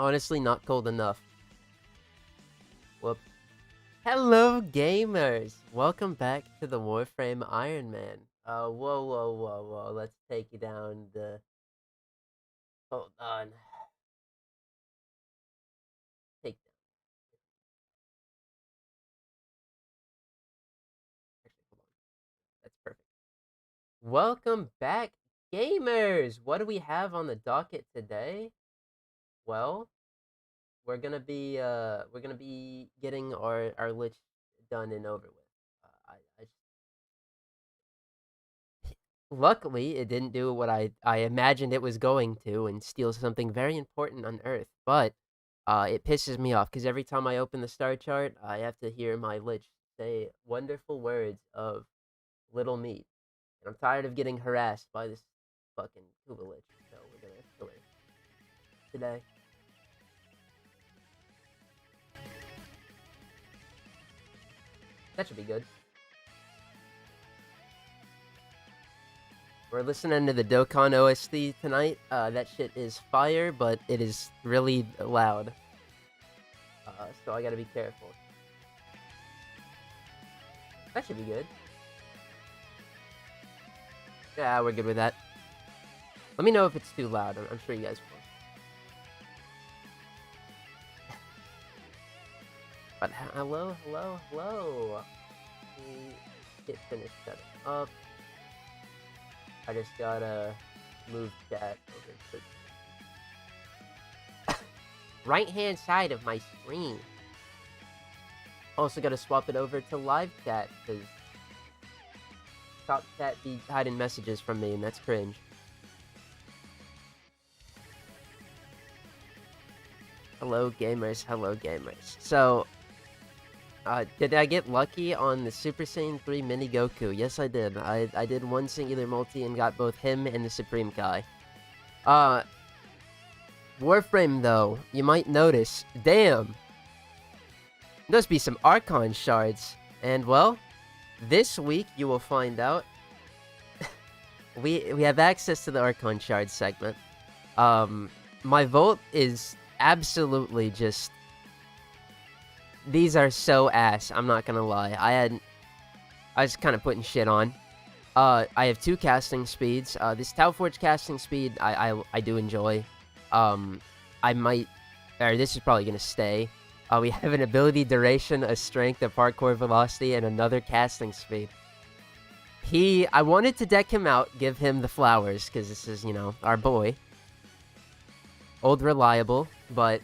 Honestly, not cold enough. Whoop. Hello, gamers! Welcome back to the Warframe Iron Man. Whoa. Let's take you down the... Hold on. Take down. Actually, hold on. That's perfect. Welcome back, gamers! What do we have on the docket today? Well, we're gonna be getting our Lich done and over with. I Luckily, it didn't do what I imagined it was going to and steal something very important on Earth, but, it pisses me off because every time I open the star chart, I have to hear my Lich say wonderful words of little meat, and I'm tired of getting harassed by this fucking Kuba Lich, so we're gonna kill her today. That should be good. We're listening to the Dokkan OST tonight. That shit is fire, but it is really loud. So I gotta be careful. That should be good. Yeah, we're good with that. Let me know if it's too loud. I'm sure you guys will. But hello. Let me get finished setting up. I just gotta move chat over to right-hand side of my screen. Also gotta swap it over to live chat, because top chat be hiding messages from me, and that's cringe. Hello, gamers. So, did I get lucky on the Super Saiyan 3 Mini Goku? Yes, I did. I did one singular multi and got both him and the Supreme Kai. Warframe, though, you might notice, damn, there's be some Archon shards. And, well, this week you will find out we have access to the Archon shard segment. My Volt is absolutely just... These are so ass, I'm not gonna lie. I was kind of putting shit on. I have 2 casting speeds. This Tauforge casting speed, I do enjoy. I might... Or this is probably gonna stay. We have an ability duration, a strength, a parkour velocity, and another casting speed. I wanted to deck him out, give him the flowers, because this is, you know, our boy. Old reliable, but...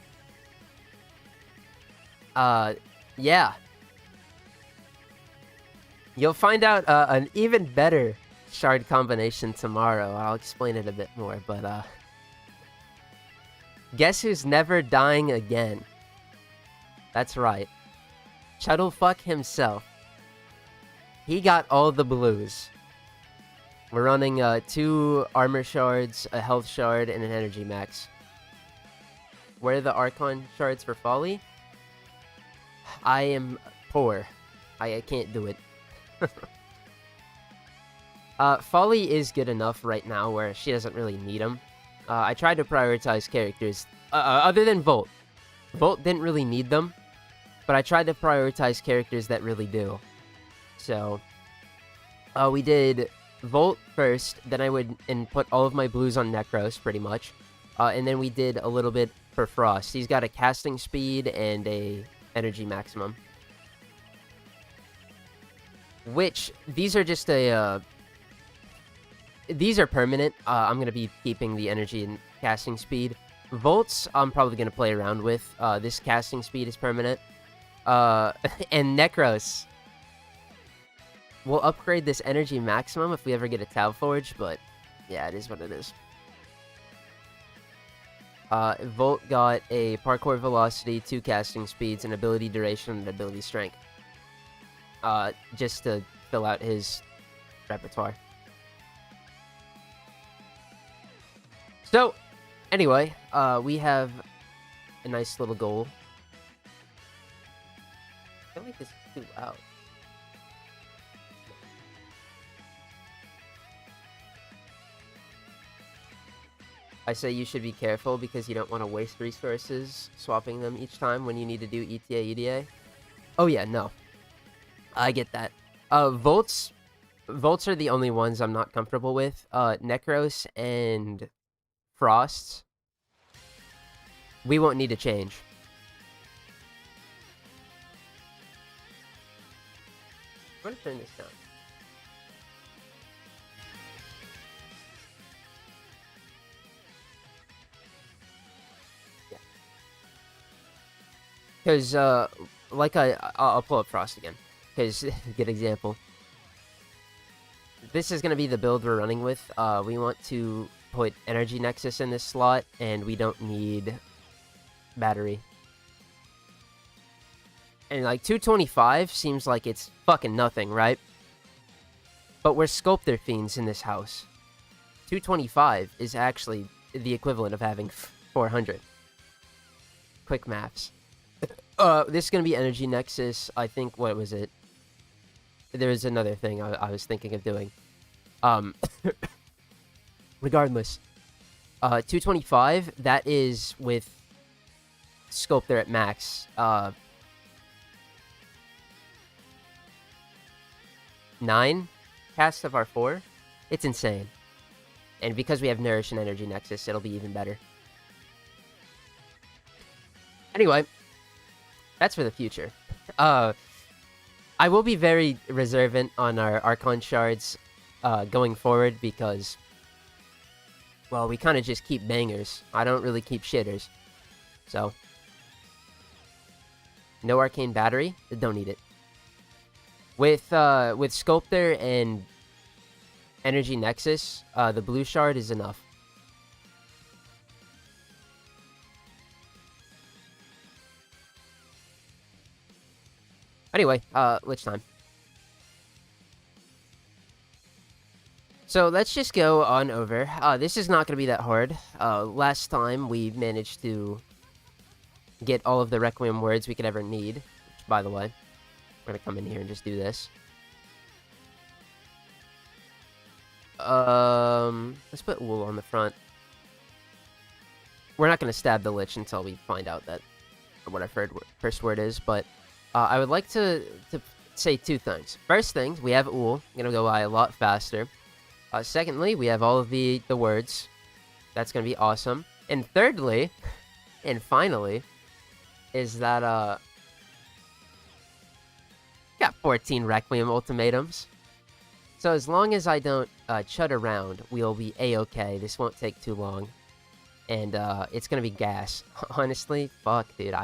yeah. You'll find out an even better shard combination tomorrow. I'll explain it a bit more, but guess who's never dying again? That's right. Chuddlefuck himself. He got all the blues. We're running 2 armor shards, a health shard, and an energy max. Where are the Archon shards for Folly? I am poor. I can't do it. Folly is good enough right now where she doesn't really need them. I tried to prioritize characters other than Volt. Volt didn't really need them, but I tried to prioritize characters that really do. So, we did Volt first, then I would input all of my blues on Necros, pretty much. And then we did a little bit for Frost. He's got a casting speed and a energy maximum. Which, these are just a... these are permanent. I'm going to be keeping the energy and casting speed. Volts, I'm probably going to play around with. This casting speed is permanent. And Necros. We'll upgrade this energy maximum if we ever get a Tauforge, but yeah, it is what it is. Volt got a parkour velocity, 2 casting speeds, an ability duration, and ability strength. Just to fill out his repertoire. So, anyway, we have a nice little goal. I feel like this is too loud. I say you should be careful because you don't want to waste resources swapping them each time when you need to do ETA, EDA. Oh yeah, no. I get that. Volts are the only ones I'm not comfortable with. Necros and Frosts, we won't need to change. I'm gonna turn this down. Yeah. Because, like I'll pull up Frost again. Because, good example. This is going to be the build we're running with. We want to put Energy Nexus in this slot, and we don't need battery. And, like, 225 seems like it's fucking nothing, right? But we're Sculptor Fiends in this house. 225 is actually the equivalent of having 400. Quick maths. This is going to be Energy Nexus. I think, what was it? There was another thing I was thinking of doing. Regardless. 225, that is with Sculptor at max. 9 cast of our 4. It's insane. And because we have Nourish and Energy Nexus, it'll be even better. Anyway, that's for the future. I will be very reservant on our Archon shards going forward because, well, we kind of just keep bangers. I don't really keep shitters. So, no Arcane Battery. Don't need it. With Sculptor and Energy Nexus, the blue shard is enough. Anyway, Lich time. So let's just go on over. This is not going to be that hard. Last time we managed to get all of the Requiem words we could ever need. Which, by the way, we're going to come in here and just do this. Let's put wool on the front. We're not going to stab the Lich until we find out that what our first word is, but I would like to say 2 things. First thing, we have wool. Gonna go by a lot faster. Secondly, we have all of the words. That's gonna be awesome. And thirdly, and finally, is that got 14 Requiem ultimatums. So as long as I don't chud around, we'll be a-okay. This won't take too long. And it's gonna be gas. Honestly, fuck, dude.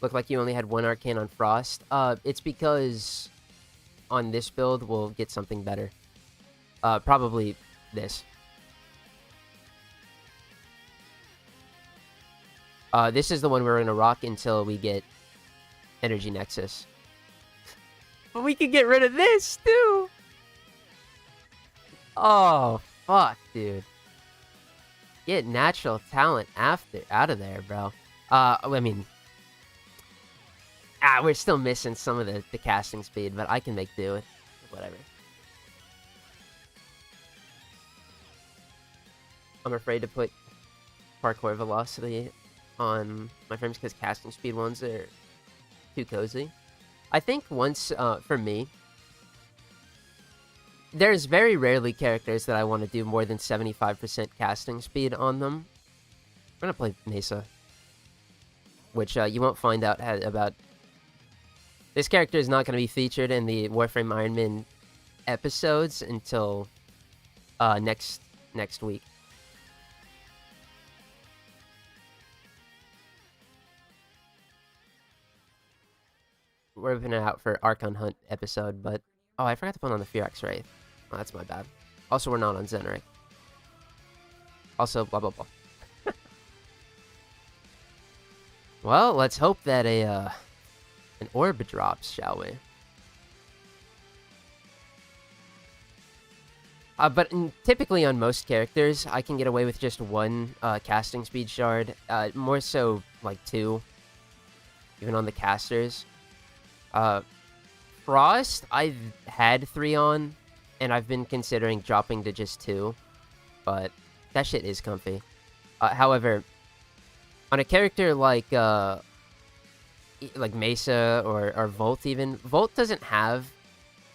Look like you only had 1 Arcane on Frost. It's because on this build, we'll get something better. Probably this. This is the one we're gonna rock until we get Energy Nexus. But we can get rid of this, too! Oh, fuck, dude. Get natural talent out of there, bro. I mean... we're still missing some of the casting speed, but I can make do with whatever. I'm afraid to put parkour velocity on my frames because casting speed ones are too cozy. I think once, for me, there's very rarely characters that I want to do more than 75% casting speed on them. I'm gonna play Mesa, which you won't find out about. This character is not going to be featured in the Warframe Iron Man episodes until next week. We're opening it out for Archon Hunt episode, but oh, I forgot to put on the Firax Wraith. Oh, that's my bad. Also, we're not on Zenric. Also, blah blah blah. Well, let's hope that an orb drops, shall we? But typically on most characters, I can get away with just 1 casting speed shard. More so, like 2. even on the casters. Frost, I've had 3 on, and I've been considering dropping to just 2, but that shit is comfy. However, on a character like Mesa or Volt even, Volt doesn't have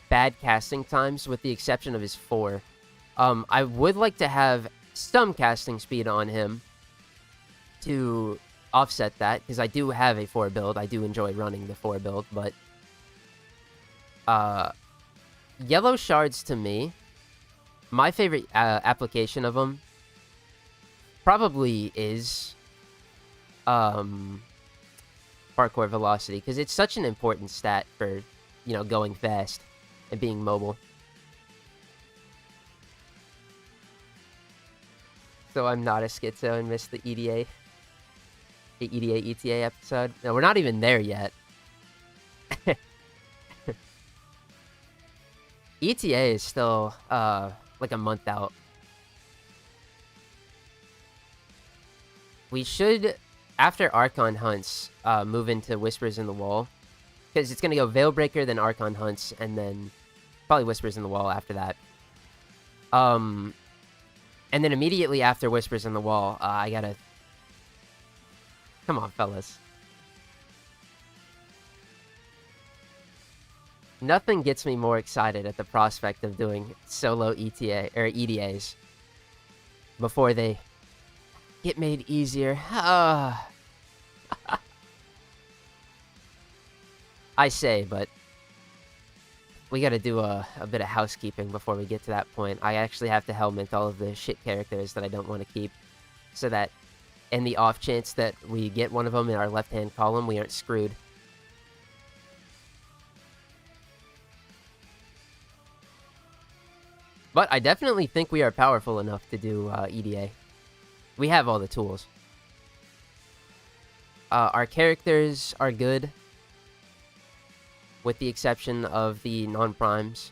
bad casting times with the exception of his 4. I would like to have some casting speed on him to offset that, because I do have a 4 build. I do enjoy running the 4 build, but yellow shards to me, my favorite application of them probably is parkour velocity, because it's such an important stat for, you know, going fast and being mobile. So I'm not a schizo and missed the ETA ETA episode. No, we're not even there yet. ETA is still like a month out. We should, after Archon hunts, move into Whispers in the Wall, because it's gonna go Veilbreaker, then Archon hunts, and then probably Whispers in the Wall after that. And then immediately after Whispers in the Wall, I gotta... Come on, fellas. Nothing gets me more excited at the prospect of doing solo ETA or EDAs before they get made easier. I say, but we gotta do a bit of housekeeping before we get to that point. I actually have to helmet all of the shit characters that I don't want to keep, so that in the off chance that we get one of them in our left-hand column, we aren't screwed. But I definitely think we are powerful enough to do EDA. We have all the tools. Our characters are good, with the exception of the non-primes.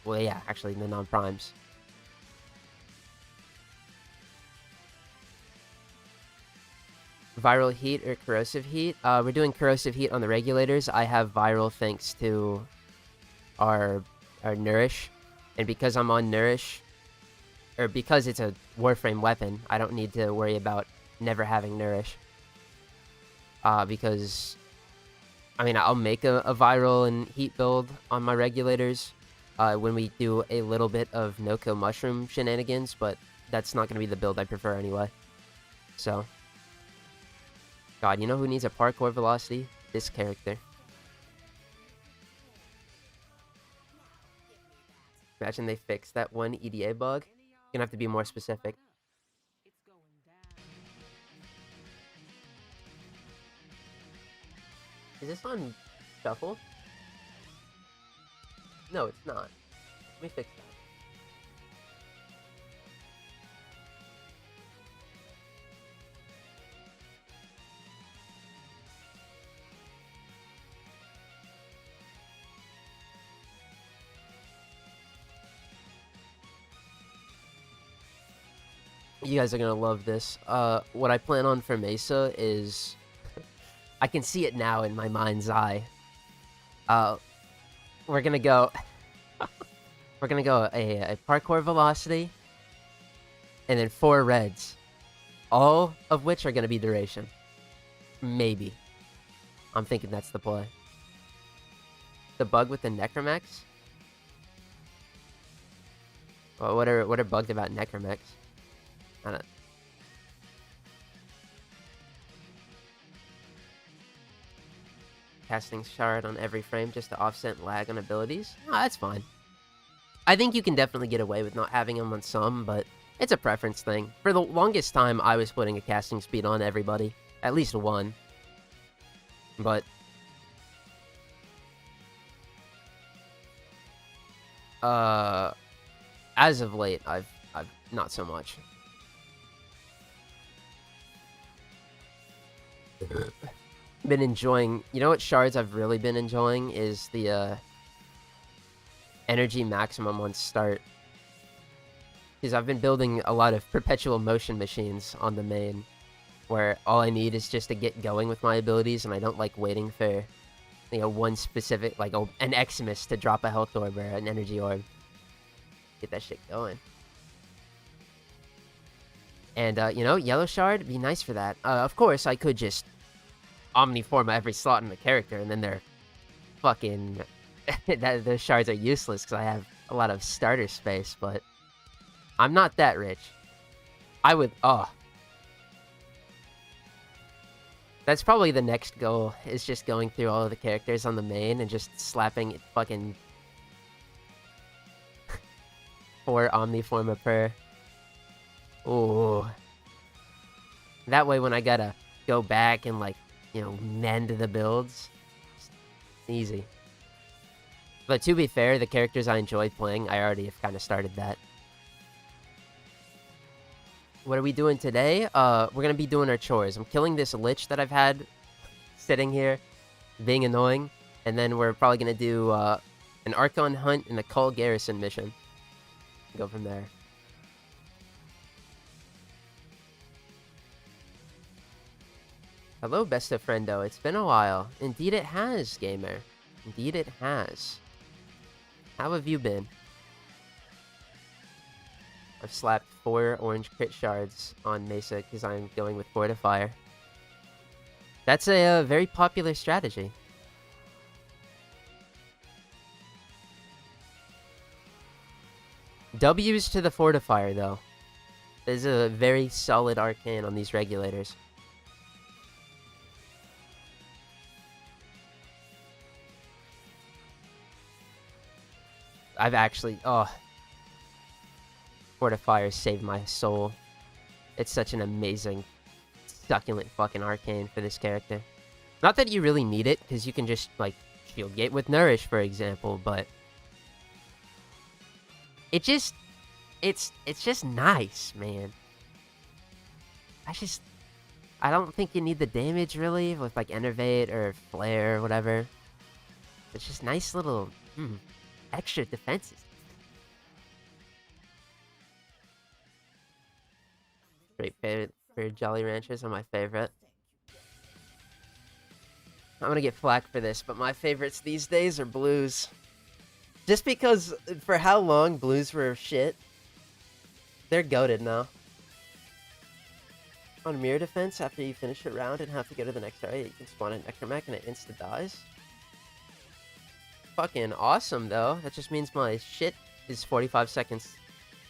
Well, yeah, actually, the non-primes. Viral heat or corrosive heat? We're doing corrosive heat on the regulators. I have viral thanks to our Nourish. And because I'm on Nourish, or because it's a Warframe weapon, I don't need to worry about never having Nourish. Because, I mean, I'll make a viral and heat build on my regulators when we do a little bit of no-kill mushroom shenanigans, but that's not going to be the build I prefer anyway. So, God, you know who needs a parkour velocity? This character. Imagine they fixed that one EDA bug. You're gonna have to be more specific. Is this on shuffle? No, it's not. Let me fix that. You guys are gonna love this. What I plan on for Mesa is... I can see it now in my mind's eye. We're gonna go... we're gonna go a parkour velocity, and then 4 reds. All of which are gonna be duration. Maybe. I'm thinking that's the play. The bug with the Necromex? Well, what are bugged about Necromex? I don't... Casting shard on every frame just to offset lag on abilities? Oh, that's fine. I think you can definitely get away with not having them on some, but it's a preference thing. For the longest time, I was putting a casting speed on everybody. At least one. But... as of late, I've not so much. Been enjoying... You know what shards I've really been enjoying is the energy maximum on start. Because I've been building a lot of perpetual motion machines on the main, where all I need is just to get going with my abilities, and I don't like waiting for, you know, one specific, like an Eximus to drop a health orb or an energy orb. Get that shit going. And, you know, Yellow Shard, be nice for that. Of course, I could just Omniform every slot in the character, and then they're fucking... those shards are useless, because I have a lot of starter space, but I'm not that rich. I would... Oh. That's probably the next goal, is just going through all of the characters on the main and just slapping fucking 4 Omniforma per. Ooh. That way when I gotta go back and, like, you know, mend the builds, it's easy. But to be fair, the characters I enjoyed playing, I already have kind of started that. What are we doing today? We're gonna be doing our chores. I'm killing this Lich that I've had sitting here, being annoying. And then we're probably gonna do an Archon hunt and a Kahl garrison mission. Go from there. Hello, best of friendo. It's been a while. Indeed it has, gamer. Indeed it has. How have you been? I've slapped 4 orange crit shards on Mesa because I'm going with Fortifier. That's a very popular strategy. W's to the Fortifier, though. There's a very solid arcane on these regulators. I've actually... Oh... Fortifier saved my soul. It's such an amazing, succulent fucking arcane for this character. Not that you really need it, because you can just, like, shield gate with Nourish, for example, but... It just... It's just nice, man. I don't think you need the damage, really, with, like, Enervate or Flare or whatever. It's just nice little, extra defenses. Great for Jolly Ranchers are my favorite. I'm gonna get flack for this, but my favorites these days are blues. Just because, for how long blues were shit, they're goated now. On mirror defense, after you finish a round and have to go to the next area, you can spawn an Necromech and it insta dies. Fucking awesome, though. That just means my shit is 45 seconds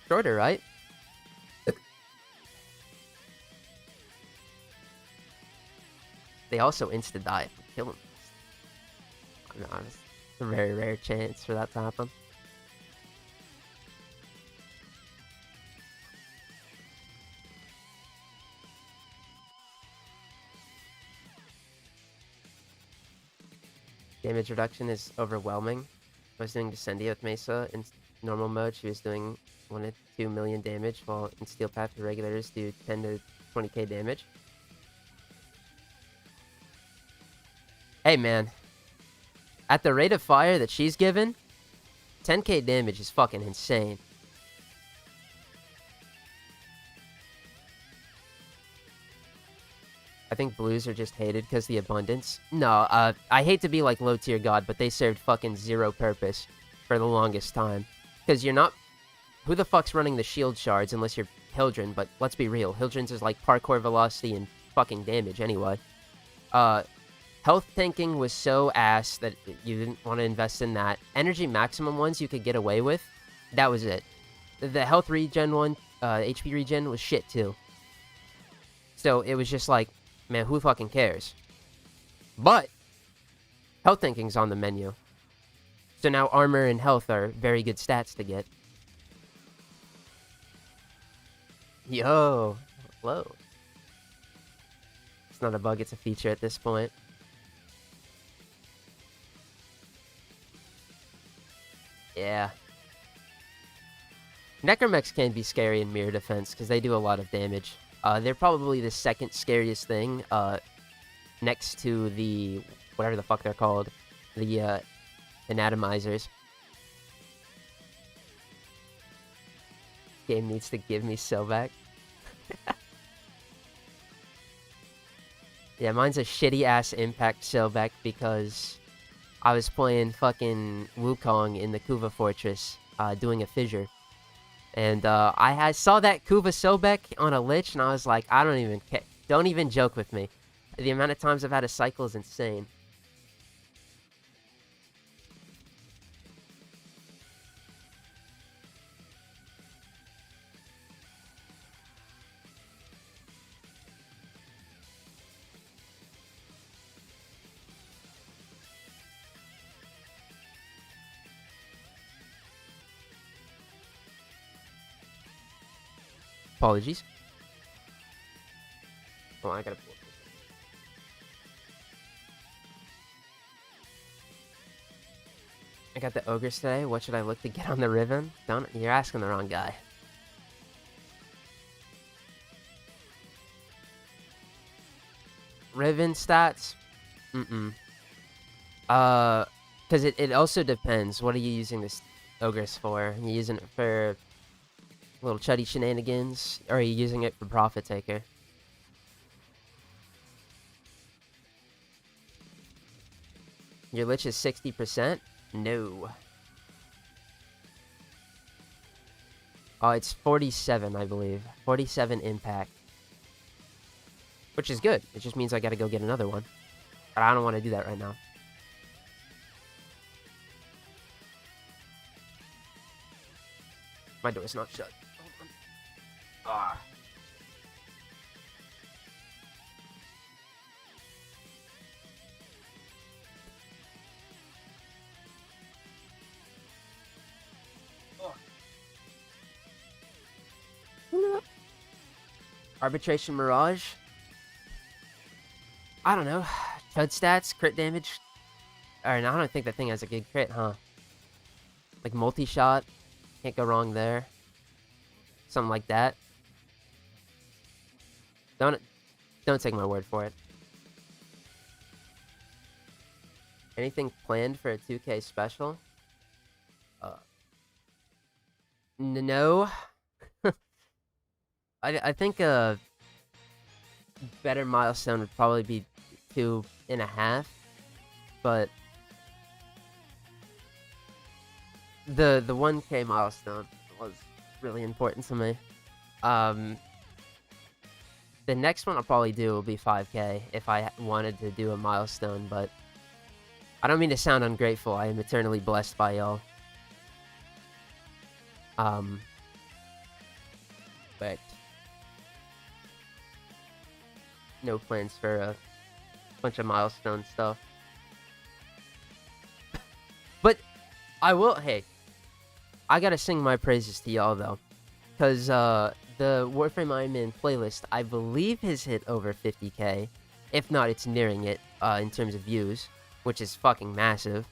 shorter, right? They also insta-die if you kill them. No, it's a very rare chance for that to happen. Damage reduction is overwhelming. I was doing Descendia with Mesa in normal mode. She was doing 1 to 2 million damage, while in Steel Path the regulators do 10 to 20k damage. Hey, man. At the rate of fire that she's given, 10k damage is fucking insane. I think blues are just hated because the abundance. No, I hate to be like low tier god, but they served fucking zero purpose for the longest time. Because you're not... Who the fuck's running the shield shards unless you're Hildren? But let's be real, Hildren's is like parkour velocity and fucking damage anyway. Health tanking was so ass that you didn't want to invest in that. Energy maximum ones you could get away with. That was it. The health regen one, HP regen was shit too. So it was just like, man, who fucking cares? But health tanking's on the menu. So now armor and health are very good stats to get. Yo, hello. It's not a bug, it's a feature at this point. Yeah. Necromechs can be scary in mirror defense because they do a lot of damage. They're probably the second scariest thing, next to the... whatever the fuck they're called. The, anatomizers. Game needs to give me Sylvac. Yeah, mine's a shitty-ass impact Sobek because I was playing fucking Wukong in the Kuva Fortress, doing a fissure. And I saw that Kuva Sobek on a Lich, and I was like, I don't even care. Don't even joke with me. The amount of times I've had a cycle is insane. Apologies. Oh, I gotta pull. I got the ogres today. What should I look to get on the Riven? You're asking the wrong guy. Riven stats? Because it also depends. What are you using this ogres for? Are you using it for little chuddy shenanigans? Or are you using it for Profit Taker? Your Lich is 60%? No. Oh, it's 47, I believe. 47 impact. Which is good. It just means I gotta go get another one. But I don't want to do that right now. My door's not shut. Hold on. Ah. Arbitration Mirage? I don't know. Chud stats, crit damage. Or no, I don't think that thing has a good crit, huh? Like multi-shot. Can't go wrong there. Something like that. Don't take my word for it. Anything planned for a 2K special? No. I think a better milestone would probably be 2.5, but the 1K milestone was really important to me. The next one I'll probably do will be 5K if I wanted to do a milestone, but I don't mean to sound ungrateful. I am eternally blessed by y'all. But no plans for a bunch of milestone stuff. But I will, hey, I gotta sing my praises to y'all though, because the Warframe Iron Man playlist, I believe, has hit over 50K. If not, it's nearing it in terms of views, which is fucking massive.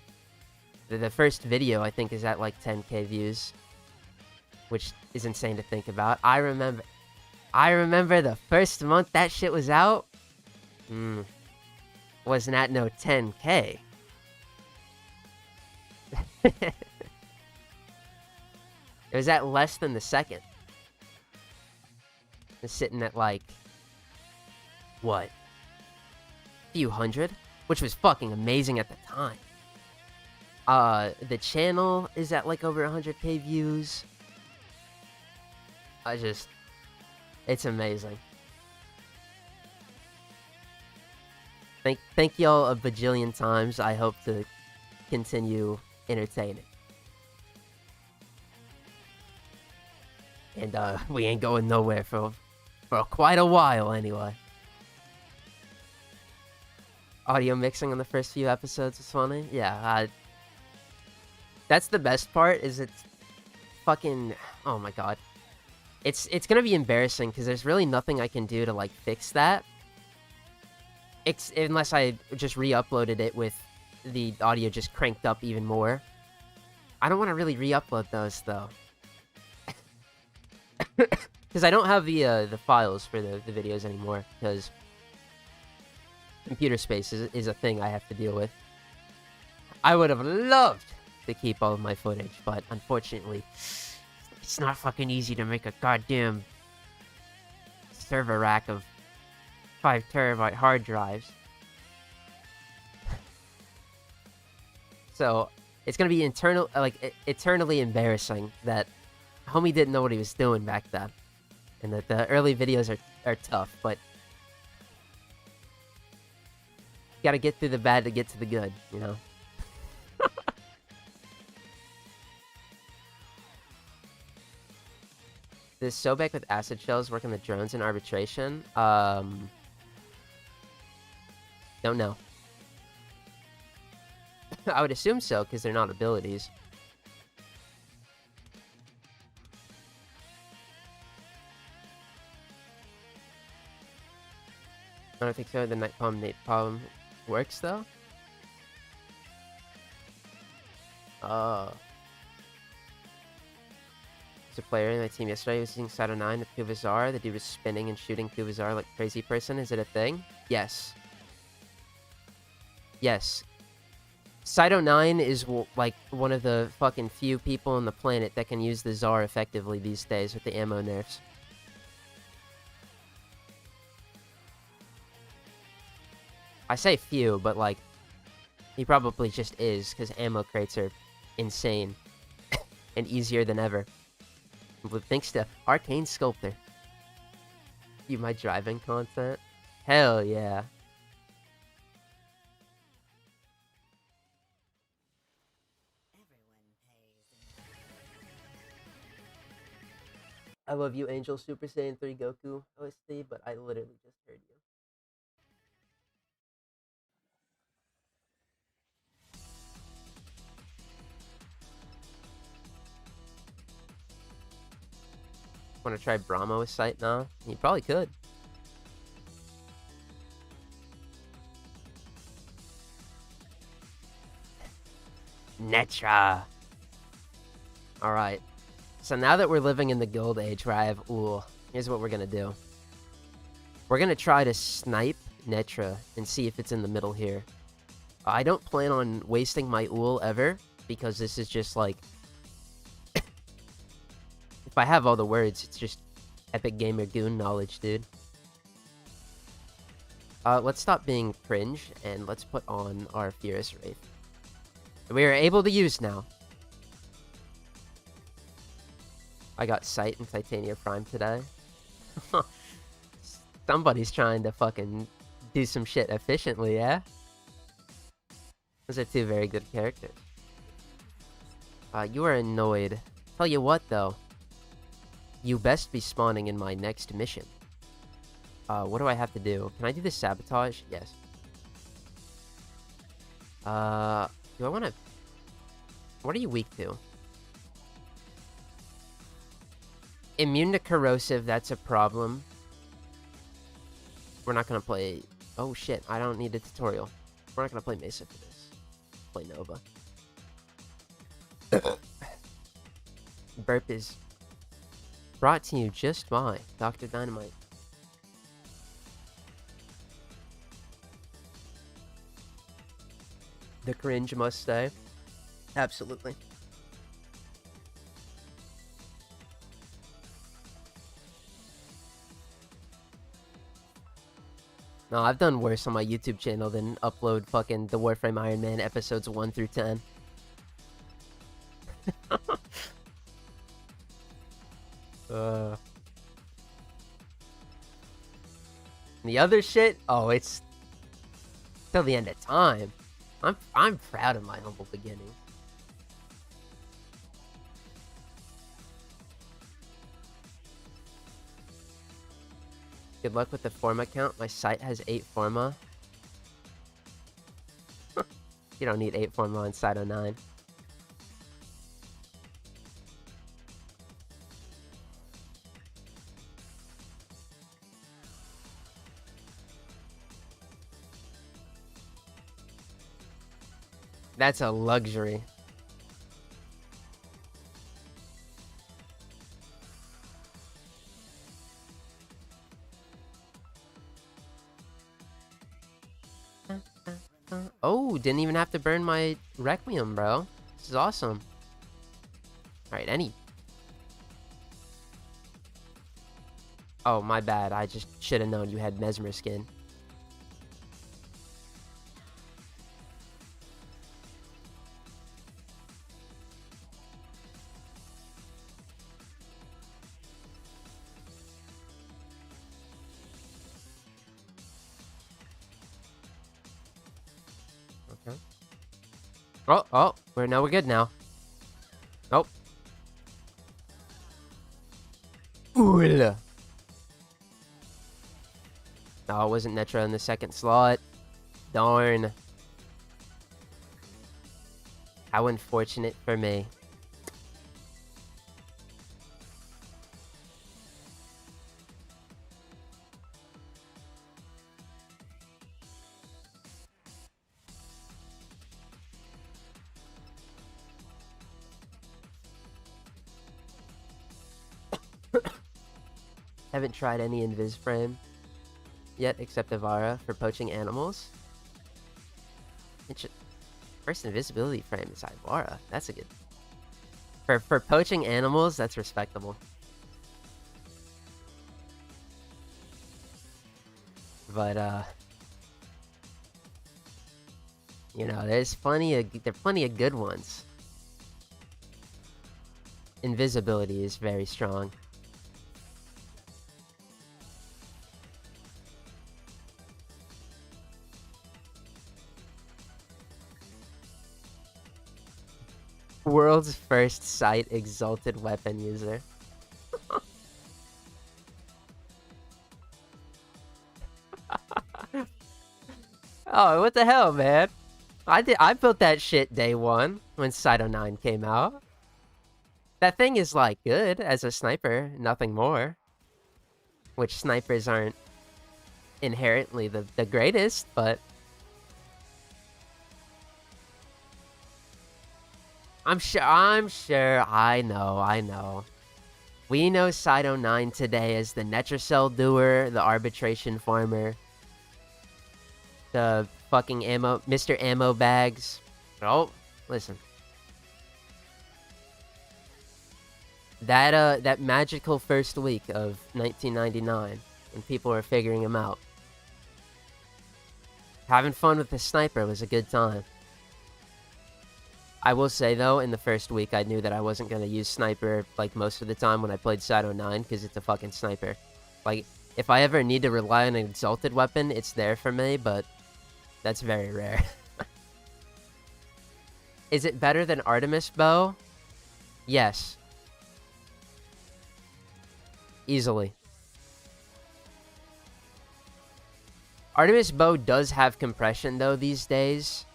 The first video, I think, is at like 10K views, which is insane to think about. I remember the first month that shit was out. Wasn't at no 10K. It was at less than the second. It's sitting at like, what? A few hundred? Which was fucking amazing at the time. The channel is at like over 100K views. It's amazing. Thank y'all a bajillion times. I hope to continue entertaining. And we ain't going nowhere for quite a while anyway. Audio mixing on the first few episodes was funny. Yeah, that's the best part, is it's fucking, oh my god. It's gonna be embarrassing because there's really nothing I can do to like fix that. Unless I just re-uploaded it with the audio just cranked up even more. I don't want to really re-upload those though. Because I don't have the files for the videos anymore, because computer space is a thing I have to deal with. I would have loved to keep all of my footage, but unfortunately, it's not fucking easy to make a goddamn server rack of 5 terabyte hard drives. So it's gonna be eternally embarrassing that homie didn't know what he was doing back then, and that the early videos are tough, but you gotta get through the bad to get to the good, you know. Does Sobek with acid shells work on the drones in arbitration? Don't know. I would assume so, because they're not abilities. I don't think so. The napalm works, though? There's a player in my team yesterday was using Sato 9 with Kuvazar. The dude was spinning and shooting Kuvazar like a crazy person. Is it a thing? Yes. Yes. Saito 9 is like one of the fucking few people on the planet that can use the Tsar effectively these days with the ammo nerfs. I say few, but like, he probably just is, because ammo crates are insane and easier than ever. But thanks to Arcane Sculptor. You my driving content? Hell yeah. I love you, Angel Super Saiyan 3 Goku OST, but I literally just heard you. Want to try Brahma with Sight now? You probably could. Netra. Alright. So now that we're living in the Gold Age where I have Ul, here's what we're gonna do. We're gonna try to snipe Netra and see if it's in the middle here. I don't plan on wasting my Ul ever, because this is just like... if I have all the words, it's just epic gamer goon knowledge, dude. Let's stop being cringe, and let's put on our Furious Wraith. We are able to use now. I got Sight and Titania Prime today. Somebody's trying to fucking do some shit efficiently, yeah? Those are two very good characters. You are annoyed. Tell you what, though. You best be spawning in my next mission. What do I have to do? Can I do this sabotage? Yes. Do I want to... What are you weak to? Immune to corrosive, that's a problem. We're not gonna play... Oh shit, I don't need a tutorial. We're not gonna play Mesa for this. Play Nova. Burp is brought to you just by Dr. Dynamite. The cringe must stay. Absolutely. No, I've done worse on my YouTube channel than upload fucking the Warframe Iron Man episodes 1 through 10. The other shit, oh, it's till the end of time. I'm proud of my humble beginnings. Good luck with the Forma count. My site has 8 Forma. You don't need 8 Forma on Site 09. That's a luxury. Oh, didn't even have to burn my Requiem, bro. This is awesome. Alright, any... Oh, my bad. I just should have known you had Mesmer skin. Okay. Oh, we're good now. Nope. Ooh. No, it wasn't Netra in the second slot. Darn. How unfortunate for me. Haven't tried any invis frame yet except Avara for poaching animals. First invisibility frame is Ivara. That's a good... For poaching animals, that's respectable. But, you know, there's plenty of good ones. Invisibility is very strong. World's first sight exalted weapon user. Oh, what the hell, man? I built that shit day one when Cyto 9 came out. That thing is, like, good as a sniper, nothing more. Which snipers aren't inherently the greatest, but... I'm sure, I know. We know Cyto 9 today as the Netracell doer, the arbitration farmer, the fucking Mr. Ammo Bags. Oh, listen. That magical first week of 1999, when people were figuring him out. Having fun with the sniper was a good time. I will say, though, in the first week, I knew that I wasn't going to use sniper, like, most of the time when I played Cyto 9, because it's a fucking sniper. Like, if I ever need to rely on an exalted weapon, it's there for me, but that's very rare. Is it better than Artemis Bow? Yes. Easily. Artemis Bow does have compression, though, these days,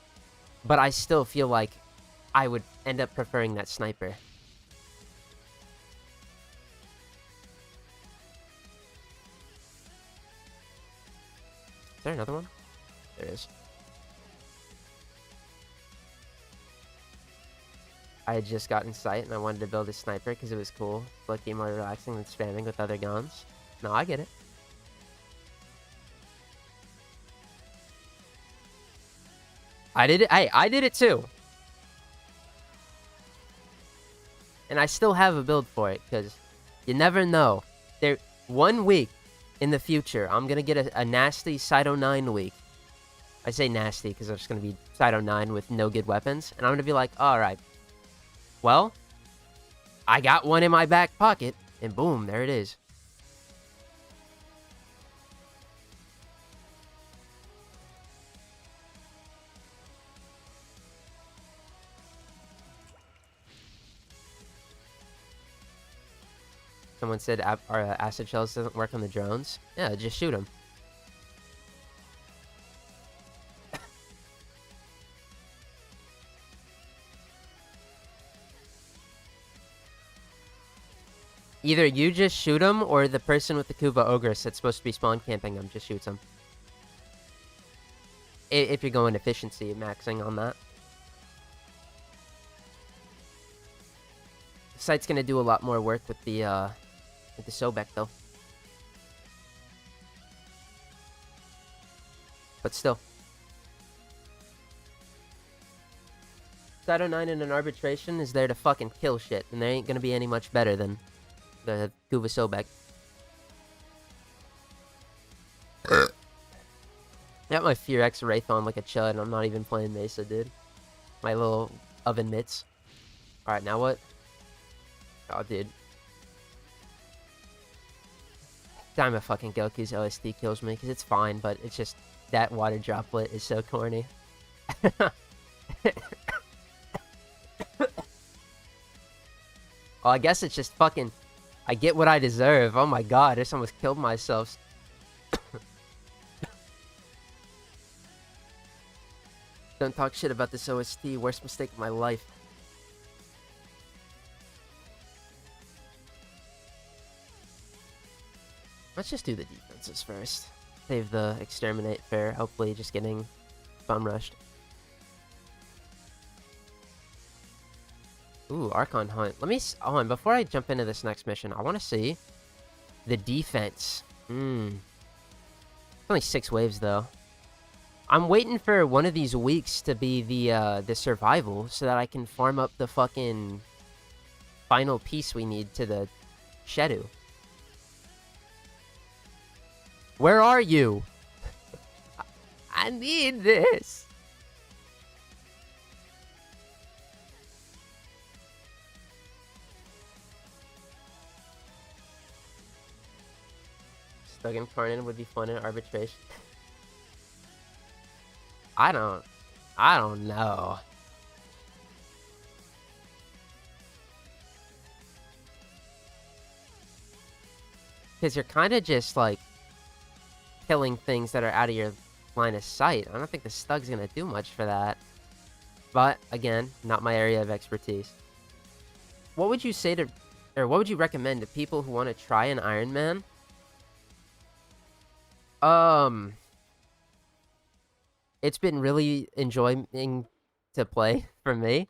but I still feel like I would end up preferring that sniper. Is there another one? There is. I had just gotten sight and I wanted to build a sniper because it was cool. Looking more relaxing than spamming with other guns. No, I get it. I did it. Hey, I did it too. And I still have a build for it, because you never know. 1 week in the future, I'm going to get a nasty Cyto 9 week. I say nasty because I'm just going to be Cyto 9 with no good weapons. And I'm going to be like, alright. Well, I got one in my back pocket. And boom, there it is. Someone said acid shells doesn't work on the drones. Yeah, just shoot them. Either you just shoot them, or the person with the Kuva Ogress that's supposed to be spawn camping them just shoots them. If you're going efficiency, maxing on that. The site's gonna do a lot more work with the Sobek, though. But still. Cyto 9 in an arbitration is there to fucking kill shit, and there ain't gonna be any much better than the Kuva Sobek. got my Fear X Wraith on like a chud, and I'm not even playing Mesa, dude. My little oven mitts. Alright, now what? Oh, dude. Time of fucking Goku's OST kills me, because it's fine, but it's just... That water droplet is so corny. Well, I guess it's just fucking... I get what I deserve. Oh my god, I just almost killed myself. Don't talk shit about this OST. Worst mistake of my life. Let's just do the defenses first. Save the exterminate fair. Hopefully just getting bum rushed. Ooh, Archon hunt. Let me... Hold on, before I jump into this next mission, I want to see the defense. It's only 6 waves, though. I'm waiting for one of these weeks to be the survival, so that I can farm up the fucking final piece we need to the Shedu. Where are you? I need this. Stuck incarnated would be fun in arbitration. I don't know. Because you're kind of just like killing things that are out of your line of sight. I don't think the Stug's gonna do much for that. But again, not my area of expertise. What would you say to, or what would you recommend to people who want to try an Iron Man? It's been really enjoying to play for me.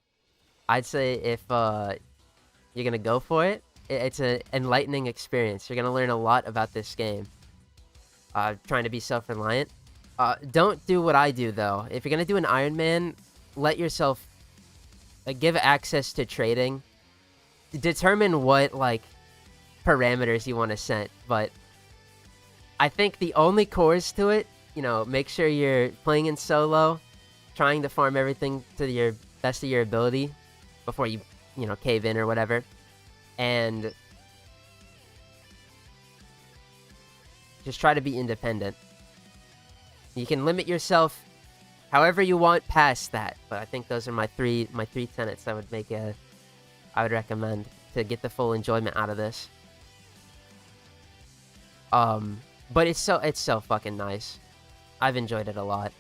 I'd say if you're gonna go for it, it's an enlightening experience. You're gonna learn a lot about this game. Trying to be self-reliant. Don't do what I do, though. If you're gonna do an Iron Man, let yourself give access to trading. Determine what, like, parameters you want to set. But I think the only cores to it, you know, make sure you're playing in solo, trying to farm everything to your best of your ability before you know, cave in or whatever. And just try to be independent. You can limit yourself however you want past that, but I think those are my three tenets I would recommend to get the full enjoyment out of this. But it's so fucking nice. I've enjoyed it a lot.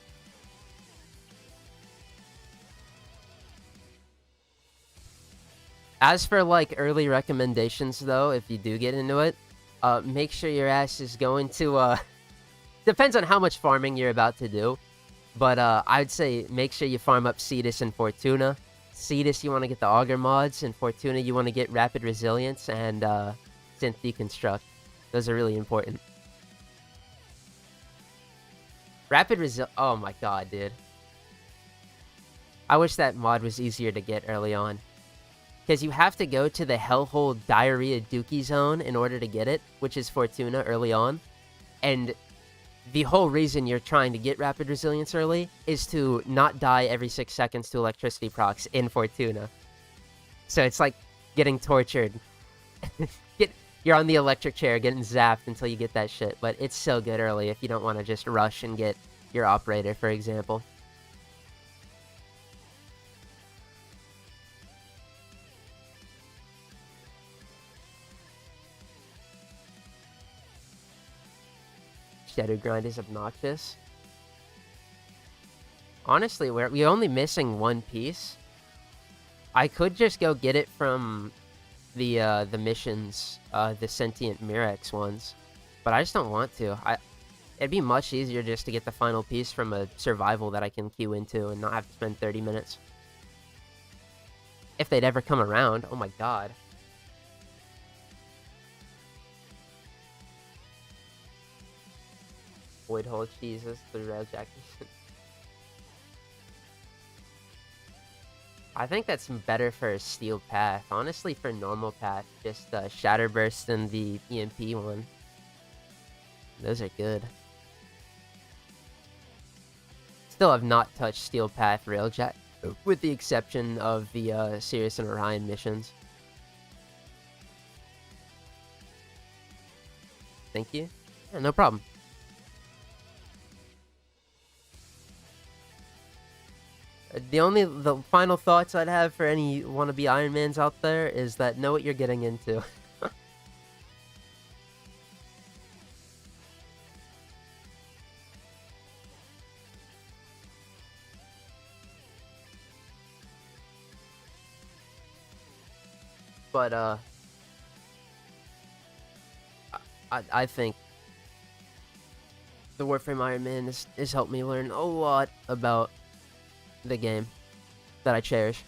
As for like early recommendations though, if you do get into it, make sure your ass is going to, depends on how much farming you're about to do, but I'd say make sure you farm up Cetus and Fortuna. Cetus, you want to get the Augur mods, and Fortuna, you want to get Rapid Resilience and Synth Deconstruct. Those are really important. Oh my god, dude. I wish that mod was easier to get early on. Because you have to go to the Hellhole Diarrhea Dookie Zone in order to get it, which is Fortuna early on. And the whole reason you're trying to get Rapid Resilience early is to not die every 6 seconds to electricity procs in Fortuna. So it's like getting tortured. You're on the electric chair getting zapped until you get that shit. But it's so good early if you don't want to just rush and get your operator, for example. Shadow Grind is obnoxious. Honestly, we're only missing one piece. I could just go get it from the missions, the Sentient Mirex ones, but I just don't want to. It'd be much easier just to get the final piece from a survival that I can queue into and not have to spend 30 minutes. If they'd ever come around. Oh my god. Void Hole cheeses through Rail Jackson. I think that's better for Steel Path. Honestly, for normal path, just Shatter Burst and the EMP one. Those are good. Still have not touched Steel Path Railjack, with the exception of the Sirius and Orion missions. Thank you. Yeah, no problem. The final thoughts I'd have for any wannabe Iron Mans out there is that know what you're getting into. But I think the Warframe Iron Man has helped me learn a lot about the game that I cherish.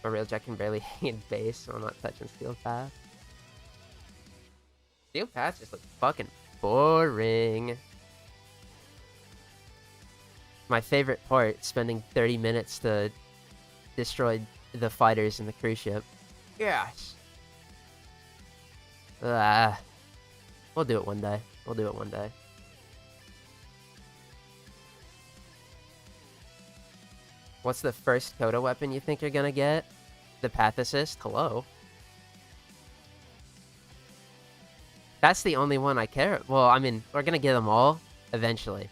My Railjack can barely hang in base, so I'm not touching Steel Path. Steel Path just looks fucking boring. My favorite part, spending 30 minutes to destroy the fighters in the cruise ship. Yes! We'll do it one day. We'll do it one day. What's the first Coda weapon you think you're gonna get? The Path Assist? Hello? That's the only one I care. Well, I mean, we're gonna get them all eventually.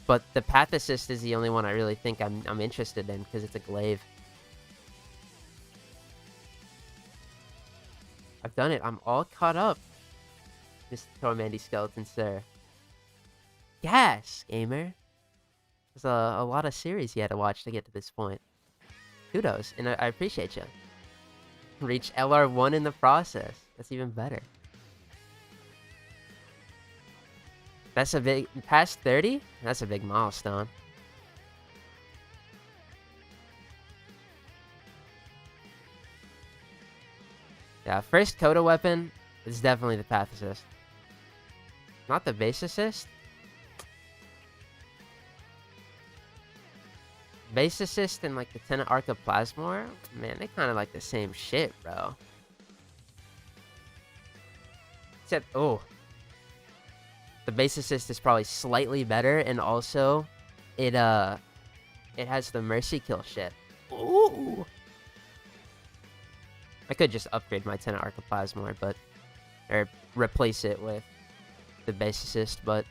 But the Path Assist is the only one I really think I'm interested in, because it's a glaive. I've done it. I'm all caught up. Mr. Tormandee Skeleton, sir. Yes, gamer. There's a lot of series you had to watch to get to this point. Kudos, and I appreciate you. Reach LR1 in the process. That's even better. That's a big... Past 30? That's a big milestone. Yeah, first Coda weapon is definitely the Path Assist. Not the Base Assist? Base Assist and like the Tenet Archoplasmor? Man, they kind of like the same shit, bro. Except, oh. The Base Assist is probably slightly better, and also, it has the Mercy Kill shit. Ooh! I could just upgrade my Tenet Archoplasmor, but... Or replace it with the Base Assist, but...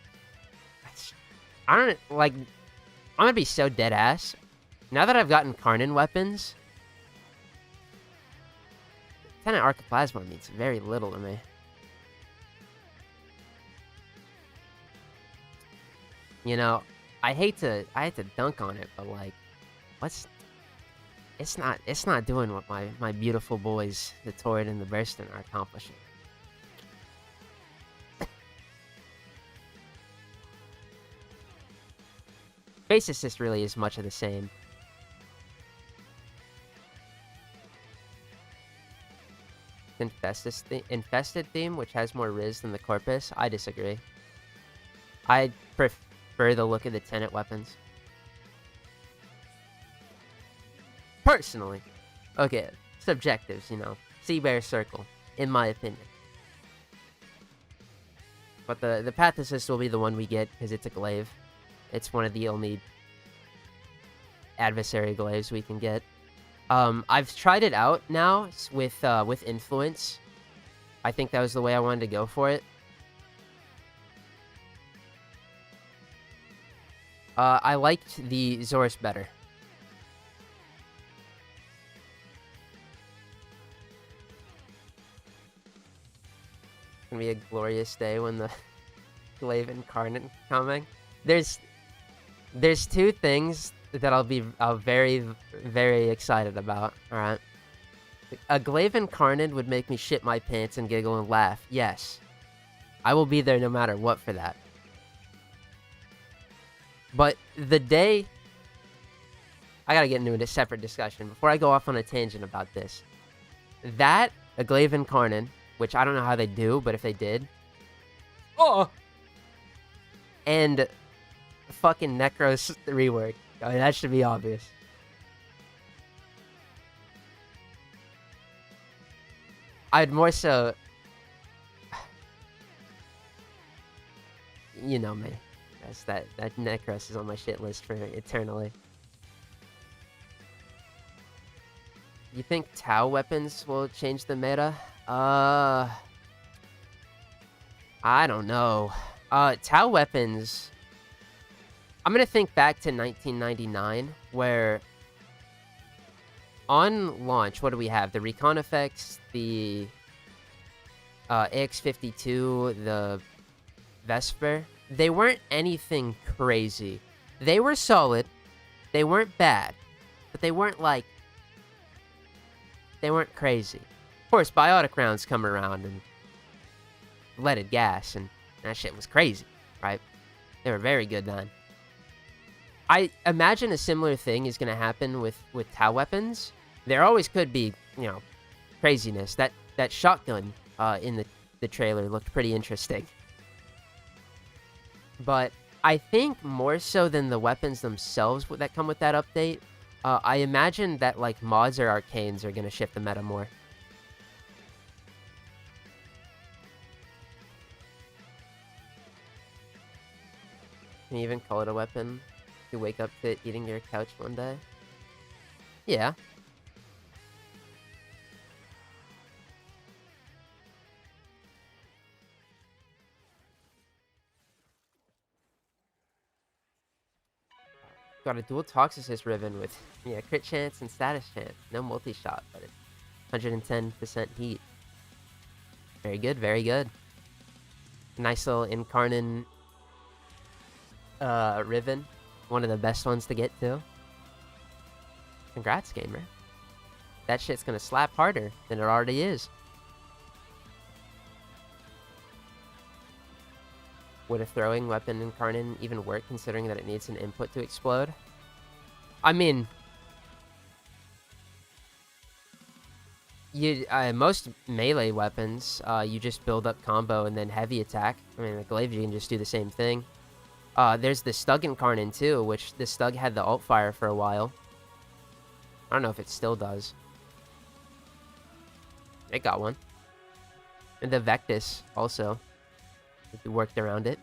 I don't, like... I'm gonna be so dead ass. Now that I've gotten Karnan weapons... Tenet Archoplasmor means very little to me. You know, I hate to dunk on it, but like, it's not doing what my beautiful boys, the Torrid and the Burston, are accomplishing. Base Assist really is much of the same. Infested theme, which has more Riz than the Corpus. I disagree. I prefer the look of the Tenet weapons. Personally. Okay, subjectives, you know. Sea Bear Circle, in my opinion. But the Path Assist will be the one we get, because it's a glaive. It's one of the only adversary glaives we can get. I've tried it out now with Influence. I think that was the way I wanted to go for it. I liked the Zorus better. It's gonna be a glorious day when the Glaive Incarnate coming. There's two things that I'll be very, very excited about, alright? A Glaive Incarnate would make me shit my pants and giggle and laugh. Yes. I will be there no matter what for that. But the day... I gotta get into a separate discussion before I go off on a tangent about this. That, a Glaive Incarnate, which I don't know how they do, but if they did... Oh! And fucking Necros rework. I mean, that should be obvious. I'd more so... You know me. Yes, that Necros is on my shit list for eternally. You think Tau weapons will change the meta? I don't know. Tau weapons... I'm gonna think back to 1999, where... On launch, what do we have? The Recon effects, the... AX-52, the... Vesper. They weren't anything crazy. They were solid. They weren't bad. But they weren't, like... They weren't crazy. Of course, biotic rounds come around and leaded gas, and that shit was crazy, right? They were very good then. I imagine a similar thing is going to happen with Tau weapons. There always could be, you know, craziness. That shotgun in the trailer looked pretty interesting. But I think more so than the weapons themselves that come with that update, I imagine that, like, mods or arcanes are going to shift the meta more. Can you even call it a weapon? You wake up to eating your couch one day? Yeah. Got a dual Toxicist Ribbon with, yeah, crit chance and status chance. No multi-shot, but it's 110% heat. Very good, very good. Nice little Incarnon Ribbon. One of the best ones to get to. Congrats, gamer. That shit's gonna slap harder than it already is. Would a throwing weapon Incarnon even work, considering that it needs an input to explode? I mean... most melee weapons, you just build up combo and then heavy attack. I mean, the Glaive can just do the same thing. There's the Stug Incarnon too, which the Stug had the alt fire for a while. I don't know if it still does. It got one. And the Vectis also. If you worked around it.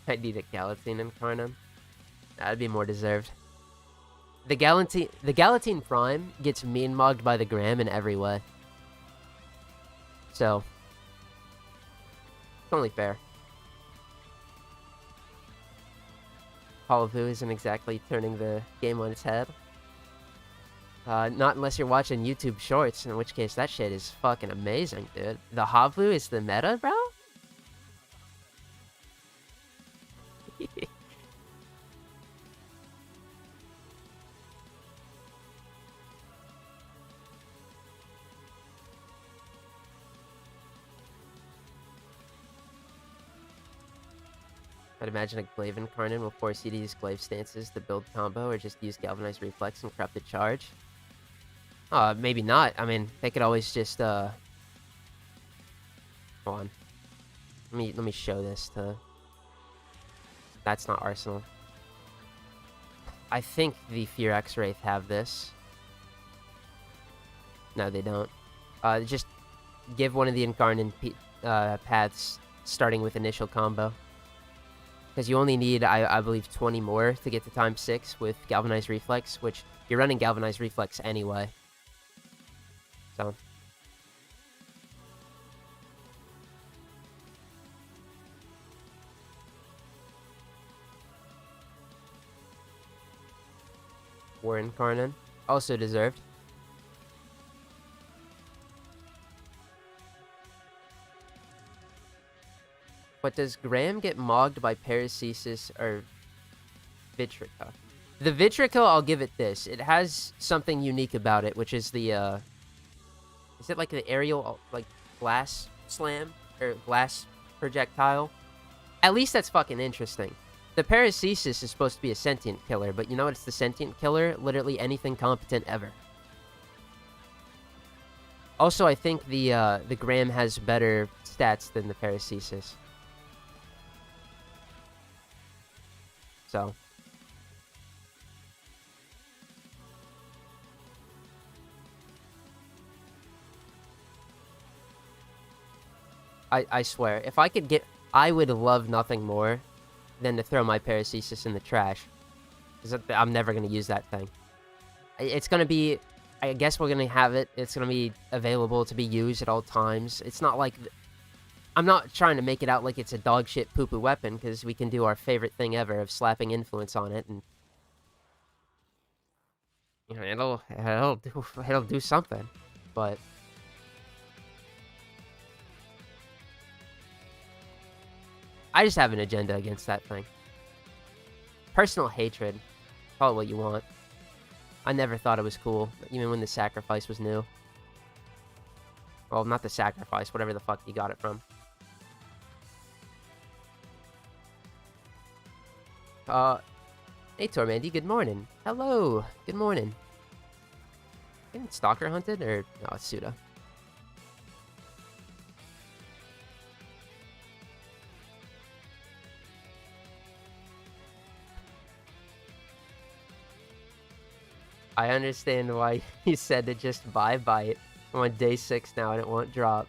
I need a Galatine Incarnon. That'd be more deserved. The Galatine Prime gets mean mogged by the Gram in every way. So, it's only fair. Call of Duty isn't exactly turning the game on its head. Not unless you're watching YouTube shorts, in which case that shit is fucking amazing, dude. The Havlu is the meta, bro? I'd imagine a Glaive Incarnon will force you to use Glaive stances to build combo, or just use Galvanized Reflex and Corrupted Charge. Maybe not. I mean, they could always just, Hold on. Let me show this to... That's not Arsenal. I think the Fear X Wraith have this. No, they don't. Just give one of the Incarnon paths starting with initial combo. Because you only need, I believe, 20 more to get to times 6 with Galvanized Reflex, which you're running Galvanized Reflex anyway. So. War Incarnon. Also deserved. But does Graham get mogged by Paracesis or Vitrica? The Vitrica, I'll give it this. It has something unique about it, which is the, is it like the aerial, like, glass slam? Or glass projectile? At least that's fucking interesting. The Paracesis is supposed to be a sentient killer, but you know what? It's the sentient killer? Literally anything competent ever. Also, I think the Graham has better stats than the Paracesis. So. I swear, if I could get... I would love nothing more than to throw my Paracesis in the trash. Because I'm never going to use that thing. It's going to be... I guess we're going to have it. It's going to be available to be used at all times. It's not like... I'm not trying to make it out like it's a dog shit poo-poo weapon, because we can do our favorite thing ever of slapping influence on it, and... You know, it'll do something. But... I just have an agenda against that thing. Personal hatred. Call it what you want. I never thought it was cool, even when the sacrifice was new. Well, not the sacrifice, whatever the fuck you got it from. Hey Tormandee, good morning. Hello, good morning. Getting stalker hunted, or... No, it's Suda. I understand why you said to just buy it. I'm on day 6 now and it won't drop.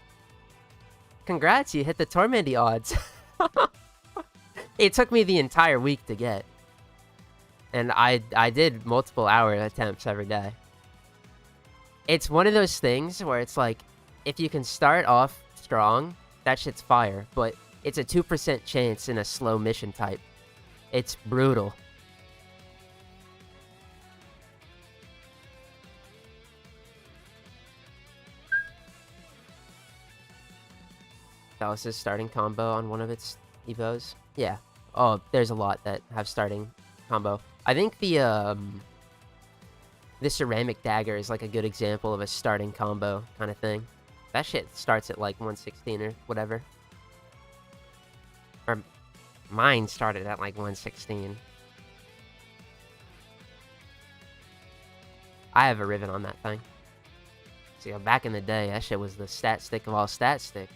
Congrats, you hit the Tormandee odds. It took me the entire week to get. And I did multiple hour attempts every day. It's one of those things where it's like, if you can start off strong, that shit's fire. But it's a 2% chance in a slow mission type. It's brutal. Dallas's starting combo on one of its evos. Yeah. Oh, there's a lot that have starting combo. I think the ceramic dagger is like a good example of a starting combo kind of thing. That shit starts at like 116 or whatever. Or mine started at like 116. I have a ribbon on that thing. See, back in the day, that shit was the stat stick of all stat stick.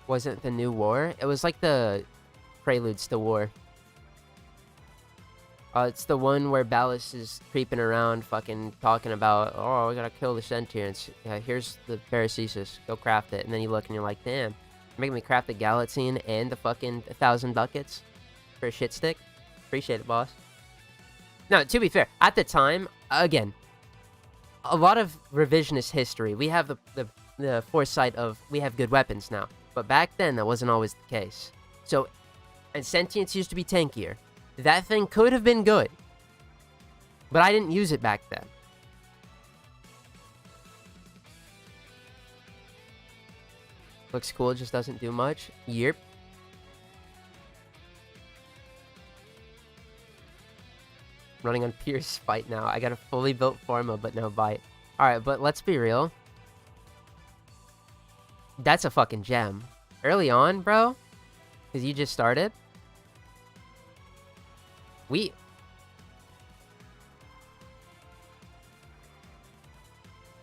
Wasn't the new war? It was like the preludes to war. It's the one where Ballas is creeping around fucking talking about, oh, we gotta kill the sentients. Yeah, here's the Paracesis. Go craft it. And then you look and you're like, damn, you're making me craft the Galatine and the fucking 1,000 buckets for a shit stick? Appreciate it, boss. No, to be fair, at the time, again, a lot of revisionist history. We have the foresight of, we have good weapons now. But back then, that wasn't always the case. So, and Sentience used to be tankier. That thing could have been good. But I didn't use it back then. Looks cool, just doesn't do much. Yep. Running on Pierce fight now. I got a fully built Forma, but no bite. Alright, but let's be real. That's a fucking gem. Early on, bro? Because you just started?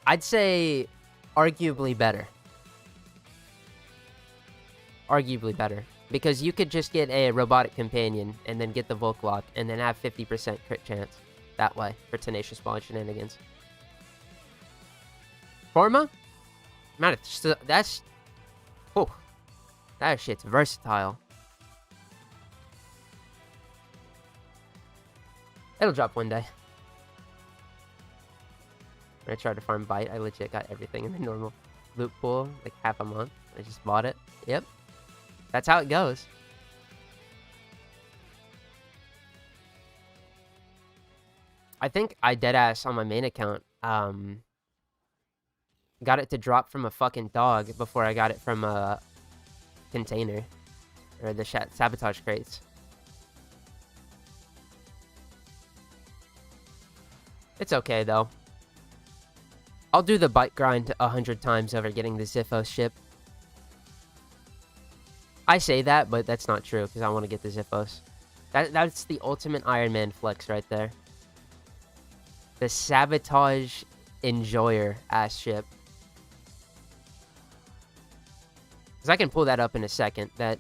I'd say arguably better. Arguably better. Because you could just get a robotic companion and then get the Volk lock and then have 50% crit chance that way for Tenacious Ball shenanigans. Forma? Man, that's... Oh. That shit's versatile. It'll drop one day. When I tried to farm Bite, I legit got everything in the normal loot pool, like half a month. I just bought it. Yep. That's how it goes. I think I deadass on my main account, got it to drop from a fucking dog before I got it from a container. Or the sabotage crates. It's okay, though. I'll do the bite grind 100 times over getting the Ziphos ship. I say that, but that's not true, because I want to get the Ziphos. That's the ultimate Iron Man flex right there. The sabotage enjoyer ass ship. Because I can pull that up in a second. That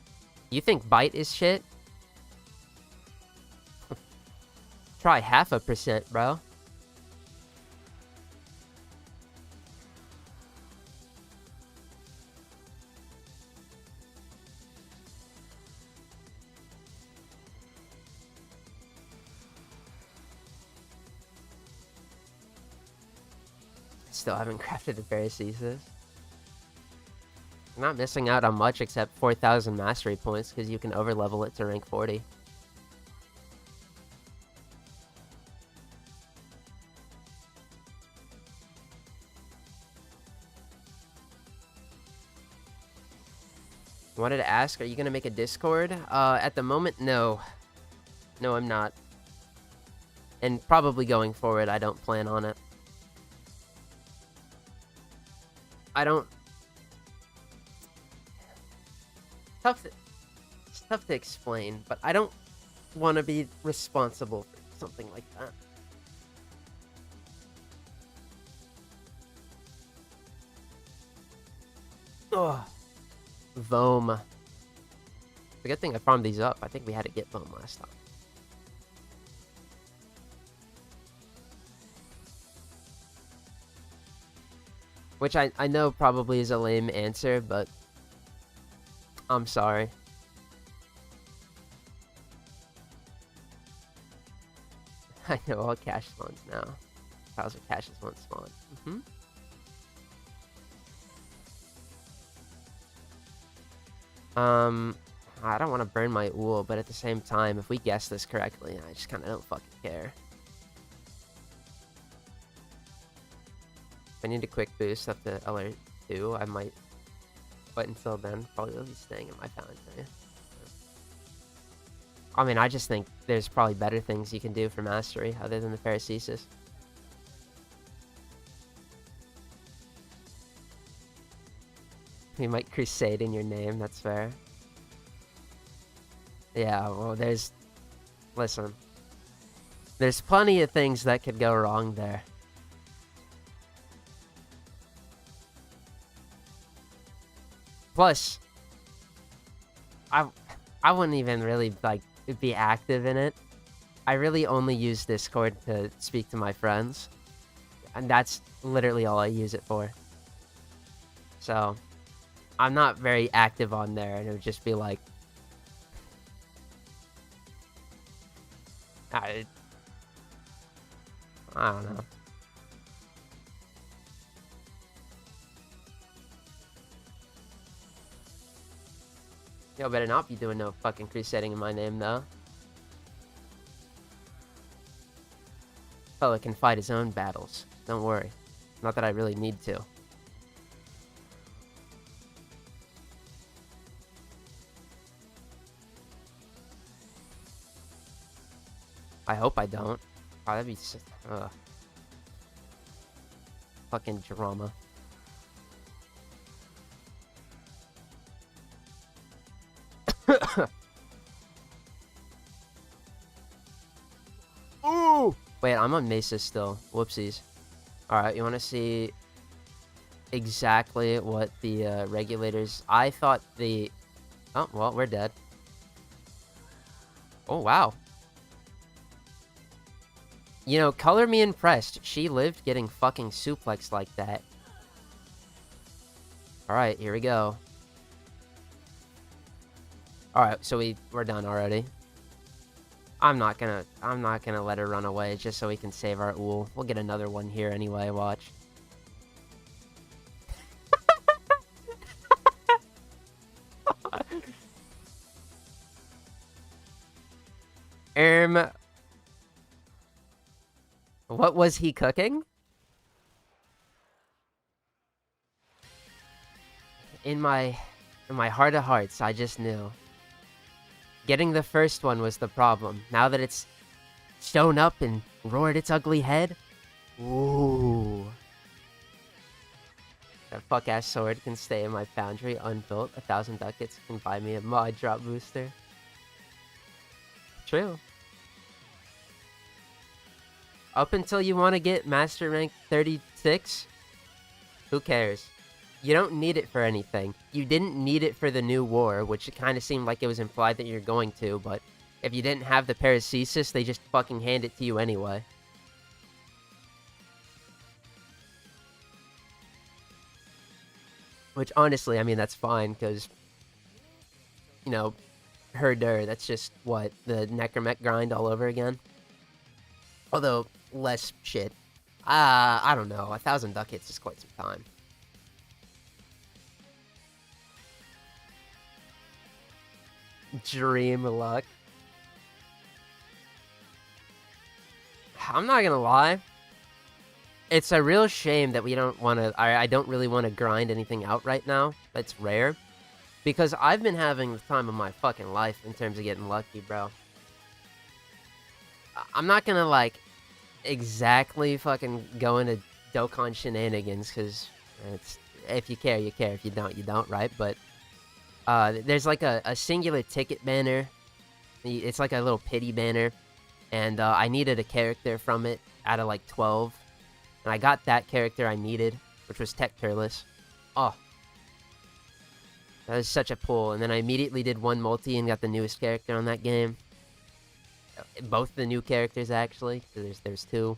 You think bite is shit? Try 0.5%, bro. Still haven't crafted a Paracesis. I'm not missing out on much except 4,000 mastery points because you can overlevel it to rank 40. Wanted to ask, are you going to make a Discord? At the moment, no. No, I'm not. And probably going forward, I don't plan on it. I don't... It's tough to explain, but I don't want to be responsible for something like that. Ugh. Voam. It's a good thing I farmed these up. I think we had to get Voam last time. Which I know probably is a lame answer, but I'm sorry. I know all cash spawns now. 1,000 caches won't spawn. I don't want to burn my wool, but at the same time, if we guess this correctly, I just kind of don't fucking care. If I need a quick boost up to LR2, I might. But until then, probably will be staying in my foundry. I mean, I just think there's probably better things you can do for mastery other than the Paracesis. You might crusade in your name, that's fair. Yeah, well, there's... Listen. There's plenty of things that could go wrong there. Plus, I wouldn't even really, like, be active in it. I really only use Discord to speak to my friends. And that's literally all I use it for. So, I'm not very active on there, and it would just be like... I don't know. Yo, better not be doing no fucking crusading in my name, though. Fella can fight his own battles. Don't worry. Not that I really need to. I hope I don't. Oh, that'd be just... fucking drama. Ooh! Wait, I'm on Mesa still. Whoopsies. Alright, you want to see exactly what the regulators... I thought the... Oh, well, we're dead. Oh, wow. You know, color me impressed. She lived getting fucking suplexed like that. Alright, here we go. Alright, so we're done already. I'm not gonna let her run away just so we can save our wool. We'll get another one here anyway, watch. What was he cooking? In my heart of hearts, I just knew. Getting the first one was the problem. Now that it's shown up and roared its ugly head, ooh. That fuck-ass sword can stay in my foundry unbuilt. 1,000 ducats can buy me a mod drop booster. True. Up until you want to get master rank 36, who cares? You don't need it for anything. You didn't need it for the new war, which it kind of seemed like it was implied that you're going to, but if you didn't have the paracesis, they just fucking hand it to you anyway. Which, honestly, I mean, that's fine, because, you know, herder, that's just, what, the necromech grind all over again? Although, less shit. I don't know, 1,000 ducats is quite some time. Dream luck. I'm not gonna lie. It's a real shame that we don't want to... I don't really want to grind anything out right now. That's rare. Because I've been having the time of my fucking life in terms of getting lucky, bro. I'm not gonna, like, exactly fucking go into Dokkan shenanigans, because it's... If you care, you care. If you don't, you don't, right? But there's, like, a singular ticket banner. It's like a little pity banner. And I needed a character from it out of, like, 12. And I got that character I needed, which was Tech Turles. Oh. That was such a pull. And then I immediately did one multi and got the newest character on that game. Both the new characters, actually. So there's two.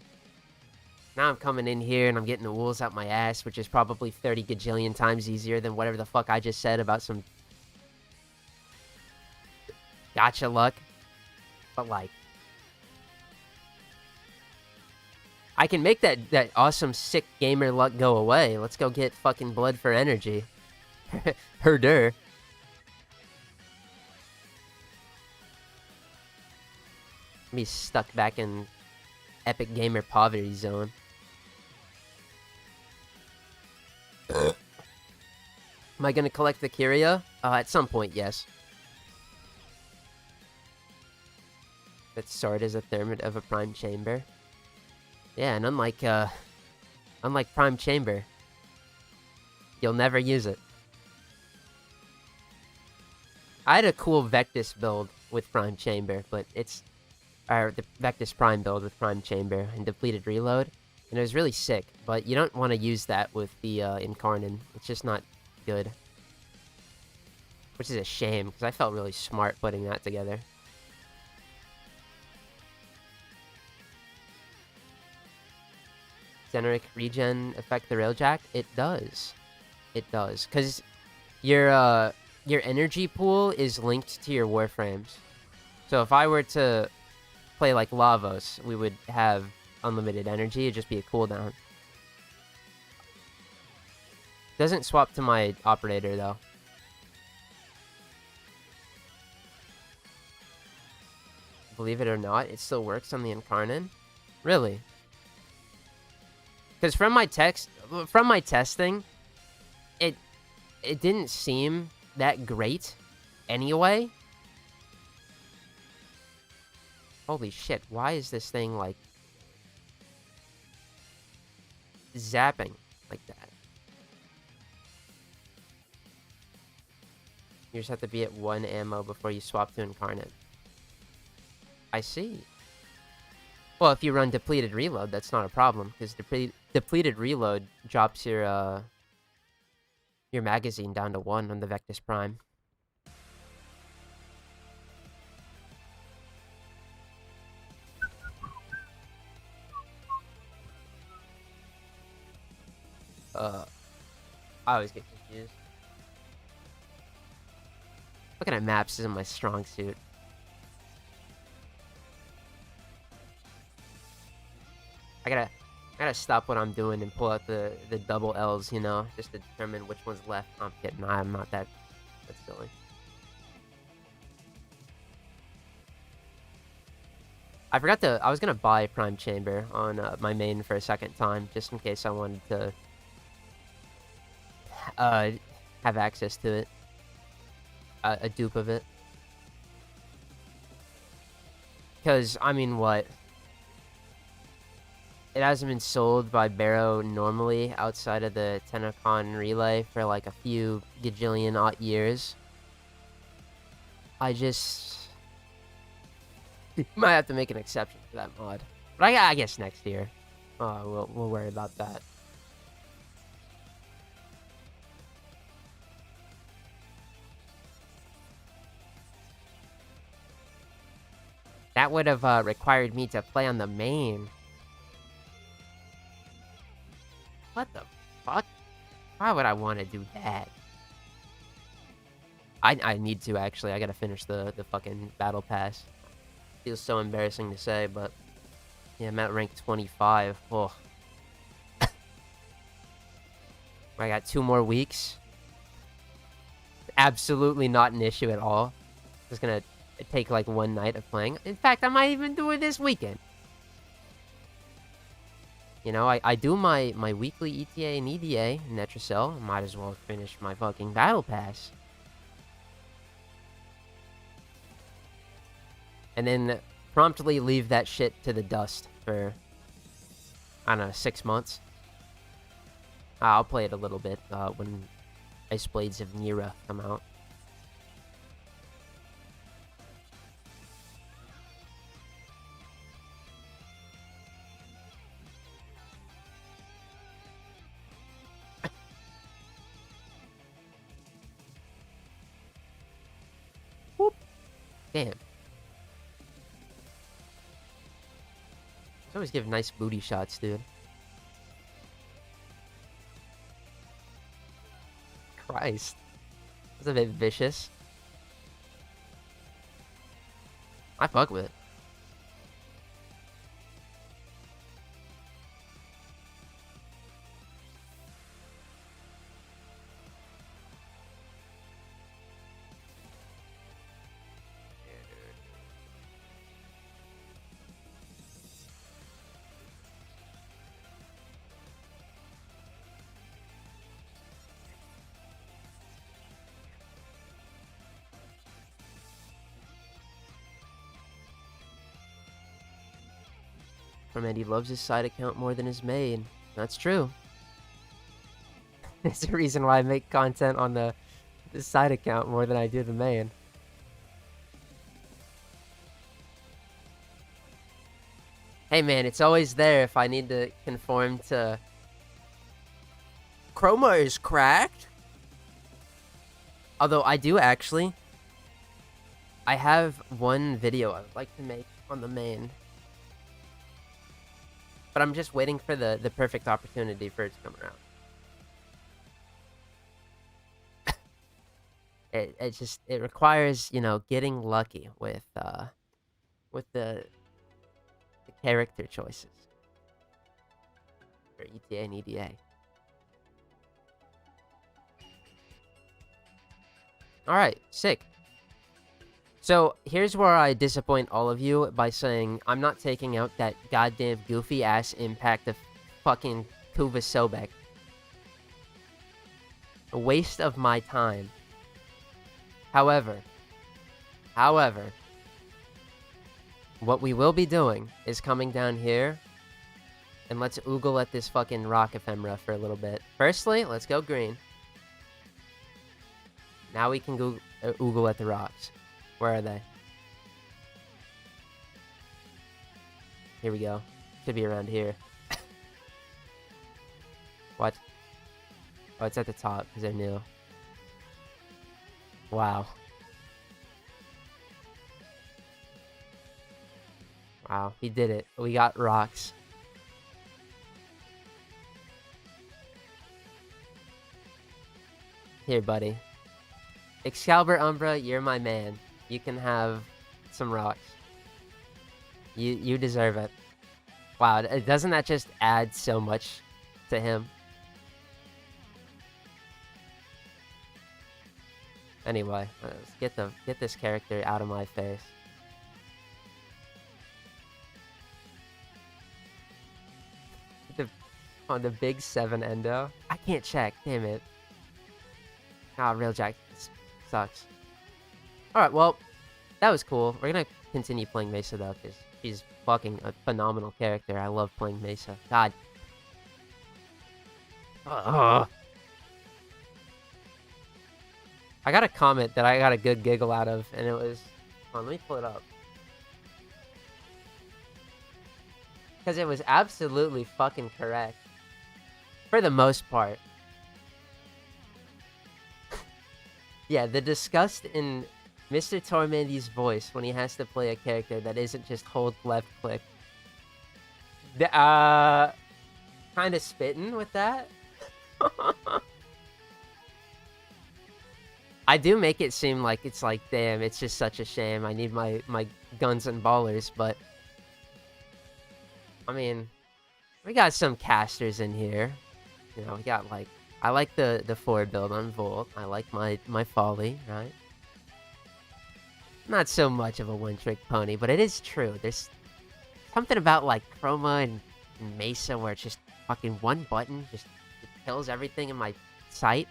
Now I'm coming in here and I'm getting the wolves out my ass, which is probably 30 gajillion times easier than whatever the fuck I just said about some... Gotcha luck. But, like... I can make that awesome, sick gamer luck go away. Let's go get fucking blood for energy. Herder. Me stuck back in epic gamer poverty zone. Am I gonna collect the Kyria? At some point, yes. That sword is a thermid of a prime chamber. Yeah, and unlike Prime Chamber, you'll never use it. I had a cool Vectis build with Prime Chamber, but it's... Or the Vectis Prime build with Prime Chamber and Depleted Reload, and it was really sick, but you don't want to use that with the Incarnon. It's just not good. Which is a shame, because I felt really smart putting that together. Generic regen affect the railjack? It does. It does. Because your energy pool is linked to your Warframes. So if I were to play like Lavos, we would have unlimited energy. It'd just be a cooldown. Doesn't swap to my operator, though. Believe it or not, it still works on the Incarnon. Really? Because from my testing, it didn't seem that great anyway. Holy shit, why is this thing, like, zapping like that? You just have to be at 1 ammo before you swap to Incarnate. I see. Well, if you run Depleted Reload, that's not a problem, because Depleted Reload drops your magazine down to 1 on the Vectis Prime. I always get confused. Looking at maps isn't my strong suit. I gotta stop what I'm doing and pull out the double L's, you know, just to determine which one's left. I'm kidding. I'm not that silly. I forgot I was gonna buy Prime Chamber on my main for a second time, just in case I wanted to have access to it. A dupe of it. Because, I mean, what? It hasn't been sold by Barrow normally outside of the Tenacon Relay for like a few gajillion odd years. I just... might have to make an exception for that mod. But I guess next year. We'll worry about that. That would have required me to play on the main. What the fuck? Why would I want to do that? I need to, actually. I gotta finish the fucking battle pass. Feels so embarrassing to say, but... Yeah, I'm at rank 25. Oh. I got 2 more weeks. Absolutely not an issue at all. Just gonna take like 1 night of playing. In fact, I might even do it this weekend. You know, I do my weekly ETA and EDA in Netracell. Might as well finish my fucking battle pass. And then promptly leave that shit to the dust for, I don't know, 6 months. I'll play it a little bit when Ice Blades of Nira come out. Whoop. Damn. Always give nice booty shots, dude. Christ. That's a bit vicious. I fuck with it. He loves his side account more than his main. That's true. There's a reason why I make content on the side account more than I do the main. Hey man, it's always there if I need to conform to... Chroma is cracked? Although I do actually... I have one video I would like to make on the main. But I'm just waiting for the perfect opportunity for it to come around. It requires, you know, getting lucky with the character choices for ETA and EDA. All right, sick. So, here's where I disappoint all of you by saying I'm not taking out that goddamn goofy-ass impact of fucking Kuva Sobek. A waste of my time. However, what we will be doing is coming down here, and let's oogle at this fucking rock ephemera for a little bit. Firstly, let's go green. Now we can go oogle at the rocks. Where are they? Here we go. Should be around here. What? Oh, it's at the top because they're new. Wow. Wow, he did it. We got rocks. Here, buddy. Excalibur Umbra, you're my man. You can have some rocks. You deserve it. Wow, doesn't that just add so much to him? Anyway, let's get this character out of my face. On the big 7 endo. I can't check, damn it. Ah, Real Jack sucks. Alright, well, that was cool. We're gonna continue playing Mesa though, because she's fucking a phenomenal character. I love playing Mesa. God. I got a comment that I got a good giggle out of, and it was... Hold on, let me pull it up. Because it was absolutely fucking correct. For the most part. Yeah, the disgust in Mr. Tormandee's voice when he has to play a character that isn't just hold left click. Kind of spitting with that. I do make it seem like it's like, damn, it's just such a shame. I need my guns and ballers, but I mean, we got some casters in here. You know, we got like, I like the 4 build on Volt. I like my Folly, right? Not so much of a one-trick pony, but it is true. There's something about like Chroma and Mesa where it's just fucking one button, just it kills everything in my sight.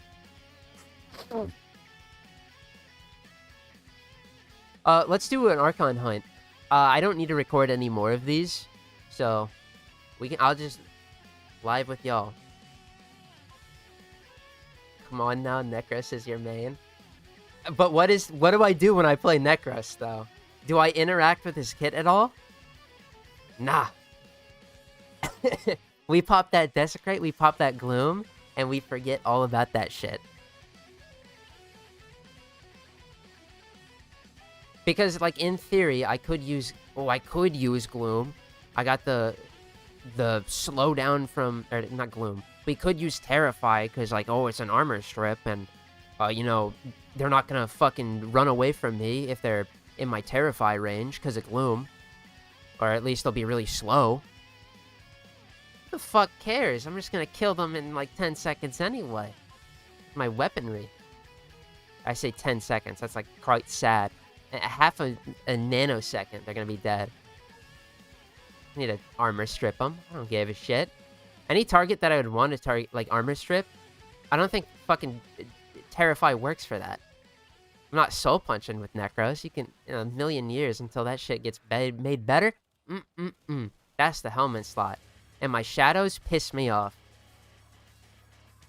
Let's do an Archon hunt. I don't need to record any more of these, so I'll just live with y'all. Come on now, Necros is your main. But what do I do when I play Necros though? Do I interact with his kit at all? Nah. We pop that Desecrate, we pop that Gloom, and we forget all about that shit. Because, like, in theory, I could use Gloom. I got the slowdown from, or not Gloom. We could use Terrify, because, like, oh, it's an armor strip, and, you know, they're not gonna fucking run away from me if they're in my Terrify range, because of Gloom. Or at least they'll be really slow. Who the fuck cares? I'm just gonna kill them in, like, 10 seconds anyway. My weaponry. I say 10 seconds, that's, like, quite sad. Half a nanosecond, they're gonna be dead. I need to armor strip them. I don't give a shit. Any target that I would want to target, like, armor strip, I don't think fucking Terrify works for that. I'm not soul punching with Necros. You can, in a million years until that shit gets made better. That's the helmet slot. And my shadows piss me off.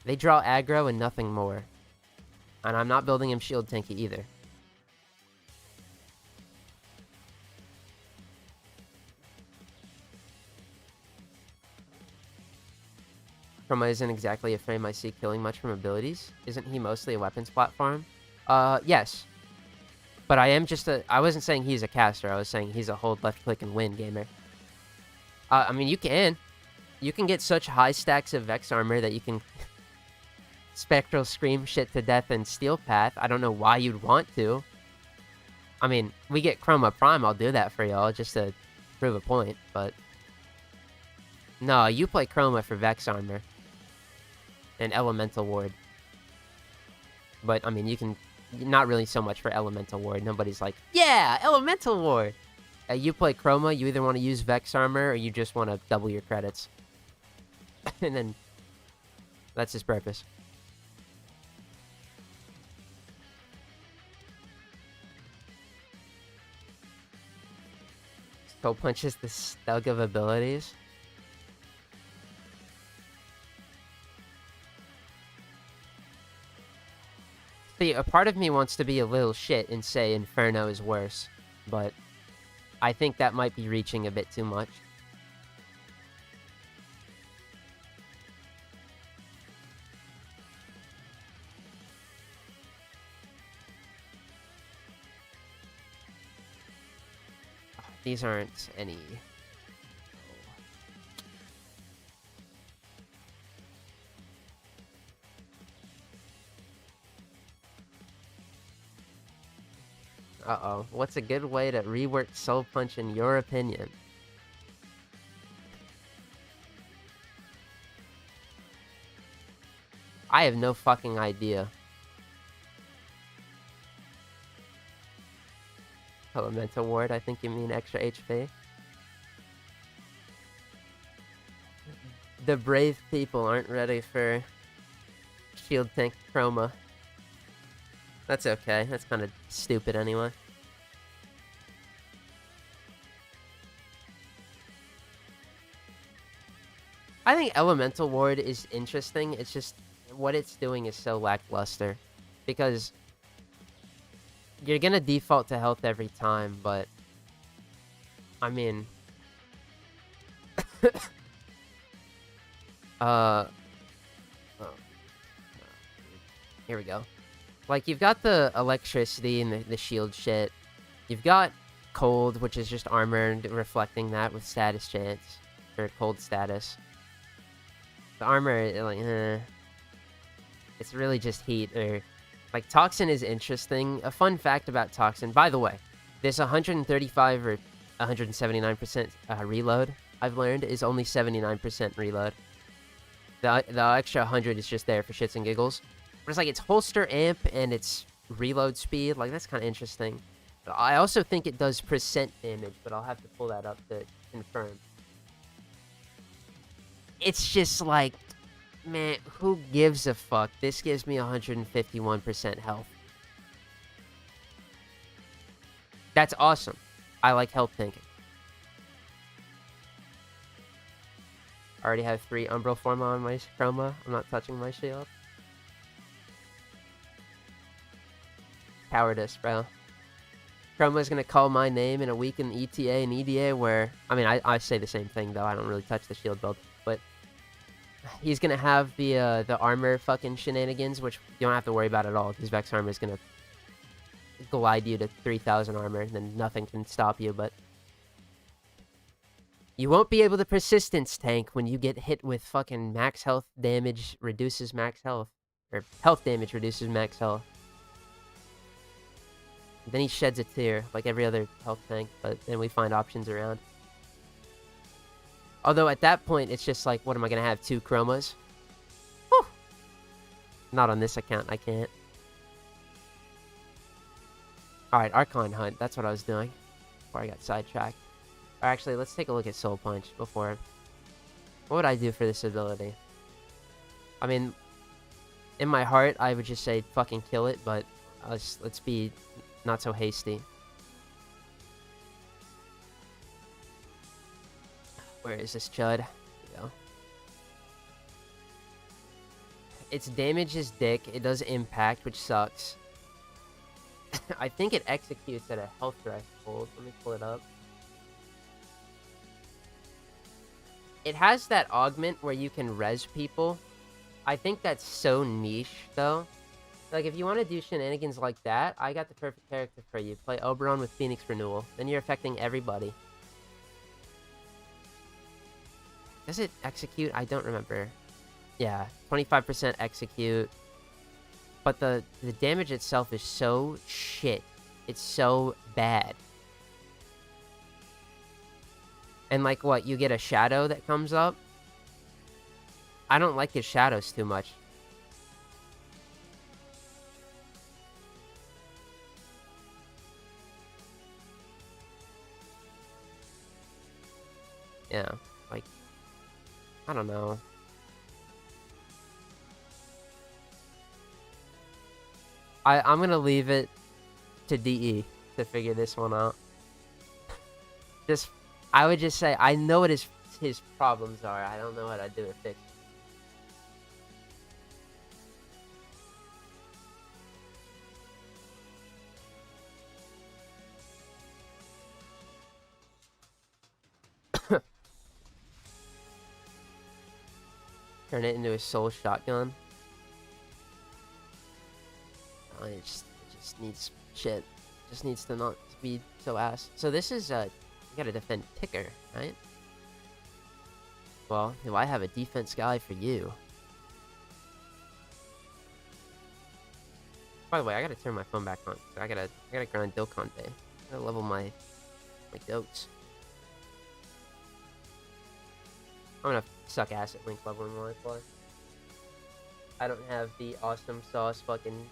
They draw aggro and nothing more. And I'm not building him shield tanky either. Chroma isn't exactly a frame I see killing much from abilities. Isn't he mostly a weapons platform? Yes. But I wasn't saying he's a caster, I was saying he's a hold left click and win gamer. I mean, you can get such high stacks of Vex armor that you can Spectral Scream shit to death and Steel Path. I don't know why you'd want to. I mean, we get Chroma Prime, I'll do that for y'all just to prove a point, but no, you play Chroma for Vex armor and Elemental Ward. But, I mean, you can... Not really so much for Elemental Ward. Nobody's like, yeah, Elemental Ward! You play Chroma, you either want to use Vex armor or you just want to double your credits. And then... That's his purpose. Soul Punch is the stug of abilities. See, a part of me wants to be a little shit and say Inferno is worse, but I think that might be reaching a bit too much. Oh, these aren't any... Uh-oh. What's a good way to rework Soul Punch in your opinion? I have no fucking idea. Elemental Ward, I think you mean extra HP. The brave people aren't ready for Shield Tank Chroma. That's okay. That's kind of stupid anyway. I think Elemental Ward is interesting. It's just what it's doing is so lackluster. Because you're gonna default to health every time, but... I mean... Oh. Here we go. Like, you've got the electricity and the shield shit. You've got cold, which is just armor and reflecting that with status chance. Or cold status. The armor, like, it's really just heat, or... Like, Toxin is interesting. A fun fact about Toxin, by the way, this 135 or 179% reload, I've learned, is only 79% reload. The extra 100 is just there for shits and giggles. But it's like, it's holster amp and it's reload speed. Like, that's kind of interesting. But I also think it does percent damage, but I'll have to pull that up to confirm. It's just like... Man, who gives a fuck? This gives me 151% health. That's awesome. I like health tanking. I already have 3 Umbral Form on my Chroma. I'm not touching my shield. Cowardice, bro. Chroma's gonna call my name in a week in ETA and EDA where... I mean, I say the same thing, though. I don't really touch the shield build. But... He's gonna have the armor fucking shenanigans, which you don't have to worry about at all, because Vex armor is gonna glide you to 3,000 armor, and then nothing can stop you, but... You won't be able to persistence tank when you get hit with fucking max health damage reduces max health. Or health damage reduces max health. Then he sheds a tear, like every other health tank, but then we find options around. Although at that point, it's just like, what am I going to have, 2 chromas? Whew. Not on this account, I can't. Alright, Archon Hunt, that's what I was doing. Before I got sidetracked. Or actually, let's take a look at Soul Punch before. What would I do for this ability? I mean, in my heart, I would just say fucking kill it, but let's be not so hasty. Where is this chud? There we go. Its damage is dick. It does impact, which sucks. I think it executes at a health threshold. Let me pull it up. It has that augment where you can res people. I think that's so niche, though. Like, if you want to do shenanigans like that, I got the perfect character for you. Play Oberon with Phoenix Renewal. Then you're affecting everybody. Does it execute? I don't remember. Yeah, 25% execute. But the damage itself is so shit. It's so bad. And like what, you get a shadow that comes up? I don't like his shadows too much. Yeah, like... I don't know. I'm gonna leave it to DE to figure this one out. I would just say, I know what his problems are. I don't know what I'd do to fix it. Turn it into a soul shotgun. Oh, it just needs shit. It just needs to not be so ass. So this is you gotta defend Ticker, right? Well, do I have a defense guy for you? By the way, I gotta turn my phone back on. I gotta grind Dokkan Day. I gotta level my goats. I'm gonna suck ass at Link leveling while I play. I don't have the awesome sauce fucking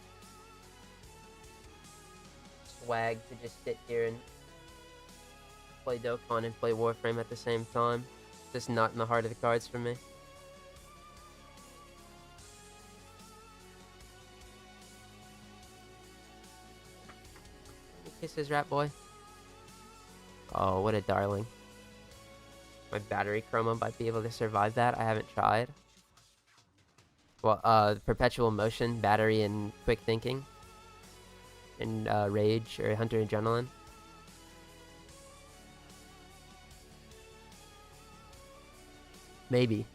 swag to just sit here and play Dokkan and play Warframe at the same time. Just not in the heart of the cards for me. Kiss his rat boy. Oh, what a darling. My battery chroma might be able to survive that. I haven't tried. Well, perpetual motion, battery, and quick thinking. And rage or hunter adrenaline. Maybe.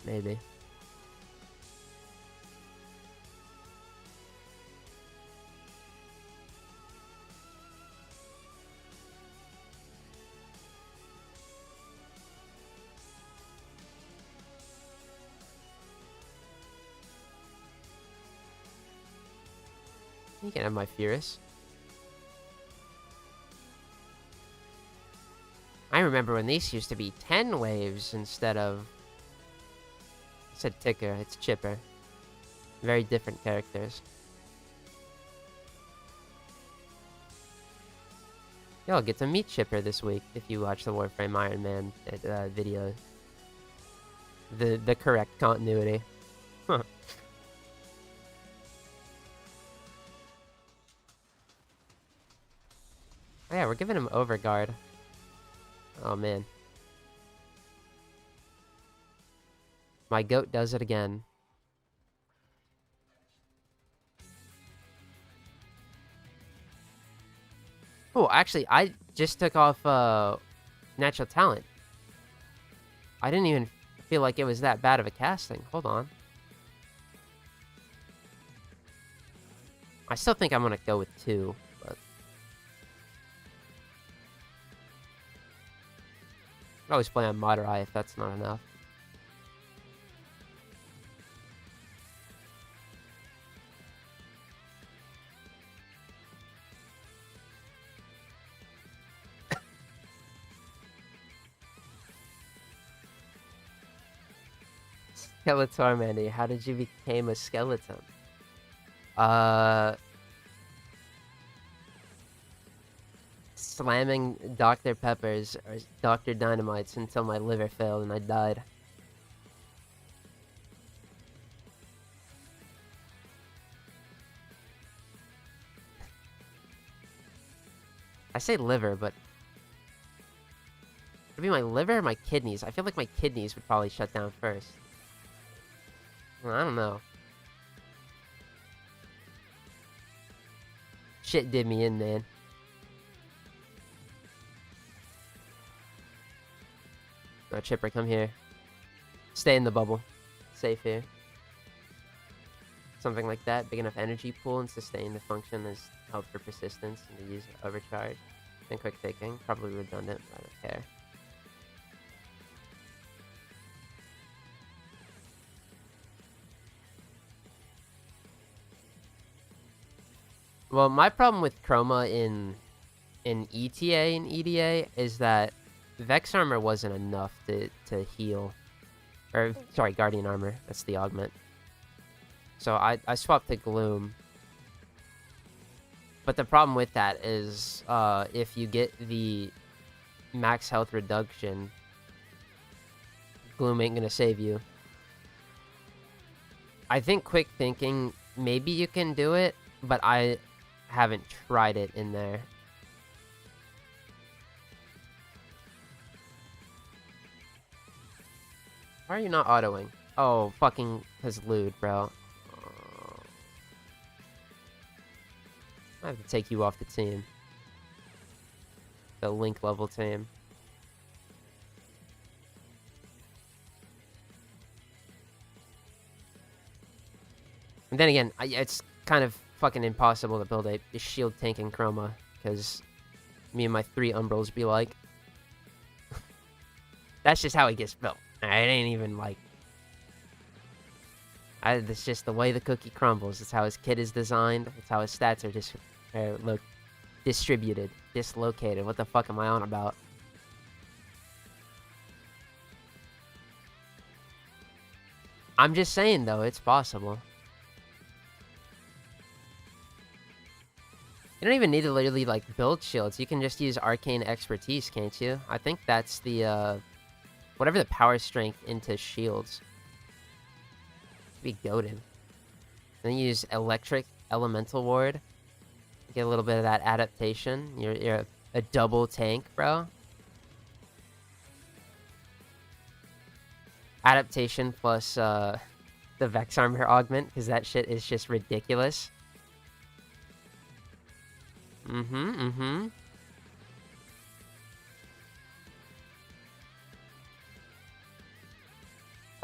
You can have my Furus. I remember when these used to be 10 waves instead of... I said Ticker, it's Chipper. Very different characters. You'll get to meet Chipper this week if you watch the Warframe Iron Man video. The correct continuity. Huh. Oh yeah, we're giving him Overguard. Oh man. My goat does it again. Oh, actually, I just took off Natural Talent. I didn't even feel like it was that bad of a casting. Hold on. I still think I'm gonna go with 2, but... I always play on Moderai if that's not enough. Skeletormandee, how did you become a skeleton? Slamming Dr. Peppers or Dr. Dynamites until my liver failed and I died. I say liver, but would it be my liver or my kidneys? I feel like my kidneys would probably shut down first. Well, I don't know. Shit did me in, man. Oh, Chipper, come here. Stay in the bubble. Safe here. Something like that. Big enough energy pool and sustain the function as help for persistence and to use overcharge. And quick thinking. Probably redundant, but I don't care. Well, my problem with Chroma in ETA and EDA is that Vex Armor wasn't enough to heal. Or, sorry, Guardian Armor. That's the augment. So I swapped to Gloom. But the problem with that is if you get the max health reduction, Gloom ain't gonna save you. I think Quick Thinking, maybe you can do it, but I haven't tried it in there. Why are you not autoing? Oh, fucking his loot, bro. I have to take you off the team. The link level team. And then again, it's kind of fucking impossible to build a shield tank in Chroma, because me and my 3 Umbrals be like... That's just how he gets built. It ain't even like... It's just the way the cookie crumbles. It's how his kit is designed. It's how his stats are just distributed. Dislocated. What the fuck am I on about? I'm just saying, though, it's possible. You don't even need to literally, like, build shields. You can just use Arcane Expertise, can't you? I think that's the, whatever the power strength into shields. Be goated. Then you use Electric Elemental Ward. Get a little bit of that adaptation. You're a double tank, bro. Adaptation plus the Vex Armor Augment, because that shit is just ridiculous. I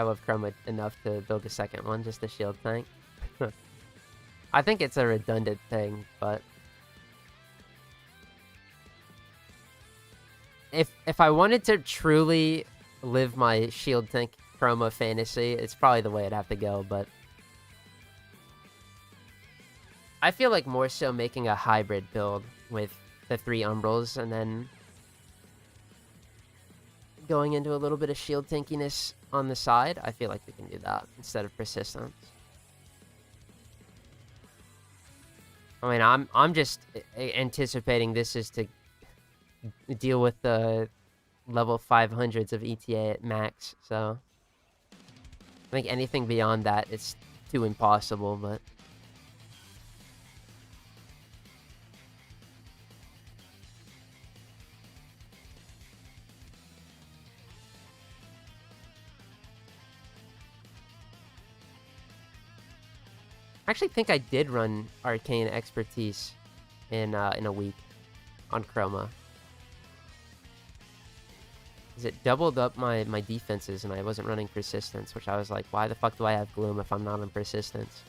love Chroma enough to build a second one, just a shield tank. I think it's a redundant thing, but... If I wanted to truly live my shield tank Chroma fantasy, it's probably the way it'd have to go, but... I feel like more so making a hybrid build with the 3 Umbrals and then going into a little bit of shield tankiness on the side. I feel like we can do that instead of persistence. I mean, I'm just anticipating this is to deal with the level 500s of ETA at max, so I think anything beyond that is too impossible, but I actually think I did run Arcane Expertise in a week on Chroma. Because it doubled up my defenses and I wasn't running Persistence, which I was like, why the fuck do I have Gloom if I'm not on Persistence?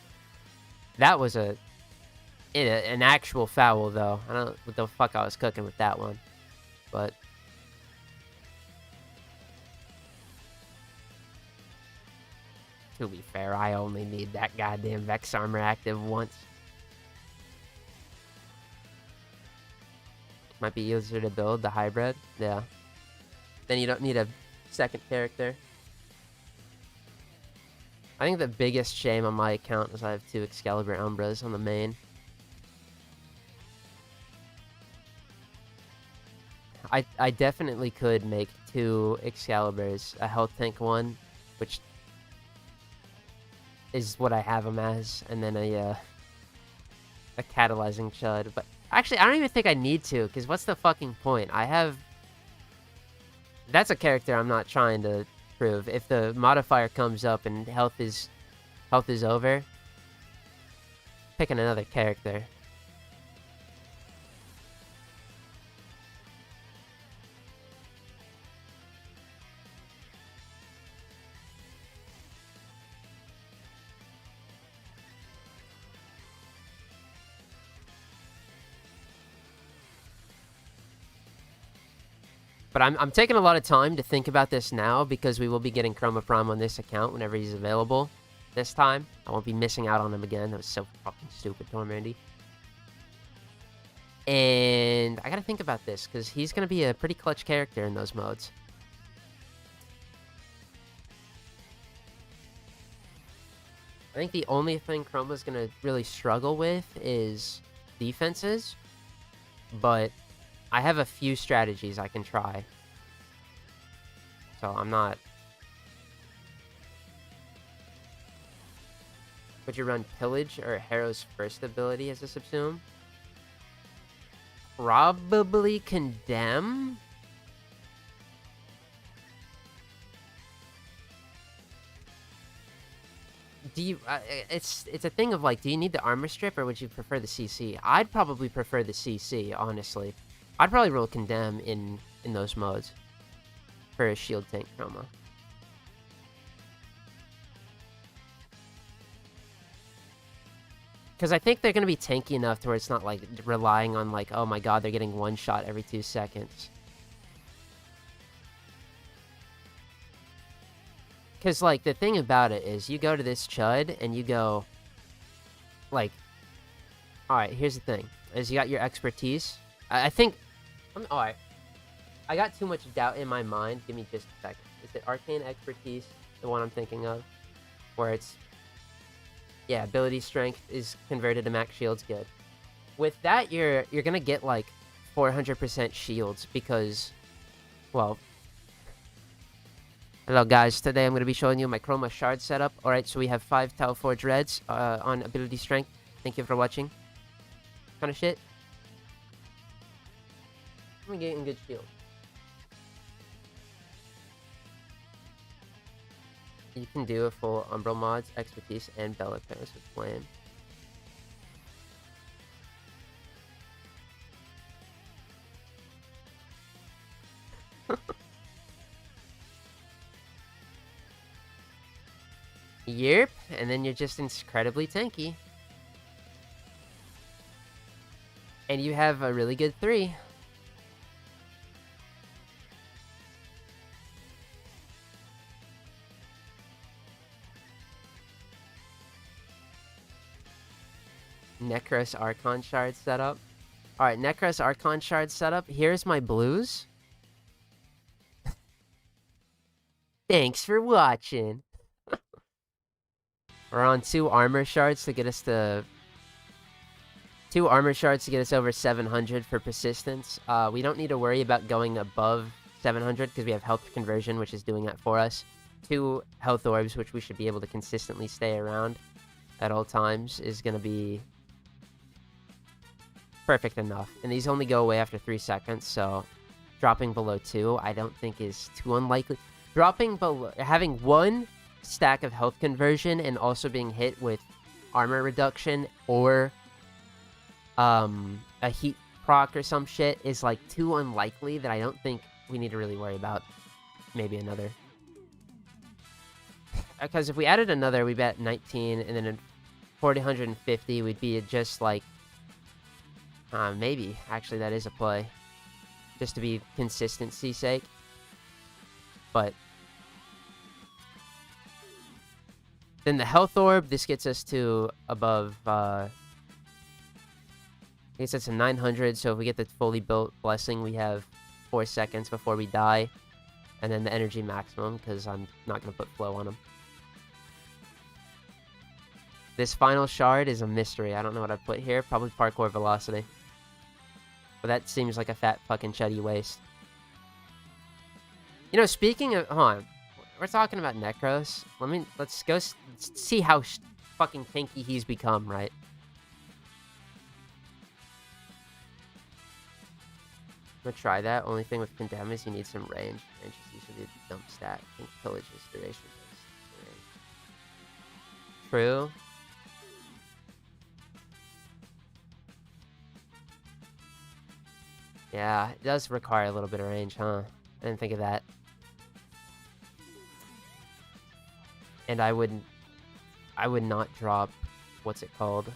That was an actual foul, though. I don't know what the fuck I was cooking with that one. But to be fair, I only need that goddamn Vex armor active once. Might be easier to build the hybrid. Yeah. Then you don't need a second character. I think the biggest shame on my account is I have 2 Excalibur Umbras on the main. I definitely could make 2 Excaliburs, a health tank one, which is what I have them as, and then a catalyzing chud. But actually, I don't even think I need to, because what's the fucking point? I have... That's a character I'm not trying to prove. If the modifier comes up and health is over, picking another character. But I'm taking a lot of time to think about this now because we will be getting Chroma Prime on this account whenever he's available this time. I won't be missing out on him again. That was so fucking stupid, Tormandee. And I gotta think about this because he's gonna be a pretty clutch character in those modes. I think the only thing Chroma's gonna really struggle with is defenses, but I have a few strategies I can try. So I'm not... Would you run Pillage or Harrow's first ability as a subsume? Probably Condemn? Do you... it's a thing of like, do you need the armor strip or would you prefer the CC? I'd probably prefer the CC, honestly. I'd probably roll Condemn in those modes for a shield tank Chroma. Because I think they're going to be tanky enough to where it's not like relying on like, oh my god, they're getting one shot every 2 seconds. Because like the thing about it is you go to this chud and you go like, alright, here's the thing. Is you got your expertise. I think... Alright. I got too much doubt in my mind. Give me just a second. Is it Arcane Expertise, the one I'm thinking of? Where it's... Yeah, ability strength is converted to max shields. Good. With that, you're gonna get like 400% shields because... Well... Hello guys, today I'm gonna be showing you my Chroma Shard setup. Alright, so we have 5 Tau Forge Reds on ability strength. Thank you for watching. Kind of shit. I'm getting good shield. You can do a full Umbral mods, expertise, and Bella pairs with flame. Yerp, and then you're just incredibly tanky. And you have a really good 3. Necros Archon shard setup. Alright, Necros Archon shard setup. Here's my blues. Thanks for watching. We're on 2 armor shards to get us to... 2 armor shards to get us over 700 for persistence. We don't need to worry about going above 700 because we have health conversion, which is doing that for us. 2 health orbs, which we should be able to consistently stay around at all times, is going to be perfect enough. And these only go away after 3 seconds, so dropping below 2 I don't think is too unlikely. Dropping below... Having 1 stack of health conversion and also being hit with armor reduction or a heat proc or some shit is like too unlikely that I don't think we need to really worry about maybe another. Because if we added another, we'd be at 19, and then at 450 we'd be at just like maybe actually that is a play just to be consistency's sake. But then the health orb, this gets us to above, gets us to 900, so if we get the fully built blessing, we have 4 seconds before we die. And then the energy maximum, because I'm not going to put flow on them. This final shard is a mystery. I don't know what I've put here. Probably parkour velocity. But that seems like a fat fucking chuddy waste. You know, speaking of... Hold on. We're talking about Necros. Let's go see how fucking tanky he's become, right? I'm gonna try that. Only thing with Condemn is you need some range. Range is usually a dump stat. I think pillage is duration based. True. Yeah, it does require a little bit of range, huh? I didn't think of that. And I would not drop, what's it called?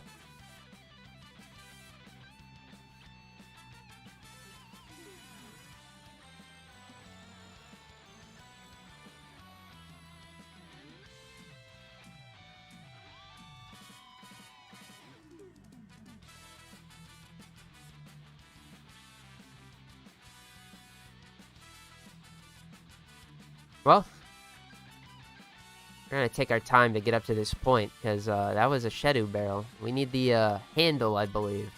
Well, we're gonna take our time to get up to this point, because that was a Shadow barrel. We need the handle, I believe,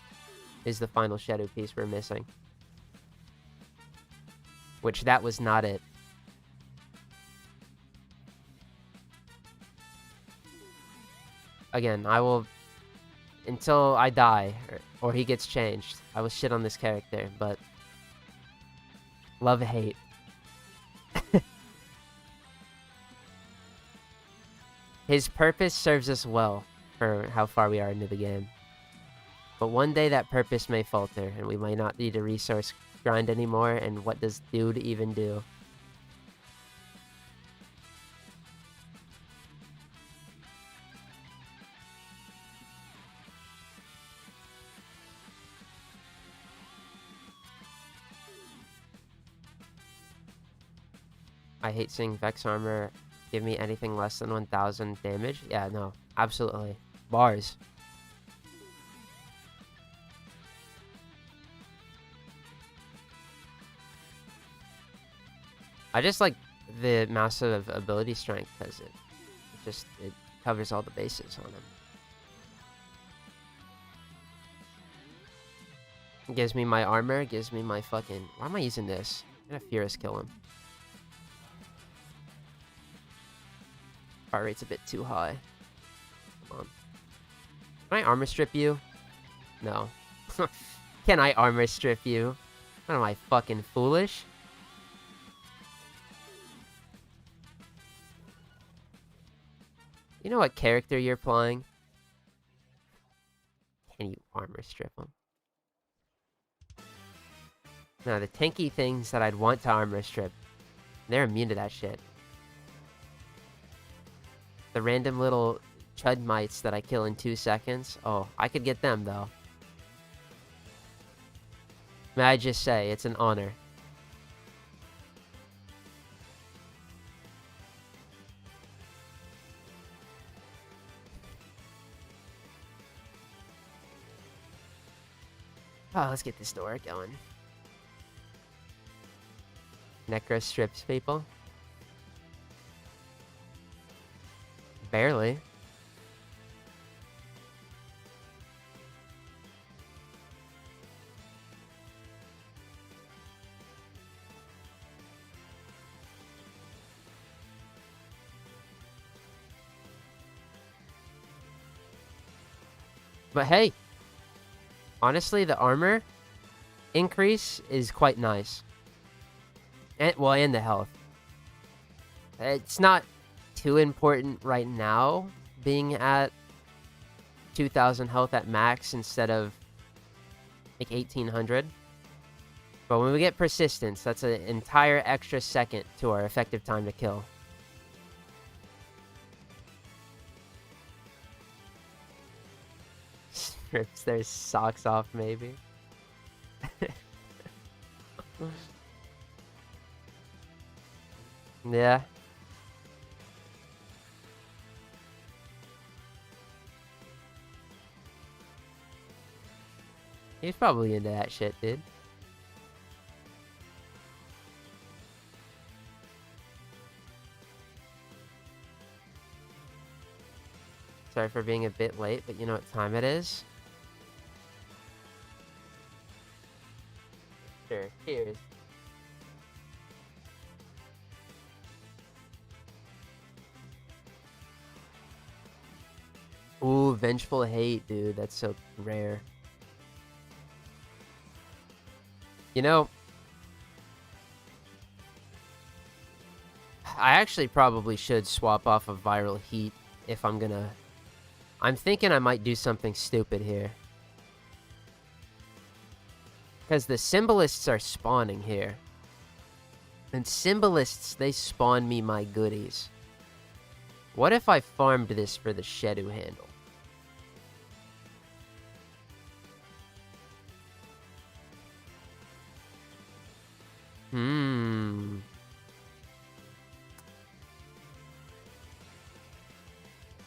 is the final Shadow piece we're missing. Which, that was not it. Again, I will... Until I die, or he gets changed, I will shit on this character, but... Love-hate. His purpose serves us well for how far we are into the game. But one day that purpose may falter, and we might not need a resource grind anymore, and what does dude even do? I hate seeing Vex armor give me anything less than 1000 damage. Yeah, no, absolutely. Bars. I just like the massive ability strength because it covers all the bases on him. It gives me my armor, gives me my fucking... Why am I using this? I'm gonna Furious kill him. Heart rate's a bit too high. Come on. Can I armor strip you? No. Can I armor strip you? What am I, fucking foolish? You know what character you're playing? Can you armor strip him? No, the tanky things that I'd want to armor strip, they're immune to that shit. The random little chud mites that I kill in 2 seconds. Oh, I could get them, though. May I just say, it's an honor. Oh, let's get this door going. Necro strips people. Barely. But hey, honestly, the armor increase is quite nice. And, well, and the health. It's not too important right now, being at 2,000 health at max instead of like 1,800. But when we get persistence, that's an entire extra second to our effective time to kill. Strips their socks off, maybe. Yeah. He's probably into that shit, dude. Sorry for being a bit late, but you know what time it is? Sure. Cheers. Ooh, Vengeful Hate, dude. That's so rare. You know, I actually probably should swap off of Viral Heat if I'm gonna... I'm thinking I might do something stupid here. Because the Symbolists are spawning here. And Symbolists, they spawn me my goodies. What if I farmed this for the Shedu handle?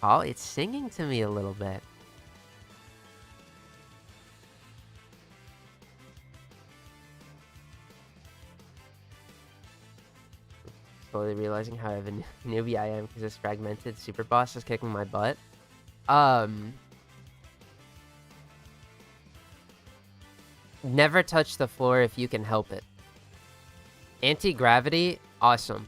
Oh, it's singing to me a little bit. Slowly realizing how of a newbie I am because this fragmented super boss is kicking my butt. Never touch the floor if you can help it. Anti-gravity, awesome.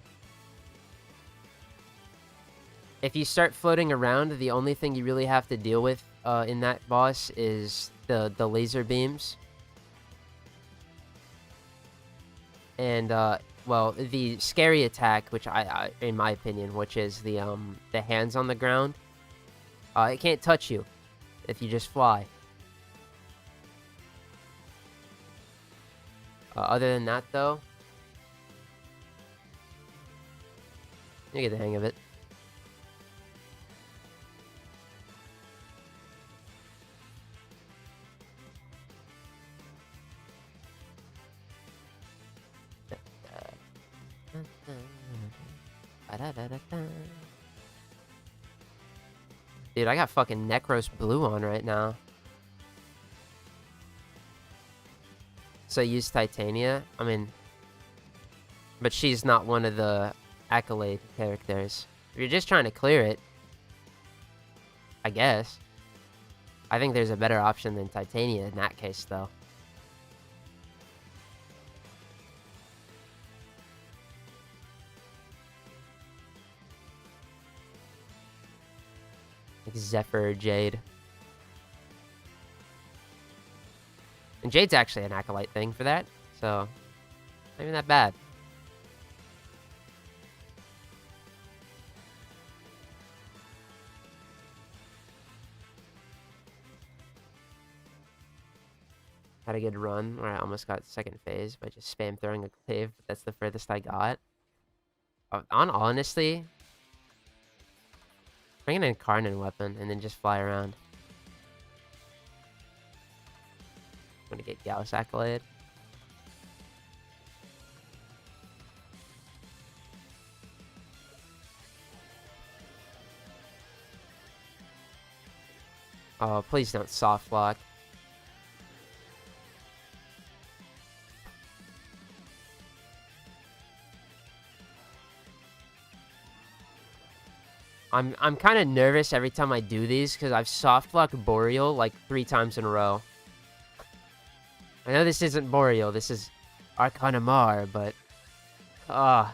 If you start floating around, the only thing you really have to deal with in that boss is the laser beams. And, well, the scary attack, which I in my opinion, which is the hands on the ground. It can't touch you if you just fly. Other than that, though, you get the hang of it. Dude, I got fucking Necros Blue on right now. So I use Titania. I mean, but she's not one of the accolade characters. If you're just trying to clear it, I guess. I think there's a better option than Titania in that case, though. Like Zephyr or Jade. And Jade's actually an acolyte thing for that, so not even that bad. Had a good run where I almost got second phase by just spam throwing a clave, but that's the furthest I got. Honestly, bring an Incarnate weapon and then just fly around. I'm gonna get Gauss Accolade. Oh, please don't soft lock. I'm kind of nervous every time I do these because I've softlocked Boreal like 3 times in a row. I know this isn't Boreal, this is Archon, but I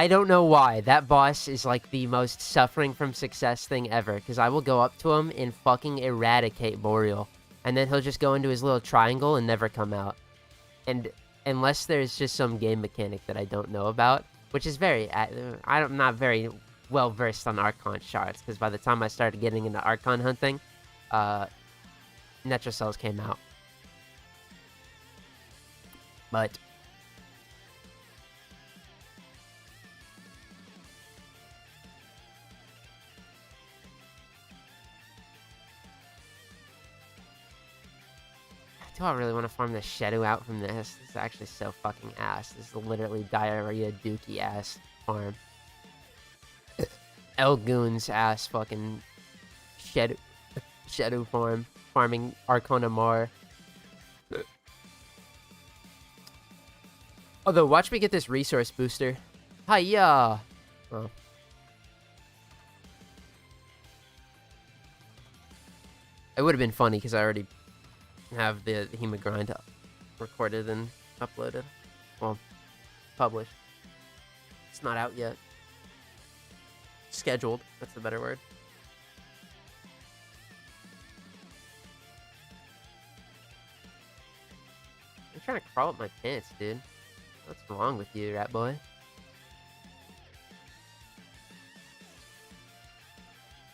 don't know why that boss is like the most suffering from success thing ever, because I will go up to him and fucking eradicate Boreal, and then he'll just go into his little triangle and never come out. And unless there's just some game mechanic that I don't know about, which is I'm not very well versed on Archon shards, because by the time I started getting into Archon hunting, Netro Cells came out. But do I really want to farm the Shadow out from this? This is actually so fucking ass. This is literally diarrhea dookie ass farm. Elgoon's ass fucking Shadow farm. Farming Archon. Although, watch me get this resource booster. Hiya! Oh. It would have been funny because I already have the Hemogrind recorded and uploaded. Well, published. It's not out yet. Scheduled. That's the better word. I'm trying to crawl up my pants, dude. What's wrong with you, rat boy?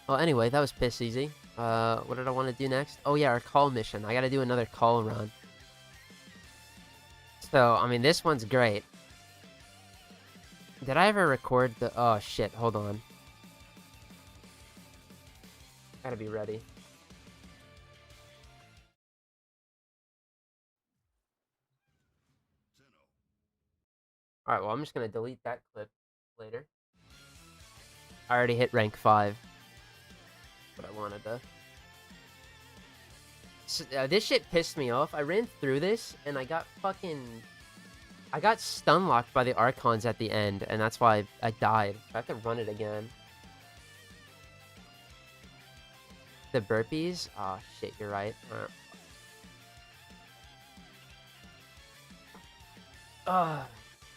Well, anyway, that was piss easy. What did I want to do next? Oh yeah, our Kahl mission. I gotta do another Kahl run. So, I mean, this one's great. Did I ever record the... Oh, shit. Hold on. Gotta be ready. Alright, well, I'm just gonna delete that clip later. I already hit rank 5. But I wanted to... So, this shit pissed me off. I ran through this, and I got fucking... I got stun locked by the Archons at the end, and that's why I died. I have to run it again. The burpees? Oh, shit, you're right.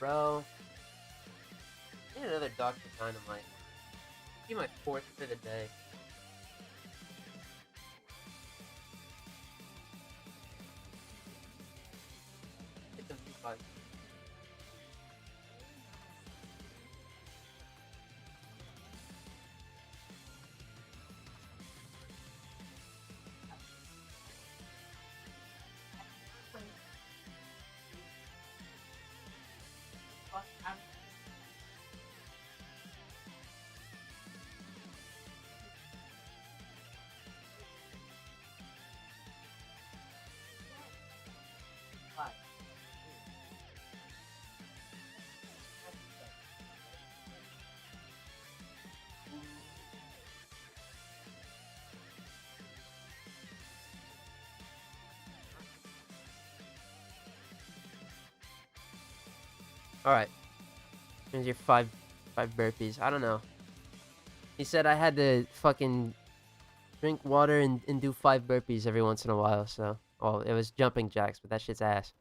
Bro. I need another Dr. Dynamite. Be my 4th for the day. Get them V5. Alright. Here's your five burpees. I don't know. He said I had to fucking drink water and do 5 burpees every once in a while, so... Well, it was jumping jacks, but that shit's ass.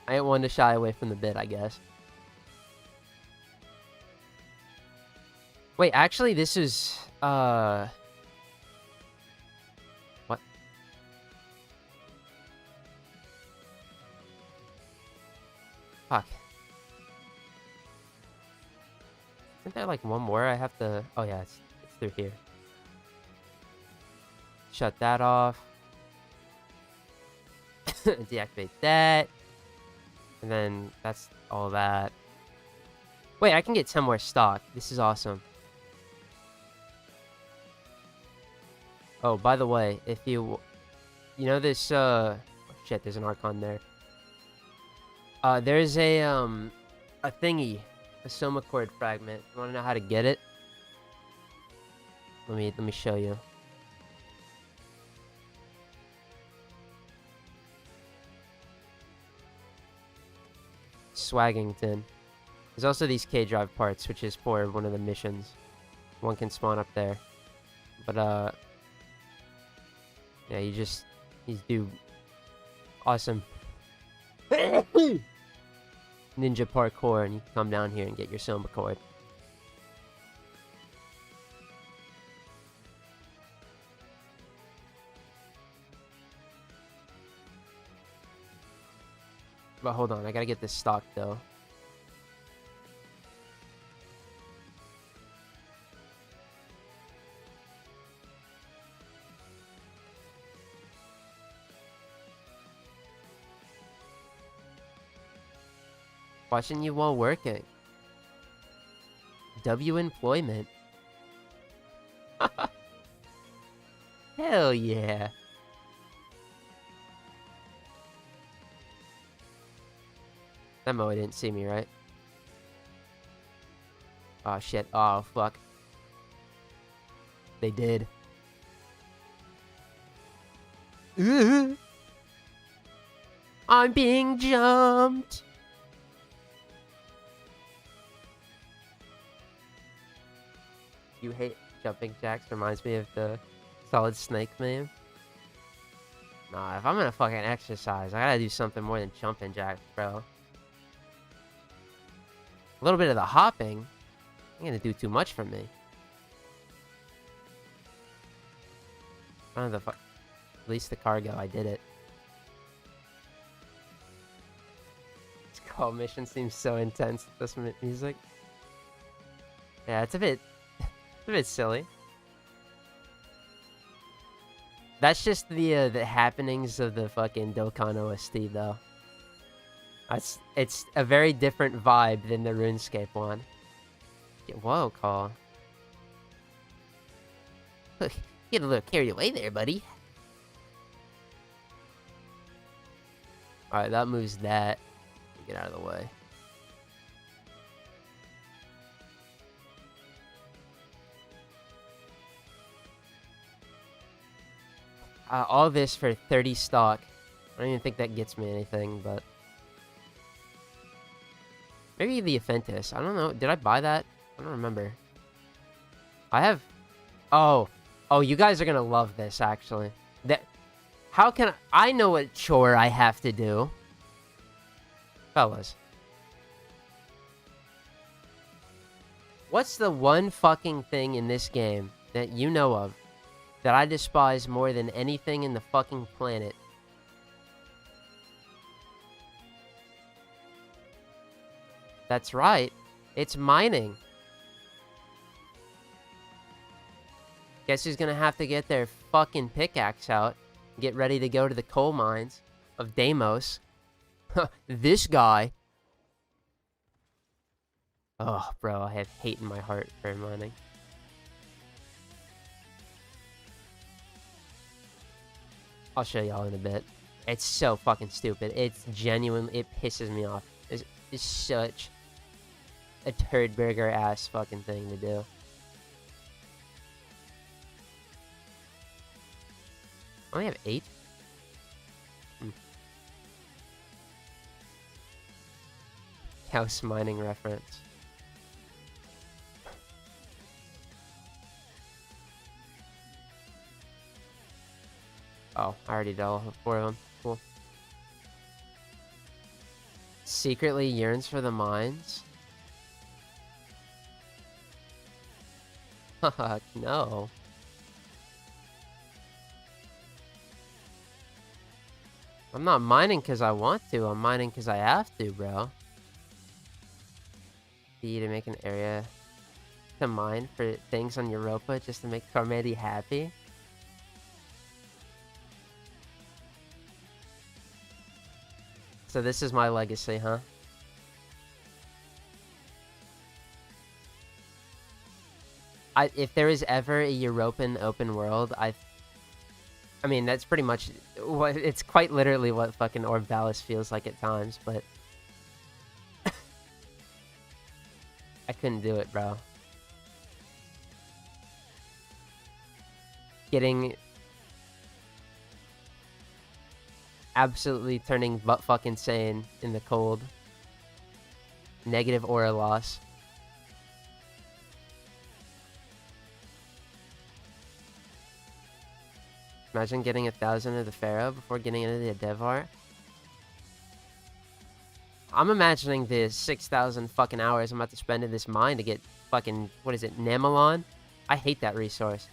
I ain't one to shy away from the bit, I guess. Wait, actually, this is, what? Fuck. Isn't there, like, one more I have to... Oh, yeah, it's through here. Shut that off. Deactivate that. And then, that's all that. Wait, I can get 10 more stock. This is awesome. Oh, by the way, if you know this, oh, shit, there's an Archon there. There's a thingy, a Soma Cord fragment. You wanna know how to get it? Let me show you. Swaggington. There's also these K-Drive parts, which is for one of the missions. One can spawn up there. But, yeah, you do awesome ninja parkour, and you can come down here and get your Soma cord. But hold on, I gotta get this stock though. Watching you while working. W employment. Hell yeah. That Moe didn't see me, right? Oh shit. Oh fuck. They did. Ooh. I'm being jumped. You hate jumping jacks reminds me of the Solid Snake meme. Nah, if I'm gonna fucking exercise, I gotta do something more than jumping jacks, bro. A little bit of the hopping ain't gonna do too much for me. At least the cargo, I did it. This call mission seems so intense. This music. Yeah, it's a bit silly. That's just the happenings of the fucking Dokkan OST, though. It's a very different vibe than the RuneScape one. Whoa, Kahl. Look, get a little carried away there, buddy. Alright, that moves that. Get out of the way. All this for 30 stock. I don't even think that gets me anything, but... Maybe the Aphentis. I don't know. Did I buy that? I don't remember. I have... Oh, you guys are gonna love this, actually. How can I know what chore I have to do. Fellas. What's the one fucking thing in this game that you know of that I despise more than anything in the fucking planet? That's right. It's mining. Guess who's gonna have to get their fucking pickaxe out and get ready to go to the coal mines of Deimos? This guy. Oh, bro, I have hate in my heart for mining. I'll show y'all in a bit. It's so fucking stupid. It's genuine. It pisses me off. It's such a turd burger ass fucking thing to do. I only have 8? House mining reference. Oh, I already did all 4 of them. Cool. Secretly yearns for the mines? Haha, no. I'm not mining because I want to. I'm mining because I have to, bro. B to make an area to mine for things on Europa just to make Tormedi happy. So this is my legacy, huh? If there is ever a European open world, I mean, that's pretty much what... It's quite literally what fucking Orbidalis feels like at times, but... I couldn't do it, bro. Getting... Absolutely turning butt fucking sane in the cold. Negative aura loss. Imagine getting 1,000 of the Pharaoh before getting into the Devar. I'm imagining the 6,000 fucking hours I'm about to spend in this mine to get fucking, what is it, Namelon? I hate that resource.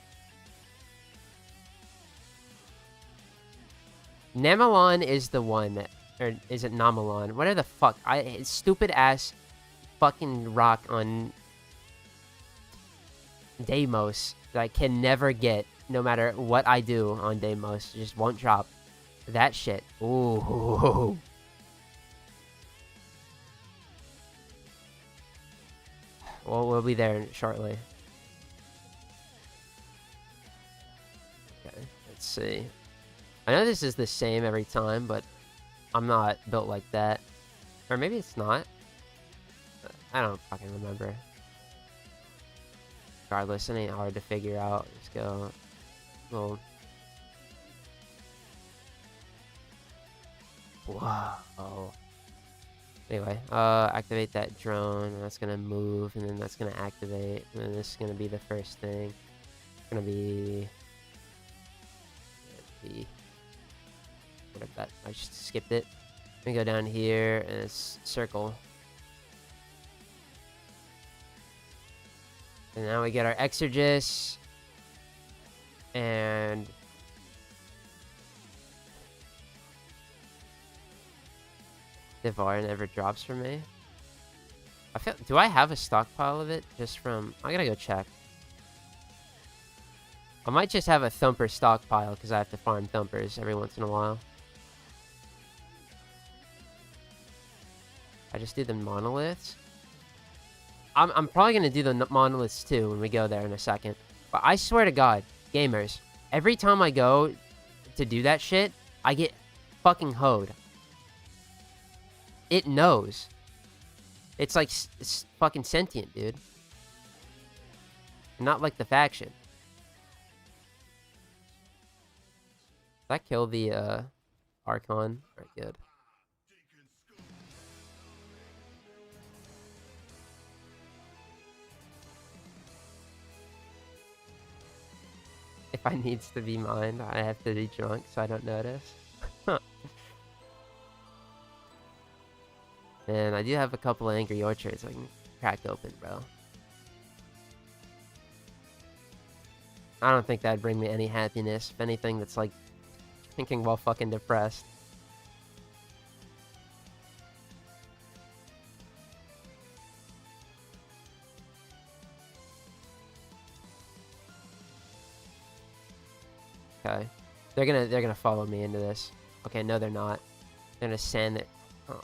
Namelon is the one that, or is it Namelon? Whatever the fuck. It's stupid ass fucking rock on Deimos that I can never get no matter what I do on Deimos. It just won't drop. That shit. Ooh. Well, we'll be there shortly. Okay, let's see. I know this is the same every time, but I'm not built like that. Or maybe it's not. I don't fucking remember. Regardless, it ain't hard to figure out. Let's go. Well. Whoa. Anyway, activate that drone. That's gonna move, and then that's gonna activate. And then this is gonna be the first thing. It's gonna be... Whatever that... I just skipped it. I'm gonna go down here, and it's circle. And now we get our Exorgist. And... Devar never drops for me. Do I have a stockpile of it? Just from... I gotta go check. I might just have a Thumper stockpile because I have to farm Thumpers every once in a while. I just do the monoliths. I'm probably gonna do the monoliths too when we go there in a second. But I swear to God, gamers, every time I go to do that shit, I get fucking hoed. It knows. It's like it's fucking sentient, dude. Not like the faction. Did that kill the Archon? Alright, good. If I needs to be mined, I have to be drunk so I don't notice. And I do have a couple of Angry Orchards I can crack open, bro. I don't think that'd bring me any happiness. If anything, that's like thinking while fucking depressed. Okay. They're gonna follow me into this. Okay, no they're not. They're gonna send it. Oh.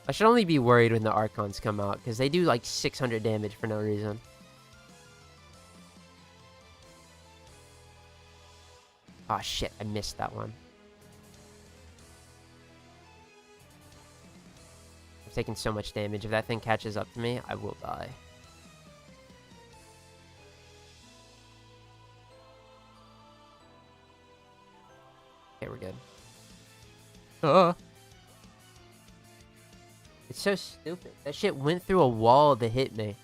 I should only be worried when the Archons come out, because they do like 600 damage for no reason. Oh shit, I missed that one. I'm taking so much damage. If that thing catches up to me, I will die. Okay, we're good. It's so stupid. That shit went through a wall to hit me.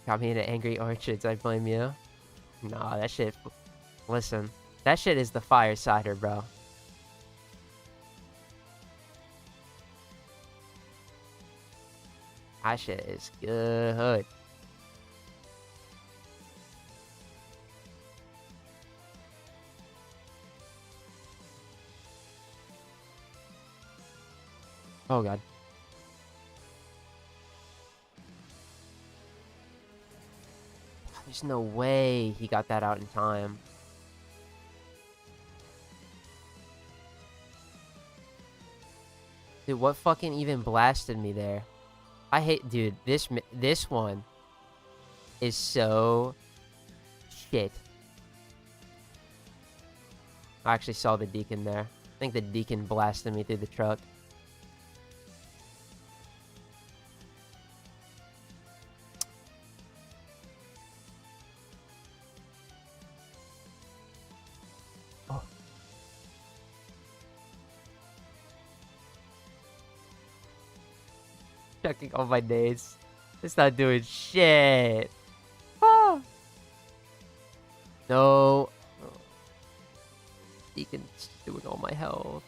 Got me into Angry Orchards, I blame you. Nah, that shit... Listen, that shit is the fire cider, bro. That shit is good. Oh god. There's no way he got that out in time. Dude, what fucking even blasted me there? I hate... Dude, this one is so... shit. I actually saw the Deacon there. I think the Deacon blasted me through the truck. Checking all my nades. It's not doing shit. Ah. No. Oh. Deacon's doing all my health.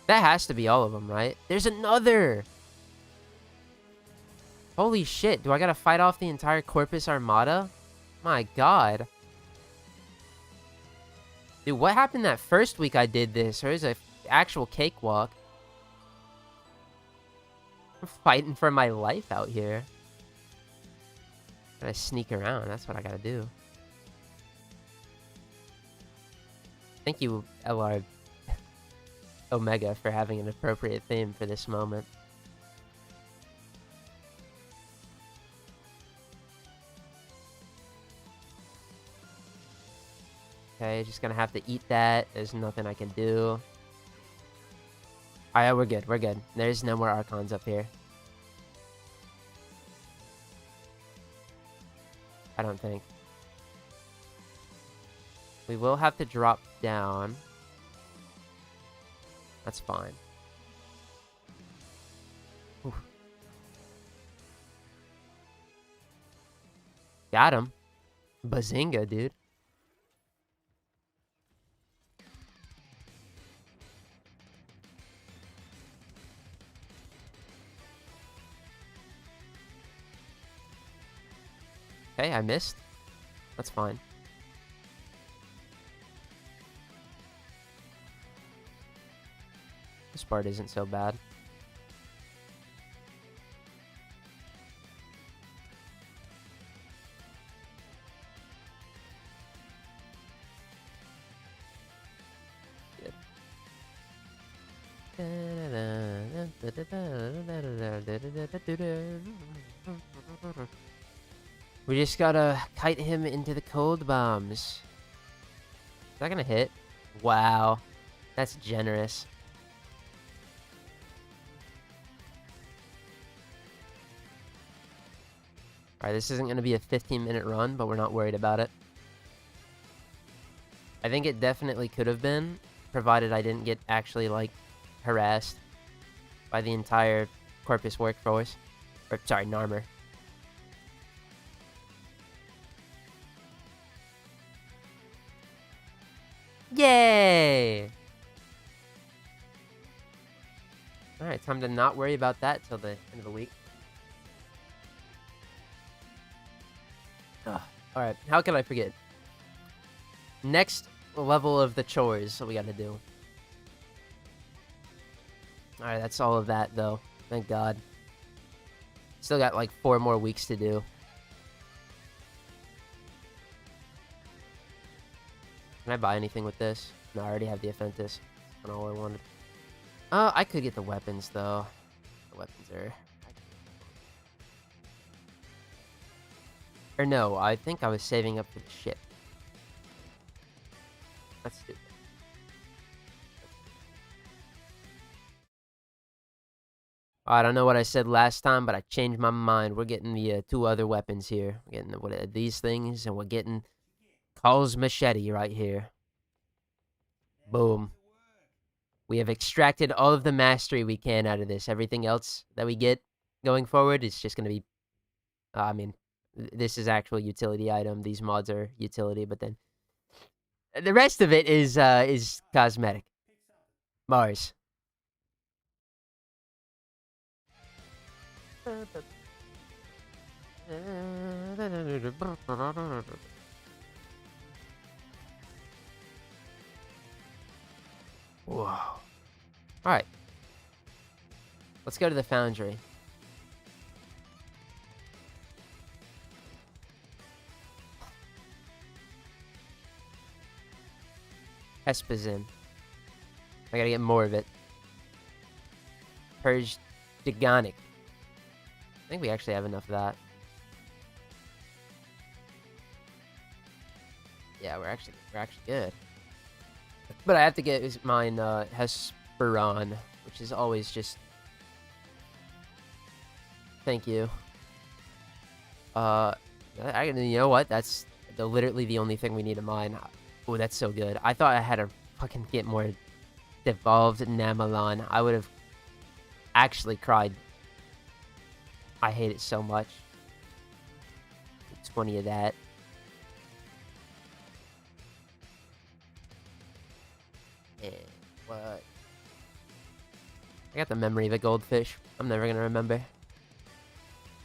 That has to be all of them, right? There's another! Holy shit, do I gotta fight off the entire Corpus Armada? My god. Dude, what happened that first week I did this? Or is it an actual cakewalk? I'm fighting for my life out here. Gotta sneak around, that's what I gotta do. Thank you, LR Omega, for having an appropriate theme for this moment. Okay, just gonna have to eat that. There's nothing I can do. Alright, we're good. We're good. There's no more Archons up here. I don't think. We will have to drop down. That's fine. Oof. Got him. Bazinga, dude. Okay, I missed. That's fine. This part isn't so bad. We just gotta kite him into the cold bombs. Is that gonna hit? Wow. That's generous. Alright, this isn't gonna be a 15-minute run, but we're not worried about it. I think it definitely could have been, provided I didn't get actually, like, harassed by the entire Corpus workforce. Or, sorry, Narmer. Yay! Alright, time to not worry about that till the end of the week. Alright, how can I forget? Next level of the chores that we gotta do. Alright, that's all of that, though. Thank God. Still got, like, 4 more weeks to do. Can I buy anything with this? No, I already have the Aphentis. That's not all I wanted. I could get the weapons, though. The weapons are... Or no, I think I was saving up for the ship. That's stupid. I don't know what I said last time, but I changed my mind. We're getting the 2 other weapons here. We're getting what are these things, and we're getting Kahl's machete right here. Boom. We have extracted all of the mastery we can out of this. Everything else that we get going forward is just going to be... I mean, this is actual utility item. These mods are utility, but then... The rest of it is cosmetic. Mars. Whoa. Alright. Let's go to the foundry. Espazin. I gotta get more of it. Purge Digonic. I think we actually have enough of that. Yeah, we're actually good. But I have to get mine Hesperon, which is always just... Thank you. You know what? That's literally the only thing we need to mine. Oh, that's so good. I thought I had to fucking get more devolved Namalon. I would have actually cried. I hate it so much. 20 of that. And what? I got the memory of a goldfish. I'm never gonna remember.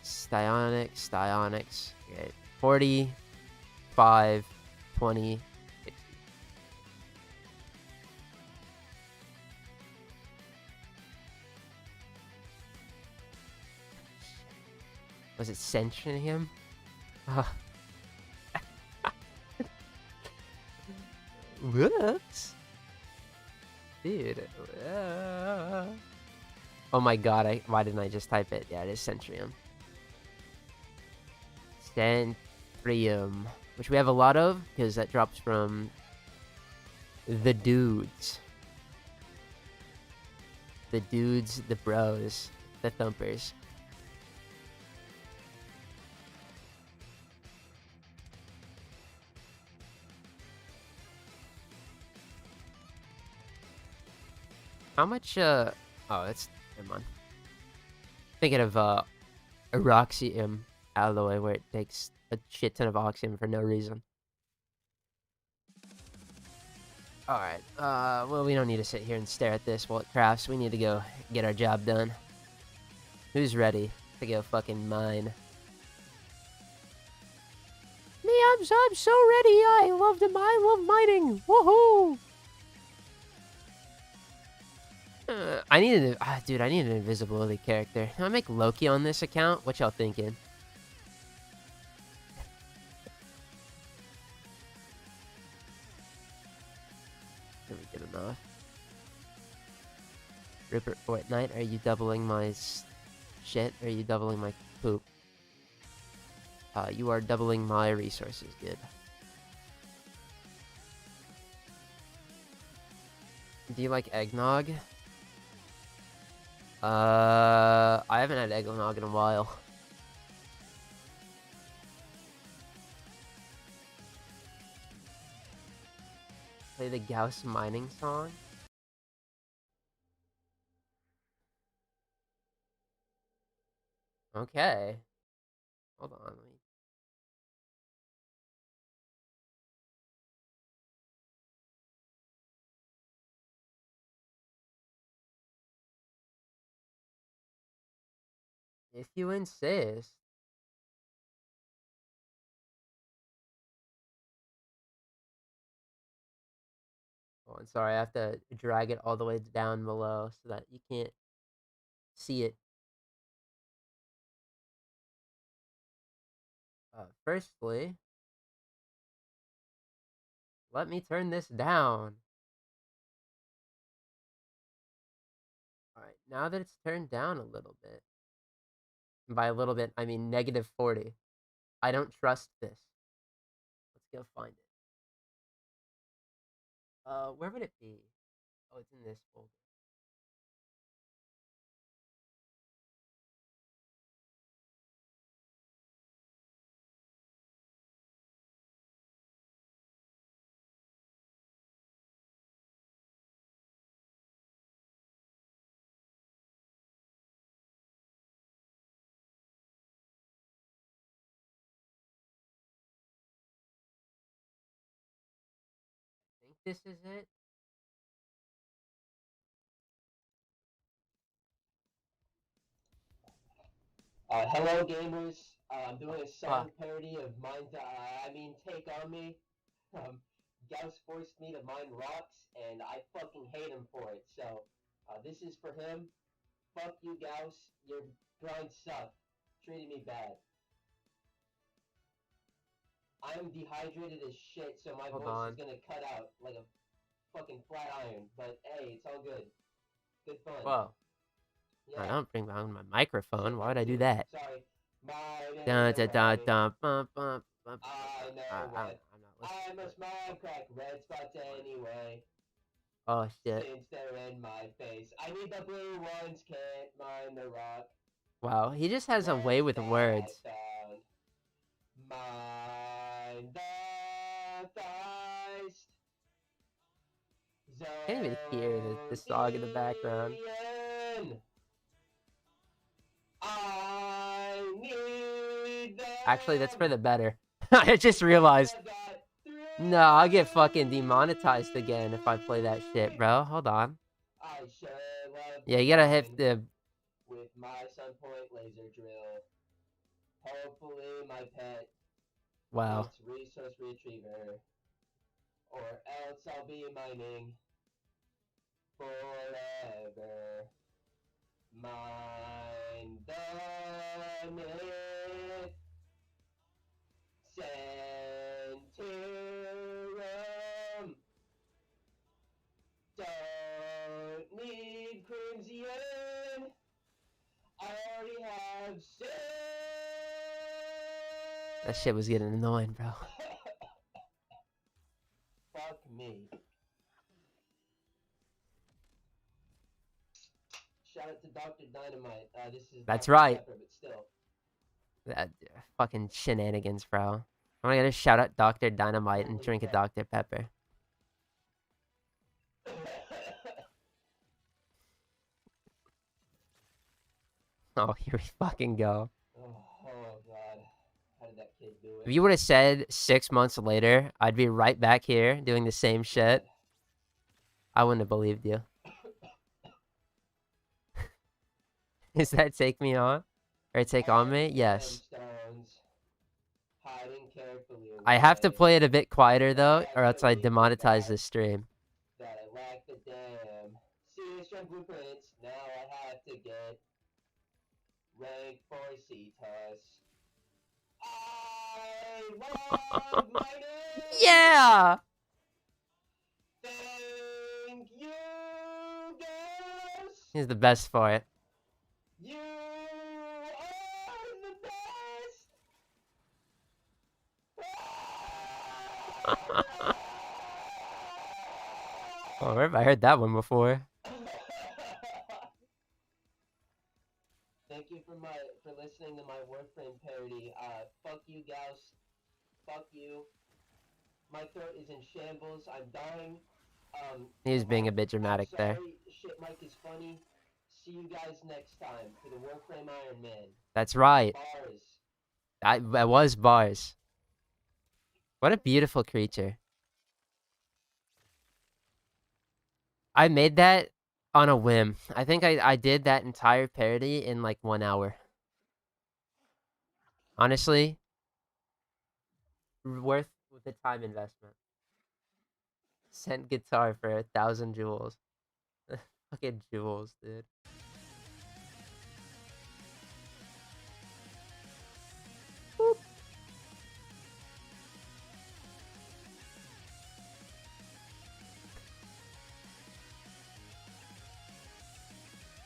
Stionics. Okay. 40, 5, 20, 60. Was it sentient him? Whoops. Dude. Oh my god, why didn't I just type it? Yeah, it is Centrium. Centrium. Which we have a lot of, because that drops from the dudes. The dudes, the bros, the thumpers. How much, oh, that's, never mind. Thinking of, Eroxium alloy, where it takes a shit ton of oxium for no reason. Alright, well, we don't need to sit here and stare at this while it crafts. We need to go get our job done. Who's ready to go fucking mine? Me, I'm so ready. I love mining. Woohoo! I need an dude. I need an invisibility character. Can I make Loki on this account? What y'all thinking? Did we get enough? Rupert Fortnite, are you doubling my shit? Or are you doubling my poop? You are doubling my resources. Good. Do you like eggnog? I haven't had eggnog in a while. Play the Gauss mining song. Okay. Hold on. If you insist. Oh, I'm sorry. I have to drag it all the way down below so that you can't see it. Firstly, let me turn this down. Alright, now that it's turned down a little bit, and by a little bit, I mean -40, I don't trust this. Let's go find it. Where would it be? Oh, it's in this folder. I think this is it. Hello, gamers. I'm doing a song parody of Take On Me. Gauss forced me to mine rocks, and I fucking hate him for it. So, this is for him. Fuck you, Gauss. Your grind sucked. Treating me bad. I'm dehydrated as shit, so my voice is gonna cut out like a fucking flat iron. But hey, it's all good. Good fun. Whoa. Yeah. I don't bring down my microphone. Why would I do that? Sorry. Dun, dun, dun, dun, I know what. I must mine crack red spots anyway. Oh shit. Since they're in my face. I need the blue ones, can't mine the rock. Wow, he just has a way with words. Mine the Theist. Can't even hear the song in the background. Actually, that's for the better. I just realized. No, I'll get fucking demonetized again if I play that shit, bro. Hold on. I sure love Yeah, you gotta hit the... with my Sunpoint laser drill. Hopefully my pet Wow. gets resource retriever, or else I'll be mining forever. Mine the myth. Centurium. Don't need Crimson. I already have 6. That shit was getting annoying, bro. Fuck me. Shout out to Dr. Dynamite. This is That's Dr. right. Pepper, but still. That fucking shenanigans, bro. I'm gonna shout out Dr. Dynamite and drink a Dr. Pepper. Oh, here we fucking go. Oh, God. How did that kid do it? If you would have said 6 months later, I'd be right back here doing the same shit, I wouldn't have believed you. Does that take me on? Or take on me? Yes. I have to play it a bit quieter, though, or else I demonetize this stream. That I lack the damn CS blueprints. Now I have to get rank for CTOS. I love mining! Yeah! Thank you, guys! He's the best for it. You are the best! Oh, where have I heard that one before? Thank you for listening to my Warframe parody. Fuck you, Gauss. Fuck you. My throat is in shambles. I'm dying. He was being a bit dramatic there. Shit Mike is funny. See you guys next time for the Warframe Iron Man. That's right. Bars. That was bars. What a beautiful creature. I made that on a whim. I think I did that entire parody in like 1 hour. Honestly, worth the time investment. Sent guitar for 1,000 jewels. Fucking jewels, dude. Boop.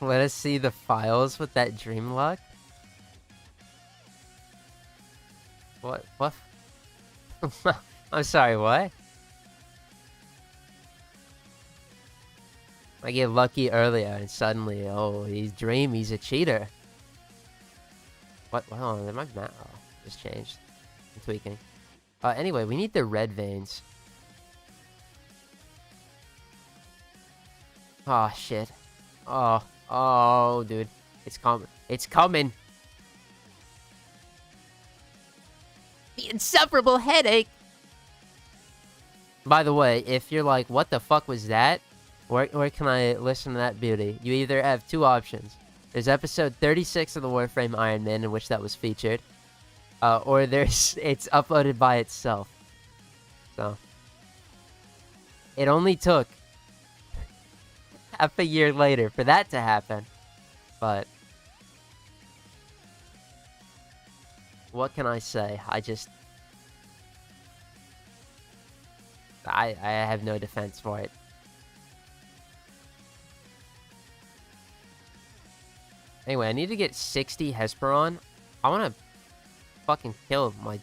Let us see the files with that dream luck. What? What? I'm sorry, what? I get lucky earlier and suddenly, oh, he's a cheater. What? Oh, my map just changed. I'm tweaking. Anyway, we need the red veins. Oh, shit. Oh, dude. It's coming. It's coming. The insufferable headache. By the way, if you're like, what the fuck was that? Where can I listen to that beauty? You either have 2 options. There's episode 36 of the Warframe Iron Man in which that was featured. Or it's uploaded by itself. So. It only took half a year later for that to happen. But. What can I say? I have no defense for it. Anyway, I need to get 60 Hesperon. I want to fucking kill my...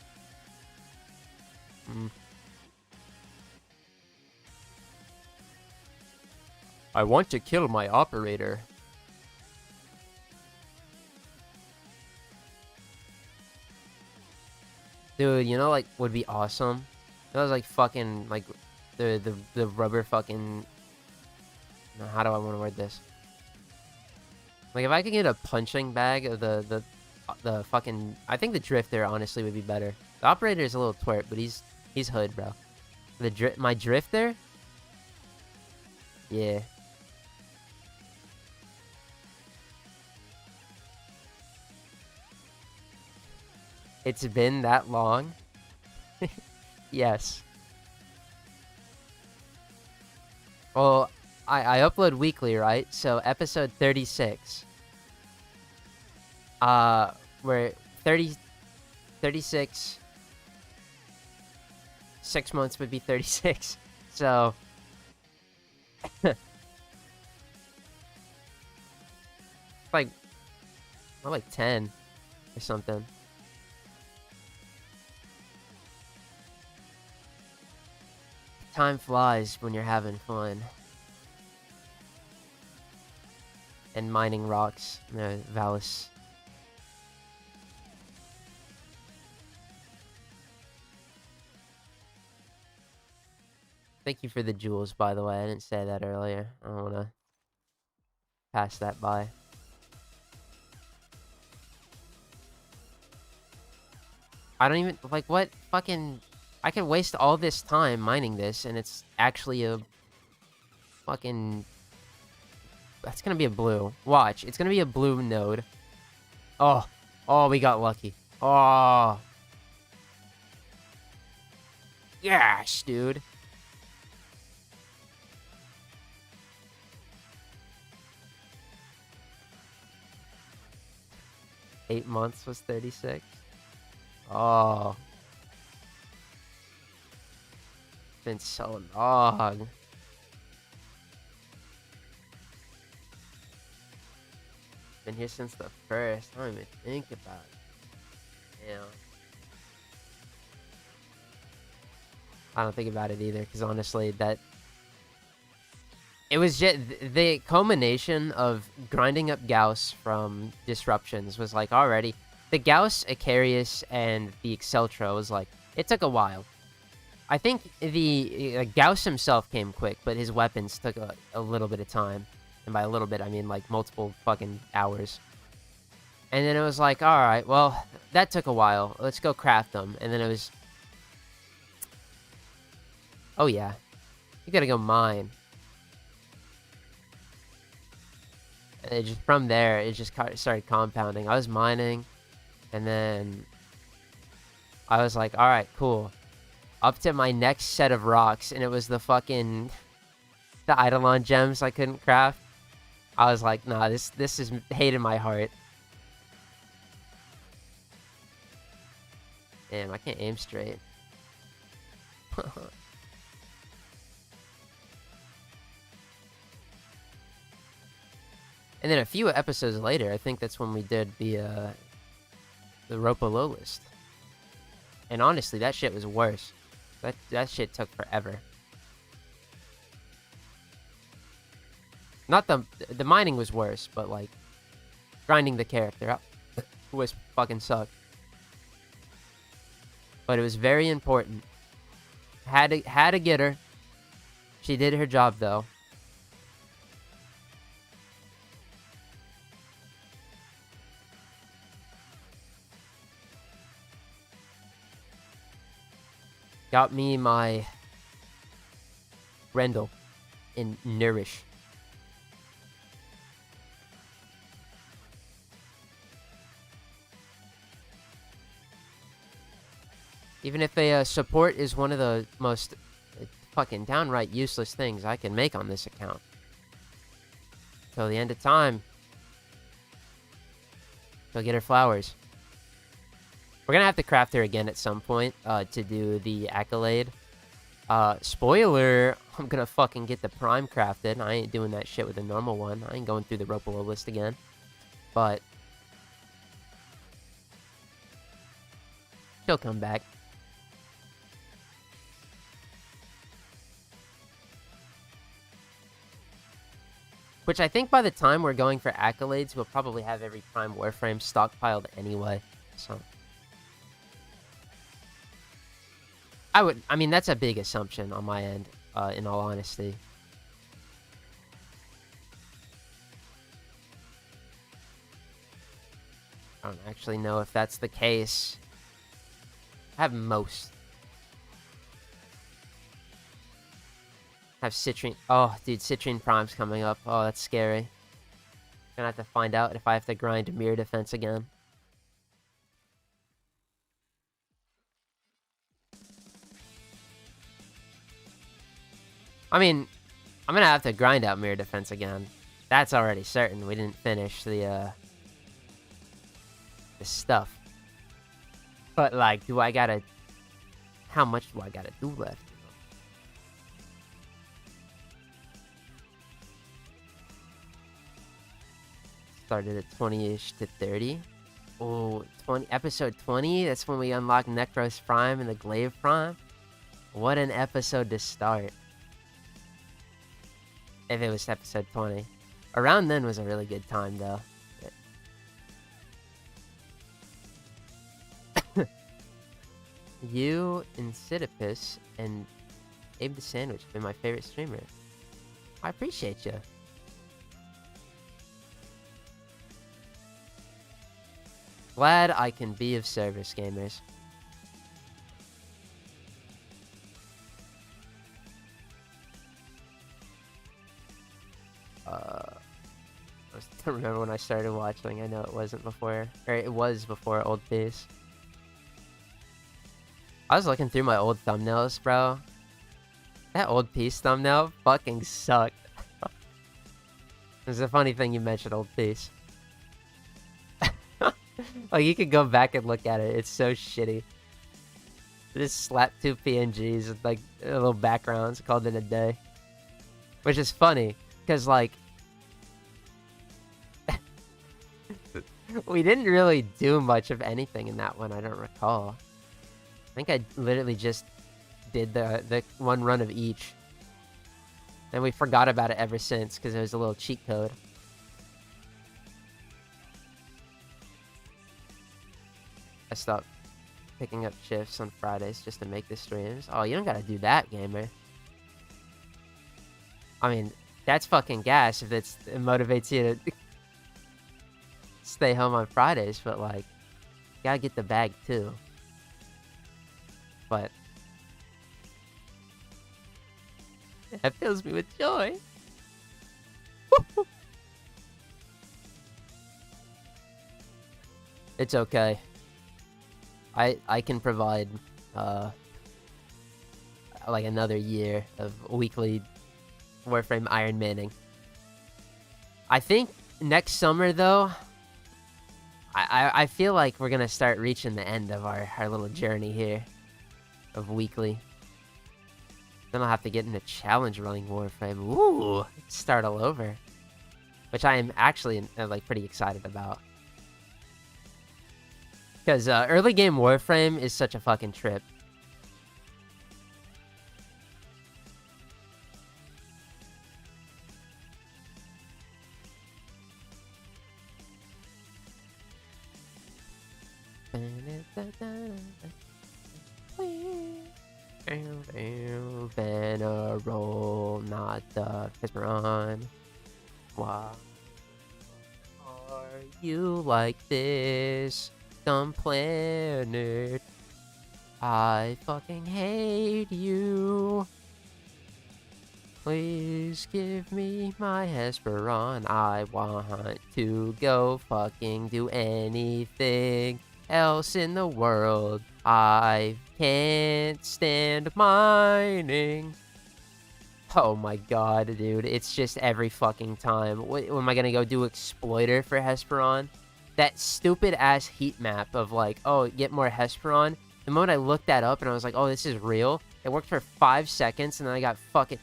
I want to kill my operator. Dude, you know, like, would be awesome? That was like fucking, like, the rubber fucking... How do I want to word this? Like, if I could get a punching bag of the the fucking. I think the drifter honestly would be better. The operator is a little twerp, but he's hood, bro. My drifter. Yeah. It's been that long? Yes. Well, I upload weekly, right? So episode 36. We're 36. 6 months would be 36. So like more like 10 or something. Time flies when you're having fun. And mining rocks. No, Valis. Thank you for the jewels, by the way. I didn't say that earlier. I don't want to pass that by. I don't even, like, what fucking... I could waste all this time mining this, and it's actually a fucking... That's gonna be a blue. Watch, it's gonna be a blue node. Oh, we got lucky. Oh. Yes, dude. Eight months was 36. Oh. Been so long. Been here since the first. I don't even think about it. Damn. I don't think about it either, because honestly, it was just the culmination of grinding up Gauss from disruptions was like already the Gauss, Icarius, and the Exceltra was like it took a while. I think the Gauss himself came quick, but his weapons took a little bit of time. And by a little bit, I mean like multiple fucking hours. And then it was like, alright, well, that took a while. Let's go craft them. And then it was... Oh yeah. You gotta go mine. And it just, from there, it just started compounding. I was mining. And then... I was like, alright, cool. Up to my next set of rocks, and it was the fucking the Eidolon gems I couldn't craft. I was like, nah, this is hate in my heart. Damn, I can't aim straight. And then a few episodes later, I think that's when we did the Ropa Low list. And honestly, that shit was worse. That shit took forever. Not the mining was worse, but like grinding the character up was fucking sucked. But it was very important. Had to get her. She did her job though. Got me my Rendell in Nourish. Even if a support is one of the most fucking downright useless things I can make on this account. Till the end of time. Go get her flowers. We're gonna have to craft her again at some point to do the accolade. Spoiler, I'm gonna fucking get the prime crafted. I ain't doing that shit with a normal one. I ain't going through the Ropolo list again. But she'll come back. Which I think by the time we're going for accolades, we'll probably have every prime Warframe stockpiled anyway. So I mean, that's a big assumption on my end, in all honesty. I don't actually know if that's the case. I have most. I have Citrine. Oh, dude, Citrine Prime's coming up. Oh, that's scary. Gonna have to find out if I have to grind mirror defense again. I mean, I'm gonna have to grind out mirror defense again. That's already certain. We didn't finish the stuff. But like, do I gotta? How much do I gotta do left? Started at 20-ish to 30. Oh, episode 20. That's when we unlock Necros Prime and the Glaive Prime. What an episode to start. If it was episode 20. Around then was a really good time, though. You, Insidipus, and Abe the Sandwich have been my favorite streamer. I appreciate you. Glad I can be of service, gamers. I don't remember when I started watching. I know it wasn't before, or it was before Old Peace. I was looking through my old thumbnails, bro. That Old Peace thumbnail fucking sucked. It's a funny thing you mentioned Old Peace. Like, you could go back and look at it. It's so shitty. Just slap two PNGs with, like, little backgrounds, called it a day. Which is funny, because, like, we didn't really do much of anything in that one, I don't recall. I think I literally just did the one run of each. And we forgot about it ever since, because it was a little cheat code. I stopped picking up shifts on Fridays just to make the streams. Oh, you don't gotta do that, gamer. I mean, that's fucking gas if it motivates you to stay home on Fridays, but like, you gotta get the bag too. But that fills me with joy. It's okay. I can provide like another year of weekly Warframe Iron Manning. I think next summer though, I feel like we're gonna start reaching the end of our little journey here of weekly. Then I'll have to get into challenge running Warframe. Ooh, start all over, which I am actually like pretty excited about. Because early game Warframe is such a fucking trip. Venerable, not the Hesperon. Why are you like this? Dumb planet. I fucking hate you. Please give me my Hesperon. I want to go fucking do anything else in the world. I can't stand mining. Oh my god, dude. It's just every fucking time. What am I gonna go do Exploiter for Hesperon? That stupid ass heat map of like, oh, get more Hesperon. The moment I looked that up and I was like, oh, this is real. It worked for 5 seconds and then I got fucking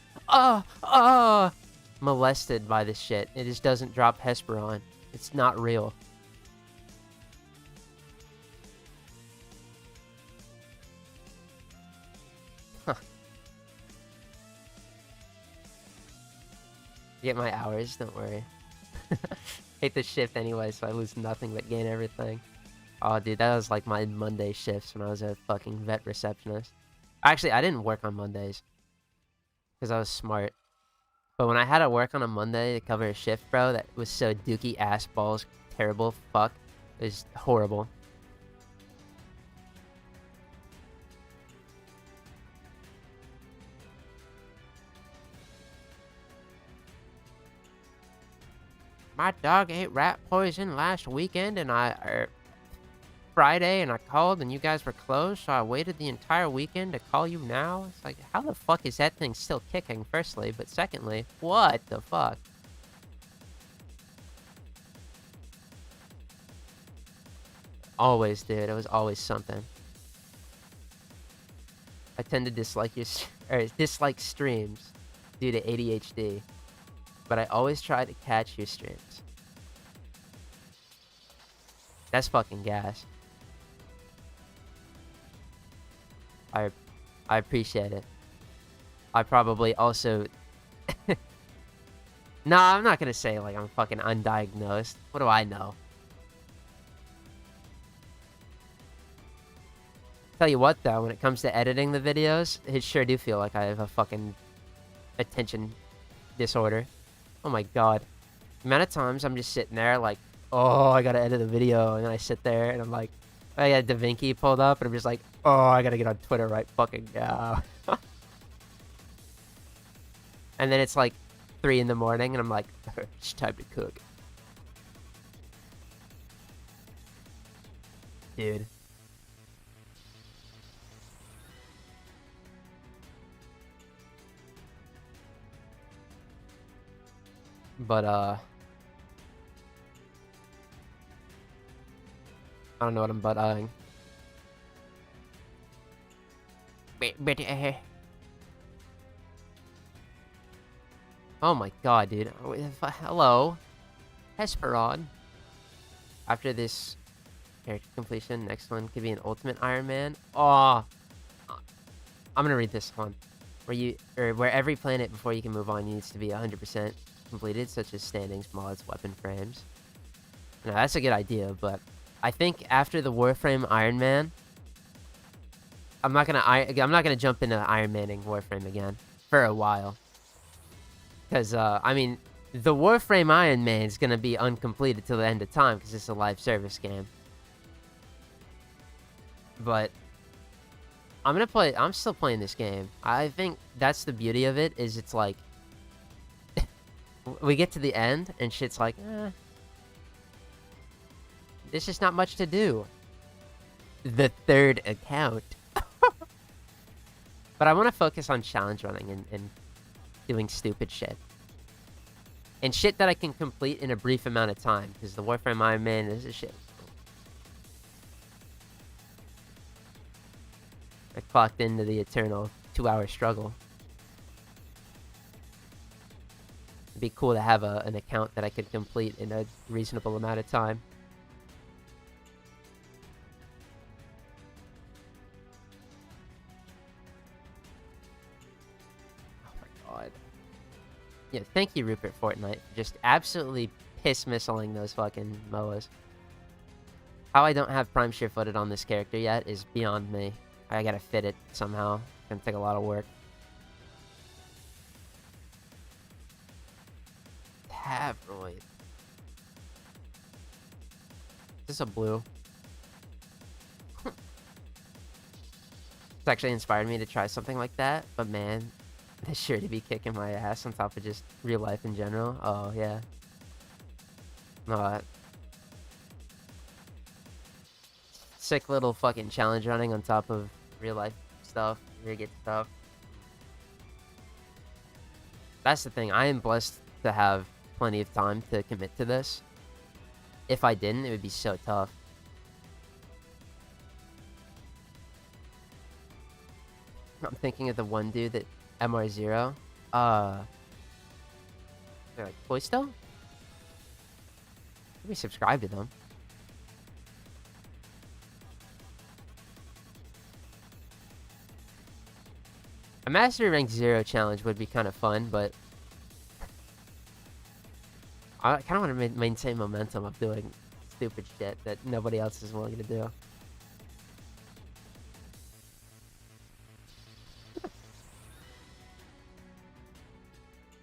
molested by this shit. It just doesn't drop Hesperon. It's not real. Huh. Get my hours, don't worry. Hate the shift anyway, so I lose nothing but gain everything. Oh, dude, that was like my Monday shifts when I was a fucking vet receptionist. Actually, I didn't work on Mondays because I was smart. But when I had to work on a Monday to cover a shift, bro, that was so dookie ass balls, terrible fuck. It's horrible. My dog ate rat poison last weekend, and Friday, and I called, and you guys were closed, so I waited the entire weekend to call you now. It's like, how the fuck is that thing still kicking, firstly? But secondly, what the fuck? Always, dude. It was always something. I tend to dislike dislike streams due to ADHD, but I always try to catch your streams. That's fucking gas. I appreciate it. I probably also... No, I'm not gonna say, like, I'm fucking undiagnosed. What do I know? Tell you what, though, when it comes to editing the videos, it sure do feel like I have a fucking attention disorder. Oh my god. The amount of times I'm just sitting there, like, oh, I gotta edit a video, and then I sit there, and I'm like, I got DaVinci pulled up, and I'm just like, oh, I gotta get on Twitter right fucking now. And then it's like 3 in the morning, and I'm like, it's time to cook. Dude. But, I don't know what I'm but-ing. Oh my god, dude. Hello. Hesperon. After this character completion, next one could be an ultimate Iron Man. Oh. I'm gonna read this one. Where every planet before you can move on needs to be 100% completed, such as standings, mods, weapon frames. Now, that's a good idea, but I think after the Warframe Iron Man, I'm not gonna jump into Iron Manning Warframe again for a while. Because, I mean, the Warframe Iron Man is gonna be uncompleted till the end of time, because it's a live service game. But I'm still playing this game. I think that's the beauty of it, is it's like, we get to the end, and shit's like, there's just not much to do. The third account. But I want to focus on challenge running and doing stupid shit. And shit that I can complete in a brief amount of time, because the Warframe Iron Man is a shit. I clocked into the eternal 2-hour struggle. It'd be cool to have an account that I could complete in a reasonable amount of time. Yeah, thank you, Rupert Fortnite, for just absolutely piss-missiling those fucking MOAs. How I don't have Prime Sure-Footed on this character yet is beyond me. I gotta fit it somehow. It's gonna take a lot of work. Tabroid. Is this a blue? It's actually inspired me to try something like that, but man, they're sure to be kicking my ass on top of just real life in general. Oh, yeah. No, sick little fucking challenge running on top of real life stuff, rigid stuff. That's the thing. I am blessed to have plenty of time to commit to this. If I didn't, it would be so tough. I'm thinking of the one dude that MR0. They're like, Poisto? Let me subscribe to them. A Mastery Rank 0 challenge would be kind of fun, but I kind of want to maintain momentum of doing stupid shit that nobody else is willing to do.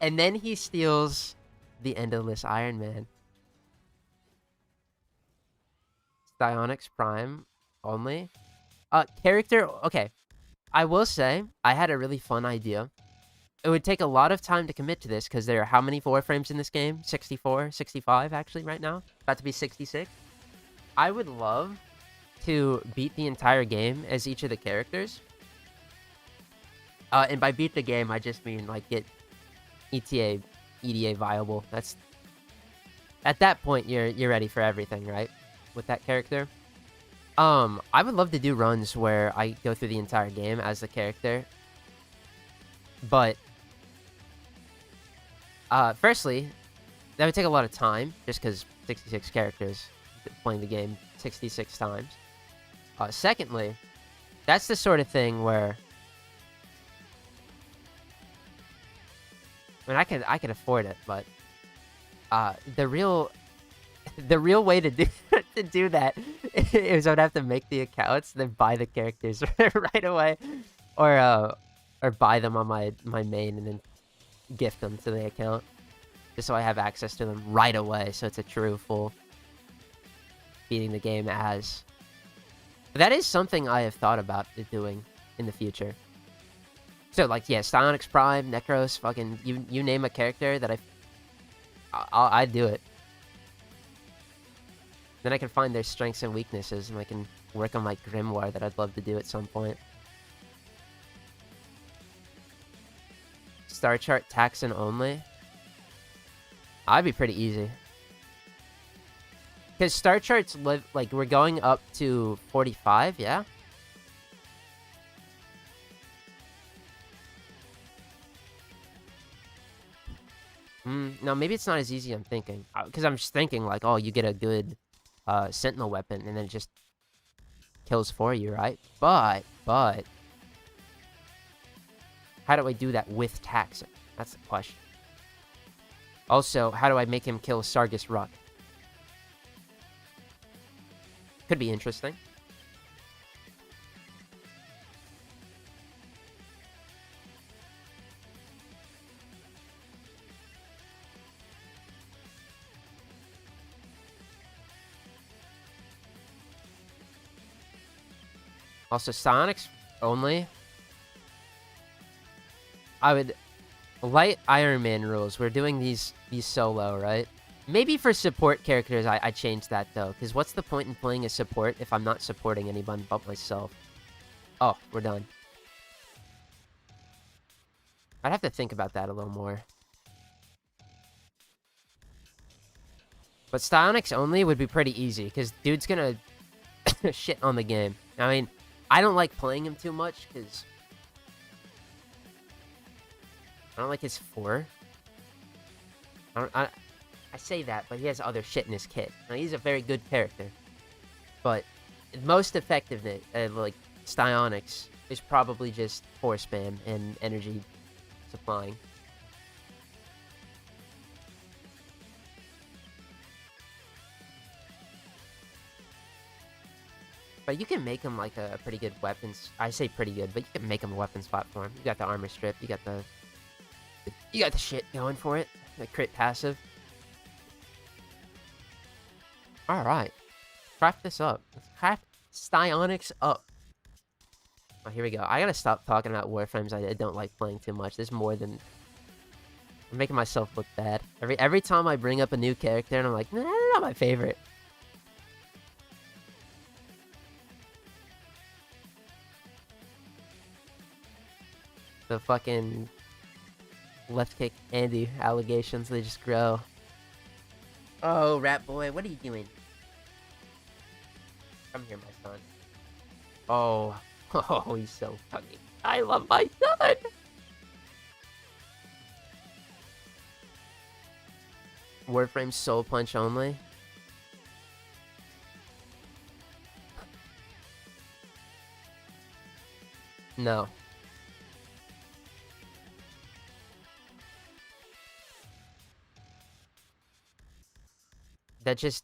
And then he steals the endless Iron Man. Psionics Prime only. Character, okay. I will say, I had a really fun idea. It would take a lot of time to commit to this, because there are how many Warframes in this game? 64, 65 actually right now? About to be 66. I would love to beat the entire game as each of the characters. And by beat the game, I just mean, like, get EDA viable. That's... At that point, you're ready for everything, right? With that character. I would love to do runs where I go through the entire game as the character. But... firstly, that would take a lot of time, just because 66 characters, playing the game 66 times. Secondly, that's the sort of thing where... I mean, I can afford it, but... the real way to do that is I would have to make the accounts, then buy the characters right away, or buy them on my main and then gift them to the account, just so I have access to them right away. So it's a true full beating the game as. That is something I have thought about doing in the future. So like, yeah, Psionics Prime, Necros, fucking you name a character that I'd do it. Then I can find their strengths and weaknesses, and I can work on my Grimoire that I'd love to do at some point. Star chart taxon only? I'd be pretty easy. Because star charts live, like, we're going up to 45, yeah? No, maybe it's not as easy as I'm thinking. Because I'm just thinking, like, oh, you get a good sentinel weapon, and then it just kills for you, right? But... how do I do that with taxon? That's the question. Also, how do I make him kill Sargus Ruck? Could be interesting. Also, Psionics only. I would... Light Iron Man rules. We're doing these solo, right? Maybe for support characters, I changed that, though. Because what's the point in playing a support if I'm not supporting anyone but myself? Oh, we're done. I'd have to think about that a little more. But Psionics only would be pretty easy, because dude's gonna shit on the game. I mean, I don't like playing him too much, because... I don't like his 4. I say that, but he has other shit in his kit. Now, he's a very good character. But most effectiveness, like, Psionics, is probably just 4 spam and energy supplying. But you can make him, like, a pretty good weapons... I say pretty good, but you can make him a weapons platform. You got the armor strip, you got the shit going for it. The crit passive. Alright. Craft this up. Let's craft Psionics up. Oh, here we go. I gotta stop talking about Warframes I don't like playing too much. There's more than... I'm making myself look bad. Every time I bring up a new character and I'm like, nah, they're not my favorite. The fucking... left kick Andy allegations, they just grow. Oh, rat boy, what are you doing? Come here, my son. Oh, oh, he's so funny. I love my son! Warframe Soul Punch only? No. That just...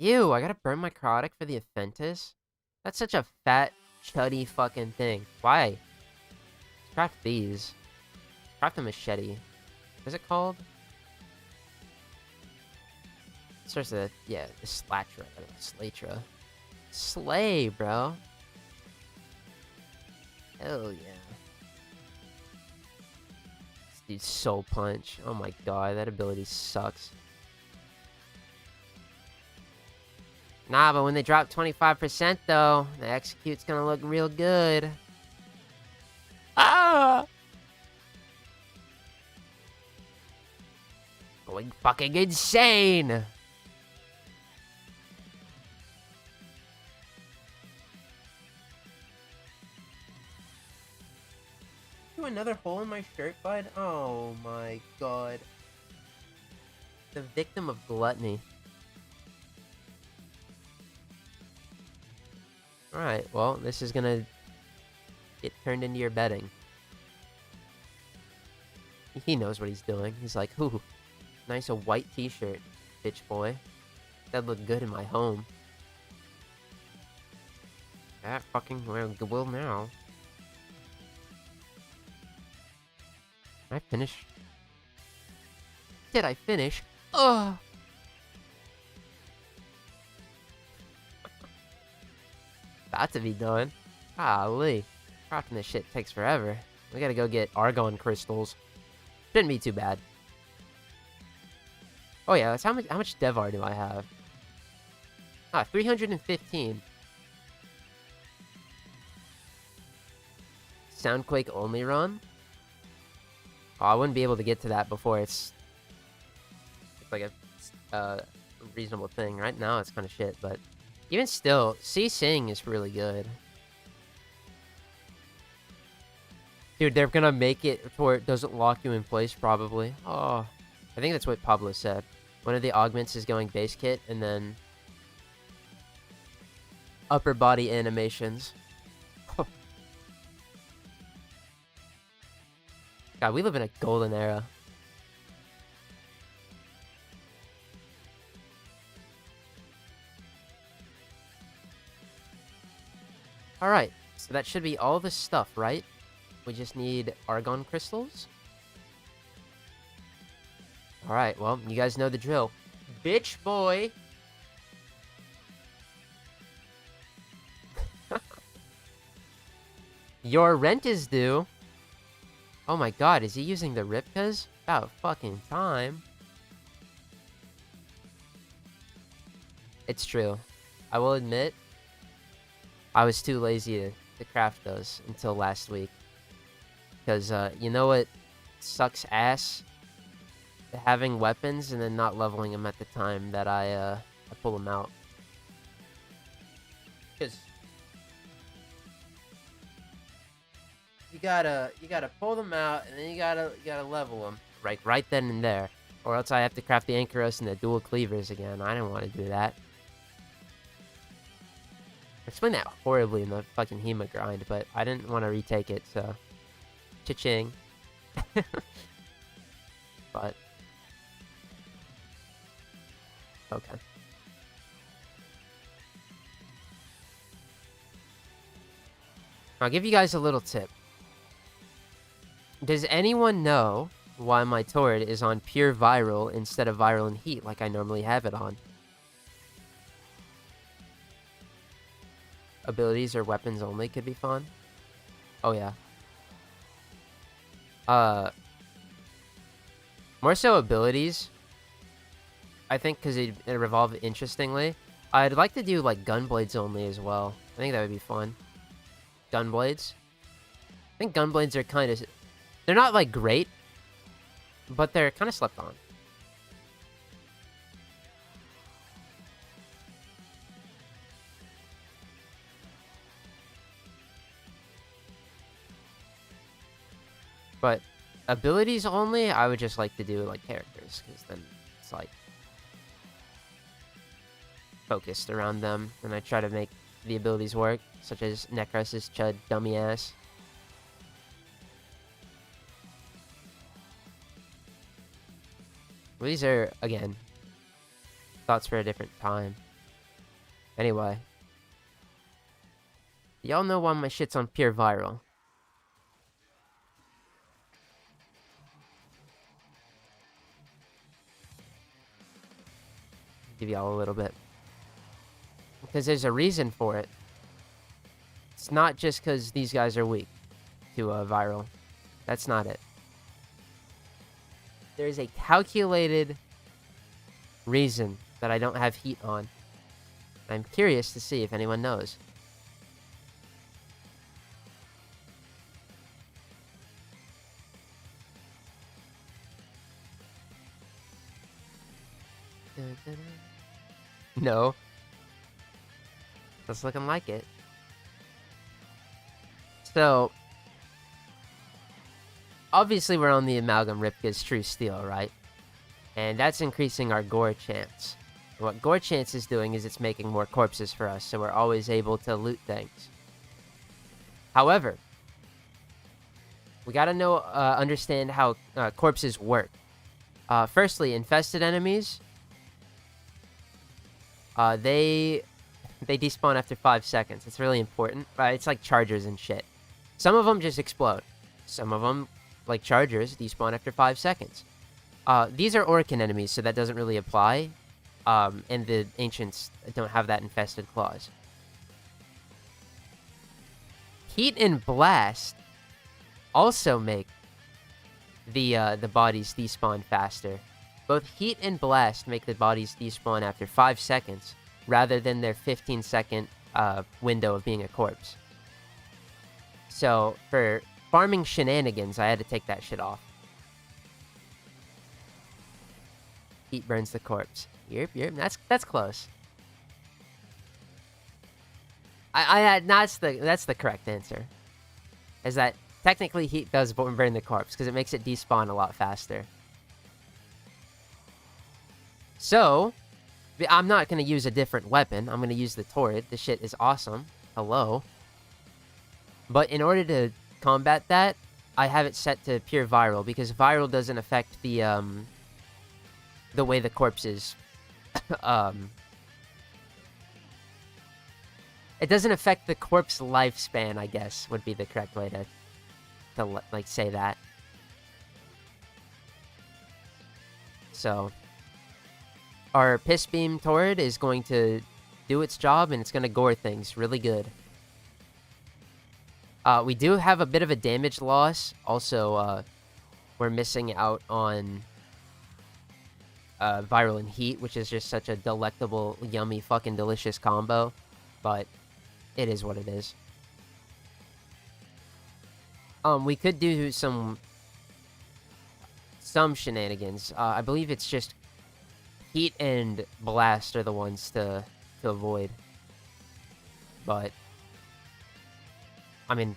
Ew, I gotta burn my Kahl for the Aphentis? That's such a fat, chuddy fucking thing. Why? Craft these. Craft a machete. What is it called? Starts with, yeah, the Slatra. Slatra. Slay, bro. Hell yeah. This dude's Soul Punch. Oh my god, that ability sucks. Nah, but when they drop 25% though, the execute's gonna look real good. Ah! Going fucking insane! Do another hole in my shirt, bud? Oh my god. The victim of gluttony. Alright, well, this is gonna get turned into your bedding. He knows what he's doing. He's like, ooh, nice a white t-shirt, bitch boy. That'd look good in my home. That fucking will now. Did I finish? Did I finish? Ugh! About to be done. Golly. Crafting this shit takes forever. We gotta go get Argon crystals. Shouldn't be too bad. Oh yeah, that's how much Devar do I have? Ah, 315. Soundquake only run? Oh, I wouldn't be able to get to that before it's like a reasonable thing. Right now it's kind of shit, but even still, C-Sing is really good. Dude, they're gonna make it to where it doesn't lock you in place, probably. Oh, I think that's what Pablo said. One of the augments is going base kit, and then upper body animations. God, we live in a golden era. Alright, so that should be all the stuff, right? We just need Argon crystals. Alright, well, you guys know the drill. Bitch boy! Your rent is due. Oh my god, is he using the Ripkas? About fucking time. It's true. I will admit, I was too lazy to craft those until last week. Because, you know what sucks ass? Having weapons and then not leveling them at the time that I pull them out. Because you gotta pull them out and then you gotta level them right then and there, or else I have to craft the Ankyros and the dual cleavers again. I didn't want to do that. I explained that horribly in the fucking Hema grind, but I didn't want to retake it, so cha-ching. But okay. I'll give you guys a little tip. Does anyone know why my turret is on pure viral instead of viral and heat like I normally have it on? Abilities or weapons only could be fun. Oh yeah. More so abilities. I think because it revolve interestingly. I'd like to do like gunblades only as well. I think that would be fun. Gunblades. I think gunblades are kind of... They're not like great, but they're kind of slept on. But abilities only, I would just like to do like characters, because then it's like focused around them, and I try to make the abilities work, such as Necros's chud dummy ass. Well, these are, again, thoughts for a different time. Anyway. Y'all know why my shit's on pure viral. give y'all a little bit. Because there's a reason for it. It's not just because these guys are weak to viral. That's not it. There's a calculated reason that I don't have heat on. I'm curious to see if anyone knows. No. That's looking like it. So, obviously we're on the Amalgam Ripka's True Steel, right? And that's increasing our gore chance. And what gore chance is doing is it's making more corpses for us, so we're always able to loot things. However, we gotta understand how corpses work. Firstly, infested enemies, they despawn after 5 seconds. It's really important. It's like chargers and shit. Some of them just explode. Some of them, like chargers, despawn after 5 seconds. These are Orcan enemies, so that doesn't really apply. And the Ancients don't have that infested clause. Heat and Blast also make the bodies despawn faster. Both Heat and Blast make the bodies despawn after 5 seconds, rather than their 15-second window of being a corpse. So, for farming shenanigans, I had to take that shit off. Heat burns the corpse. Yep, that's close. That's the correct answer. Is that technically heat does burn the corpse, because it makes it despawn a lot faster. So, I'm not going to use a different weapon. I'm going to use the Torrid. This shit is awesome. Hello. But in order to combat that, I have it set to pure viral, because viral doesn't affect the way the corpses... it doesn't affect the corpse lifespan, I guess, would be the correct way to like, say that. So... our Piss Beam Torrid is going to do its job, and it's going to gore things really good. We do have a bit of a damage loss. Also, we're missing out on Viral and Heat, which is just such a delectable, yummy, fucking delicious combo. But it is what it is. We could do some shenanigans. I believe it's just Heat and Blast are the ones to avoid. But, I mean,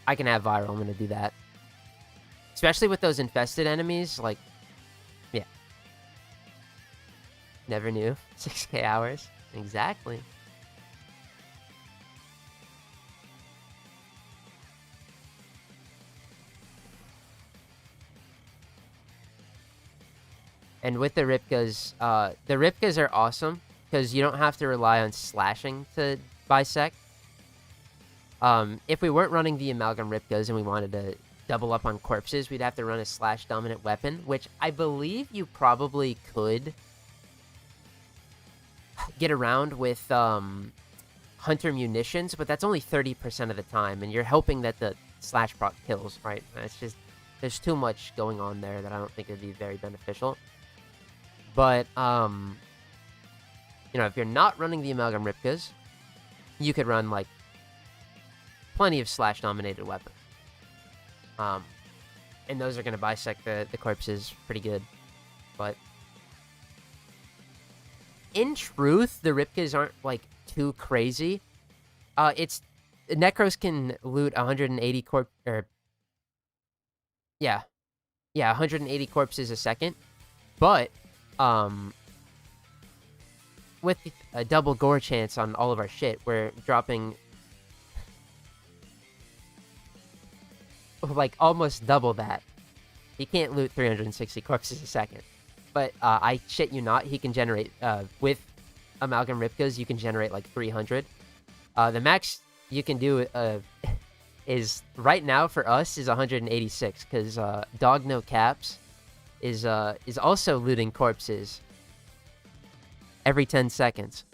I can have Viral. I'm going to do that. Especially with those infested enemies, like, yeah. Never knew. 6k hours. Exactly. And with the Ripkas are awesome, because you don't have to rely on slashing to bisect. If we weren't running the Amalgam Ripkas and we wanted to double up on corpses, we'd have to run a slash-dominant weapon, which I believe you probably could get around with Hunter Munitions, but that's only 30% of the time, and you're hoping that the slash proc kills, right? It's just, there's too much going on there that I don't think would be very beneficial. But, you know, if you're not running the Amalgam Ripkas, you could run, like, plenty of slash-dominated weapons. And those are going to bisect the corpses pretty good. But, in truth, the Ripkas aren't, like, too crazy. Necros can loot 180 Yeah, 180 corpses a second. But, with a double gore chance on all of our shit, we're dropping like almost double that. He can't loot 360 corpses a second. But I shit you not, he can generate with Amalgam Ripkas, you can generate like 300. The max you can do is right now for us is 186, because Dog No Caps is also looting corpses every 10 seconds.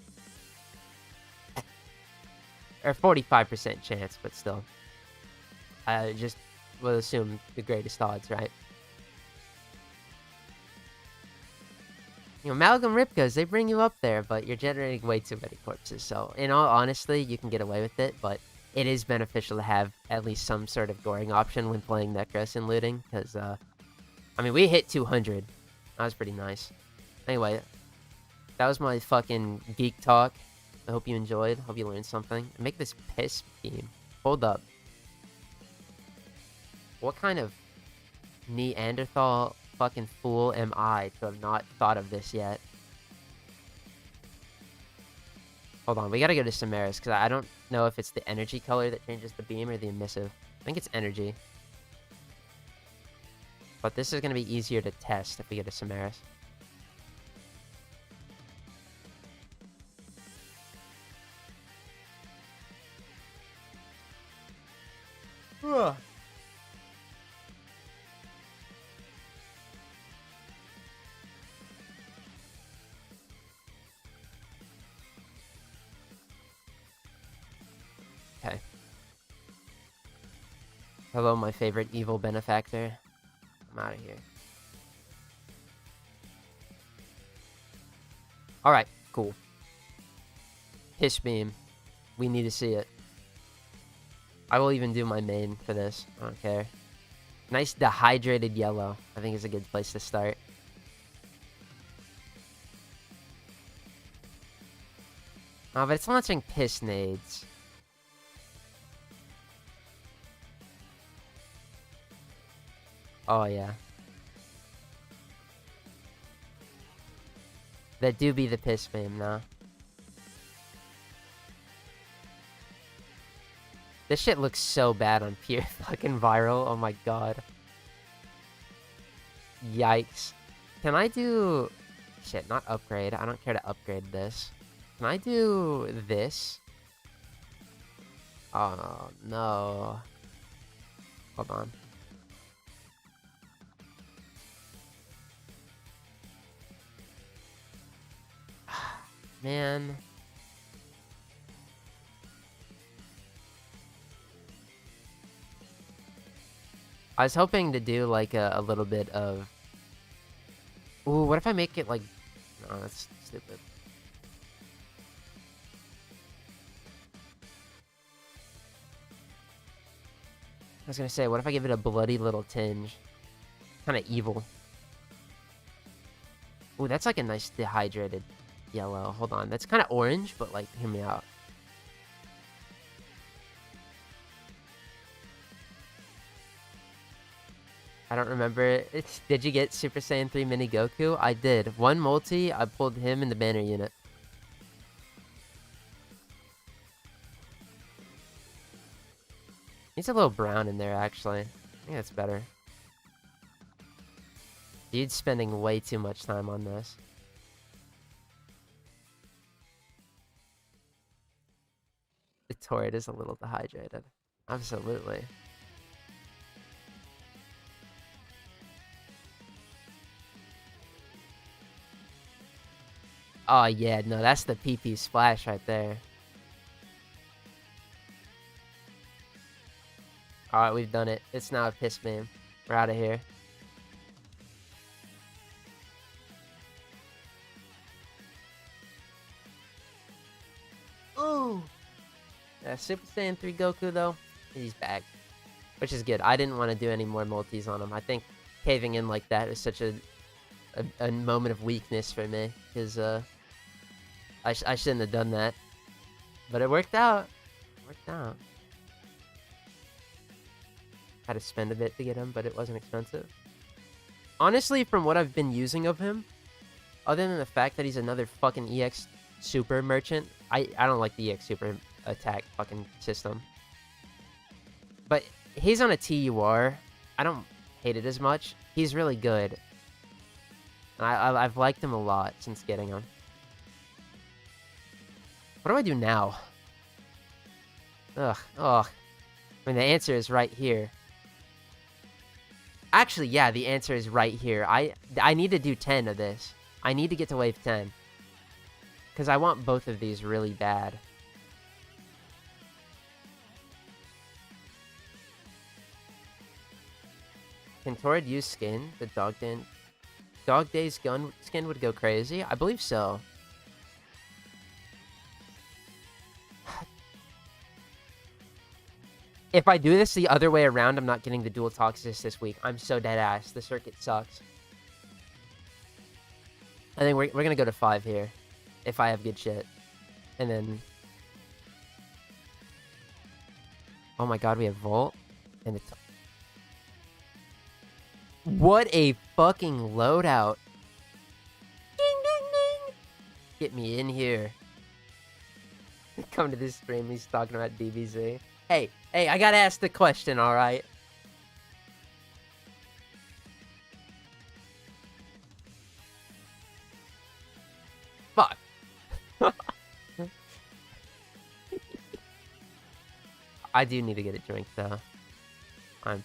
Or 45% chance, but still. I just will assume the greatest odds, right? You know, Amalgam Ripkas, they bring you up there, but you're generating way too many corpses. So, in all honesty, you can get away with it, but it is beneficial to have at least some sort of goring option when playing Necros and looting, because, I mean, we hit 200. That was pretty nice. Anyway, that was my fucking geek talk. I hope you enjoyed. Hope you learned something. Make this piss beam. Hold up. What kind of Neanderthal fucking fool am I to have not thought of this yet? Hold on, we gotta go to Samaris, because I don't know if it's the energy color that changes the beam or the emissive. I think it's energy. But this is gonna be easier to test if we go to Samaris. Ugh. Okay. Hello, my favorite evil benefactor. I'm out of here. Alright, cool. Piss beam. We need to see it. I will even do my main for this. I don't care. Nice dehydrated yellow. I think is a good place to start. Oh, but it's launching piss nades. Oh, yeah. That do be the piss beam now. This shit looks so bad on pure fucking viral. Oh my god. Yikes. Can I do... Shit, not upgrade. I don't care to upgrade this. Can I do this? Oh, no. Hold on. Man. I was hoping to do like a little bit of... Ooh, what if I make it like... No, that's stupid. I was gonna say, what if I give it a bloody little tinge? Kind of evil. Ooh, that's like a nice dehydrated yellow. Hold on, that's kind of orange, but like, hear me out. I don't remember. Did you get Super Saiyan 3 Mini Goku? I did. One multi, I pulled him in the banner unit. Needs a little brown in there, actually. I think that's better. Dude's spending way too much time on this. The turret is a little dehydrated. Absolutely. Oh, yeah, no, that's the PP splash right there. Alright, we've done it. It's now a piss beam. We're out of here. Ooh! Yeah, Super Saiyan 3 Goku, though, he's back. Which is good. I didn't want to do any more multis on him. I think caving in like that is such a moment of weakness for me. Because, I shouldn't have done that. But it worked out. It worked out. Had to spend a bit to get him, but it wasn't expensive. Honestly, from what I've been using of him, other than the fact that he's another fucking EX super merchant, I don't like the EX super attack fucking system. But he's on a TUR. I don't hate it as much. He's really good. And I've liked him a lot since getting him. What do I do now? Ugh. I mean, the answer is right here. Actually, yeah, the answer is right here. I need to do 10 of this. I need to get to wave 10. Because I want both of these really bad. Can Torrid use skin? The Dog Day's gun skin would go crazy? I believe so. If I do this the other way around, I'm not getting the dual toxis this week. I'm so dead ass. The circuit sucks. I think we're gonna go to 5 here. If I have good shit. And then... Oh my god, we have Volt. And it's... What a fucking loadout. Ding, ding, ding. Get me in here. Come to this stream, he's talking about DBZ. Hey, I gotta ask the question, alright? Fuck. I do need to get a drink, though. I'm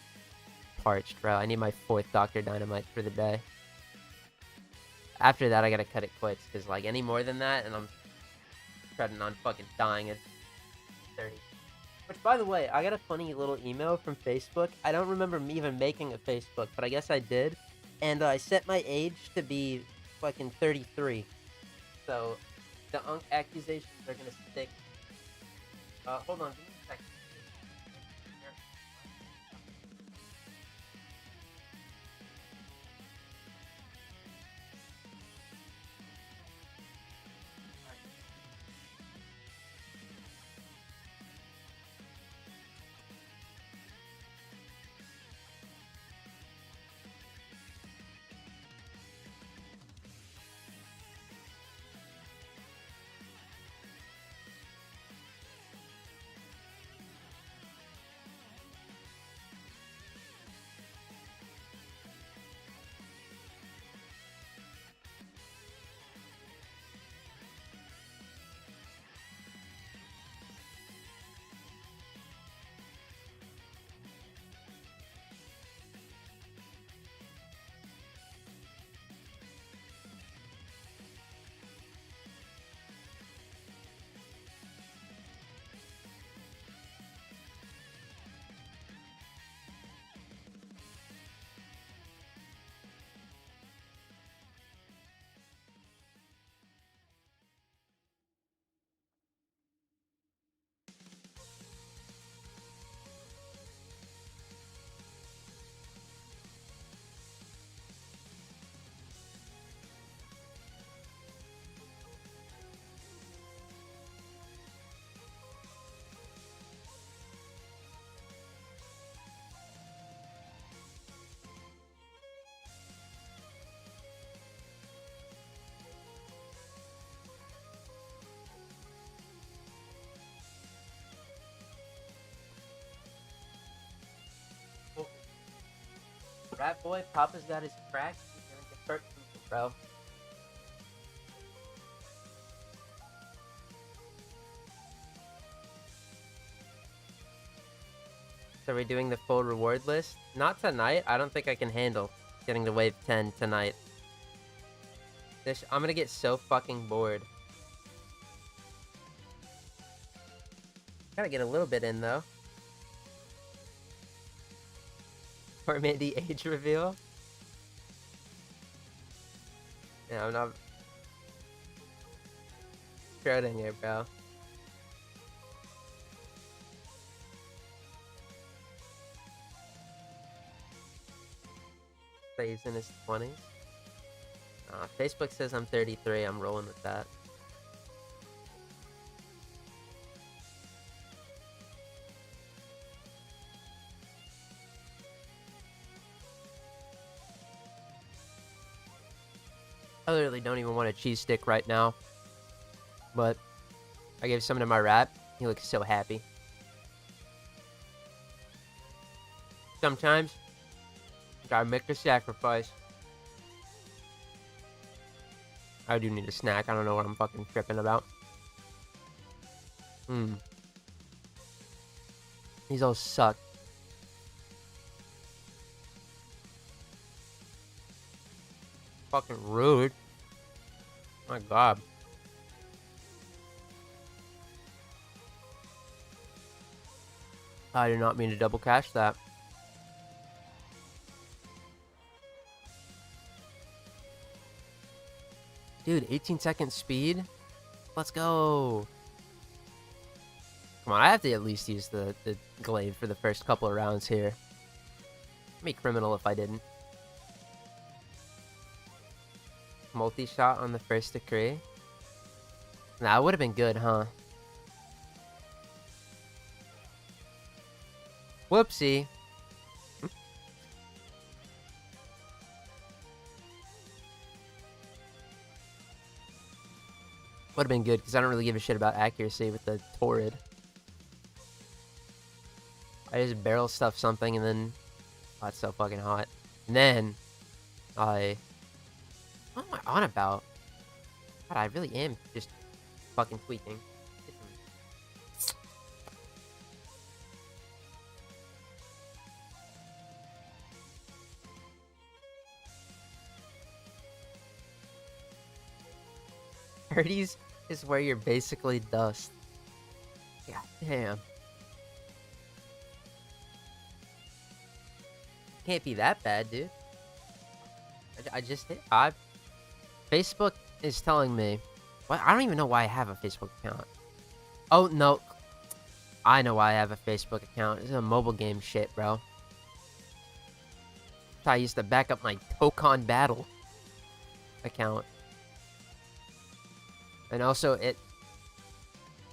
parched, bro. I need my 4th Dr. Dynamite for the day. After that, I gotta cut it quits, because, like, any more than that, and I'm treading on fucking dying at 30. Which, by the way, I got a funny little email from Facebook. I don't remember me even making a Facebook, but I guess I did. And I set my age to be fucking 33. So, the Unk accusations are gonna stick. Hold on, give me a second. Rat boy, Papa's got his crack. He's gonna get hurt, bro. So we're doing the full reward list? Not tonight. I don't think I can handle getting to wave 10 tonight. I'm gonna get so fucking bored. Gotta get a little bit in, though. Tormandee age reveal? Yeah, I'm not... Schrodinger, bro. So he's in his 20s? Facebook says I'm 33. I'm rolling with that. I literally don't even want a cheese stick right now. But I gave some to my rat. He looks so happy. Sometimes, gotta make the sacrifice. I do need a snack. I don't know what I'm fucking tripping about. These all suck. Fucking rude. My god. I did not mean to double cash that. Dude, 18-second speed? Let's go. Come on, I have to at least use the glaive for the first couple of rounds here. I'd be criminal if I didn't. Multi-shot on the first decree. Nah, it would have been good, huh? Whoopsie. Would have been good, because I don't really give a shit about accuracy with the Torrid. I just barrel stuff something, and then... Oh, it's so fucking hot. And then... What am I on about? God, I really am just fucking tweaking. Thirties is where you're basically dust. God damn. Can't be that bad, dude. I just hit. Facebook is telling me. What? I don't even know why I have a Facebook account. Oh no, I know why I have a Facebook account. It's a mobile game shit, bro. I used to back up my Tokon Battle account. And also,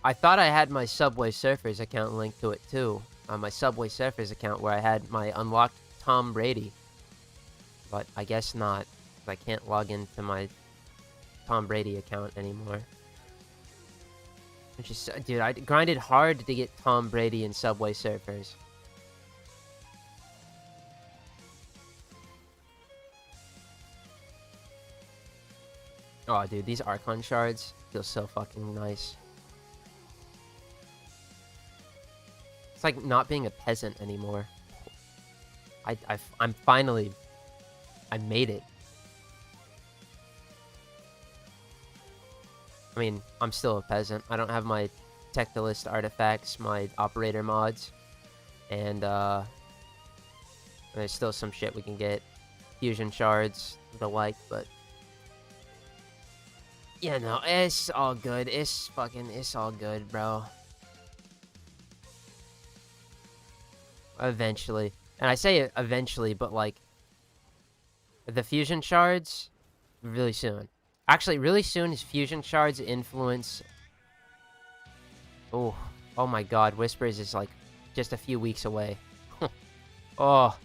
I thought I had my Subway Surfers account linked to it too. My Subway Surfers account where I had my unlocked Tom Brady. But I guess not. I can't log into my Tom Brady account anymore. Which is, dude, I grinded hard to get Tom Brady and Subway Surfers. Oh, dude, these Archon shards feel so fucking nice. It's like not being a peasant anymore. I'm finally... I made it. I mean, I'm still a peasant. I don't have my Tectalist artifacts, my operator mods. And, there's still some shit we can get. Fusion shards, the like, but... Yeah, no, it's all good. It's all good, bro. Eventually. And I say it eventually, but like... The fusion shards, really soon. Actually, really soon is fusion shards influence... Oh my god, Whispers is like just a few weeks away. Oh,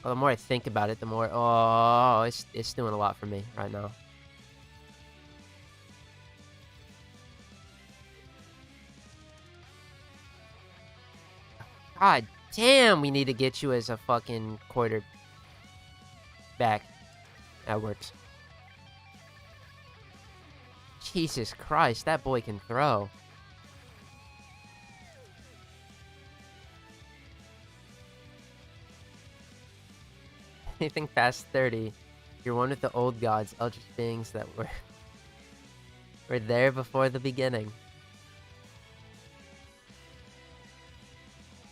the more I think about it, the more... Oh, it's doing a lot for me right now. God damn, we need to get you as a fucking quarterback. That works. Jesus Christ, that boy can throw. Anything past 30, you're one of the old gods, eldritch beings that were there before the beginning.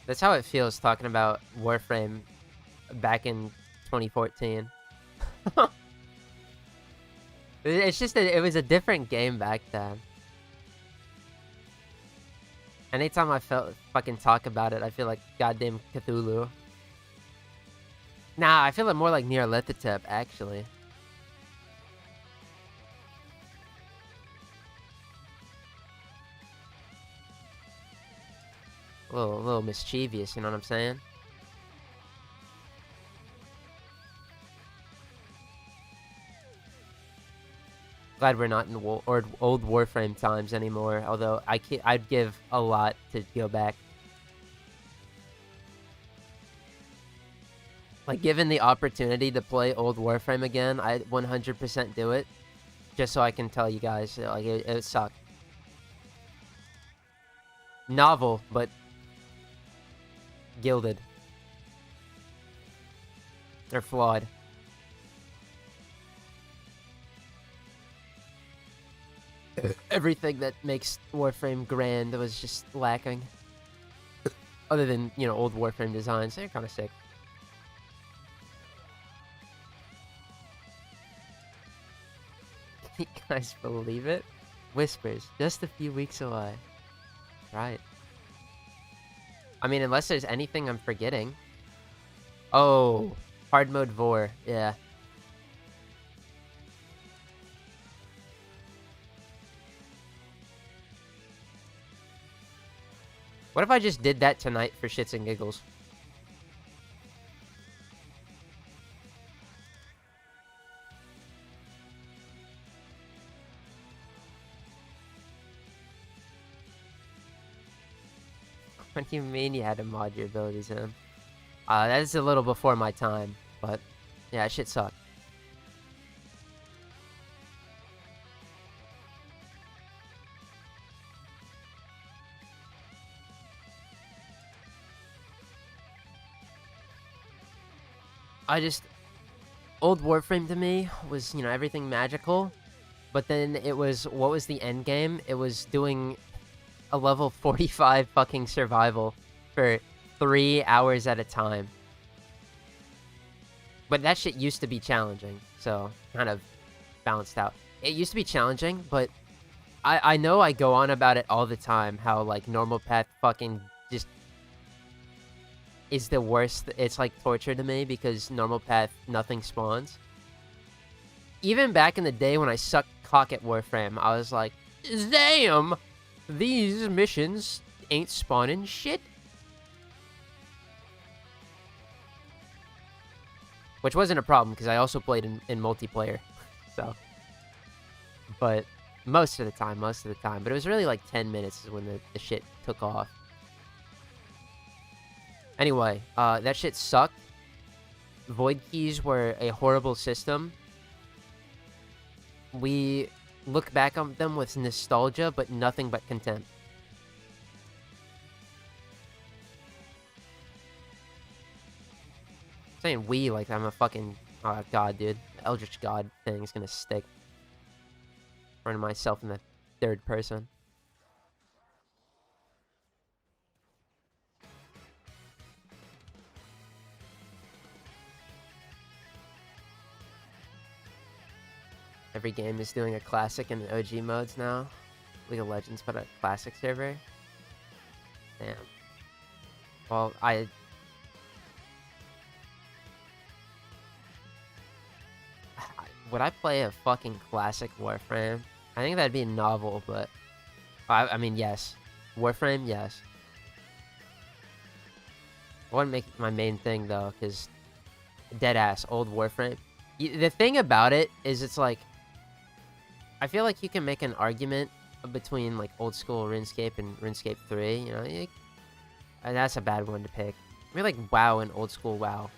That's how it feels talking about Warframe back in 2014. It's just it was a different game back then. Anytime I fucking talk about it, I feel like goddamn Cthulhu. Nah, I feel it more like Nyarlathotep, actually. A little mischievous, you know what I'm saying? Glad we're not in old Warframe times anymore. Although I'd give a lot to go back. Like, given the opportunity to play old Warframe again, I'd 100% do it, just so I can tell you guys, like, it sucked. Novel, but gilded. They're flawed. everything that makes Warframe grand was just lacking. Other than, you know, old Warframe designs. They're kind of sick. Can you guys believe it? Whispers, just a few weeks away. Right. I mean, unless there's anything I'm forgetting. Oh, hard mode Vor, yeah. What if I just did that tonight for shits and giggles? What do you mean you had to mod your abilities in? That is a little before my time, but yeah, shit sucked. Old Warframe to me was, you know, everything magical, but then it was, what was the end game? It was doing a level 45 fucking survival for 3 hours at a time. But that shit used to be challenging, so kind of balanced out. It used to be challenging, but I know I go on about it all the time, how, like, normal path fucking just is the worst. It's like torture to me because normal path, nothing spawns. Even back in the day when I sucked cock at Warframe, I was like, damn, these missions ain't spawning shit. Which wasn't a problem because I also played in multiplayer, so. But most of the time. But it was really like 10 minutes is when the shit took off. Anyway, that shit sucked. Void keys were a horrible system. We look back on them with nostalgia, but nothing but contempt. I'm saying we like I'm a fucking god, dude. The Eldritch God thing is gonna stick. Running myself in the third person. Every game is doing a classic and OG modes now. League of Legends put a classic server. Damn. Well, would I play a fucking classic Warframe? I think that'd be novel, but I mean, yes. Warframe, yes. I wouldn't make it my main thing though, because deadass old Warframe. The thing about it is, it's like, I feel like you can make an argument between like old school RuneScape and RuneScape 3. You know, and that's a bad one to pick. I mean, like WoW and old school WoW.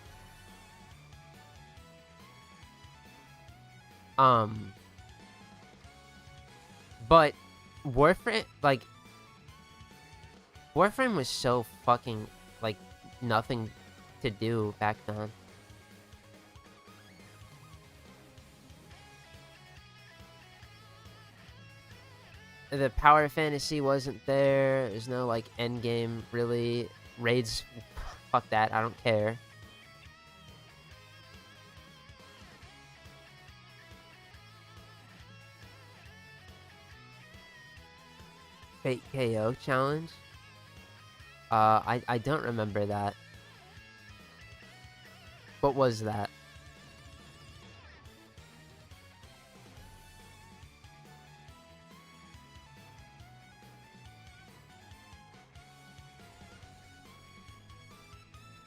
But Warframe, like, Warframe was so fucking, like, nothing to do back then. The power fantasy wasn't there. There's no, like, end game, really. Raids, fuck that, I don't care. Fate KO challenge? I don't remember that. What was that?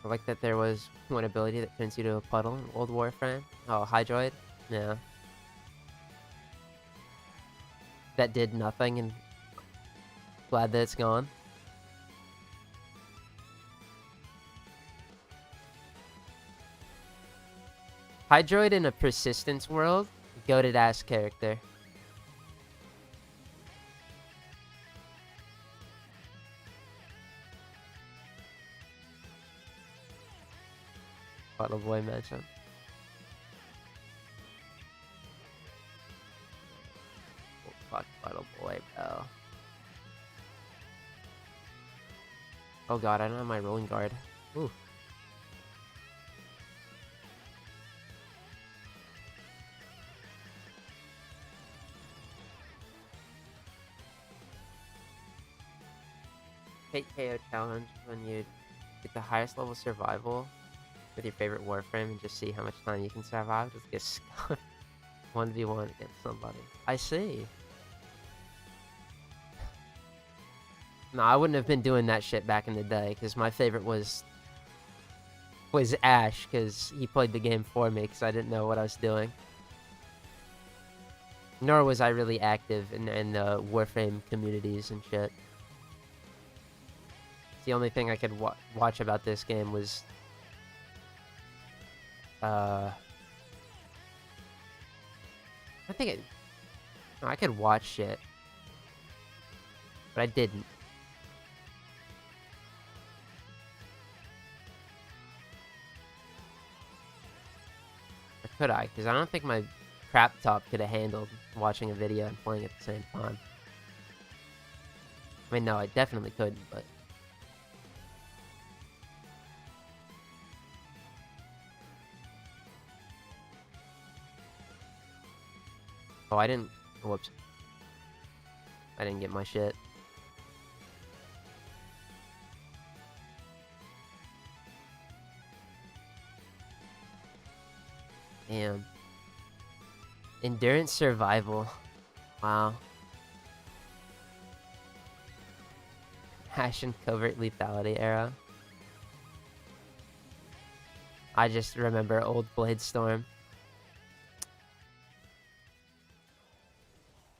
I like that there was one ability that turns you to a puddle in old Warframe. Oh, Hydroid? Yeah. That did nothing, and glad that it's gone. Hydroid in a persistence world? Goated ass character. Bottle Boy mention. Oh, fuck, Bottle Boy. boy, bro. Oh god, I don't have my rolling guard. Ooh. Hate KO challenge when you get the highest level survival with your favorite Warframe and just see how much time you can survive. Just get scuffed 1v1 against somebody. I see. No, I wouldn't have been doing that shit back in the day, because my favorite was Ash, because he played the game for me, because I didn't know what I was doing. Nor was I really active in the Warframe communities and shit. The only thing I could watch about this game was I could watch shit, but I didn't. Or could I? Because I don't think my crap top could have handled watching a video and playing at the same time. I mean, no, I definitely couldn't, but... Oh, I didn't... Whoops. I didn't get my shit. Damn. Endurance survival. Wow. Hash and covert lethality era. I just remember old Bladestorm.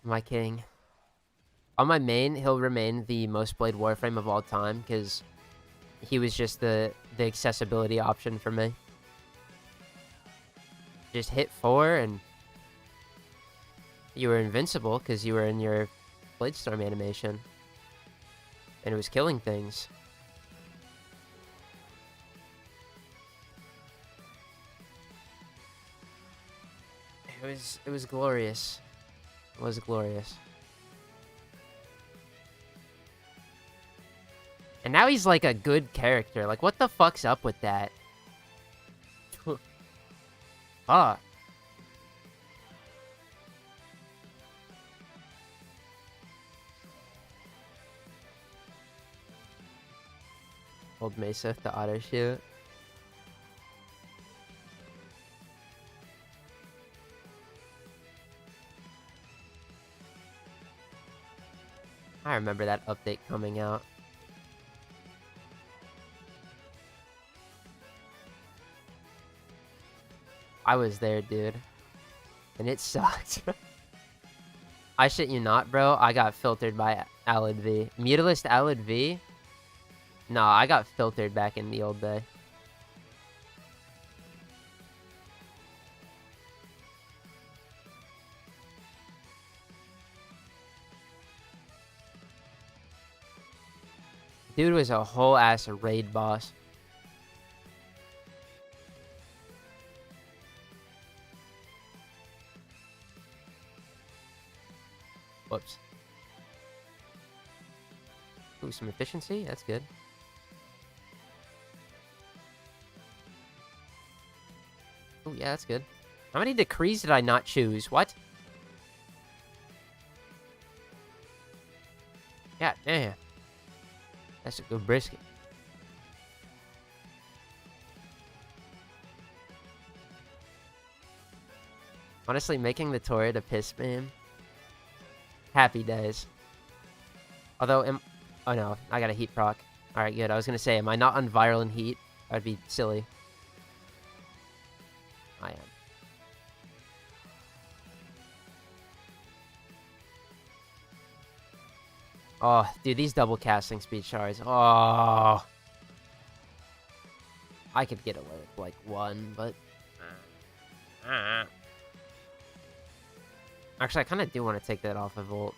My king. On my main, he'll remain the most played Warframe of all time, because he was just the accessibility option for me. Just hit 4 and you were invincible because you were in your Bladestorm animation. And it was killing things. It was glorious. It was glorious. And now he's like a good character. Like, what the fuck's up with that? Ah. Old Mesa, the auto shoot. I remember that update coming out. I was there, dude. And it sucked. I shit you not, bro. I got filtered by Alid V. Mutalist Alid V? No, I got filtered back in the old day. Dude was a whole ass raid boss. Whoops. Ooh, some efficiency? That's good. Oh, yeah, that's good. How many decrees did I not choose? What? God damn. That's a good brisket. Honestly, making the turret a piss beam. Happy days. Although, oh no, I got a heat proc. Alright, good. I was gonna say, am I not on viral and heat? That'd be silly. I am. Oh, dude, these double casting speed shards. Oh. I could get away with, like, one, but... Actually, I kind of do want to take that off of Volt.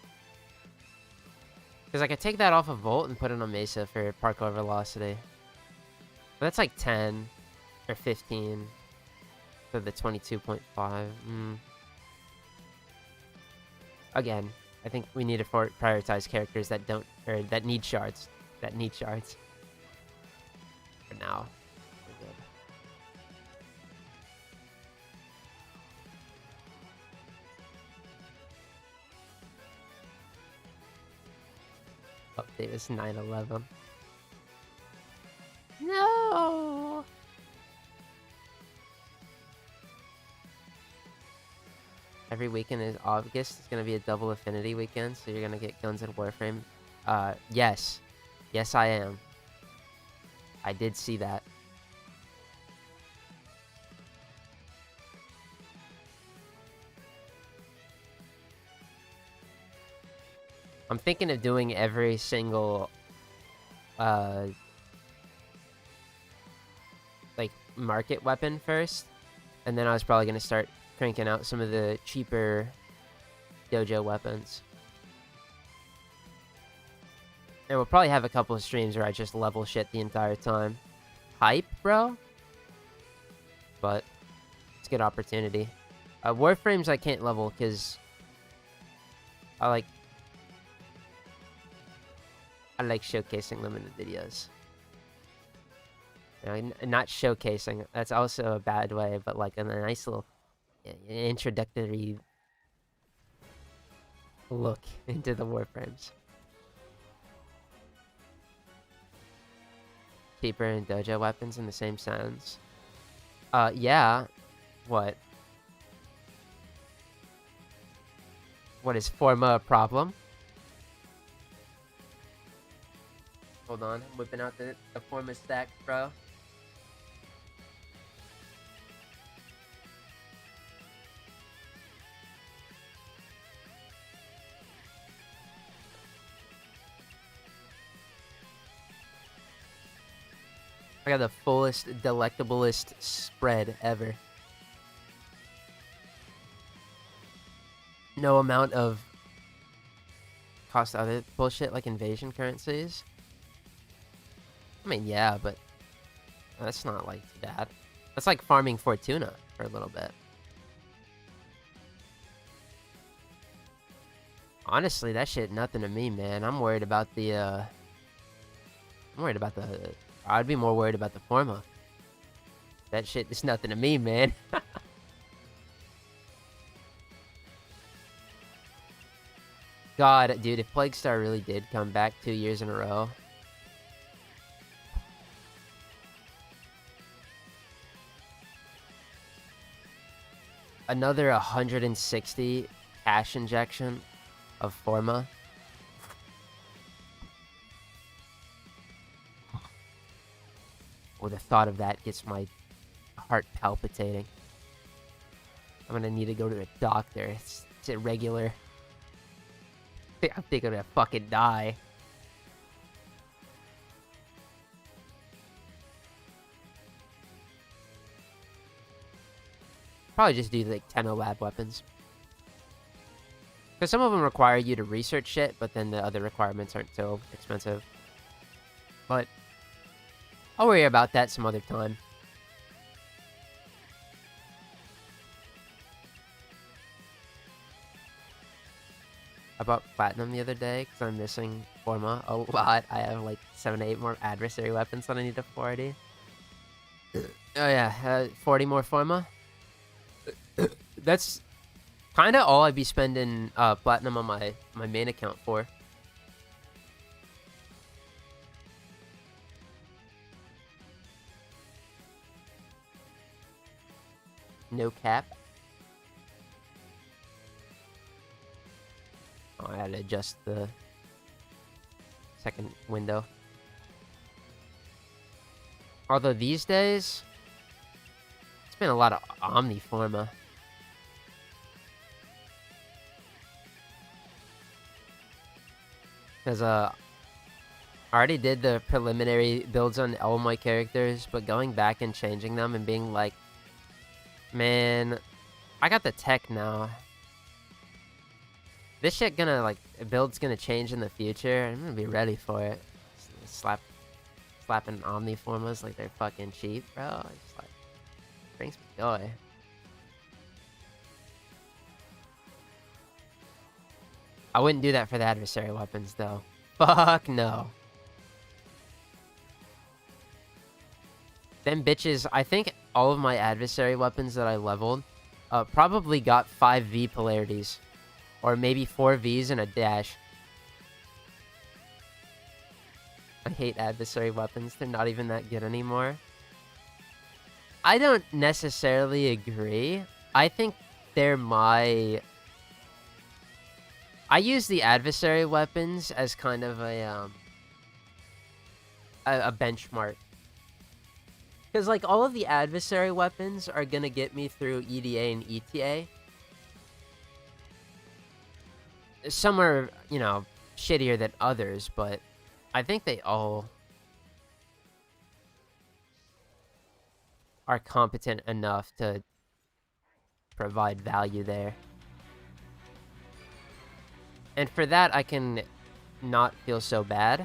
Because I could take that off of Volt and put it on Mesa for parkour velocity. But that's like 10 or 15 for the 22.5. Again, I think we need to prioritize characters that don't, or that need shards. That need shards. For now. We're good. Update is 9/11. No! Every weekend in August is going to be a double affinity weekend, so you're going to get guns and Warframe. Yes. Yes, I am. I did see that. I'm thinking of doing every single, like, market weapon first. And then I was probably going to start cranking out some of the cheaper dojo weapons. And we'll probably have a couple of streams where I just level shit the entire time. Hype, bro? But it's a good opportunity. Warframes I can't level because I like showcasing them in the videos. You know, not showcasing. That's also a bad way, but like a nice little introductory look into the Warframes. Cheaper and dojo weapons in the same sense. Yeah. What? What, is Forma a problem? Hold on, I'm whipping out the Forma stack, bro. I got the fullest, delectablest spread ever. No amount of cost other bullshit like invasion currencies. I mean, yeah, but that's not like too bad. That's like farming Fortuna for a little bit. Honestly, that shit nothing to me, man. I'm worried about the I'd be more worried about the Forma. That shit is nothing to me, man. God, dude, if Plague Star really did come back 2 years in a row. Another 160 cash injection of Forma. Or the thought of that gets my heart palpitating. I'm gonna need to go to the doctor. It's irregular. I think I'm gonna fucking die. Probably just do like 10 lab weapons. Because some of them require you to research shit, but then the other requirements aren't so expensive. But I'll worry about that some other time. I bought Platinum the other day because I'm missing Forma a lot. I have like 7 to 8 more adversary weapons than I need to 40. Oh yeah, 40 more Forma. That's kind of all I'd be spending Platinum on my main account for. No cap. Oh, I had to adjust the second window. Although these days, it's been a lot of Omniforma. Because I already did the preliminary builds on all my characters, but going back and changing them and being like, man, I got the tech now. This shit gonna, like, build's gonna change in the future. I'm gonna be ready for it. Slapping Omniformas like they're fucking cheap, bro. It's just like, brings me joy. I wouldn't do that for the adversary weapons, though. Fuck no. Them bitches, I think all of my adversary weapons that I leveled probably got 5 V polarities. Or maybe 4 Vs and a dash. I hate adversary weapons. They're not even that good anymore. I don't necessarily agree. I think they're my... I use the adversary weapons as kind of a benchmark. Because, like, all of the adversary weapons are gonna get me through EDA and ETA. Some are, you know, shittier than others, but I think they all are competent enough to provide value there. And for that, I can not feel so bad.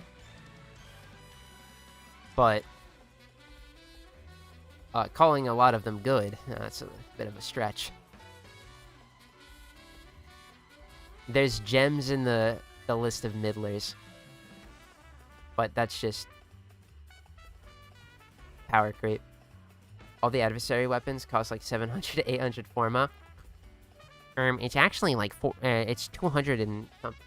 But calling a lot of them good, that's a bit of a stretch. There's gems in the list of middlers. But that's just power creep. All the adversary weapons cost like 700 to 800 forma. It's actually like it's 200 and something.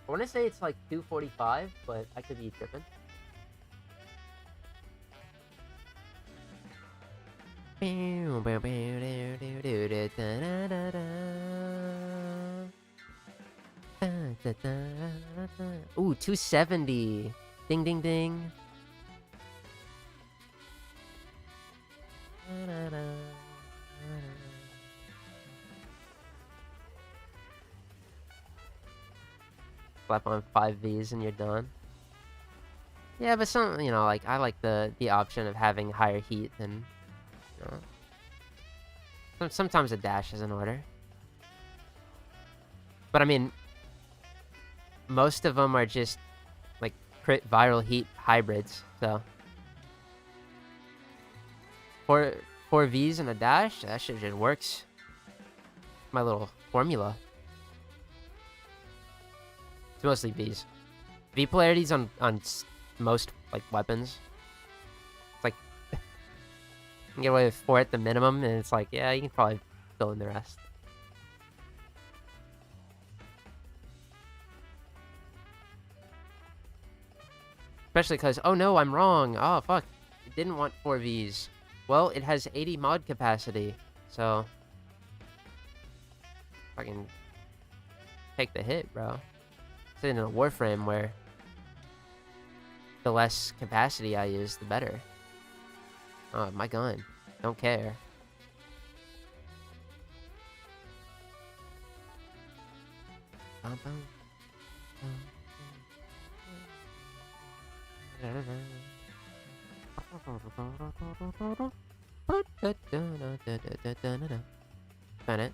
I want to say it's like 245, but I could be tripping. Ooh, 270. Ding, ding, ding. Slap on 5 Vs and you're done. Yeah, but some, you know, like, I like the option of having higher heat than, you know. Sometimes a dash is in order. But I mean, most of them are just, like, crit viral heat hybrids, so. 4 Vs and a dash? That shit just works. My little formula. It's mostly Vs. V polarities on most, like, weapons. It's like, you can get away with 4 at the minimum, and it's like, yeah, you can probably fill in the rest. Especially because, oh no, I'm wrong. Oh, fuck. It didn't want 4 Vs. Well, it has 80 mod capacity, so... Fucking... take the hit, bro. It's in a Warframe where... the less capacity I use, the better. Oh, my gun. Don't care. Bennett.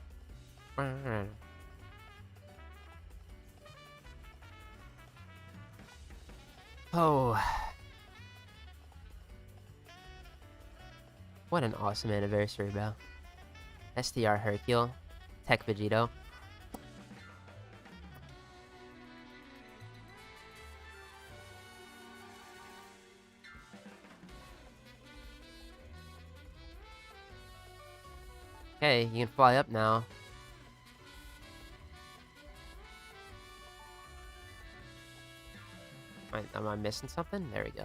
Oh. What an awesome anniversary, bro. STR Hercule. Tech Vegito. Okay, you can fly up now. Am I missing something? There we go.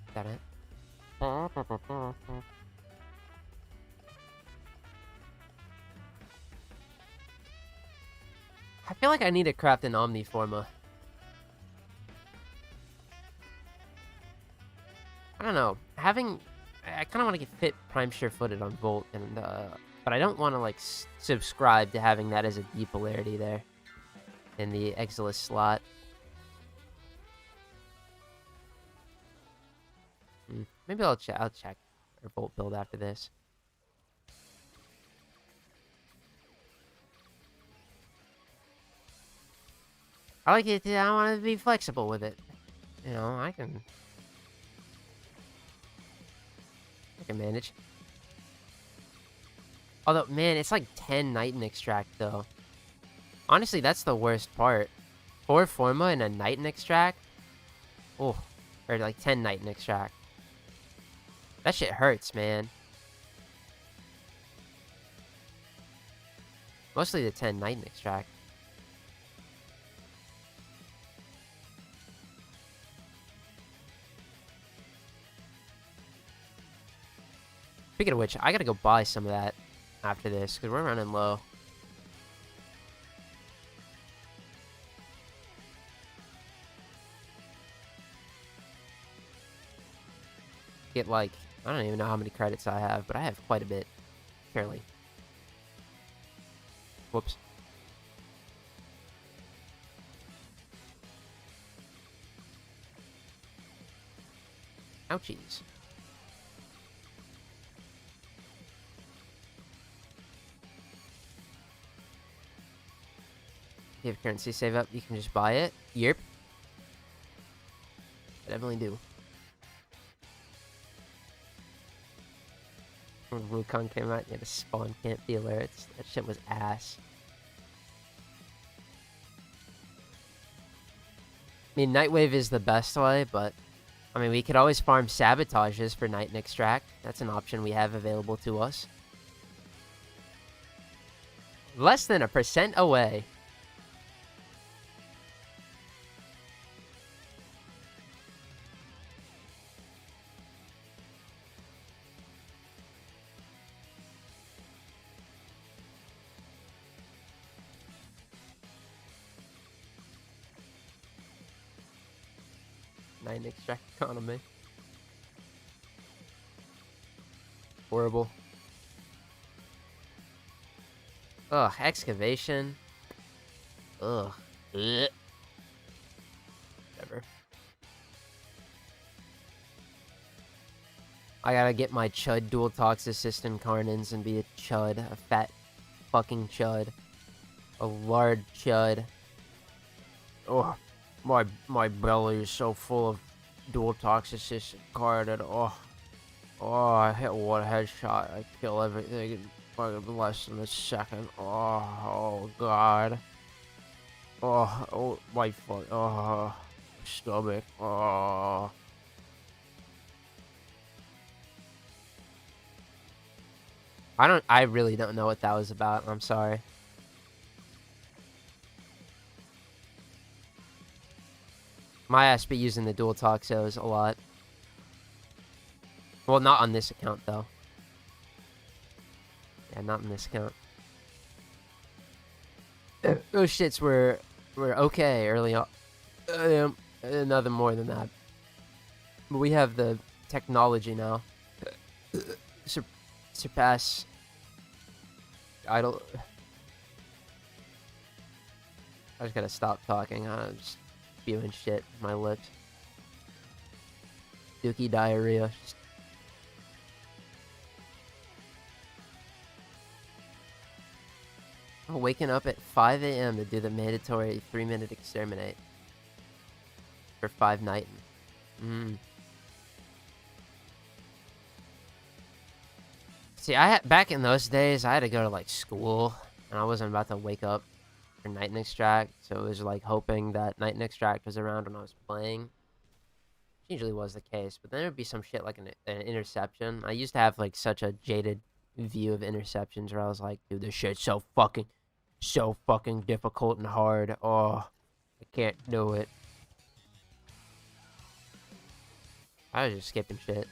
Is that it? I feel like I need to craft an Omniforma. I don't know. I kind of want to get fit prime sure-footed on Volt, and but I don't want to like subscribe to having that as a D polarity there in the Exilus slot. Maybe I'll check our Volt build after this. I like it. I want to be flexible with it. You know, I can manage. Although, man, it's like 10 Nighten Extract, though. Honestly, that's the worst part. 4 Forma and a Nighten Extract? Oh, or like 10 Nighten Extract. That shit hurts, man. Mostly the 10 Nighten Extract. Speaking of which, I gotta go buy some of that after this, because we're running low. Get like, I don't even know how many credits I have, but I have quite a bit. Fairly. Whoops. Ouchies. If you have currency save up, you can just buy it. Yerp. I definitely do. When Wukong came out, you had a spawn camp be alerts. That shit was ass. I mean, Nightwave is the best way, but I mean, we could always farm sabotages for Nighten Extract. That's an option we have available to us. Less than 1% away. Nighten Extract economy. Horrible. Ugh, excavation. Ugh. Blech. Whatever. I gotta get my chud dual toxicist Incarnans and be a chud. A fat fucking chud. A large chud. Oh, my belly is so full of dual toxicist Incarnate. Oh, I hit one headshot. I kill everything in fucking less than a second. Oh god. Oh, my fuck. Oh, stomach. Oh. I really don't know what that was about. I'm sorry. My ass be using the dual toxos a lot. Well, not on this account, though. Yeah, not on this account. Those shits were okay early on. Nothing more than that. But we have the technology now. Surpass idle. I just gotta stop talking. I'm just spewing shit in my lips. Dookie diarrhea. I'm waking up at 5 a.m. to do the mandatory 3-minute exterminate. For 5 Nighten. See, back in those days, I had to go to like school, and I wasn't about to wake up for Nighten Extract, so it was like hoping that Nighten Extract was around when I was playing. Usually was the case, but then there'd be some shit like an interception. I used to have like such a jaded view of interceptions where I was like, dude, this shit's so fucking difficult and hard. Oh, I can't do it. I was just skipping shit.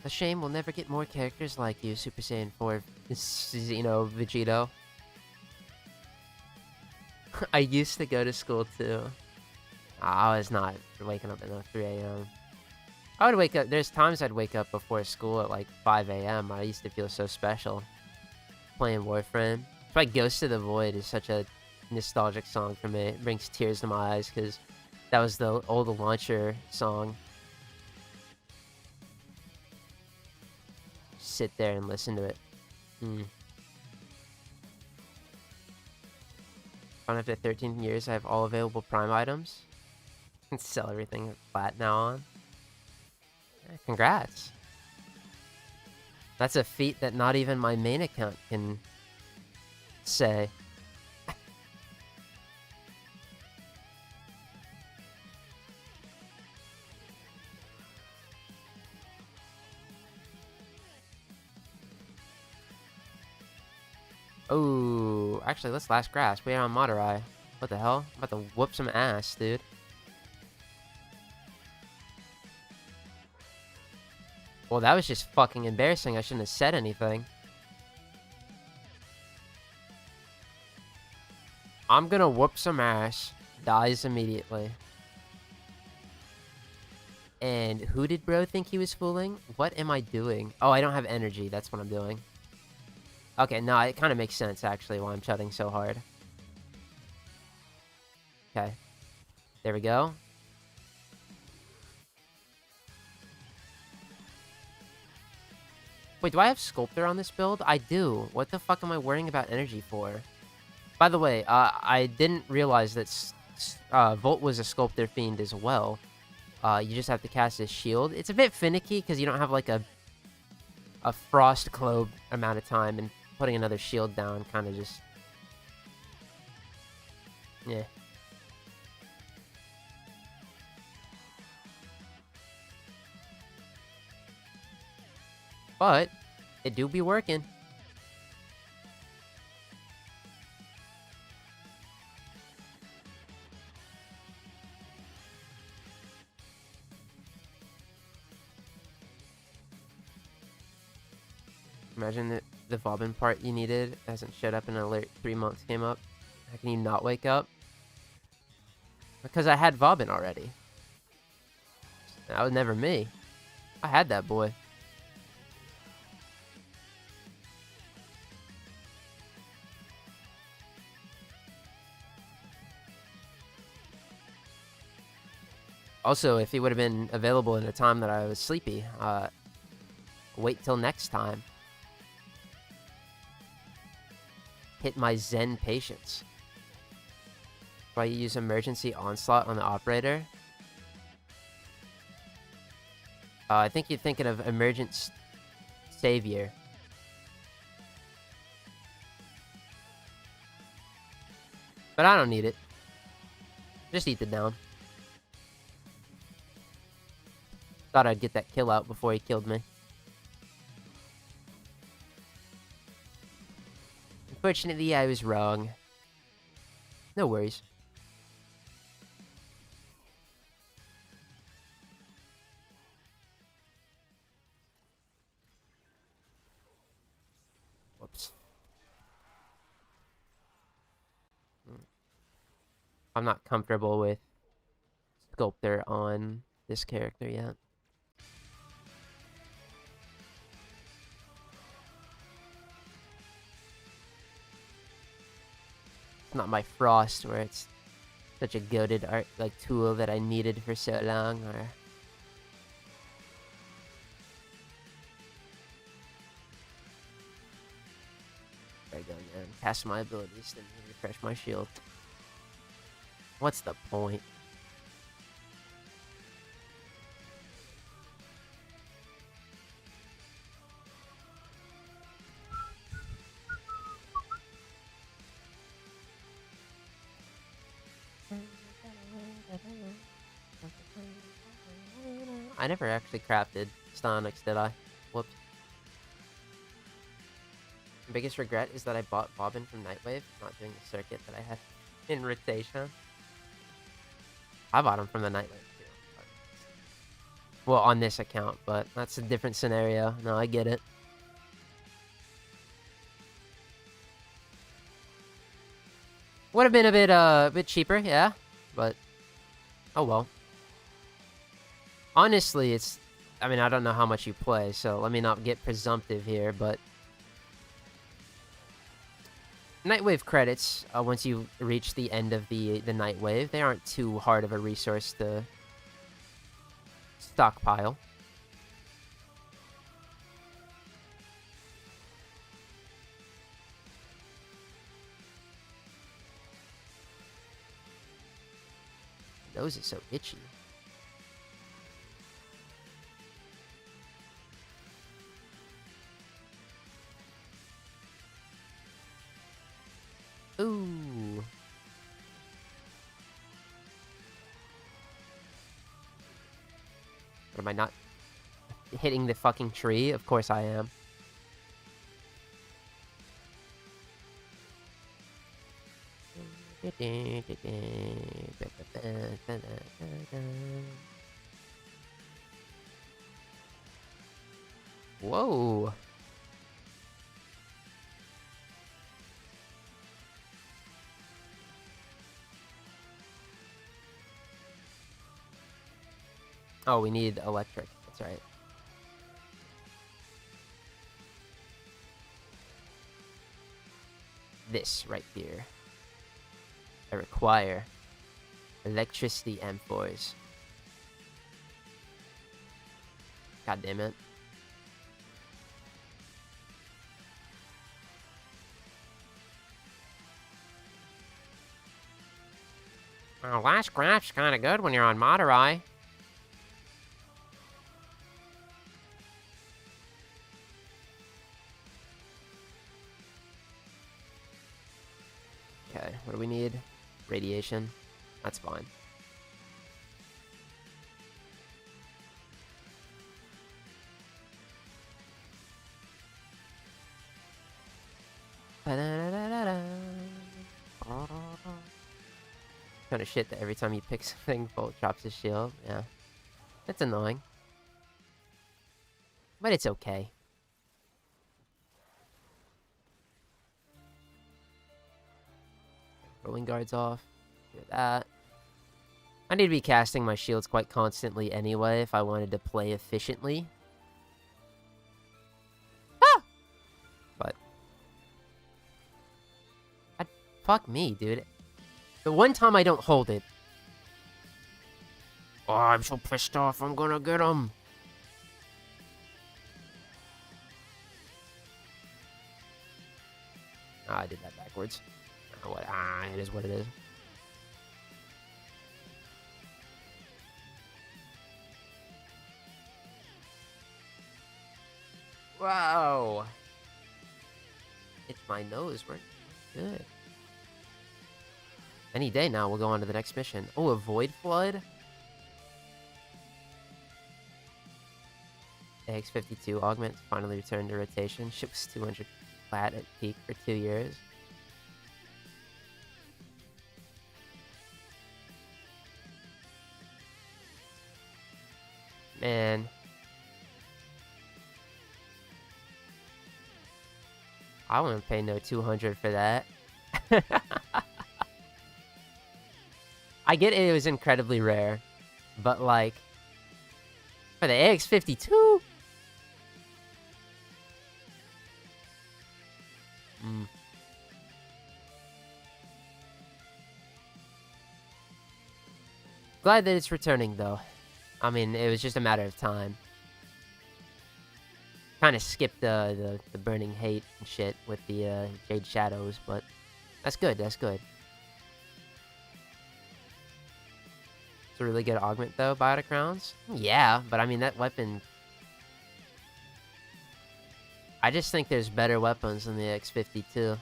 A shame we'll never get more characters like you, Super Saiyan 4 Xeno Vegito. I used to go to school too. I was not waking up at 3 a.m. I would wake up, there's times I'd wake up before school at like 5 a.m. I used to feel so special playing Warframe. That's why Ghost of the Void is such a nostalgic song for me. It brings tears to my eyes because that was the old launcher song. Sit there and listen to it. On after 13 years, I have all available Prime items. Can sell everything flat now on. Yeah, congrats. That's a feat that not even my main account can say. Oh, actually, let's last grass. We're on Madurai. What the hell? I'm about to whoop some ass, dude. Well, that was just fucking embarrassing. I shouldn't have said anything. I'm gonna whoop some ass. Dies immediately. And who did bro think he was fooling? What am I doing? Oh, I don't have energy. That's what I'm doing. Okay, no, it kind of makes sense, actually, why I'm shouting so hard. Okay. There we go. Wait, do I have Sculptor on this build? I do. What the fuck am I worrying about energy for? By the way, I didn't realize that Volt was a Sculptor Fiend as well. You just have to cast his shield. It's a bit finicky because you don't have like a Frost Globe amount of time, and putting another shield down kind of just... yeah. But it do be working. Imagine that the Vauban part you needed hasn't showed up in an alert 3 months came up. How can you not wake up? Because I had Vauban already. That was never me. I had that boy. Also, if he would have been available in a time that I was sleepy, wait till next time. Hit my Zen patience. Why you use emergency onslaught on the operator? I think you're thinking of emergent savior. But I don't need it. Just eat the down. Thought I'd get that kill out before he killed me. Unfortunately, I was wrong. No worries. Whoops. I'm not comfortable with Sculptor on this character yet. It's not my Frost where it's such a goated art like tool that I needed for so long, or there you go, man. Cast my abilities, then refresh my shield. What's the point? I never actually crafted Stonix, did I? Whoops. My biggest regret is that I bought Bobbin from Nightwave, not doing the circuit that I had in rotation. I bought him from the Nightwave too. Well, on this account, but that's a different scenario. No, I get it. Would have been a bit cheaper, yeah, but oh well. Honestly, it's... I mean, I don't know how much you play, so let me not get presumptive here, but... Nightwave credits, once you reach the end of the Nightwave, they aren't too hard of a resource to stockpile. nose is so itchy. Ooh. What, am I not hitting the fucking tree? Of course I am. Whoa. Oh, we need electric. That's right. This right here. I require electricity amphors. God damn it. Oh, last grap's kind of good when you're on Madurai. Okay, what do we need? Radiation. That's fine. Kind of shit that every time he picks something, Bolt drops his shield. Yeah. It's annoying. But it's okay. Rolling guards off. Do that. I need to be casting my shields quite constantly anyway if I wanted to play efficiently. Ah! But... fuck me, dude. The one time I don't hold it. Oh, I'm so pissed off. I'm gonna get him. Ah, I did that backwards. Oh, what? Ah, it is what it is. Wow. It's my nose. We're good. Any day now, we'll go on to the next mission. Oh, a Void Flood? AX-52 augment finally returned to rotation. Ship was 200 flat at peak for 2 years. Man. I wouldn't pay no 200 for that. I get it was incredibly rare, but like, for the AX-52? Glad that it's returning, though. I mean, it was just a matter of time. Kind of skipped the Burning Hate and shit with the Jade Shadows, but that's good, that's good. It's a really good augment, though, Biotic Rounds. Yeah, but I mean, that weapon... I just think there's better weapons than the X-52.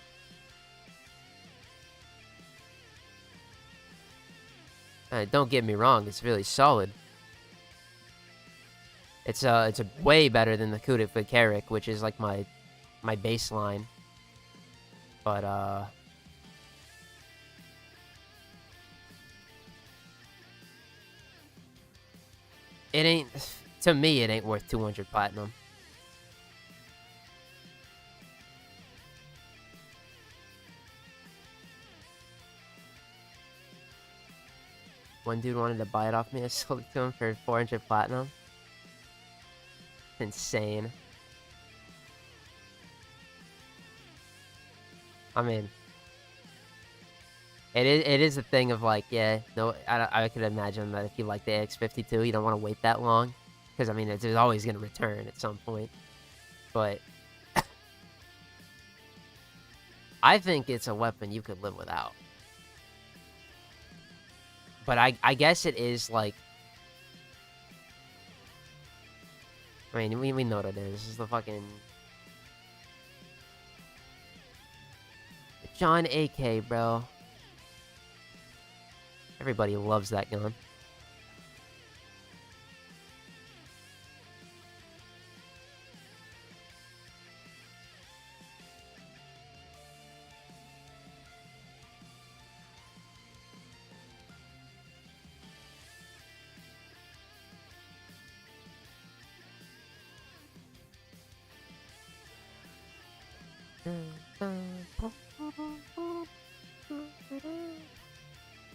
Don't get me wrong, it's really solid. It's a way better than the Coveted for Carrick, which is like my baseline. But it ain't, to me, it ain't worth 200 platinum. One dude wanted to buy it off me. I sold it to him for 400 platinum. Insane. I mean, it is a thing of like, yeah, no, I could imagine that if you like the AX-52, you don't want to wait that long, because I mean, it's always gonna return at some point. But I think it's a weapon you could live without. But I guess it is, like... I mean, we know what it is. This is the fucking... John AK, bro. Everybody loves that gun.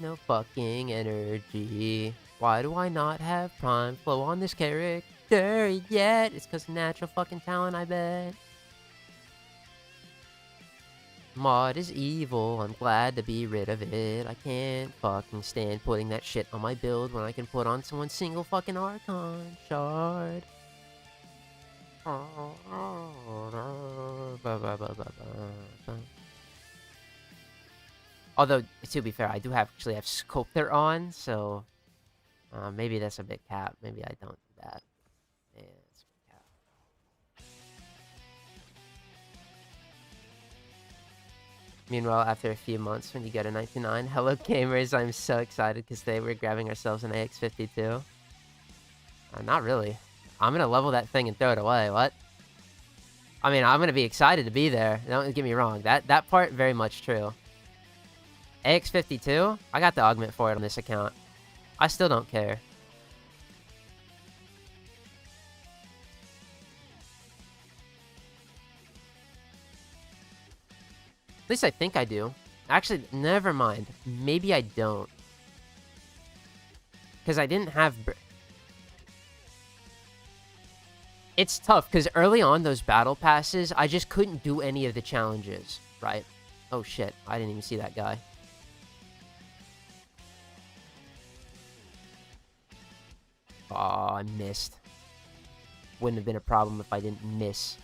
No fucking energy. Why do I not have prime flow on this character yet? It's because of natural fucking talent, I bet. Mod is evil. I'm glad to be rid of it. I can't fucking stand putting that shit on my build when I can put on someone's single fucking Archon shard. Although, to be fair, I do actually have Sculptor on, so maybe that's a bit cap. Maybe I don't do that. Yeah, that's a bit cap. Meanwhile, after a few months, when you get a 99, hello gamers, I'm so excited because today we're grabbing ourselves an AX52. Not really. I'm gonna level that thing and throw it away. What? I mean, I'm gonna be excited to be there. Don't get me wrong. That part, very much true. AX52? I got the augment for it on this account. I still don't care. At least I think I do. Actually, never mind. Maybe I don't. Because I didn't have... It's tough, because early on, those battle passes, I just couldn't do any of the challenges, right? Oh shit, I didn't even see that guy. Oh, I missed. Wouldn't have been a problem if I didn't miss.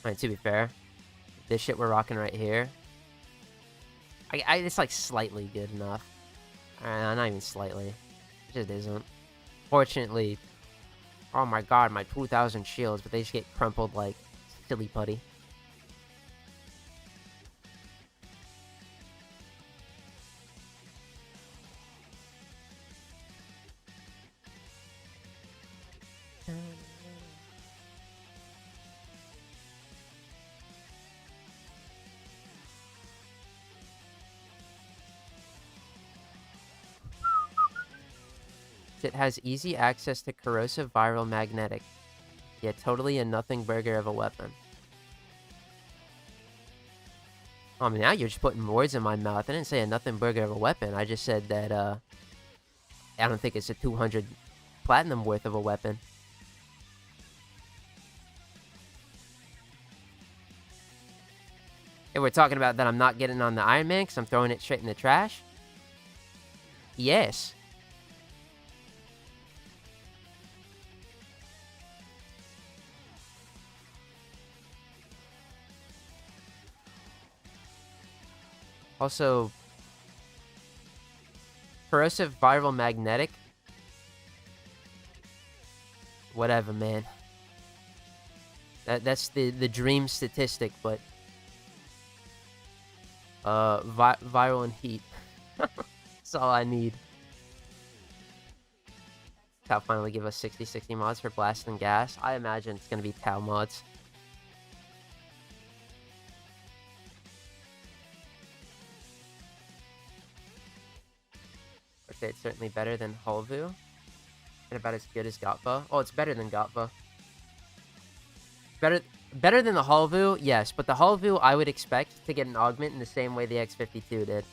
Alright, to be fair, this shit we're rocking right here, it's like slightly good enough. Not even slightly. It just isn't. Fortunately, oh my god, my 2,000 shields, but they just get crumpled like silly putty. It has easy access to corrosive viral magnetic, yet totally a nothing burger of a weapon. I mean, now you're just putting words in my mouth. I didn't say a nothing burger of a weapon. I just said that, I don't think it's a 200 platinum worth of a weapon. And we're talking about that I'm not getting on the Iron Man because I'm throwing it straight in the trash? Yes. Also, corrosive viral magnetic. Whatever, man. That's the dream statistic, but viral and heat. That's all I need. Tau finally give us 60/60 mods for blast and gas. I imagine it's gonna be Tau mods. Okay, it's certainly better than Holvu. And about as good as Gotva. Oh, it's better than Gotva. Better than the Holvu, yes, but the Holvu I would expect to get an augment in the same way the X52 did.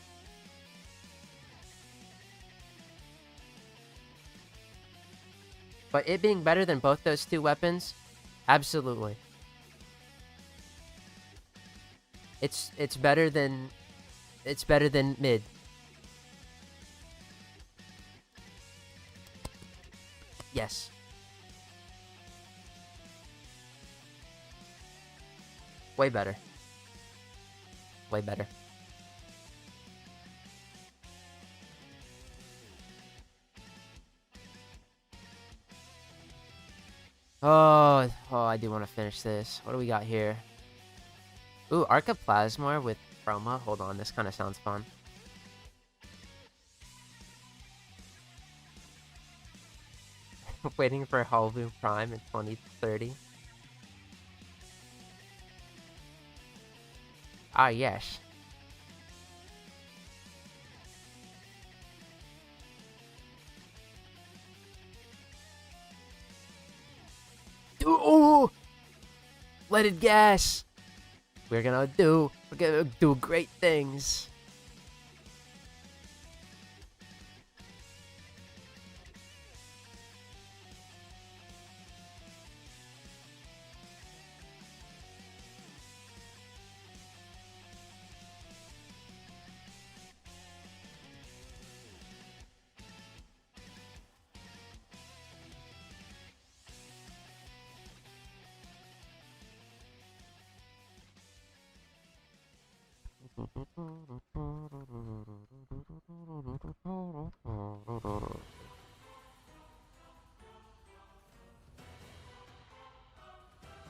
But it being better than both those two weapons, absolutely. It's better than mid. Yes. Way better. Way better. Oh, I do want to finish this. What do we got here? Ooh, Archoplasmor with Chroma. Hold on, this kind of sounds fun. Waiting for Halvu Prime in 2030. Ah, yes. Ooh! Leaded gas! We're gonna do great things.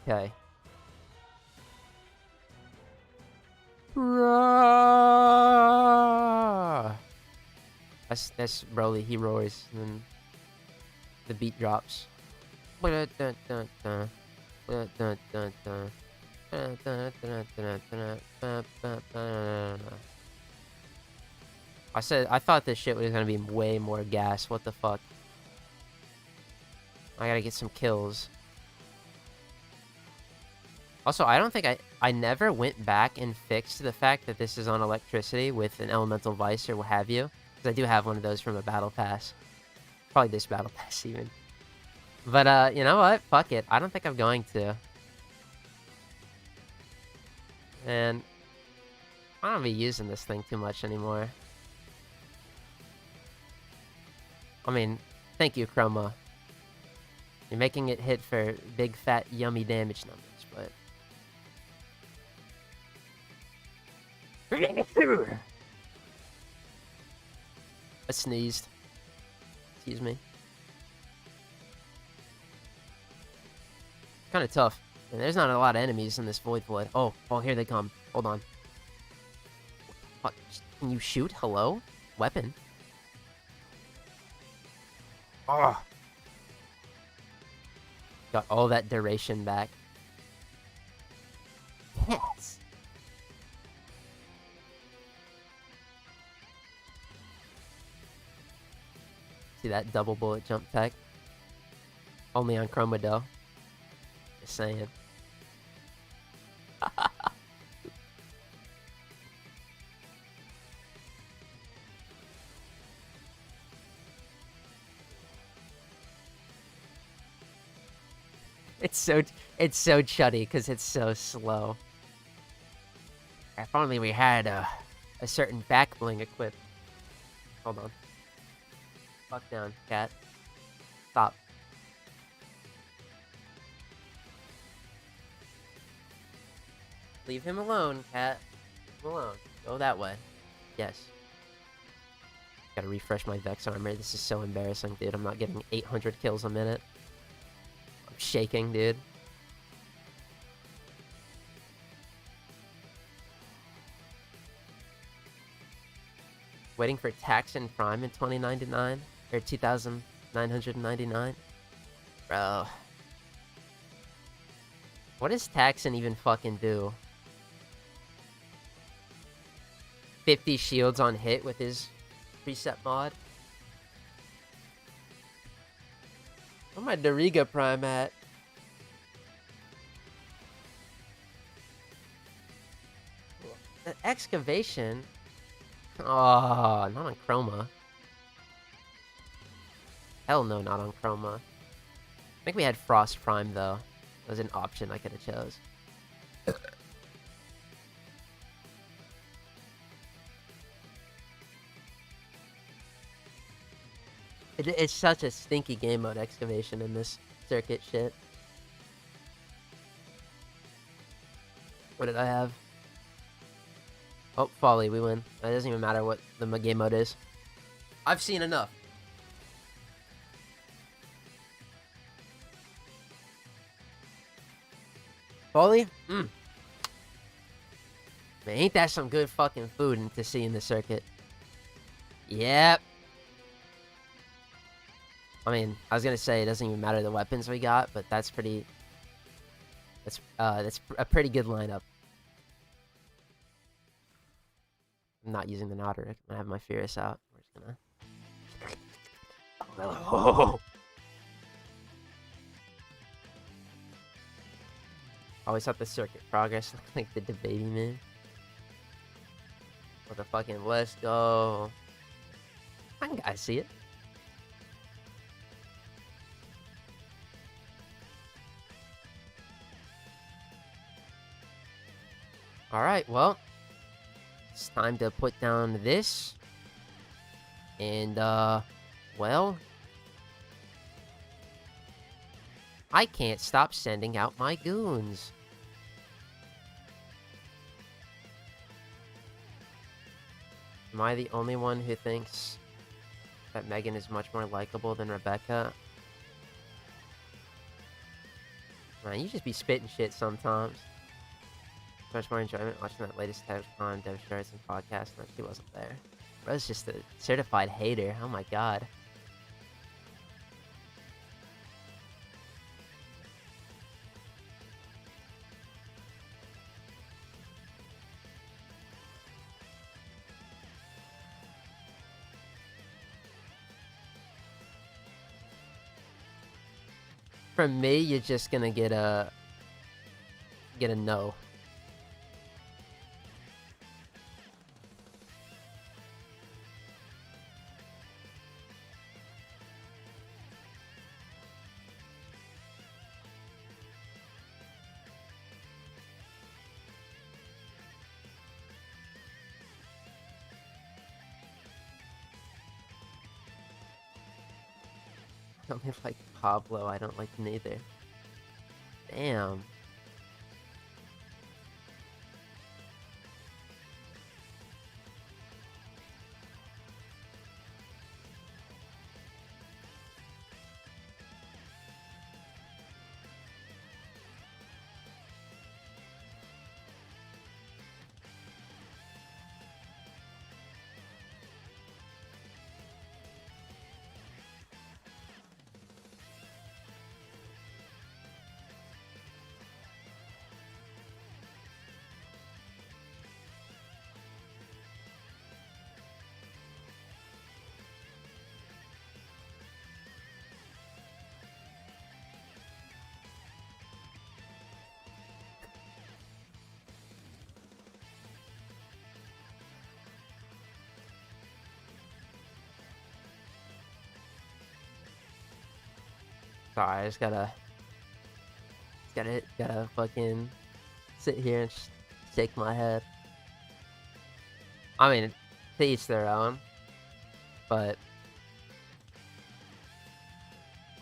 Okay. That's Broly. He roars, and then the beat drops. I thought this shit was gonna be way more gas. What the fuck? I gotta get some kills. Also, I don't think I never went back and fixed the fact that this is on electricity with an elemental vice or what have you. Because I do have one of those from a battle pass. Probably this battle pass even. But, you know what? Fuck it. I don't think I'm going to. And I don't be using this thing too much anymore. I mean, thank you, Chroma. You're making it hit for big, fat, yummy damage numbers, but... I sneezed. Excuse me. Kind of tough. And there's not a lot of enemies in this Void. Oh, here they come. Hold on. What? Can you shoot? Hello? Weapon? Oh. Got all that duration back. Yes. See that double bullet jump tech? Only on Chroma though. Just saying. It's so chuddy because it's so slow. If only we had a certain back bling equipped. Hold on. Fuck down, cat. Stop. Leave him alone, cat. Leave him alone. Go that way. Yes. Gotta refresh my Vex armor. This is so embarrassing, dude. I'm not getting 800 kills a minute. I'm shaking, dude. Waiting for Taxon Prime in 2099 or 2,999. Bro. What does Taxon even fucking do? 50 shields on hit with his preset mod. Where's my Doriga Prime at? The excavation. Oh, not on Chroma. Hell no, not on Chroma. I think we had Frost Prime though. That was an option I could have chose. It's such a stinky game mode excavation in this circuit shit. What did I have? Oh, folly, we win. It doesn't even matter what the game mode is. I've seen enough. Folly? Man, ain't that some good fucking food to see in the circuit? Yep. I mean, I was gonna say it doesn't even matter the weapons we got, but that's pretty... That's a pretty good lineup. I'm not using the Nodder. I have my Furious out. We're just gonna... Oh. Always thought the circuit progress looked like the baby man. What the fucking... Let's go. I can see it. Alright, well, it's time to put down this. And, well, I can't stop sending out my goons. Am I the only one who thinks that Megan is much more likable than Rebecca? Man, you just be spitting shit sometimes. Much more enjoyment watching that latest on demonstrations and podcast. No, she wasn't there. Bro's just a certified hater. Oh my god. From me, you're just gonna get a no. I only like Pablo, I don't like neither. Damn. Sorry, I just gotta fucking sit here and shake my head. I mean, to each their own, but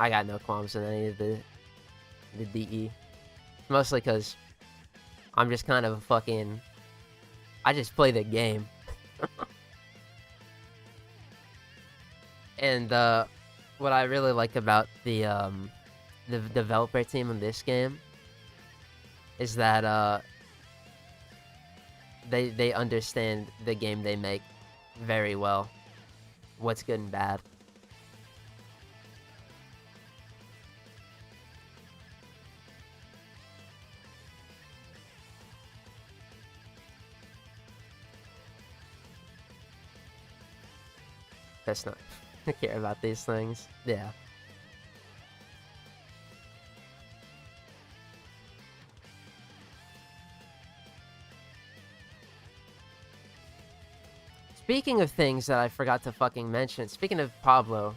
I got no qualms in any of the DE. Mostly because I'm just kind of a fucking... I just play the game. And, what I really like about the developer team in this game is that they understand the game they make very well. What's good and bad. That's not... I care about these things. Yeah. Speaking of things that I forgot to fucking mention, speaking of Pablo,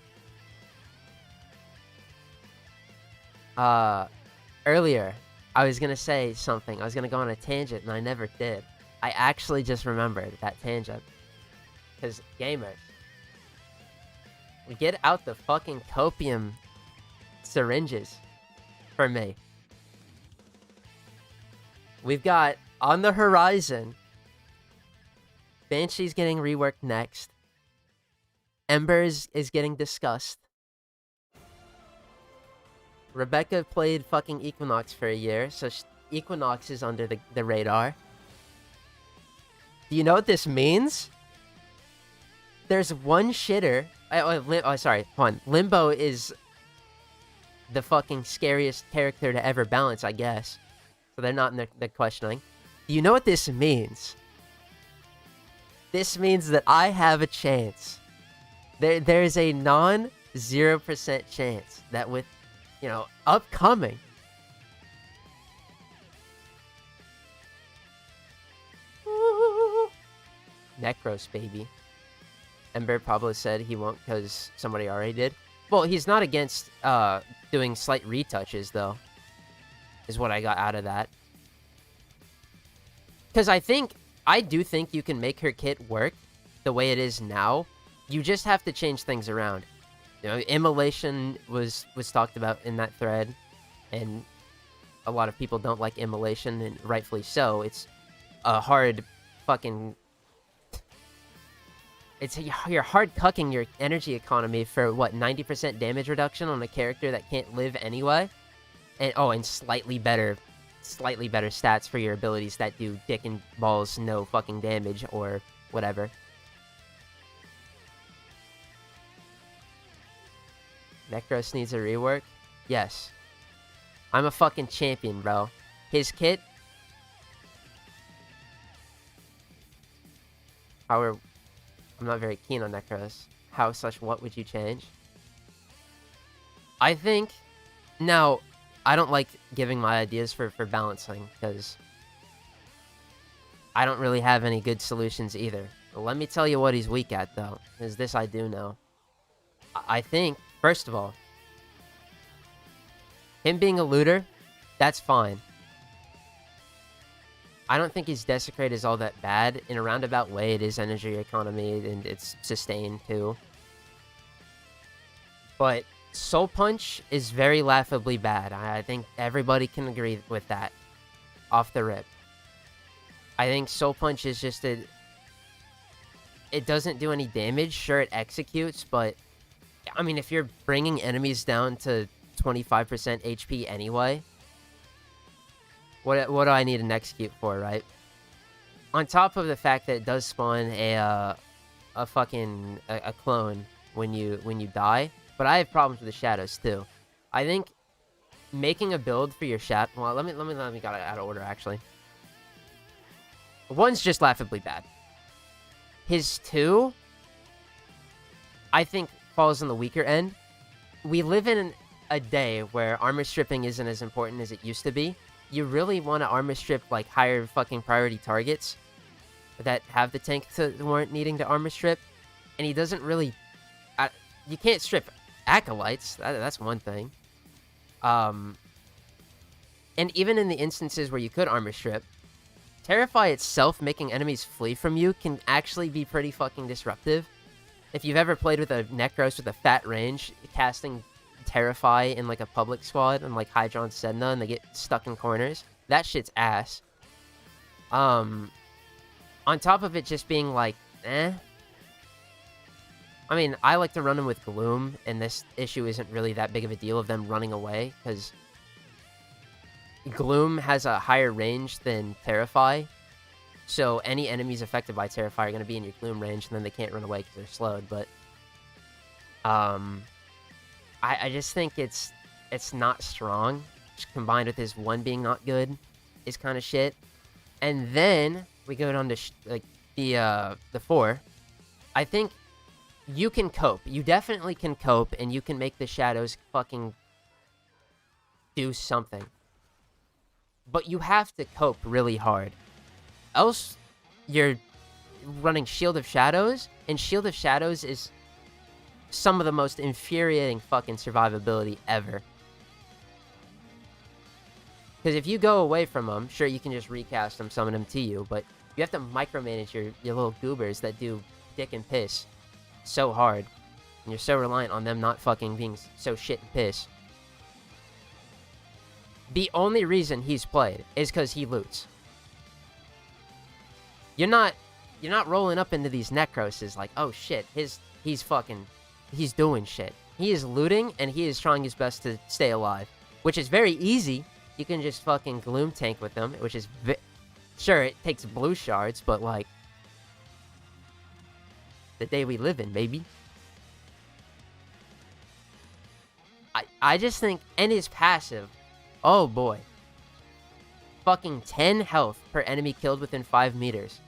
earlier, I was gonna say something. I was gonna go on a tangent, and I never did. I actually just remembered that tangent. Because gamers, Get out the fucking copium syringes for me. We've got on the horizon, Banshee's getting reworked next. Embers is getting discussed. Rebecca played fucking Equinox for a year, so Equinox is under the radar. Do you know what this means? There's one shitter. Sorry, hold on. Limbo is the fucking scariest character to ever balance, I guess. So they're not in the questioning. Do you know what this means? This means that I have a chance. There's a non-0% chance that with, upcoming. Necros, baby. Ember Pablo said he won't because somebody already did. Well, he's not against doing slight retouches, though, is what I got out of that. Because I do think you can make her kit work the way it is now. You just have to change things around. Immolation was talked about in that thread, and a lot of people don't like immolation, and rightfully so. It's a hard fucking... You're hard cucking your energy economy for, 90% damage reduction on a character that can't live anyway? And slightly better stats for your abilities that do dick and balls no fucking damage or whatever. Necros needs a rework? Yes. I'm a fucking champion, bro. His kit... I'm not very keen on Necros. What would you change? I think... Now, I don't like giving my ideas for balancing, because I don't really have any good solutions either. But let me tell you what he's weak at, though, because this I do know. I think, first of all, him being a looter, that's fine. I don't think his Desecrate is all that bad. In a roundabout way, it is energy economy, and it's sustained, too. But Soul Punch is very laughably bad. I think everybody can agree with that. Off the rip. I think Soul Punch is just it doesn't do any damage. Sure, it executes, but... I mean, if you're bringing enemies down to 25% HP anyway... What do I need an execute for, right? On top of the fact that it does spawn a clone when you die, but I have problems with the shadows too. I think making a build for your shadow. Well, let me get it out of order actually. One's just laughably bad. His 2, I think, falls on the weaker end. We live in a day where armor stripping isn't as important as it used to be. You really want to armor strip, like, higher fucking priority targets that have the tank to warrant needing to armor strip. And he doesn't really... you can't strip acolytes. That's one thing. And even in the instances where you could armor strip, Terrify itself making enemies flee from you can actually be pretty fucking disruptive. If you've ever played with a Necros with a fat range, casting Terrify in like a public squad and like Hydra on Sedna and they get stuck in corners, that shit's ass. On top of it just being like, I mean, I like to run them with Gloom, and this issue isn't really that big of a deal of them running away, because Gloom has a higher range than Terrify, so any enemies affected by Terrify are going to be in your Gloom range, and then they can't run away because they're slowed, but I just think it's not strong, combined with his 1 being not good is kind of shit. And then we go down to the 4. I think you can cope. You definitely can cope, and you can make the shadows fucking do something. But you have to cope really hard. Else, you're running Shield of Shadows, and Shield of Shadows is some of the most infuriating fucking survivability ever. Because if you go away from them, sure, you can just recast them, summon them to you, but you have to micromanage your little goobers that do dick and piss so hard. And you're so reliant on them not fucking being so shit and piss. The only reason he's played is because he loots. You're not rolling up into these necroses like, oh shit, he's doing shit. He is looting, and he is trying his best to stay alive, which is very easy. You can just fucking gloom tank with them, which is sure, it takes blue shards, but like, the day we live in, baby. I just think, and his passive, oh boy. Fucking 10 health per enemy killed within 5 meters.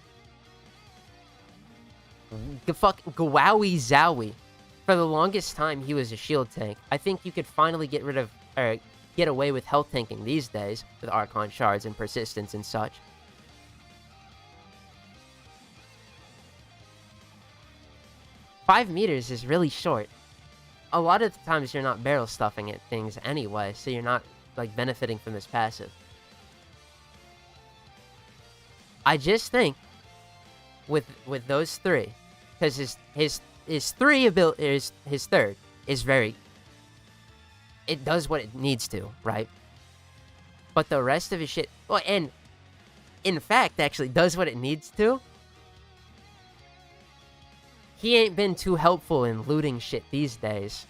Fucking Gowowie Zowie. For the longest time, he was a shield tank. I think you could finally get rid of, or get away with health tanking these days with Archon shards and persistence and such. Five meters is really short. A lot of the times you're not barrel stuffing at things anyway, so you're not like benefiting from this passive. I just think with those three, because his third is very, it does what it needs to, right? But the rest of his shit, well, and in fact actually does what it needs to. He ain't been too helpful in looting shit these days.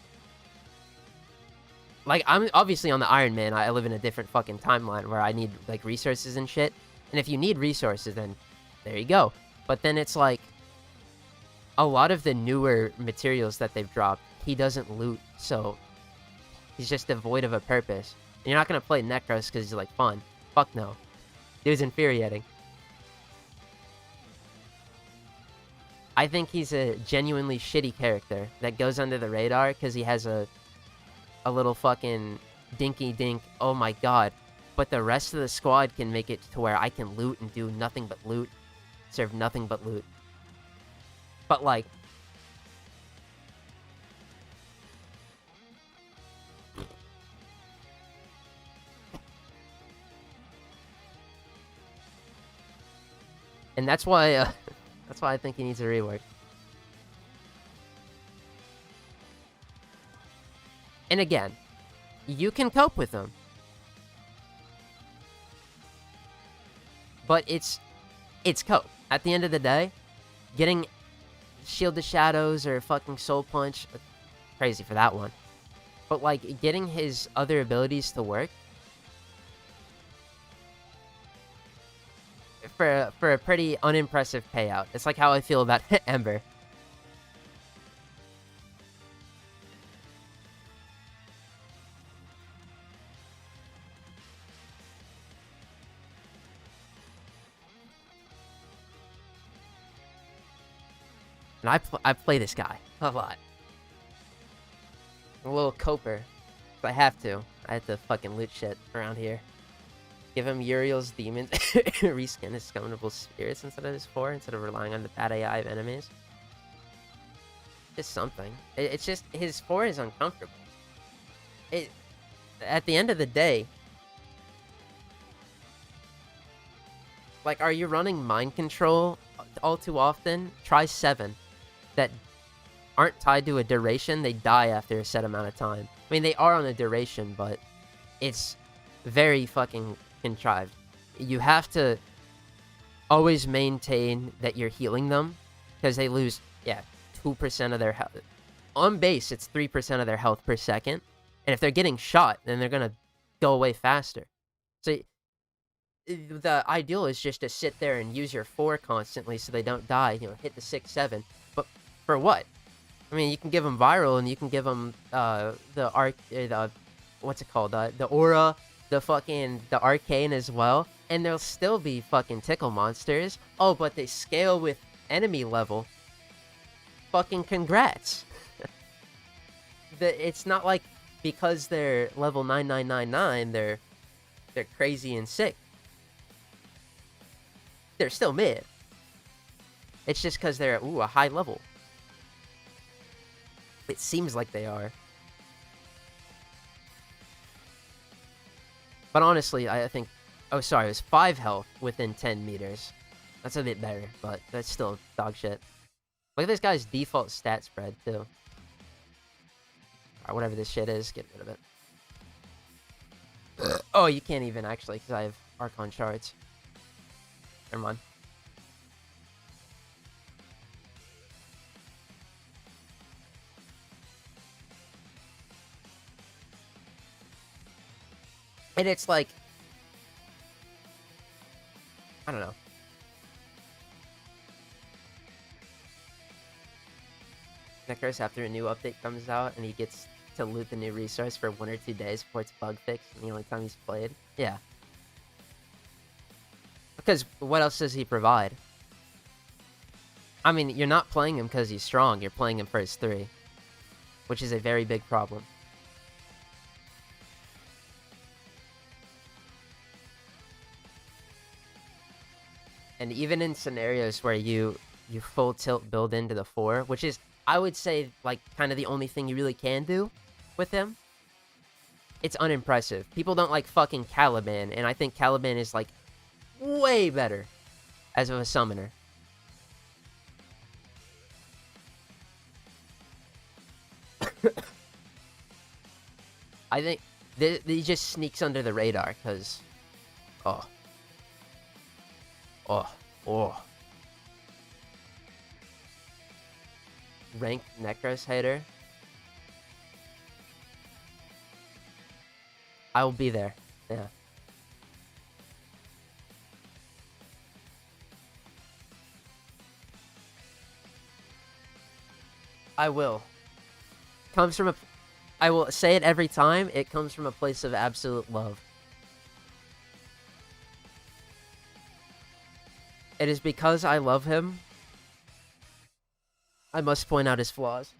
Like, I'm obviously on the Iron Man. I live in a different fucking timeline where I need, like, resources and shit. And if you need resources, then there you go. But then it's like, a lot of the newer materials that they've dropped, he doesn't loot, so he's just devoid of a purpose. And you're not gonna play Necros because he's, like, fun. Fuck no. Dude's infuriating. I think he's a genuinely shitty character that goes under the radar because he has a little fucking dinky dink, oh my god. But the rest of the squad can make it to where I can loot and do nothing but loot. Serve nothing but loot. But like, and that's why I think he needs a rework. And again, you can cope with them. But it's cope. At the end of the day, getting Shield of Shadows or fucking Soul Punch, crazy for that one. But like, getting his other abilities to work, for a pretty unimpressive payout. It's like how I feel about Ember. And I play this guy a lot. A little coper. If I have to. I have to fucking loot shit around here. Give him Uriel's Demons. Reskin his summonable spirits instead of his 4, instead of relying on the bad AI of enemies. Just something. It's just, his 4 is uncomfortable. At the end of the day, like, are you running mind control all too often? Try 7. That aren't tied to a duration, they die after a set amount of time. I mean, they are on a duration, but it's very fucking contrived. You have to always maintain that you're healing them, because they lose, 2% of their health. On base, it's 3% of their health per second, and if they're getting shot, then they're gonna go away faster. So the ideal is just to sit there and use your 4 constantly so they don't die, hit the 6, 7, but for what? I mean, you can give them Viral, and you can give them what's it called? The Aura, the Arcane as well, and they'll still be fucking tickle monsters. Oh, but they scale with enemy level. Fucking congrats. It's not like because they're level 9999, they're crazy and sick. They're still mid. It's just because they're a high level. It seems like they are. But honestly, I think... Oh, sorry, it was 5 health within 10 meters. That's a bit better, but that's still dog shit. Look at this guy's default stat spread, too. Or whatever this shit is, get rid of it. Oh, you can't even, actually, because I have Archon shards. Never mind. And it's like, I don't know. Necros, after a new update comes out and he gets to loot the new resource for 1 or 2 days before it's bug fixed and the only time he's played. Yeah. Because what else does he provide? I mean, you're not playing him because he's strong, you're playing him for his 3. Which is a very big problem. And even in scenarios where you full tilt build into the 4, which is, I would say, like, kind of the only thing you really can do with him, it's unimpressive. People don't like fucking Caliban, and I think Caliban is, like, way better as of a summoner. I think he just sneaks under the radar, because... Oh. Ranked Necros hater. I will be there. Yeah. I will. Comes from a... I will say it every time. It comes from a place of absolute love. It is because I love him. I must point out his flaws.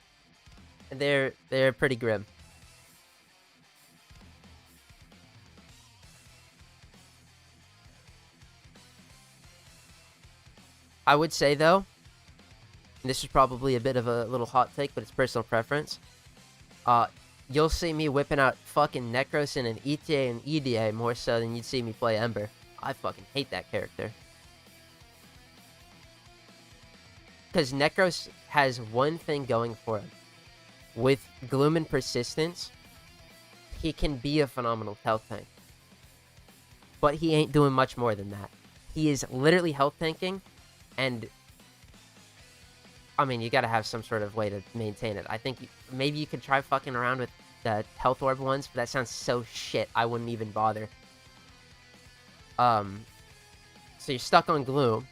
And they're pretty grim. I would say, though, and this is probably a bit of a little hot take, but it's personal preference. You'll see me whipping out fucking Necros in an ETA and EDA more so than you'd see me play Ember. I fucking hate that character. Because Necros has one thing going for him. With Gloom and Persistence, he can be a phenomenal health tank. But he ain't doing much more than that. He is literally health tanking, and... I mean, you gotta have some sort of way to maintain it. I think maybe you could try fucking around with the health orb ones, but that sounds so shit, I wouldn't even bother. So you're stuck on Gloom.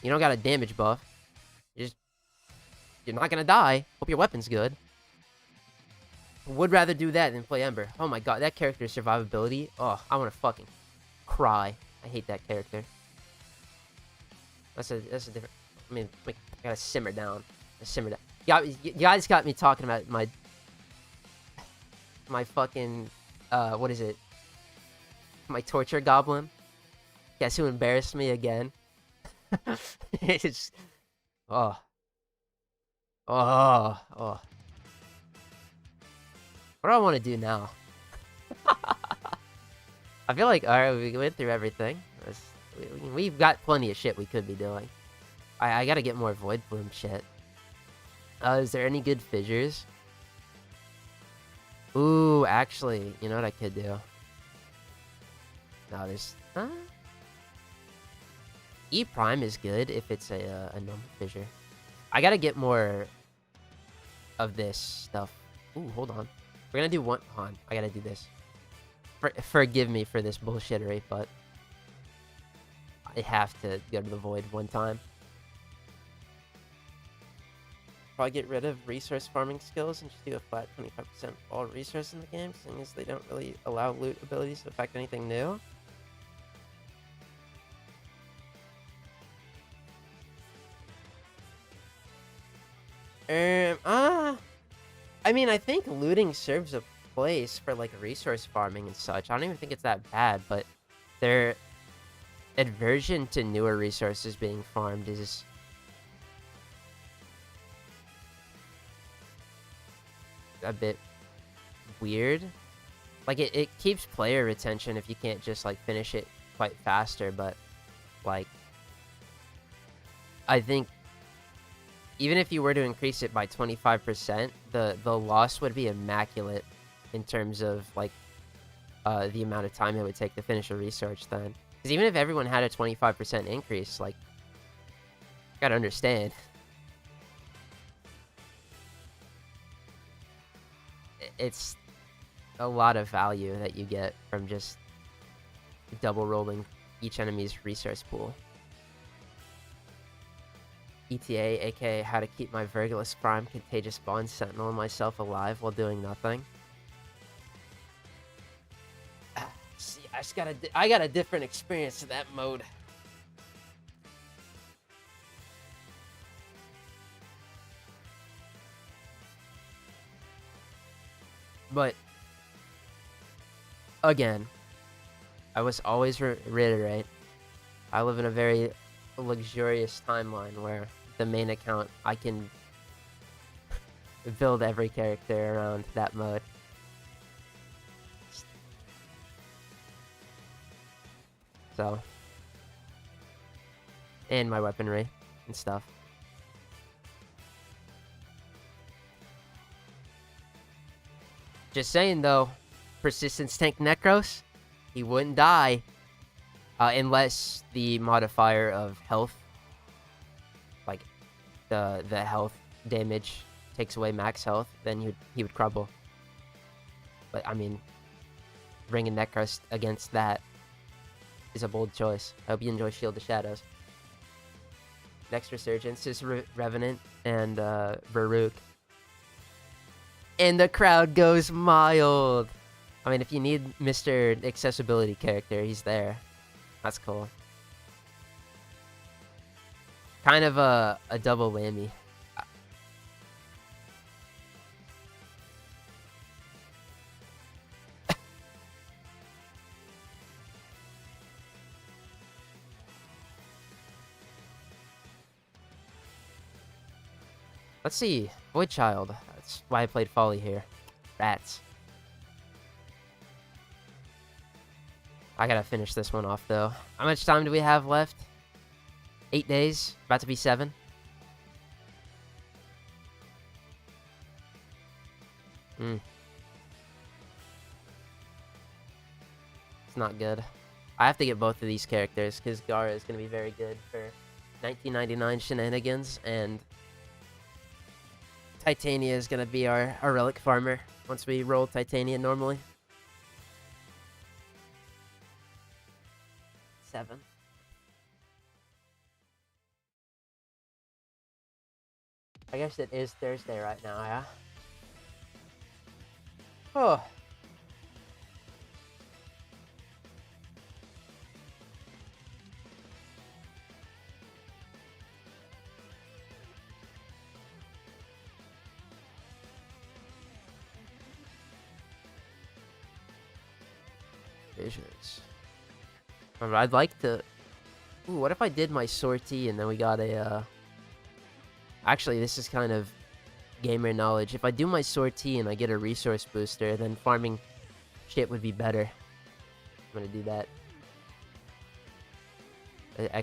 You don't got a damage buff. You're not gonna die. Hope your weapon's good. Would rather do that than play Ember. Oh my god, that character's survivability. Oh, I wanna fucking cry. I hate that character. That's a different... I mean, I gotta simmer down. Simmer down. You guys got me talking about my fucking... what is it? My torture goblin. Guess who embarrassed me again? It's... Oh. What do I want to do now? I feel like, alright, we went through everything. We've got plenty of shit we could be doing. I gotta get more Void Bloom shit. Is there any good fissures? Ooh, actually, you know what I could do? No, there's... E Prime is good if it's a normal fissure. I gotta get more of this stuff. Ooh, hold on. We're gonna do one... Hold on, I gotta do this. Forgive me for this bullshittery, but... I have to go to the Void one time. Probably get rid of resource farming skills and just do a flat 25% all resource in the game, seeing as they don't really allow loot abilities to affect anything new. I mean, I think looting serves a place for, like, resource farming and such. I don't even think it's that bad, but their aversion to newer resources being farmed is... a bit weird. Like, it keeps player retention if you can't just, like, finish it quite faster, but, like, I think even if you were to increase it by 25%, the loss would be immaculate in terms of like the amount of time it would take to finish a research then. Because even if everyone had a 25% increase, like, you gotta understand, it's a lot of value that you get from just double rolling each enemy's resource pool. ETA, aka how to keep my Virgulus Prime Contagious Bond Sentinel and myself alive while doing nothing. See, I got a different experience to that mode. But again, I was always reiterate, I live in a very luxurious timeline where the main account, I can build every character around that mode. So, and my weaponry and stuff. Just saying though, Persistence Tank Necros, he wouldn't die unless the modifier of health, like the health damage, takes away max health, then he would crumble. But I mean, bringing Necros against that is a bold choice. I hope you enjoy Shield of Shadows. Next Resurgence is Revenant and Varuk. And the crowd goes mild. I mean, if you need Mr. Accessibility character, he's there. That's cool. Kind of a double whammy. Let's see. Void Child. That's why I played Folly here. Rats. I gotta finish this one off, though. How much time do we have left? 8 days. About to be 7. It's not good. I have to get both of these characters, because Gara is going to be very good for 1999 shenanigans, and Titania is going to be our relic farmer once we roll Titania normally. 7. I guess it is Thursday right now, yeah? Oh. Visions. I'd like to... Ooh, what if I did my sortie and then we got a, Actually, this is kind of gamer knowledge. If I do my sortie and I get a resource booster, then farming shit would be better. I'm gonna do that.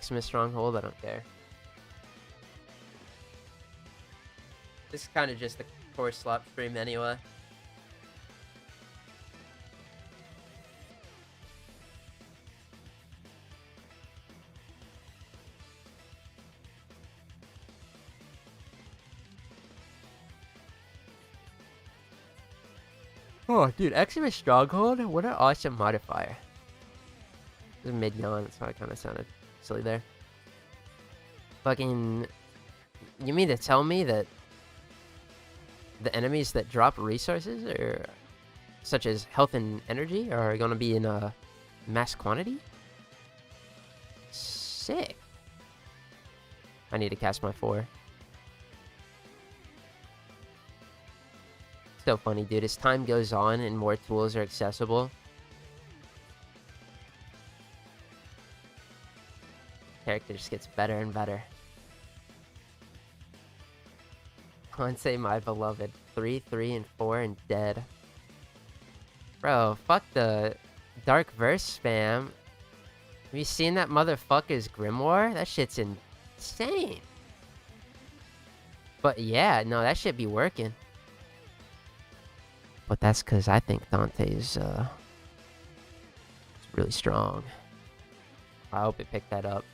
Xmas Stronghold? I don't care. This is kind of just a core slop stream anyway. Oh, dude, Xmas Stronghold? What an awesome modifier. It was mid-yawn, so I kind of sounded silly there. Fucking... You mean to tell me that the enemies that drop resources, or such as health and energy, are going to be in a mass quantity? Sick. I need to cast my 4. So funny, dude. As time goes on and more tools are accessible, character just gets better and better. Say my beloved. 3, 3, and 4, and dead. Bro, fuck the dark verse spam. Have you seen that motherfucker's grimoire? That shit's insane. But yeah, no, that should be working. But that's because I think Dante's really strong. I hope it picked that up.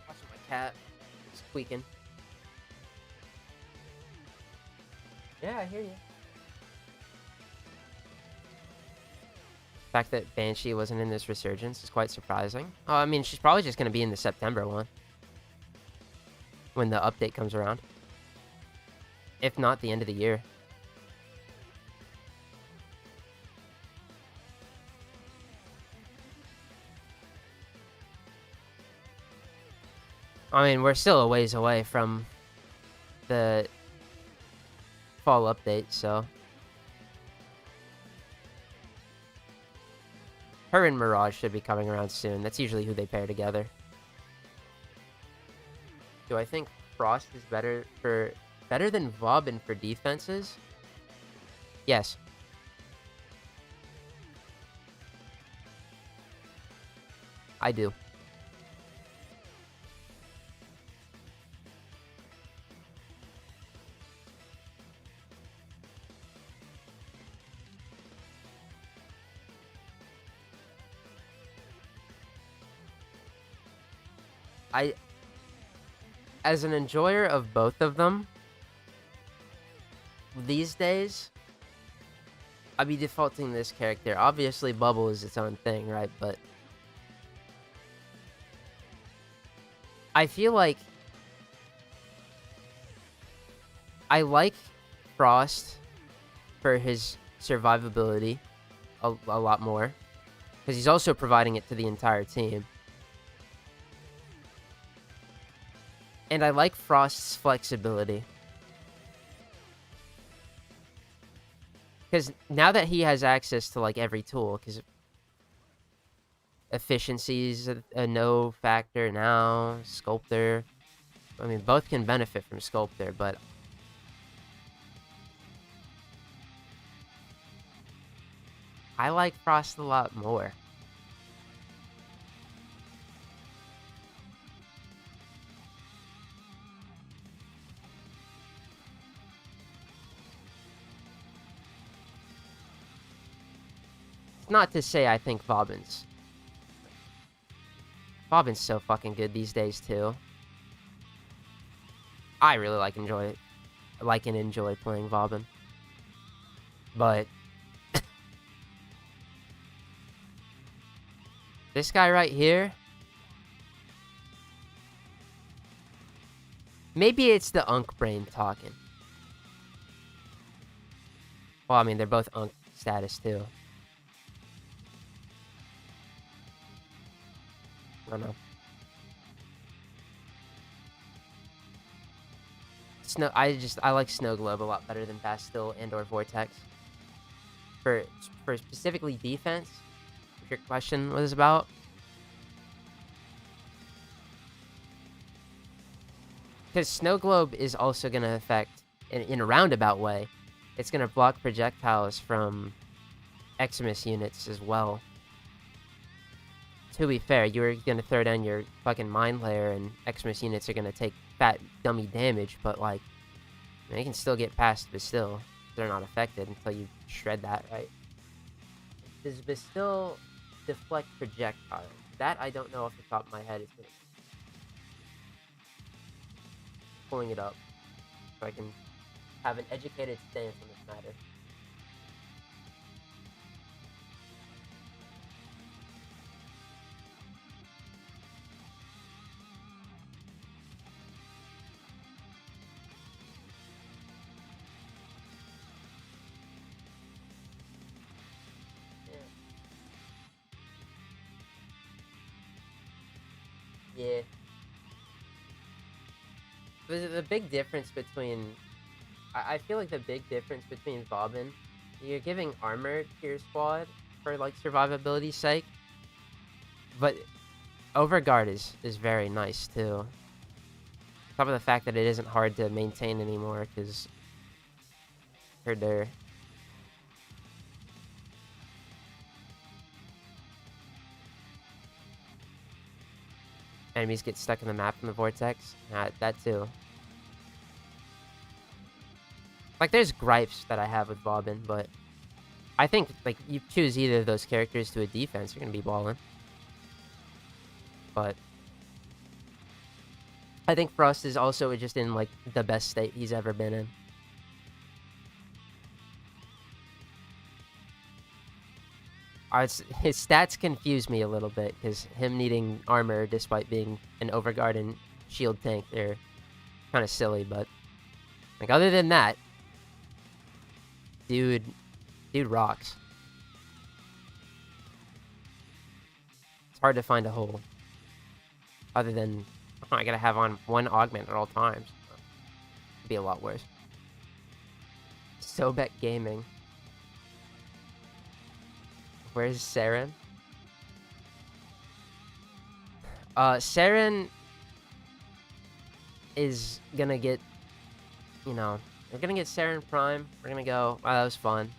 Watching my cat squeaking. Yeah, I hear you. The fact that Banshee wasn't in this resurgence is quite surprising. Oh, I mean, she's probably just going to be in the September one. When the update comes around. If not, the end of the year. I mean, we're still a ways away from the fall update, so. Her and Mirage should be coming around soon. That's usually who they pair together. Do I think Frost is better than Vauban for defenses? Yes. I do. As an enjoyer of both of them, these days, I'd be defaulting this character. Obviously, Bubble is its own thing, right? But I feel like I like Frost for his survivability a lot more, because he's also providing it to the entire team. And I like Frost's flexibility. Because now that he has access to, like, every tool, because efficiency's a no factor now, Sculptor. I mean, both can benefit from Sculptor, but I like Frost a lot more. It's not to say I think Vauban's so fucking good these days too. I really like and enjoy playing Vauban. But this guy right here, maybe it's the Unk brain talking. Well, I mean, they're both Unk status too. I don't know. I like Snow Globe a lot better than Bastille and or Vortex. For specifically defense, if your question was about. Because Snow Globe is also going to affect, in a roundabout way, it's going to block projectiles from Eximus units as well. To be fair, you're going to throw down your fucking Mind Layer and Eximus units are going to take fat dummy damage, but like, they can still get past Bastille. They're not affected until you shred that, right? Does Bastille deflect projectiles? That I don't know off the top of my head. It's pulling it up so I can have an educated stance on this matter. Yeah. The big difference between... I feel like the big difference between Vauban, you're giving armor to your squad for, like, survivability's sake. But Overguard is very nice, too. On top of the fact that it isn't hard to maintain anymore, because... heard they're enemies get stuck in the map in the vortex. That too. Like, there's gripes that I have with Bobbin, but I think, like, you choose either of those characters to a defense, you're gonna be balling. But I think Frost is also just in, like, the best state he's ever been in. His stats confuse me a little bit, because him needing armor despite being an overguard and shield tank, they're kind of silly, but, like, other than that, dude rocks. It's hard to find a hole. Other than, oh, I gotta have on one augment at all times. It'd be a lot worse. Sobek Gaming. Where's Saren? Saren is gonna get, you know, we're gonna get Saren Prime. We're gonna go, wow, that was fun.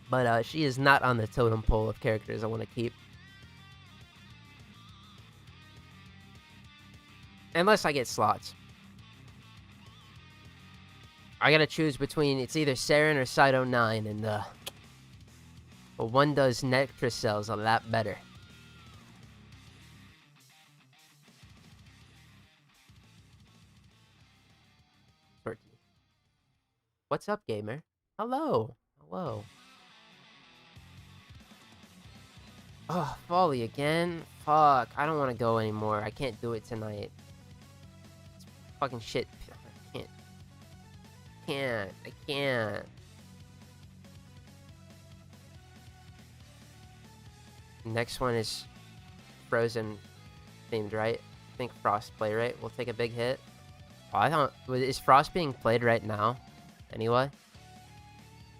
But she is not on the totem pole of characters I want to keep. Unless I get slots. I gotta choose between, it's either Saren or Cyto 9, and but one does Nectra cells a lot better. What's up, gamer? Hello. Hello. Oh, Folly again? Fuck, I don't want to go anymore. I can't do it tonight. It's fucking shit. I can't. Next one is Frozen themed, right? I think Frost play right. We'll take a big hit. Oh, I thought, is Frost being played right now? Anyway?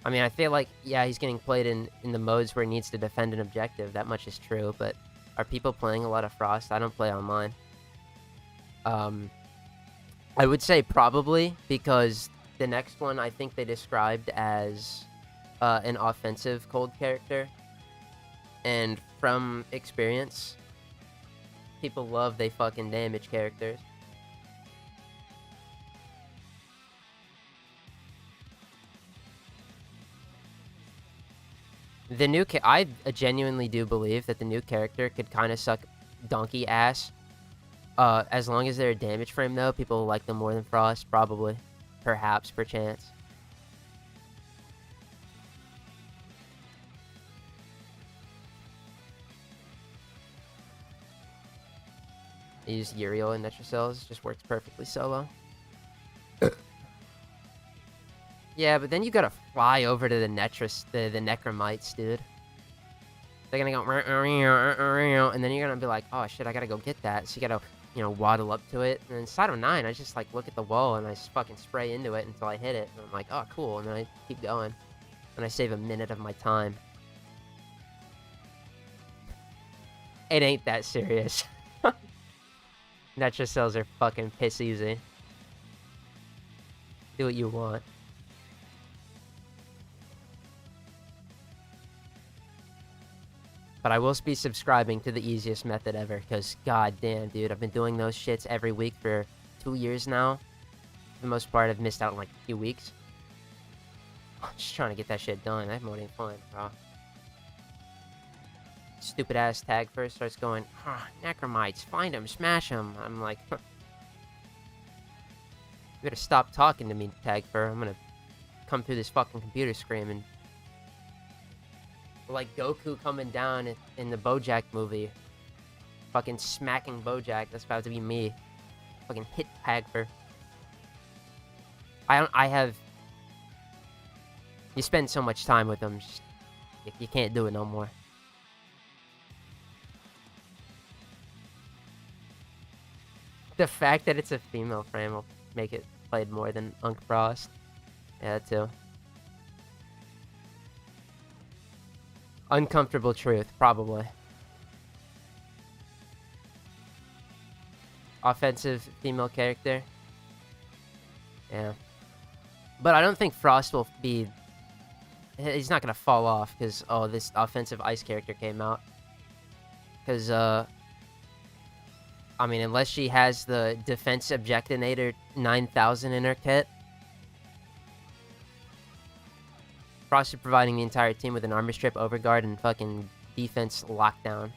I mean, I feel like, yeah, he's getting played in the modes where he needs to defend an objective. That much is true, but are people playing a lot of Frost? I don't play online. I would say probably, because the next one I think they described as an offensive cold character. And from experience, people love they fucking damage characters. The new I genuinely do believe that the new character could kind of suck donkey ass. As long as they're a damage frame, though, people will like them more than Frost, probably. Perhaps, perchance. I use Uriel and Netracells, just works perfectly solo. Yeah, but then you gotta fly over to the Necromites, dude. They're gonna go, and then you're gonna be like, oh shit, I gotta go get that. So you gotta, you know, waddle up to it. And then Cyto 9, I just like look at the wall and I just fucking spray into it until I hit it. And I'm like, oh cool, and then I keep going. And I save a minute of my time. It ain't that serious. Netracells are fucking piss easy. Do what you want. But I will be subscribing to the easiest method ever, because goddamn, dude, I've been doing those shits every week for 2 years now. For the most part, I've missed out on like a few weeks. I'm just trying to get that shit done. That mode ain't fun, bro. Stupid ass tag first starts going, Necromites, find them, smash them. I'm like, huh. You better stop talking to me, tag fur. I'm gonna come through this fucking computer screaming. Like Goku coming down in the BoJack movie. Fucking smacking BoJack. That's about to be me. Fucking hit Hagfer. I have... You spend so much time with them, just, you can't do it no more. The fact that it's a female frame will make it played more than Unk Frost. Yeah, that too. Uncomfortable truth, probably. Offensive female character. Yeah. But I don't think Frost will be he's not gonna fall off because this offensive ice character came out. Because I mean, unless she has the defense objectinator 9000 in her kit, Frost is providing the entire team with an armor strip, overguard, and fucking defense lockdown.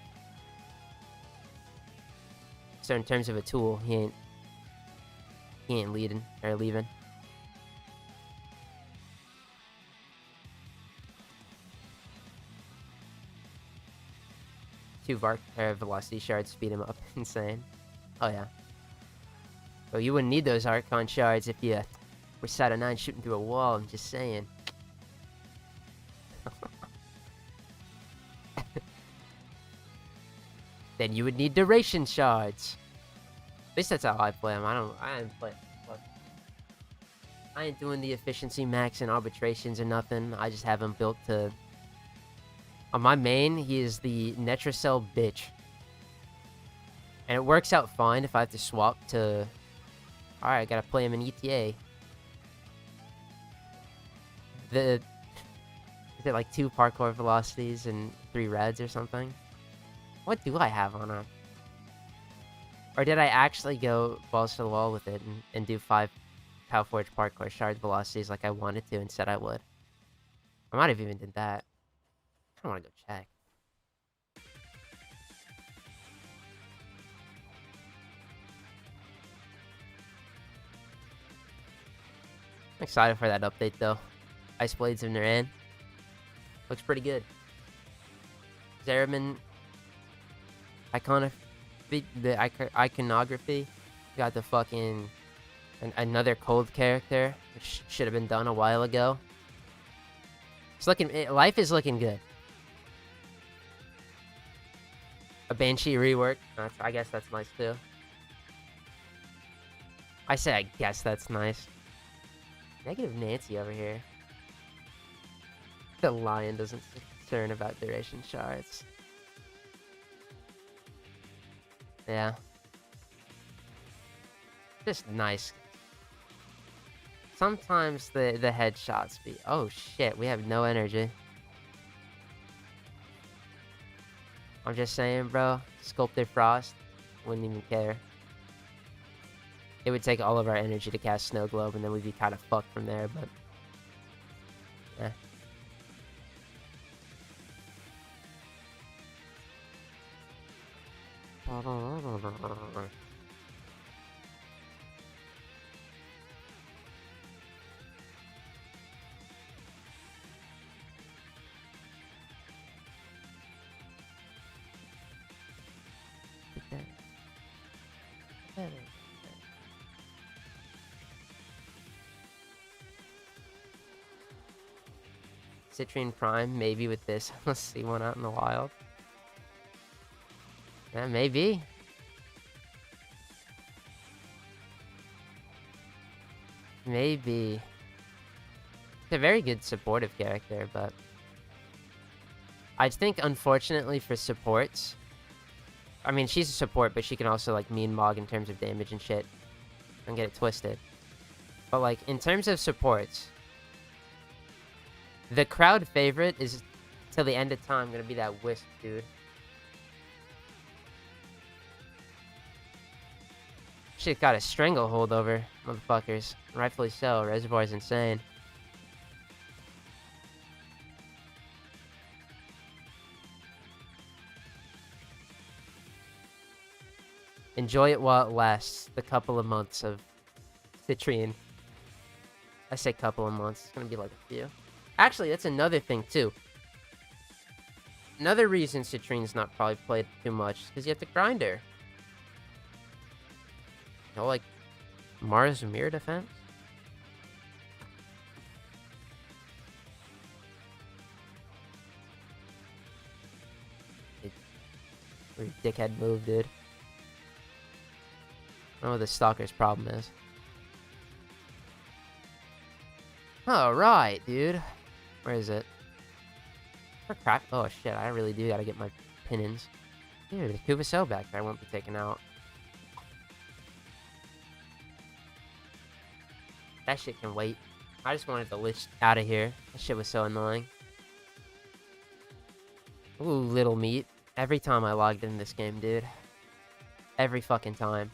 So in terms of a tool, he ain't leading or leaving. Two velocity shards speed him up. Insane. Oh yeah. Well, you wouldn't need those Archon shards if you were sat of 9 shooting through a wall. I'm just saying. Then you would need duration shards. At least that's how I play them. I ain't doing the efficiency max and arbitrations or nothing. I just have them built to... On my main, he is the Netracell bitch. And it works out fine if I have to swap to... Alright, I gotta play him in ETA. Is it like 2 parkour velocities and 3 reds or something? What do I have on him? Or did I actually go balls to the wall with it and do 5 Powforge parkour shard velocities like I wanted to and said I would? I might have even did that. I want to go check. I'm excited for that update though. Ice Blades in their end. Looks pretty good. Zeraman iconography. Got the fucking another cold character, which should have been done a while ago. It's looking. Life is looking good. A Banshee rework. I guess that's nice too. I guess that's nice. Negative Nancy over here. The lion doesn't concern about duration shards. Yeah. Just nice. Sometimes the headshots be... Oh shit, we have no energy. I'm just saying, bro. Sculpted Frost wouldn't even care. It would take all of our energy to cast Snow Globe, and then we'd be kind of fucked from there, but... Yeah. Citrine Prime, maybe with this. Let's see one out in the wild. Yeah, maybe. Maybe. It's a very good supportive character, but... I think, unfortunately, for supports... I mean, she's a support, but she can also, like, mean mog in terms of damage and shit. Don't get it twisted. But, like, in terms of supports... The crowd favorite is, till the end of time, gonna be that Wisp, dude. Shit got a stranglehold over motherfuckers. Rightfully so. Reservoir's insane. Enjoy it while it lasts. The couple of months of Citrine. I say couple of months. It's gonna be like a few. Actually, that's another thing, too. Another reason Citrine's not probably played too much is because you have to grind her. You know, like, Mars Mirror Defense? Weird dickhead move, dude. I don't know what the Stalker's problem is. Alright, dude. Where is it? Oh, crap. Oh, shit. I really do gotta get my pin-ins. Dude, the Kuvaso back there won't be taken out. That shit can wait. I just wanted the Lich out of here. That shit was so annoying. Ooh, little meat. Every time I logged in this game, dude. Every fucking time.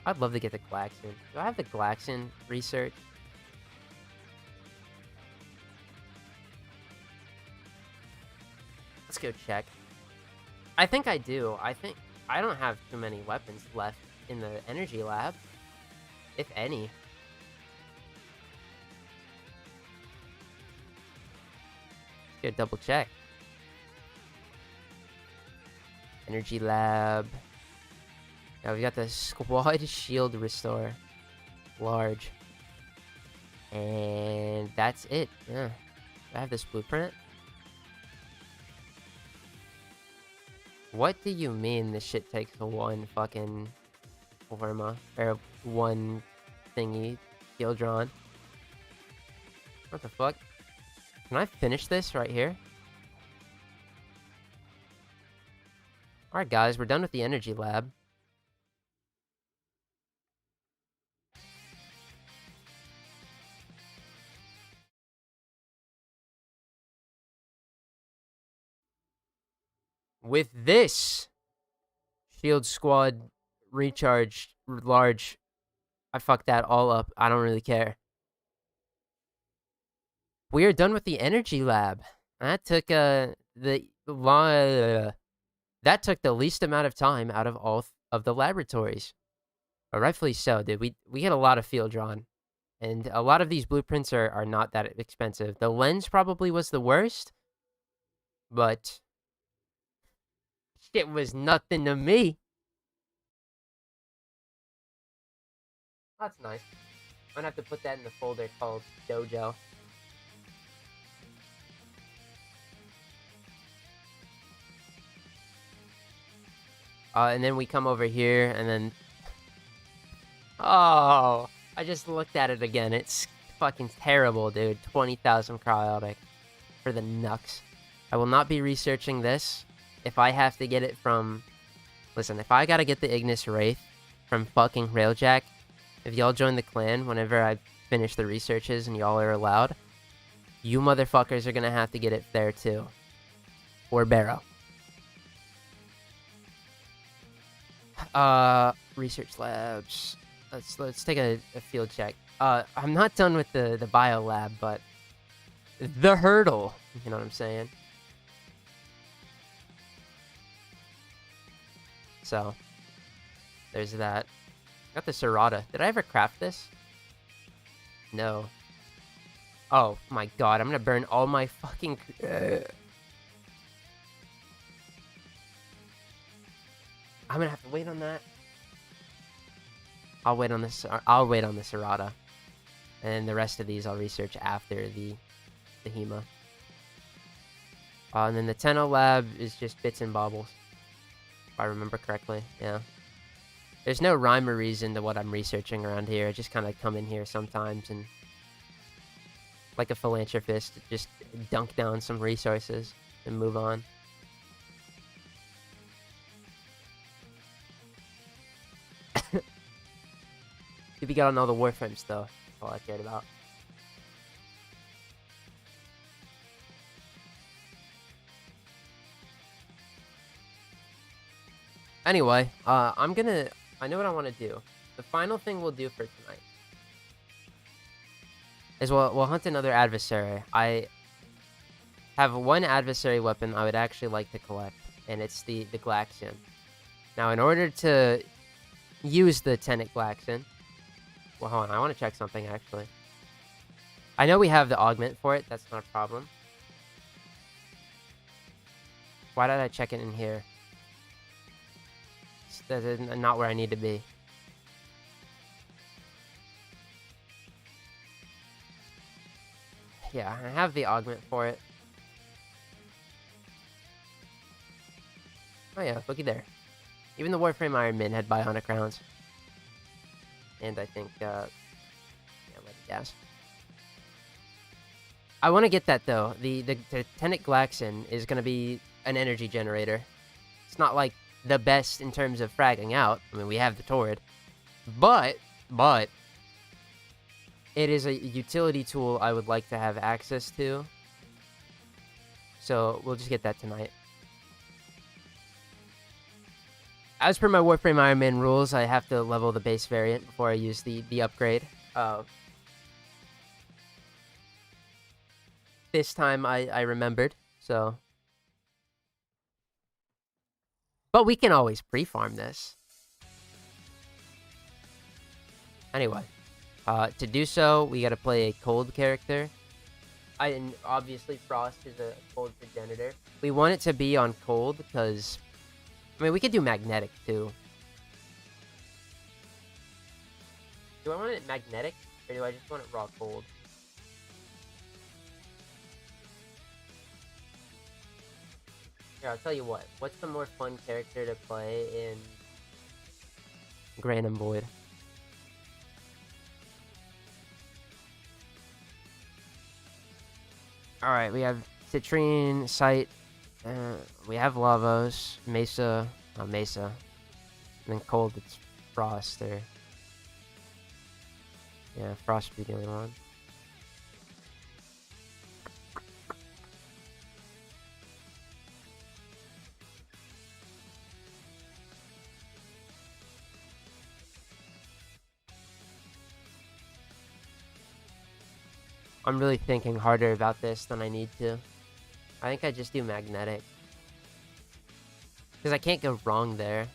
I'd love to get the Glaxon. Do I have the Glaxon research? Let's go check. I think I do. I think I don't have too many weapons left in the energy lab. If any. Let's go double check. Energy lab. Now we got the squad shield restore. Large. And that's it. Yeah. Do I have this blueprint? What do you mean this shit takes one fucking Warma? Or one thingy skill drawn? What the fuck? Can I finish this right here? Alright guys, we're done with the energy lab. With this shield squad recharge large, I fucked that all up. I don't really care. We are done with the energy lab. That took that took the least amount of time out of all of the laboratories. But rightfully so, dude. We get a lot of field drawn. And a lot of these blueprints are not that expensive. The lens probably was the worst. But shit was nothing to me. That's nice. I'm gonna have to put that in the folder called Dojo. And then we come over here, and then... Oh, I just looked at it again. It's fucking terrible, dude. 20,000 cryotic for the Nux. I will not be researching this. If I have to get it from... Listen, if I gotta get the Ignis Wraith from fucking Railjack, if y'all join the clan whenever I finish the researches and y'all are allowed, you motherfuckers are gonna have to get it there too. Or Barrow. Research labs. Let's take a field check. I'm not done with the bio lab, but the hurdle. You know what I'm saying? So there's that. Got the Serrata. Did I ever craft this? No. Oh my god, I'm gonna burn all my fucking... I'm gonna have to wait on that. I'll wait on this. I'll wait on the Serrata, and the rest of these I'll research after the Hema. And then the Tenno lab is just bits and bobbles, if I remember correctly. Yeah. There's no rhyme or reason to what I'm researching around here. I just kind of come in here sometimes and, like a philanthropist, just dunk down some resources and move on. If you got on all the Warframes, though, that's all I cared about. Anyway, I know what I want to do. The final thing we'll do for tonight is we'll hunt another adversary. I have one adversary weapon I would actually like to collect, and it's the Glaxon. Now, in order to use the Tenet Glaxon... Well, hold on, I want to check something, actually. I know we have the augment for it, that's not a problem. Why did I check it in here? That's not where I need to be. Yeah, I have the augment for it. Oh yeah, looky there. Even the Warframe Iron Man had bionic rounds. And I think, yeah, let me guess. I want to get that, though. The Tenet Glaxon is going to be an energy generator. It's not like the best in terms of fragging out. I mean, we have the turret, but it is a utility tool I would like to have access to. So we'll just get that tonight. As per my Warframe Iron Man rules, I have to level the base variant before I use the upgrade. This time I remembered, so. But we can always pre-farm this. Anyway, to do so, we gotta play a cold character. And obviously Frost is a cold progenitor. We want it to be on cold because, I mean, we could do magnetic too. Do I want it magnetic or do I just want it raw cold? Here, I'll tell you what. What's the more fun character to play in Grand and Void? Alright, we have Citrine, Sight, we have Lavos, Mesa, Mesa, and then Cold, it's Frost there. Yeah, Frost would be the only one. I'm really thinking harder about this than I need to. I think I just do magnetic. Because I can't go wrong there.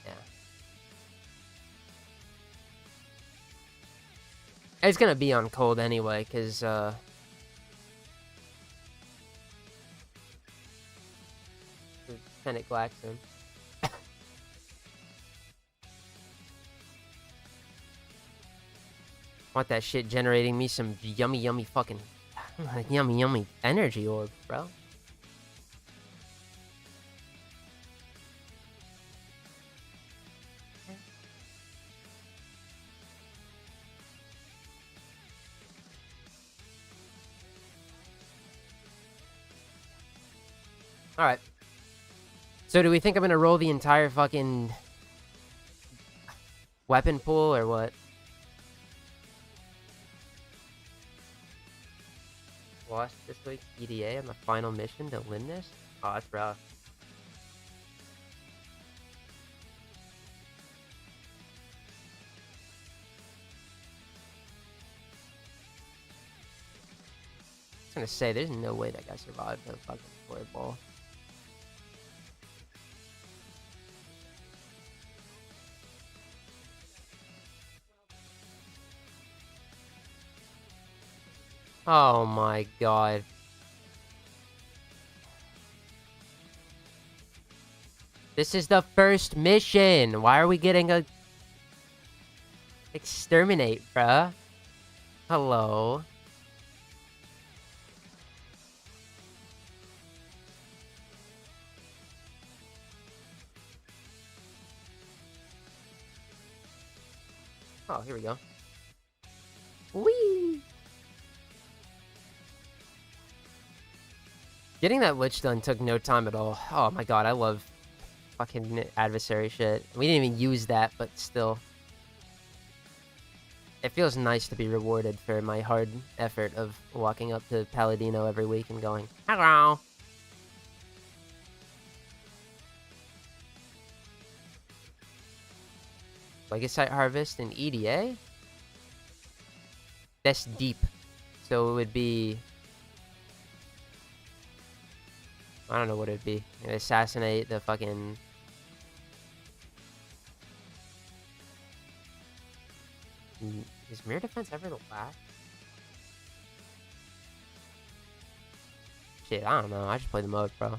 Yeah. It's gonna be on cold anyway, because, Lieutenant Glaxon. Want that shit generating me some yummy fucking yummy energy orb, bro. Alright. So do we think I'm gonna roll the entire fucking weapon pool or what? Lost this week's EDA on the final mission to win this? Oh, that's rough. I was gonna say, there's no way that guy survived the fucking fireball. Oh my god. This is the first mission. Why are we getting a exterminate, bruh? Hello. Oh, here we go. Whee! Getting that Lich done took no time at all. Oh my god, I love fucking adversary shit. We didn't even use that, but still. It feels nice to be rewarded for my hard effort of walking up to Paladino every week and going, hello! Legasite Harvest and EDA? That's deep. So it would be... I don't know what it'd be. Assassinate the fucking... Is Mirror Defense ever the last? Shit, I don't know. I just play the mode, bro.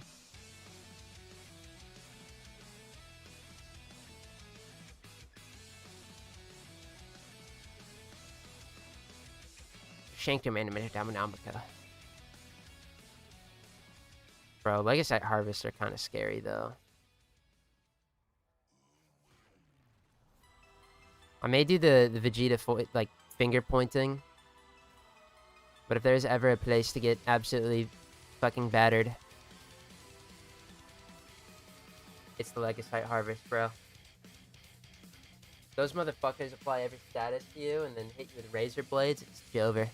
Shanked him in a minute, Damanamaka. Bro, Legasite Harvests are kind of scary, though. I may do the Vegeta, like, finger pointing. But if there's ever a place to get absolutely fucking battered, It's the Legasite Harvest, bro. Those motherfuckers apply every status to you and then hit you with razor blades. It's over.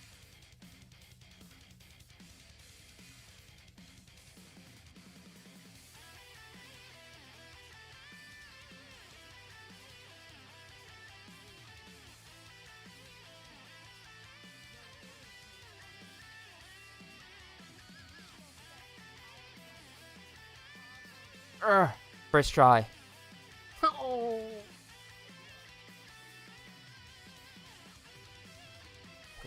First try. Oh.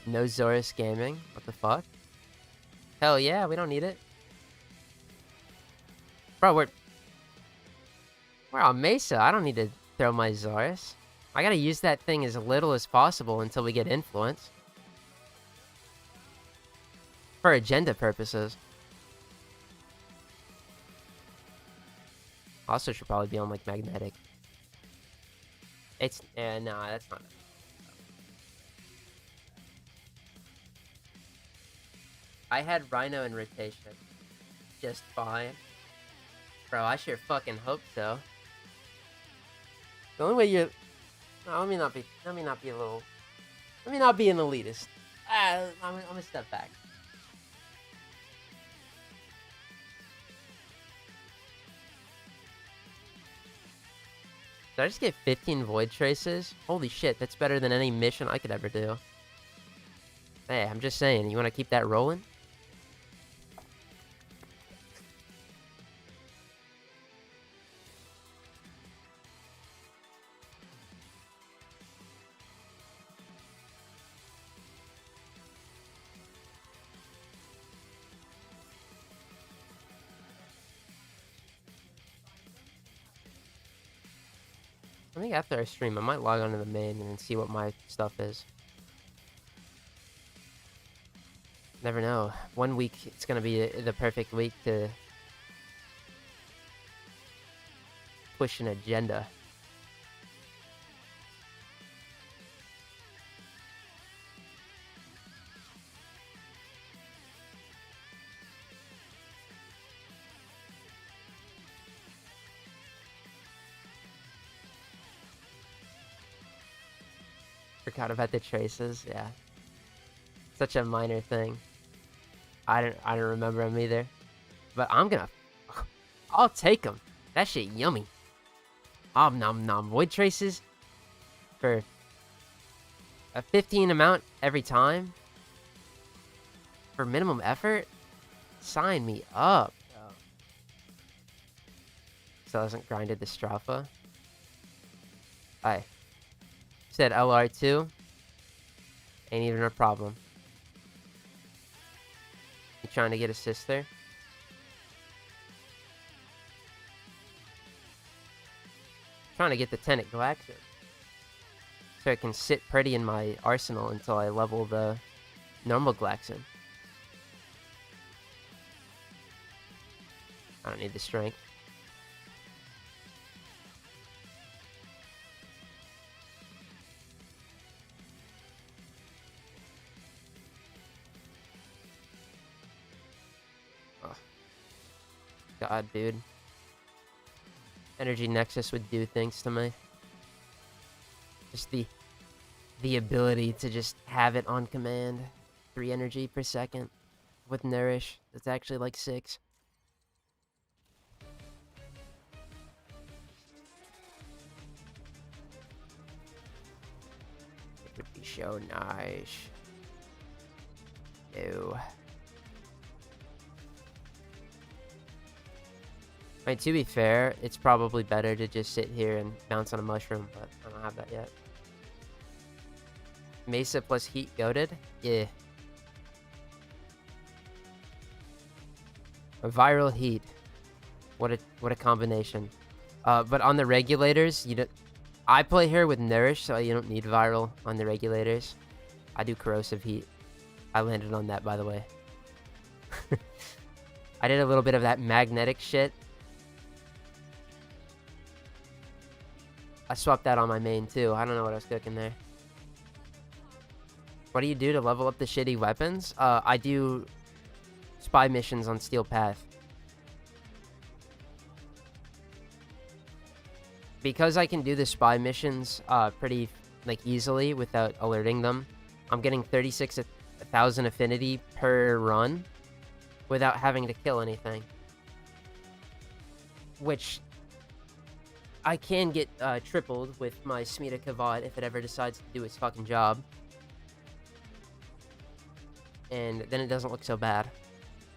No Zorus Gaming. What the fuck? Hell yeah, we don't need it. Bro, we're on Mesa. I don't need to throw my Zorus. I gotta use that thing as little as possible until we get influence. For agenda purposes. Also should probably be on, like, magnetic. It's... nah, that's not... I had Rhino in rotation. Just fine. Bro, I sure fucking hope so. The only way you're... No, let me not be a little... Let me not be an elitist. I'm gonna step back. Did I just get 15 Void Traces? Holy shit, that's better than any mission I could ever do. Hey, I'm just saying, you want to keep that rolling? I think after I stream, I might log onto the main and see what my stuff is. Never know. 1 week, it's gonna be the perfect week to push an agenda. Forgot about the traces, yeah. Such a minor thing. I don't remember them either. But I'll take them. That shit yummy. Om nom nom. Void traces for a 15 amount every time for minimum effort? Sign me up. Still hasn't grinded the Strafa. Aye. Said LR2. Ain't even a problem. You trying to get a sister? Trying to get the Tenet Galactic. So I can sit pretty in my arsenal until I level the normal Glaxon. I don't need the strength. God, dude. Energy Nexus would do things to me. Just the ability to just have it on command. 3 energy per second. With Nourish, that's actually like 6. It would be so nice. Ew. I mean, to be fair, it's probably better to just sit here and bounce on a mushroom, but I don't have that yet. Mesa plus Heat goated? Yeah. A viral Heat. What a combination. But on the regulators, I play here with Nourish, so you don't need viral on the regulators. I do Corrosive Heat. I landed on that, by the way. I did a little bit of that magnetic shit. I swapped that on my main too. I don't know what I was cooking there. What do you do to level up the shitty weapons? I do spy missions on Steel Path. because I can do the spy missions pretty like easily without alerting them, I'm getting 36,000 affinity per run without having to kill anything. Which I can get tripled with my Smita Kavad if it ever decides to do its fucking job. And then it doesn't look so bad.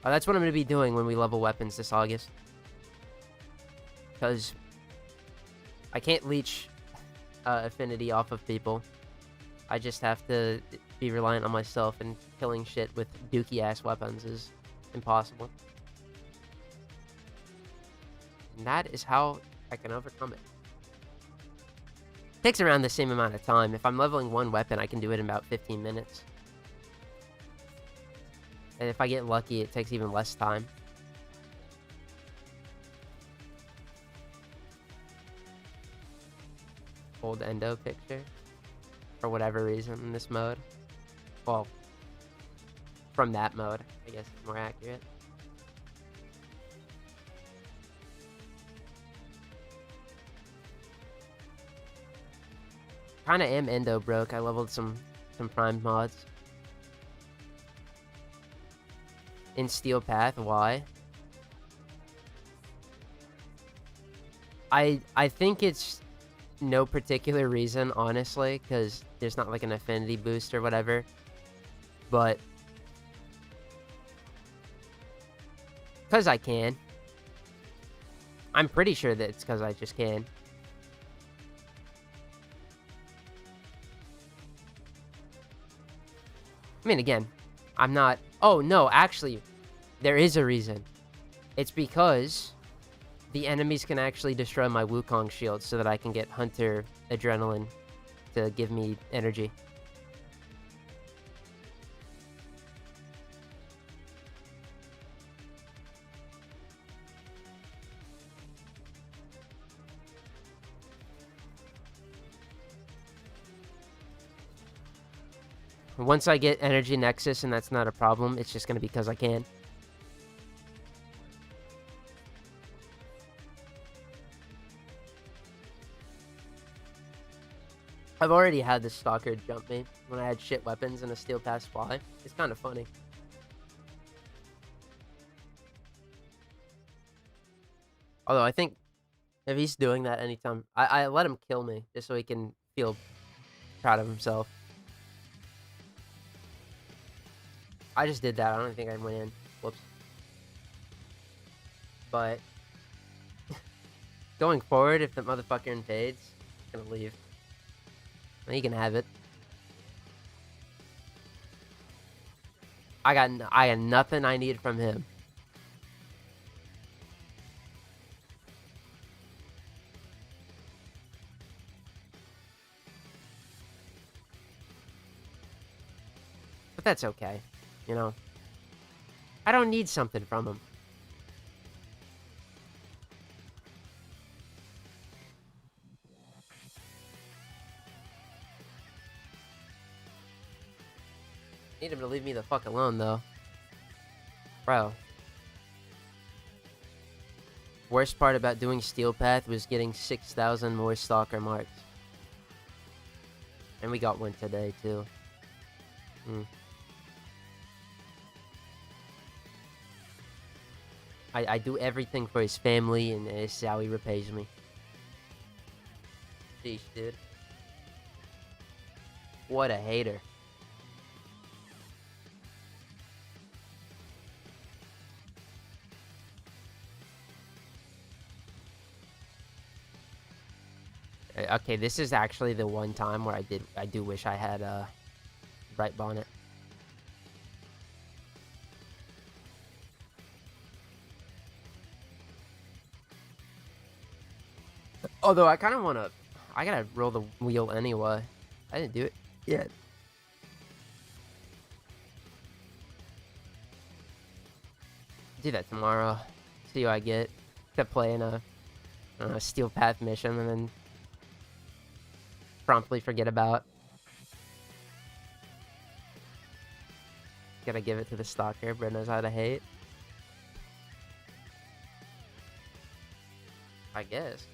That's what I'm going to be doing when we level weapons this August. Because I can't leech affinity off of people. I just have to be reliant on myself, and killing shit with dookie-ass weapons is impossible. And that is how I can overcome it. Takes around the same amount of time. If I'm leveling one weapon, I can do it in about 15 minutes. And if I get lucky, it takes even less time. Old endo picture. For whatever reason in this mode. Well, from that mode, I guess it's more accurate. Kinda am endo broke. I leveled some prime mods. In Steel Path, why? I think it's no particular reason, honestly, because there's not like an affinity boost or whatever. But because I can. I'm pretty sure that it's because I just can. I mean, again, I'm not... Oh, no, actually, there is a reason. It's because the enemies can actually destroy my Wukong shield so that I can get Hunter Adrenaline to give me energy. Once I get Energy Nexus, and that's not a problem, it's just going to be because I can. I've already had the Stalker jump me when I had shit weapons and a Steel Pass fly. It's kind of funny. Although I think if he's doing that anytime, I let him kill me just so he can feel proud of himself. I just did that. I don't think I went in. Whoops. But going forward, if the motherfucker invades, I'm gonna leave. He can have it. I got nothing I need from him. But that's okay. You know, I don't need something from him. Need him to leave me the fuck alone, though. Bro. Worst part about doing Steel Path was getting 6,000 more Stalker marks. And we got one today, too. I do everything for his family, and this is how he repays me. Sheesh, dude. What a hater. Okay, this is actually the one time where I do wish I had a Bright Bonnet. Although I kind of want to... I gotta roll the wheel anyway. I didn't do it yet. Do that tomorrow. See what I get. To play in a Steel Path mission and then promptly forget about. Gotta give it to the Stalker. Brett knows how to hate. I guess.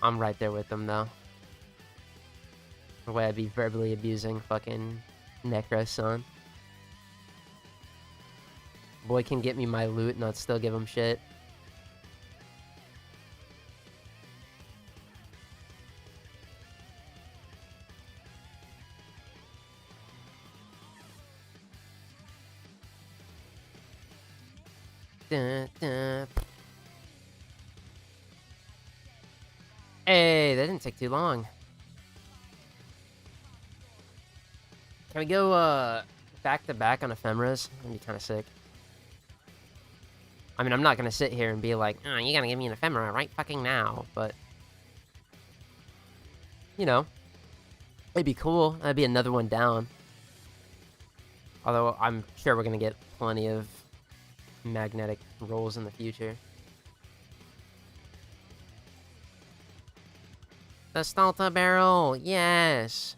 I'm right there with them, though. The way I'd be verbally abusing fucking Necro son. Boy can get me my loot and I'd still give him shit. Dun, dun. Hey, that didn't take too long. Can we go back to back on Ephemeras? That'd be kind of sick. I mean, I'm not gonna sit here and be like, oh, you gotta give me an Ephemera right fucking now, but you know, it'd be cool. That'd be another one down. Although I'm sure we're gonna get plenty of magnetic rolls in the future. The Stalta barrel, yes.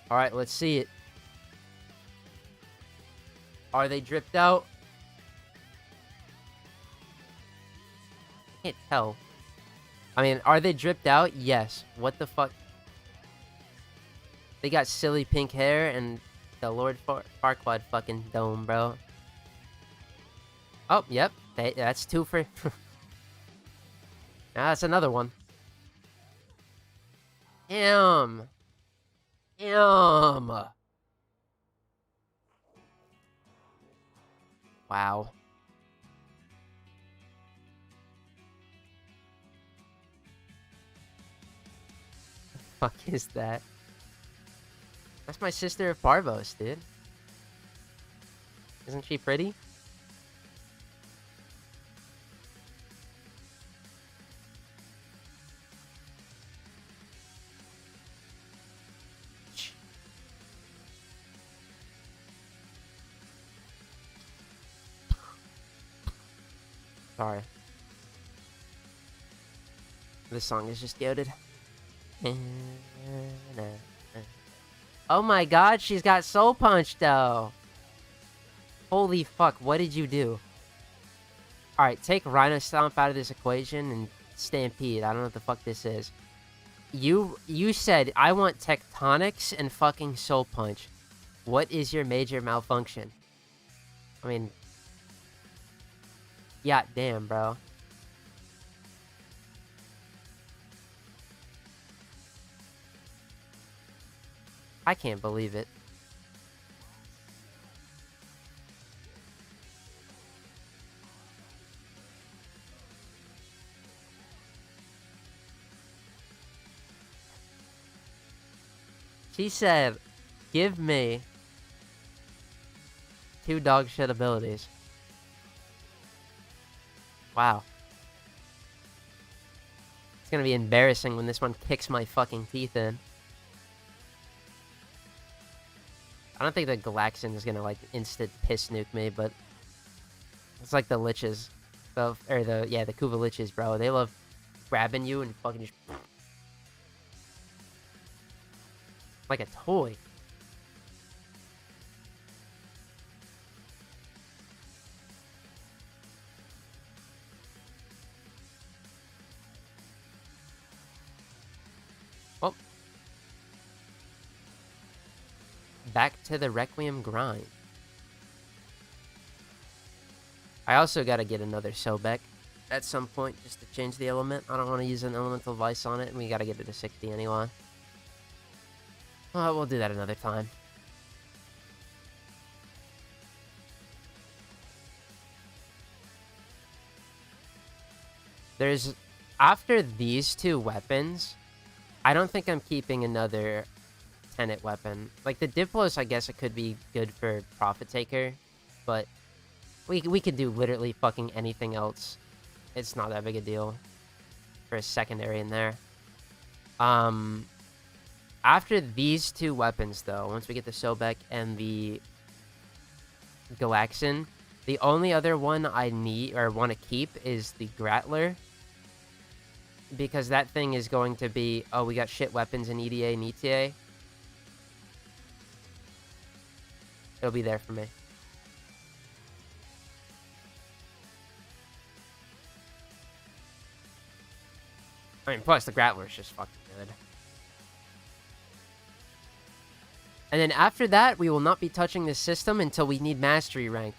All right, let's see it. Are they dripped out? I can't tell. I mean, are they dripped out? Yes. What the fuck? They got silly pink hair and the Lord Farquaad fucking dome, bro. Oh, yep. That's two for... That's another one. Damn. Damn. Wow. The fuck is that? That's my sister of Parvos, dude. Isn't she pretty? Sorry. This song is just goated. Oh my god, she's got Soul Punch, though. Holy fuck, what did you do? Alright, take Rhino Stomp out of this equation and Stampede. I don't know what the fuck this is. You said, I want Tectonics and fucking Soul Punch. What is your major malfunction? I mean... Yeah, damn, bro. I can't believe it. She said, give me 2 dog shit abilities. Wow. It's gonna be embarrassing when this one kicks my fucking teeth in. I don't think the Galaxian is gonna, like, instant piss nuke me, but... It's like the Liches. The Kuva Liches, bro. They love grabbing you and fucking just... Like a toy. Oh. Back to the Requiem grind. I also gotta get another Sobek at some point just to change the element. I don't want to use an elemental vice on it, and we gotta get it to 60 anyway. Well, we'll do that another time. There's... After these 2 weapons, I don't think I'm keeping another Tenet weapon. Like, the Diplos, I guess it could be good for Profit Taker, but we could do literally fucking anything else. It's not that big a deal for a secondary in there. After these 2 weapons, though, once we get the Sobek and the Galaxian, the only other one I need or want to keep is the Grattler. because that thing is going to be, oh, we got shit weapons in EDA and ETA. It'll be there for me. I mean, plus the Grappler's just fucking good. And then after that, we will not be touching this system until we need Mastery rank.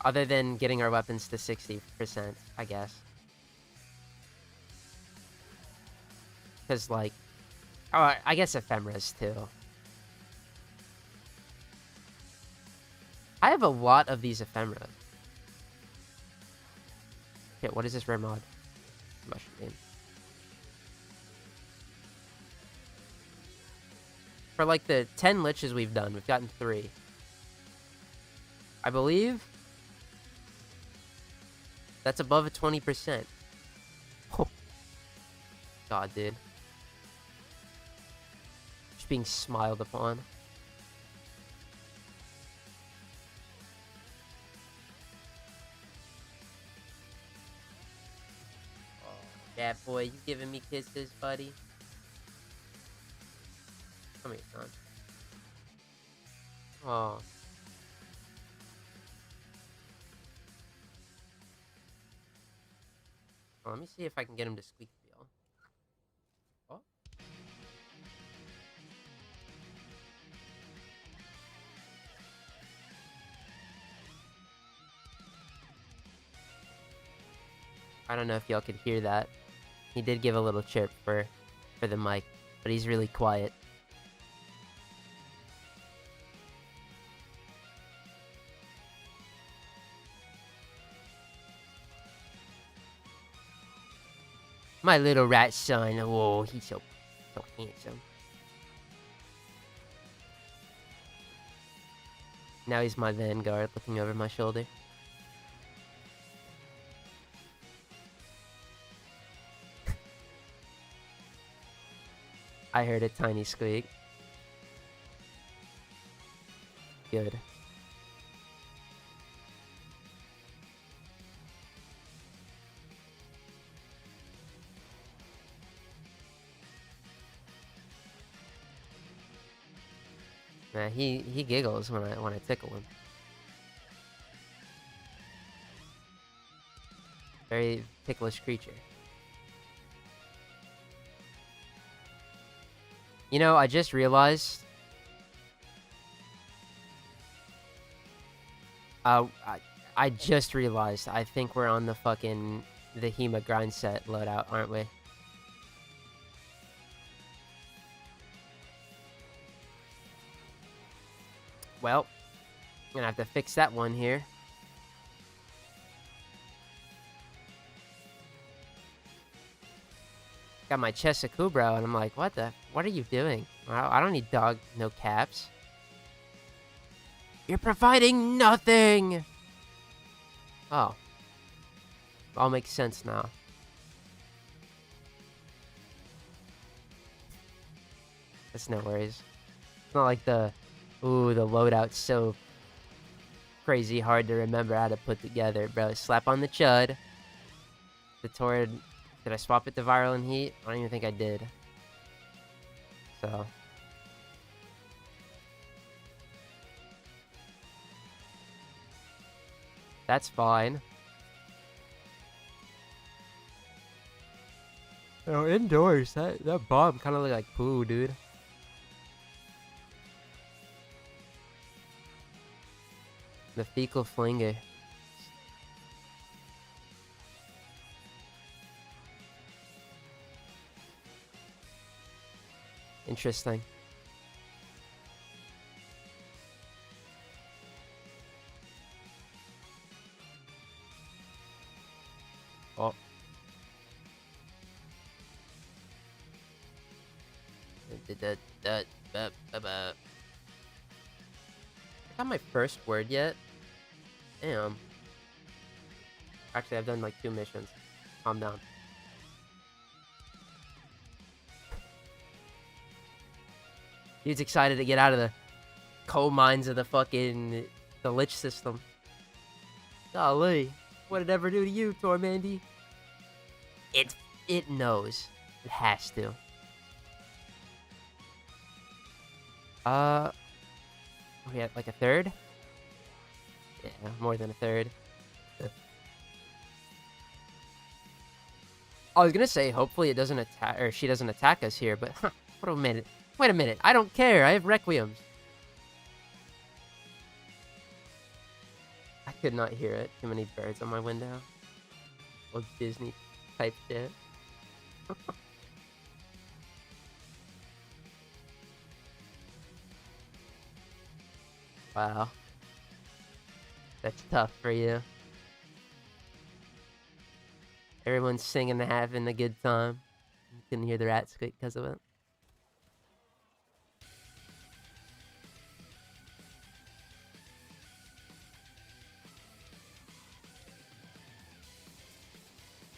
Other than getting our weapons to 60%, I guess. Because, like... Oh, I guess Ephemeras, too. I have a lot of these Ephemeras. Okay, what is this rare mod? Mushroom. For, like, the 10 Liches we've done, we've gotten 3. I believe... That's above a 20%. Oh. God, dude. Just being smiled upon. Oh, yeah, boy, you giving me kisses, buddy? Come here, son. Oh. Well, let me see if I can get him to squeak feel. Oh. I don't know if y'all could hear that. He did give a little chirp for the mic, but he's really quiet. My little rat son. Oh, he's so handsome. Now he's my vanguard looking over my shoulder. I heard a tiny squeak. Good. Nah, he giggles when I tickle him. Very ticklish creature. You know, I just realized. I just realized. I think we're on the Hema grind set loadout, aren't we? Well, I'm gonna have to fix that one here. Got my Chesakubro, and I'm like, what are you doing? I don't need no caps. You're providing nothing! Oh. All makes sense now. That's no worries. It's not like ooh, the loadout's so crazy hard to remember how to put together, bro. Slap on the chud. The Torrid. Did I swap it to viral and heat? I don't even think I did. So. That's fine. Oh, indoors. That bomb kind of looked like poo, dude. The fecal flinger. Interesting. Oh. I got my first word yet? Damn. Actually, I've done like 2 missions. Calm down. Dude's excited to get out of the coal mines of the Lich system. Golly. What did it ever do to you, Tormandee? It knows. It has to. We had like a third? Yeah, more than a third. I was gonna say, hopefully it doesn't attack, or she doesn't attack us here, but wait a minute. Wait a minute. I don't care. I have Requiems. I could not hear it. Too many birds on my window. Old Disney type shit. Wow. That's tough for you. Everyone's singing and having a good time. You couldn't hear the rat squeak because of it.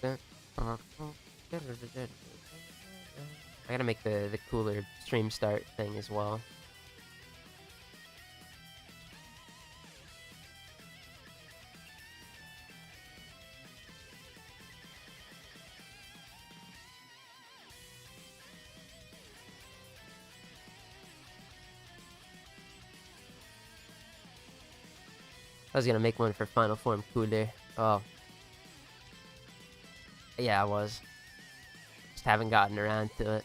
I gotta make the cooler stream start thing as well. I was gonna make one for Final Form cooler. Oh. Yeah, I was. Just haven't gotten around to it.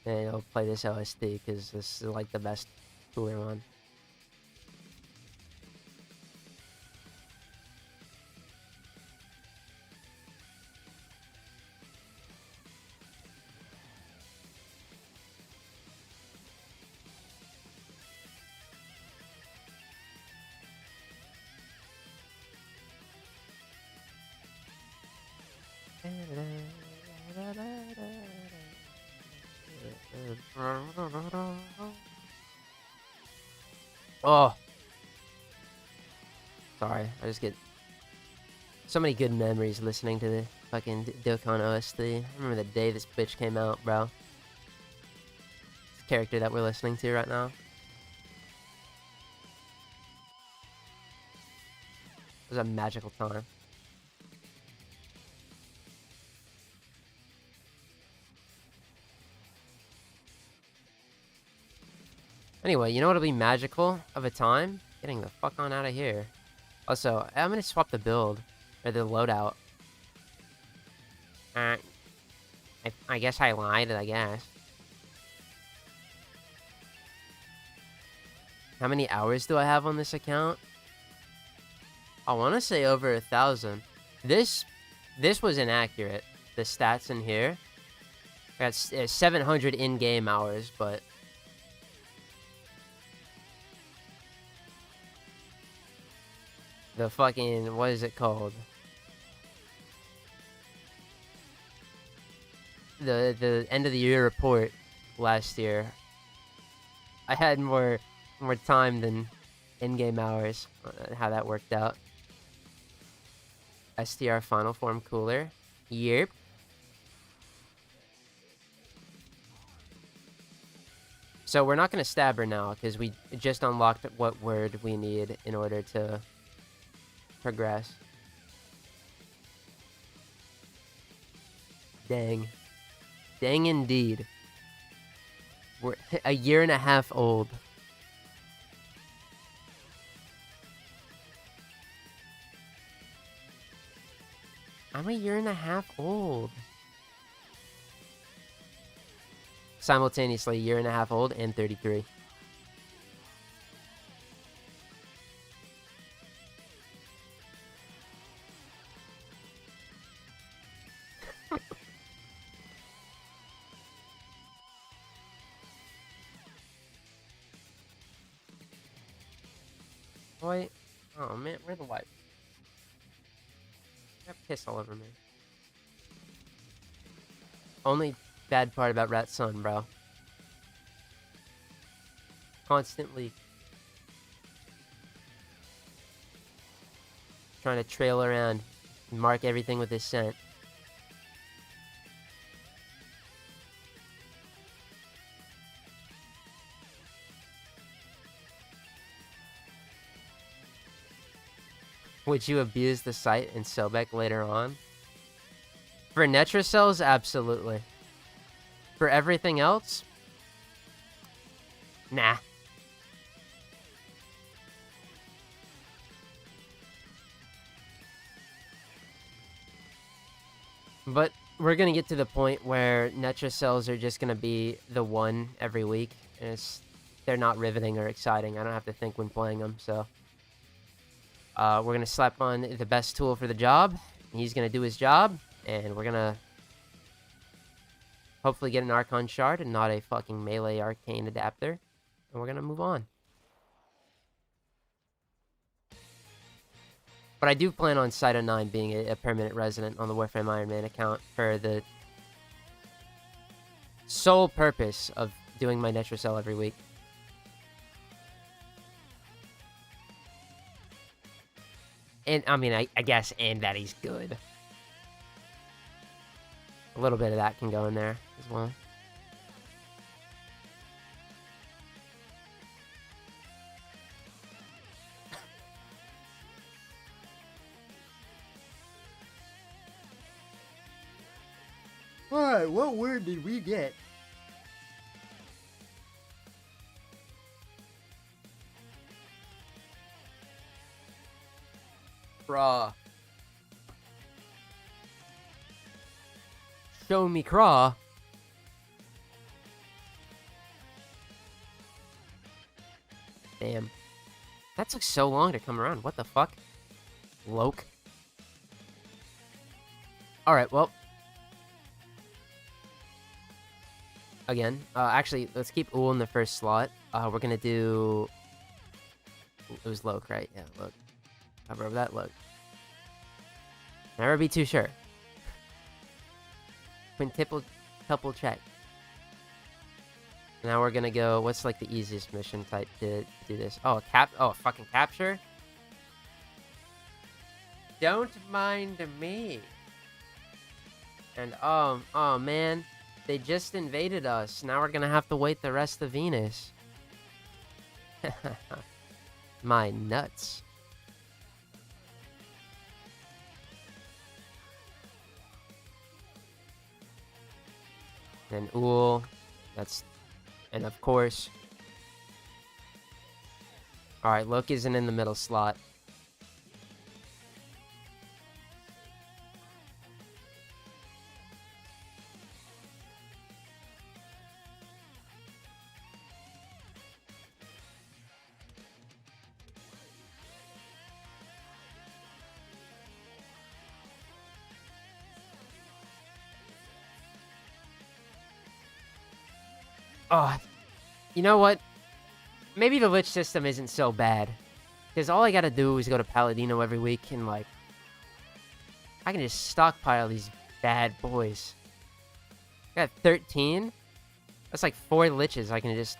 And I'll play this OST because this is like the best cooler one. Oh. Sorry, I just get so many good memories listening to the fucking Dokkan OST. I remember the day this bitch came out, bro. This character that we're listening to right now. It was a magical time. Anyway, you know what'll be magical of a time? Getting the fuck on out of here. Also, I'm gonna swap the build, or the loadout. I guess I lied, I guess. How many hours do I have on this account? I want to say over 1,000. This was inaccurate. The stats in here. I got 700 in-game hours, but the fucking, what is it called? The end of the year report last year. I had more time than in-game hours. How that worked out. STR Final Form cooler. Yep. So we're not going to stab her now, because we just unlocked what word we need in order to progress. Dang. Dang indeed. We're a year and a half old. I'm a year and a half old. Simultaneously, a year and a half old and 33. Wait. Oh man, where the wipe? Got piss all over me. Only bad part about Rat Sun, bro. Constantly trying to trail around and mark everything with his scent. Would you abuse the site in Sobek later on? For Netra cells, absolutely. For everything else, nah. But we're gonna get to the point where Netra cells are just gonna be the one every week, and they're not riveting or exciting. I don't have to think when playing them, so we're gonna slap on the best tool for the job. He's gonna do his job, and we're gonna hopefully get an Archon shard and not a fucking melee arcane adapter, and we're gonna move on. But I do plan on Cyto 9 being a permanent resident on the Warframe Iron Man account for the sole purpose of doing my Netra cell every week. And, I mean, I guess, and that he's good. A little bit of that can go in there as well. Alright, what word did we get? Craw. Show me Craw. Damn. That took so long to come around. What the fuck? Loke. Alright, well. Again. Actually, let's keep Ull in the first slot. We're gonna do... It was Loke, right? Yeah, Loke. Cover over that Loke. Never be too sure. Quintuple check. Now we're gonna go. What's like the easiest mission type to do this? Oh, fucking capture. Don't mind me. And oh man, they just invaded us. Now we're gonna have to wait the rest of Venus. My nuts. And Ull, and of course. Alright, Loke isn't in the middle slot. Oh, you know what? Maybe the Lich system isn't so bad. Because all I gotta do is go to Paladino every week and, like... I can just stockpile these bad boys. I got 13? That's like 4 Liches I can just...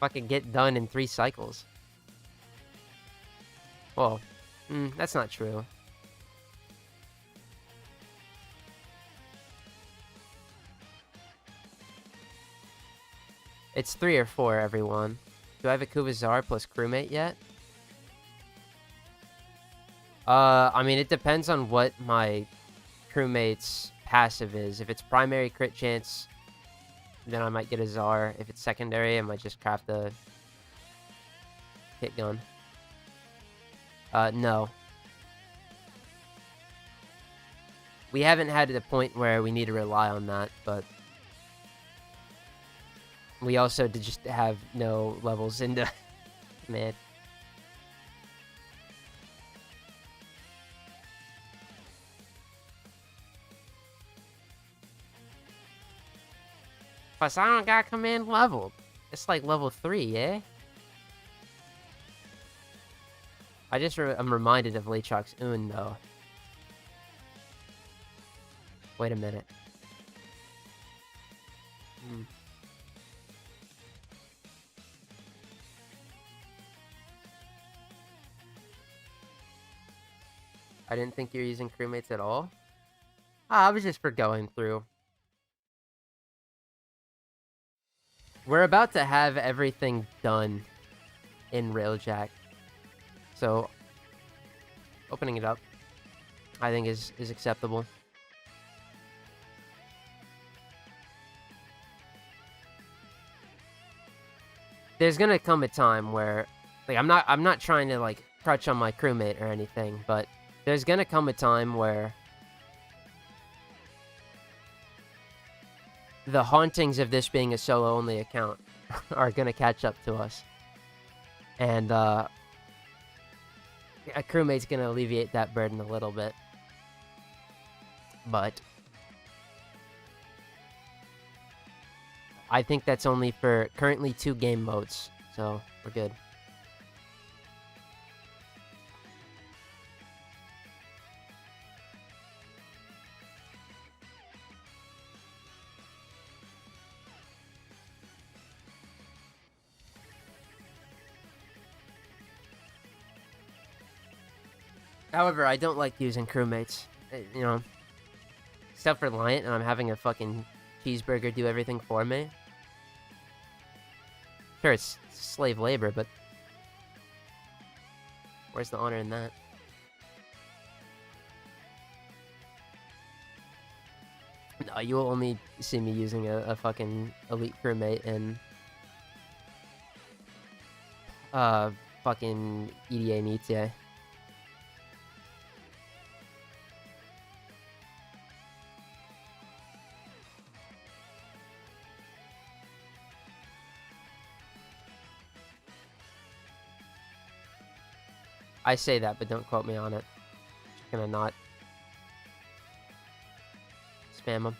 fucking get done in 3 cycles. Well, that's not true. It's 3 or 4, everyone. Do I have a Kuvazar plus crewmate yet? I mean, it depends on what my crewmate's passive is. If it's primary crit chance, then I might get a Zar. If it's secondary, I might just craft a hit gun. No. We haven't had to the point where we need to rely on that, but... We also did just have no levels into... Man. Plus, I don't got command leveled. It's like level 3, eh? I'm reminded of Lechok's Un, though. Wait a minute. I didn't think you were using crewmates at all. I was just for going through. We're about to have everything done in Railjack. So, Opening it up, I think, is acceptable. There's gonna come a time where, like, I'm not trying to, like, crutch on my crewmate or anything, but there's gonna come a time where the hauntings of this being a solo-only account are gonna catch up to us. And, a crewmate's gonna alleviate that burden a little bit. But I think that's only for currently 2 game modes, so we're good. However, I don't like using crewmates. You know, self-reliant, and I'm having a fucking cheeseburger do everything for me. Sure, it's slave labor, but where's the honor in that? No, you will only see me using a fucking elite crewmate in fucking EDA and ETA. I say that, but don't quote me on it. Just gonna not spam them.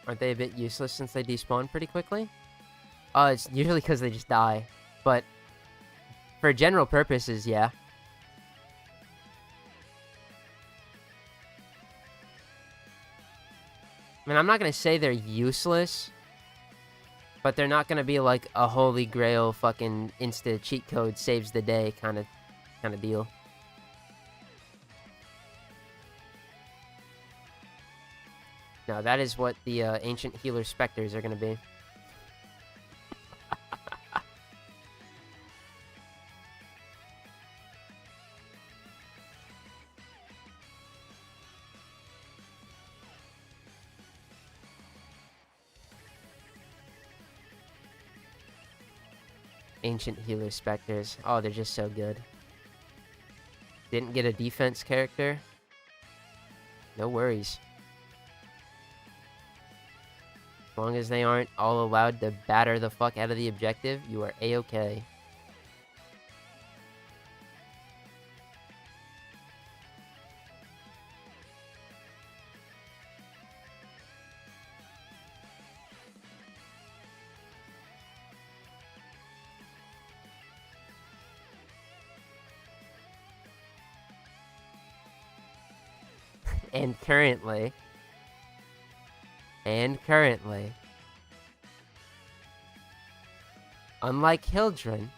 Aren't they a bit useless since they despawn pretty quickly? It's usually because they just die. But for general purposes, yeah. I mean, I'm not going to say they're useless, but they're not going to be like a holy grail fucking insta cheat code saves the day kind of deal. No, that is what the ancient healer specters are going to be. Ancient healer specters. Oh, they're just so good. Didn't get a defense character? No worries. As long as they aren't all allowed to batter the fuck out of the objective, you are A-okay. And currently, unlike Hildren,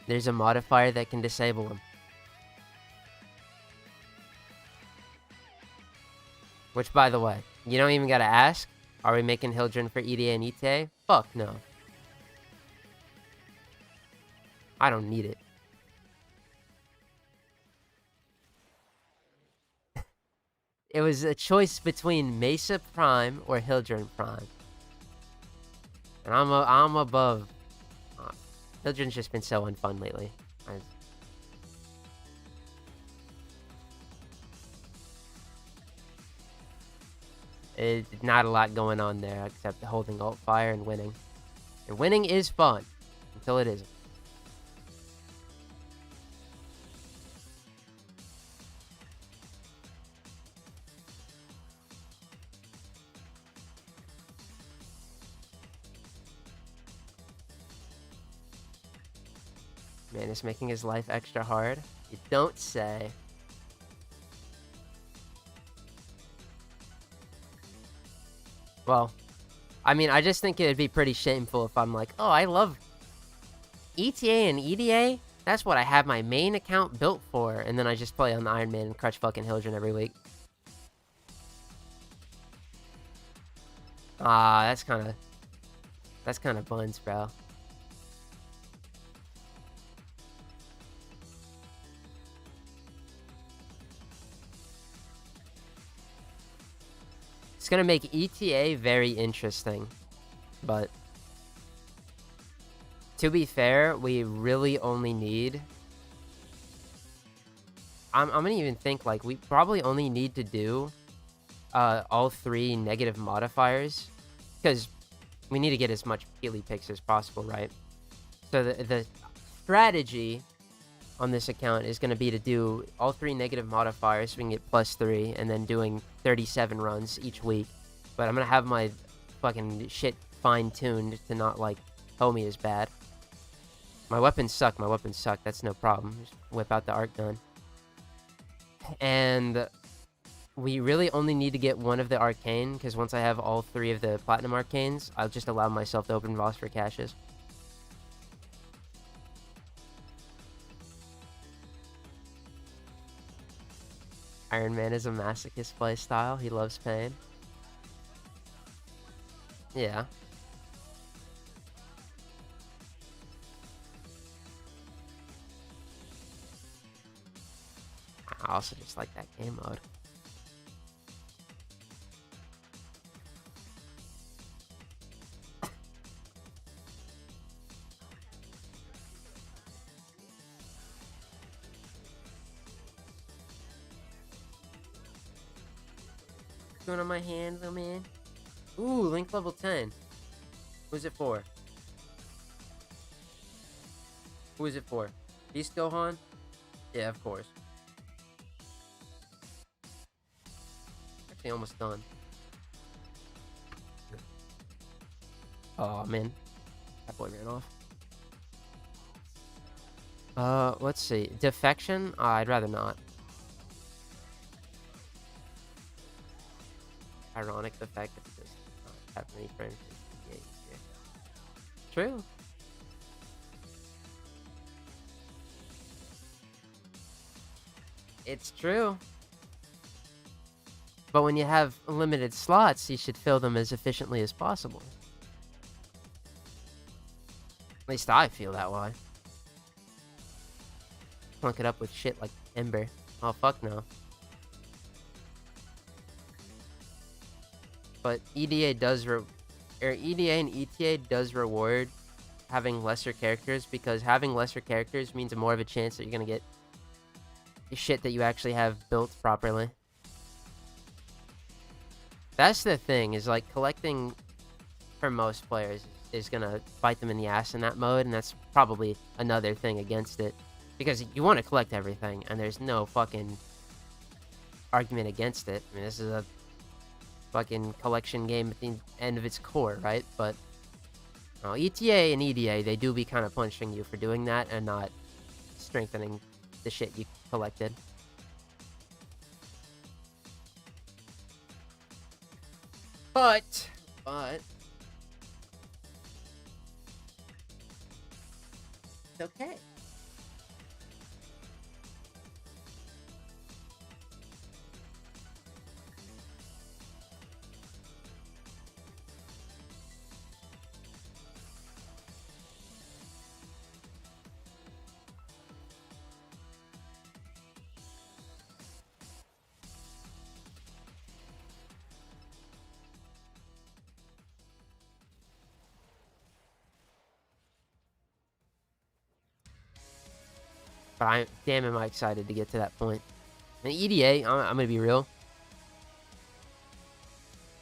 there's a modifier that can disable them. Which, by the way, you don't even gotta ask, are we making Hildren for EDA and ETA? Fuck no. I don't need it. It was a choice between Mesa Prime or Hildren Prime. And I'm above. Hildren's just been so unfun lately. Not a lot going on there except holding alt fire and winning. And winning is fun until it isn't. Man, it's making his life extra hard. You don't say. Well, I mean, I just think it'd be pretty shameful if I'm like, oh, I love ETA and EDA? That's what I have my main account built for. And then I just play on the Iron Man and crush fucking Hildren every week. Ah, that's kind of buns, bro. It's gonna make ETA very interesting, but to be fair, we really only need... I'm gonna even think, like, we probably only need to do all 3 negative modifiers, because we need to get as much Peely picks as possible, right? So the strategy on this account is going to be to do all 3 negative modifiers so we can get +3, and then doing 37 runs each week. But I'm going to have my fucking shit fine-tuned to not, like, tell me is bad. My weapons suck, that's no problem. Just whip out the arc gun. And we really only need to get 1 of the arcane, because once I have all 3 of the platinum arcanes, I'll just allow myself to open Voss for caches. Iron Man is a masochist playstyle. He loves pain. Yeah. I also just like that game mode. Going on my hand, little man. Ooh, Link level 10. Who's it for? Who is it for? Beast Gohan? Yeah, of course. Actually, almost done. Oh, man. That boy ran off. Let's see. Defection? I'd rather not. Ironic the fact that it does not have many frames. True. It's true. But when you have limited slots, you should fill them as efficiently as possible. At least I feel that way. Plunk it up with shit like Ember. Oh, fuck no. But EDA and ETA does reward having lesser characters, because having lesser characters means more of a chance that you're gonna get shit that you actually have built properly. That's the thing, is like collecting for most players is gonna bite them in the ass in that mode, and that's probably another thing against it. Because you want to collect everything, and there's no fucking argument against it. I mean, this is a fucking collection game at the end of its core, right? But ETA and EDA, they do be kind of punishing you for doing that and not strengthening the shit you collected. But it's okay. But damn am I excited to get to that point. And EDA, I'm gonna be real.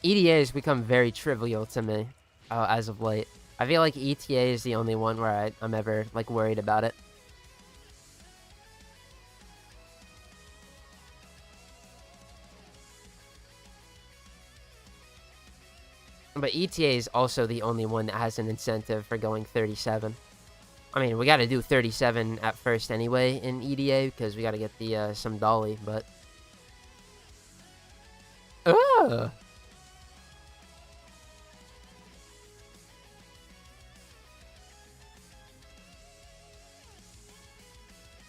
EDA has become very trivial to me as of late. I feel like ETA is the only one where I'm ever like worried about it. But ETA is also the only one that has an incentive for going 37. I mean, we got to do 37 at first anyway in EDA because we got to get the some dolly, but...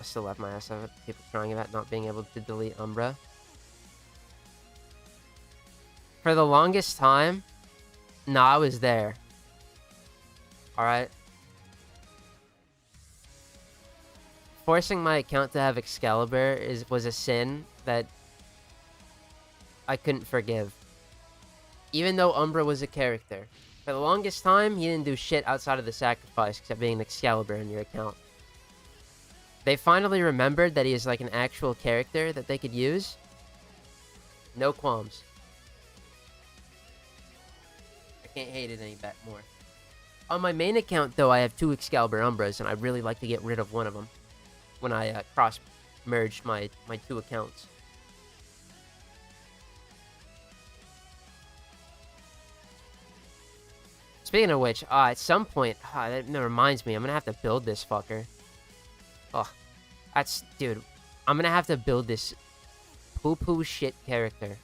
still laugh my ass off at people crying about not being able to delete Umbra. For the longest time, I was there. Alright? Forcing my account to have Excalibur was a sin that I couldn't forgive. Even though Umbra was a character. For the longest time, he didn't do shit outside of the sacrifice except being an Excalibur in your account. They finally remembered that he is like an actual character that they could use. No qualms. I can't hate it any bit more. On my main account, though, I have 2 Excalibur Umbras, and I really like to get rid of one of them when I cross-merged my 2 accounts. Speaking of which, at some point, that reminds me, I'm gonna have to build this fucker. Oh, dude, I'm gonna have to build this poo-poo shit character.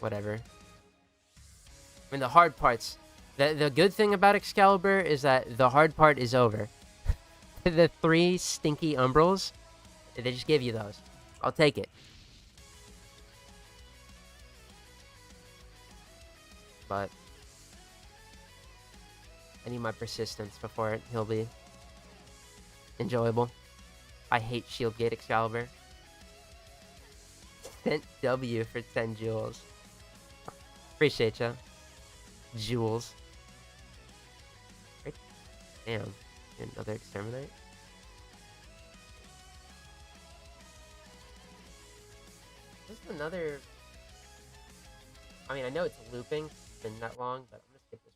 Whatever. I mean, the hard parts. The good thing about Excalibur is that the hard part is over. The 3 stinky Umbrals, they just give you those. I'll take it. But I need my persistence before he'll be enjoyable. I hate Shieldgate Excalibur. 10 W for 10 jewels. Appreciate ya. Jewels. Damn. Another Exterminate. This is another... I mean, I know it's looping. It's been that long, but I'm gonna skip this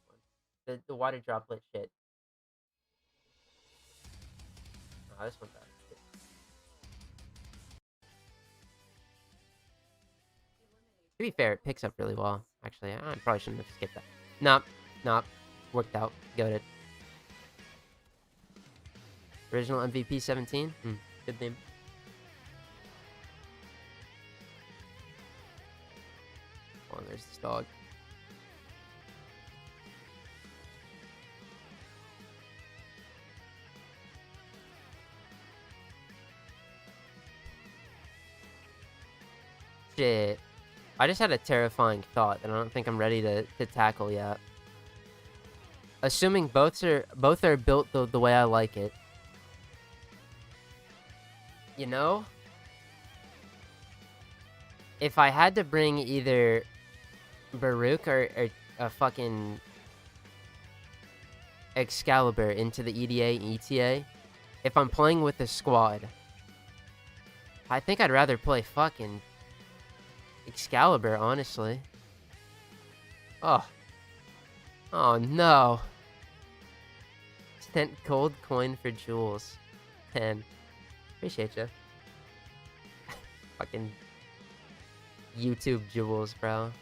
one. The water droplet shit. Oh, this one's out. To be fair, it picks up really well. Actually, I probably shouldn't have skipped that. Nope. Worked out. Goated. Original MVP 17? Good name. Oh, there's this dog. Shit. I just had a terrifying thought that I don't think I'm ready to tackle yet. Assuming both are built the way I like it. You know? If I had to bring either Baruch or a fucking Excalibur into the EDA and ETA, if I'm playing with a squad, I think I'd rather play fucking Excalibur, honestly. Oh no. Sent gold coin for jewels. 10. Appreciate ya. Fucking YouTube jewels, bro.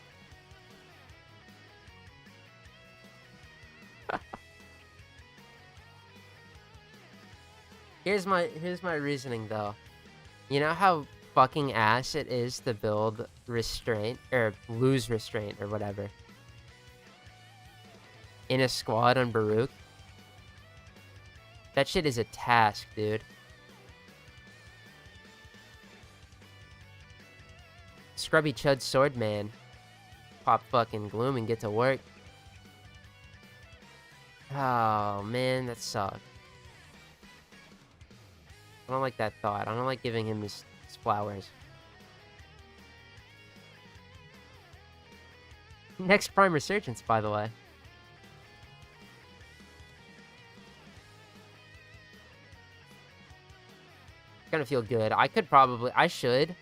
Here's my reasoning though. You know how fucking ass it is to build restraint or lose restraint or whatever in a squad on Baruch? That shit is a task, dude. Scrubby Chud Swordman. Pop fucking Gloom and get to work. Oh, man, that sucked. I don't like that thought. I don't like giving him his flowers. Next Prime Resurgence, by the way. Gonna feel good. I should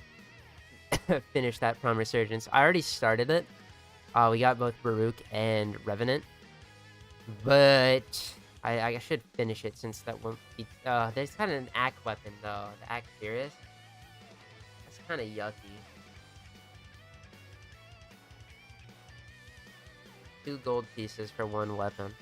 finish that Prime Resurgence. I already started it. We got both Baruch and Revenant. But I should finish it since that won't be... there's kind of an Act weapon, though. The Act Furious. That's kind of yucky. 2 gold pieces for 1 weapon.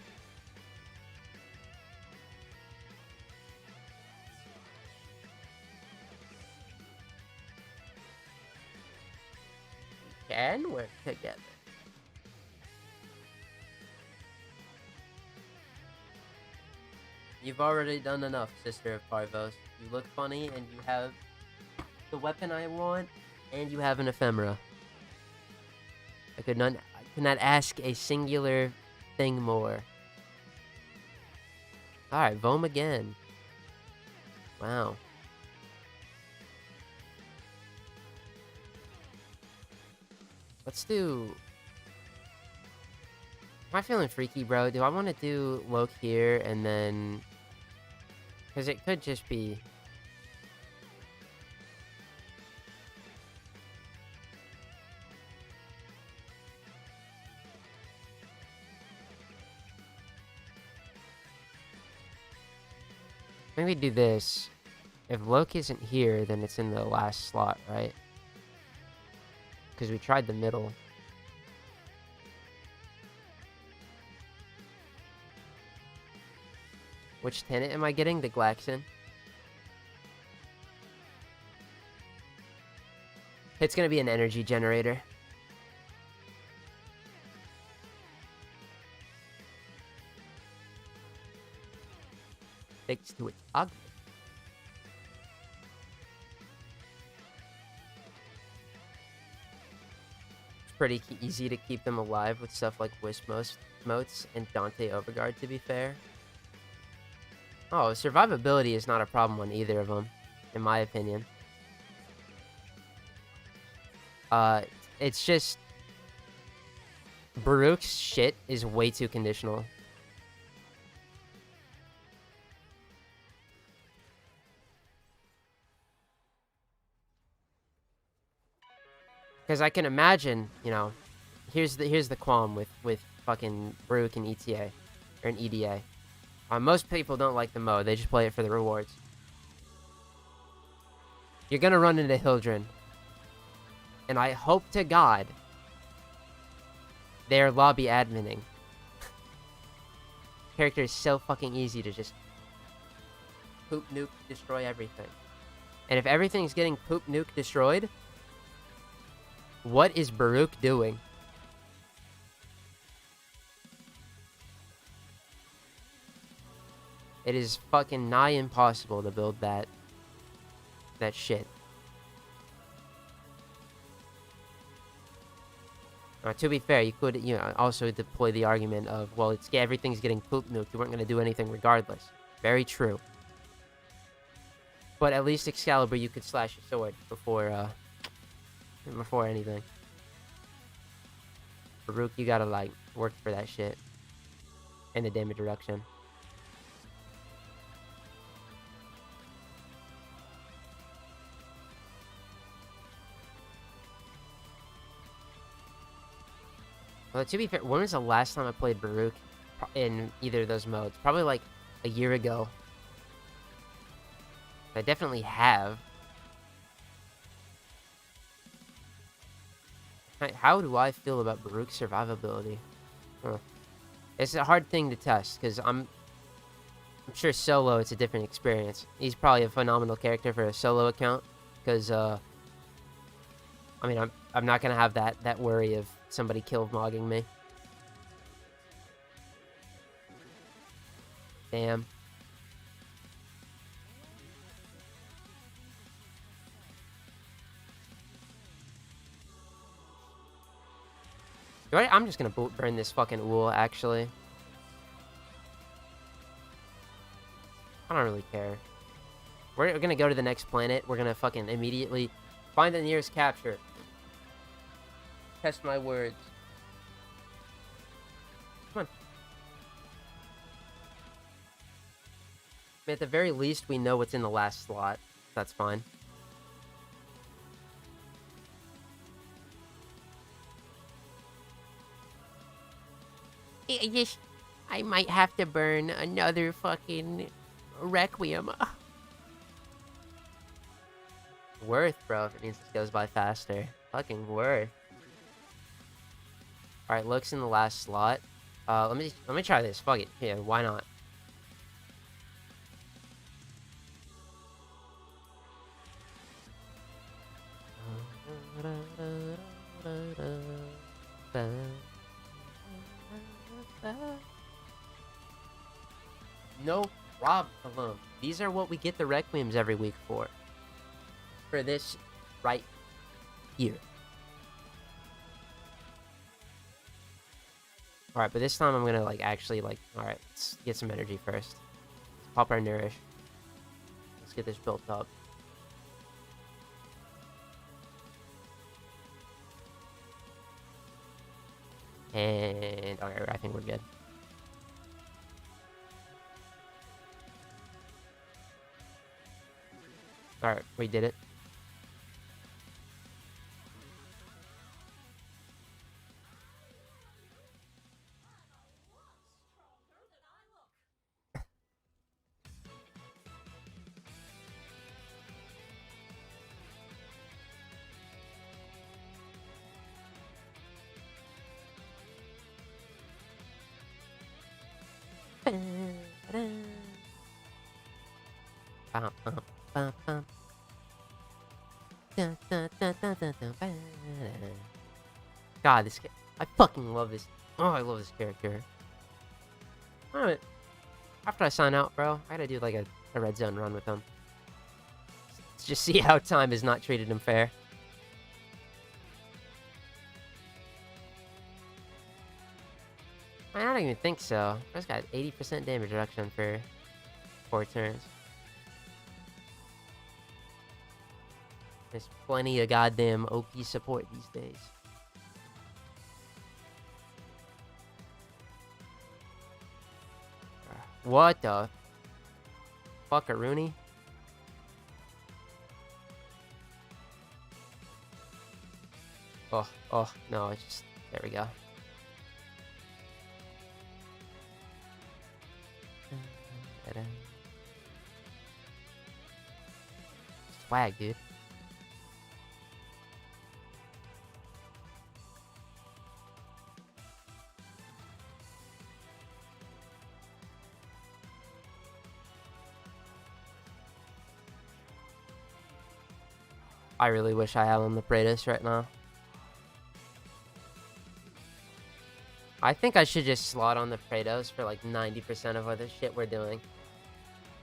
We can work together. You've already done enough, Sister of Parvos. You look funny, and you have the weapon I want, and you have an ephemera. I could not ask a singular thing more. Alright, Vom again. Wow. Let's do... Am I feeling freaky, bro? Do I want to do Loke here and then... Because it could just be... Maybe do this. If Loke isn't here, then it's in the last slot, right? Because we tried the middle. Which tenant am I getting? The Glaxon. It's going to be an energy generator. Fixed to its augment. It's pretty easy to keep them alive with stuff like Wisp Motes and Dante Overguard, to be fair. Oh, survivability is not a problem on either of them, in my opinion. It's just... Baruch's shit is way too conditional. Because I can imagine, you know, here's the qualm with fucking Baruch and ETA, or an EDA. Most people don't like the mode, they just play it for the rewards. You're gonna run into Hildren. And I hope to God they're lobby adminning. Character is so fucking easy to just poop, nuke, destroy everything. And if everything's getting poop, nuke, destroyed, what is Baruch doing? It is fucking nigh impossible to build that shit. To be fair, you could, you know, also deploy the argument of, well, everything's getting poop nuked. You weren't going to do anything regardless. Very true. But at least Excalibur, you could slash your sword before anything. Baruch, you gotta, like, work for that shit. And the damage reduction. Well, to be fair, when was the last time I played Baruch in either of those modes? Probably like a year ago. I definitely have. How do I feel about Baruch's survivability? Huh. It's a hard thing to test, because I'm sure solo it's a different experience. He's probably a phenomenal character for a solo account, because, I mean, I'm not going to have that worry of somebody kill-mogging me. Damn. I'm just gonna burn this fucking wool, actually. I don't really care. We're gonna go to the next planet. We're gonna fucking immediately find the nearest capture. Test my words. Come on. I mean, at the very least, we know what's in the last slot. That's fine. I might have to burn another fucking Requiem. Worth, bro, if it means this goes by faster. Fucking worth. Alright, looks in the last slot. Let me try this. Fuck it. Yeah, why not? No Rob alone. These are what we get the Requiems every week for. For this right here. Alright, but this time I'm gonna, like, actually, like... Alright, let's get some energy first. Let's pop our Nourish. Let's get this built up. And... Okay, I think we're good. Alright, we did it. God, this... I fucking love this. Oh, I love this character. Alright. After I sign out, bro, I gotta do, like, a red zone run with him. Let's just see how time has not treated him fair. I don't even think so. I just got 80% damage reduction for 4 turns. There's plenty of goddamn OP support these days. What the fuckaroonie? Oh, no, it's just... There we go. Swag, dude. I really wish I had on the Praetus right now. I think I should just slot on the Praetos for like 90% of other shit we're doing.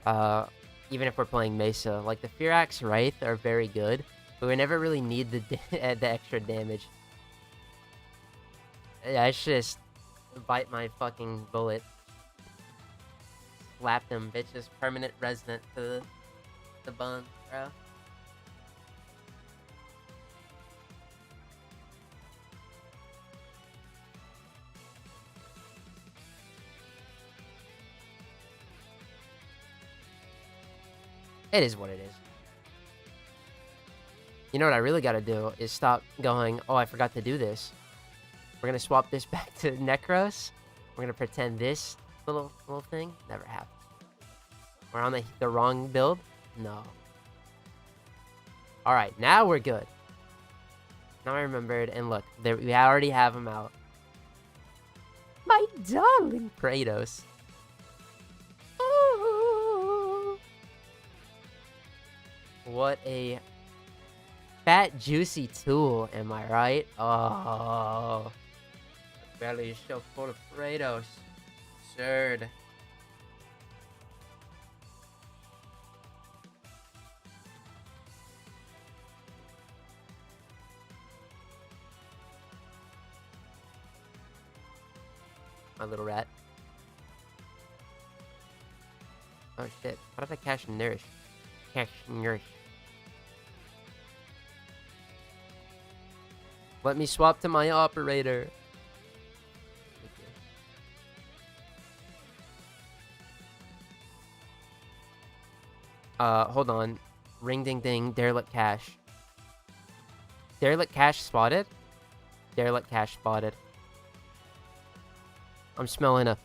Even if we're playing Mesa. Like the Firax Wraith are very good, but we never really need the the extra damage. Yeah, I should just bite my fucking bullet. Slap them bitches permanent resident to the bone, bro. It is what it is. You know what I really gotta do is stop going, oh, I forgot to do this. We're gonna swap this back to Necros. We're gonna pretend this little thing never happened. We're on the wrong build? No. Alright, now we're good. Now I remembered, and look, there, we already have him out. My darling Kratos. What a fat, juicy tool, am I right? Oh. My belly is so full of Kratos. Absurd. My little rat. Oh shit. How did I cash and nourish? Cash and nourish. Let me swap to my operator. Hold on. Ring ding ding. Derelict cache. Derelict cache spotted? Derelict cache spotted. I'm smelling a...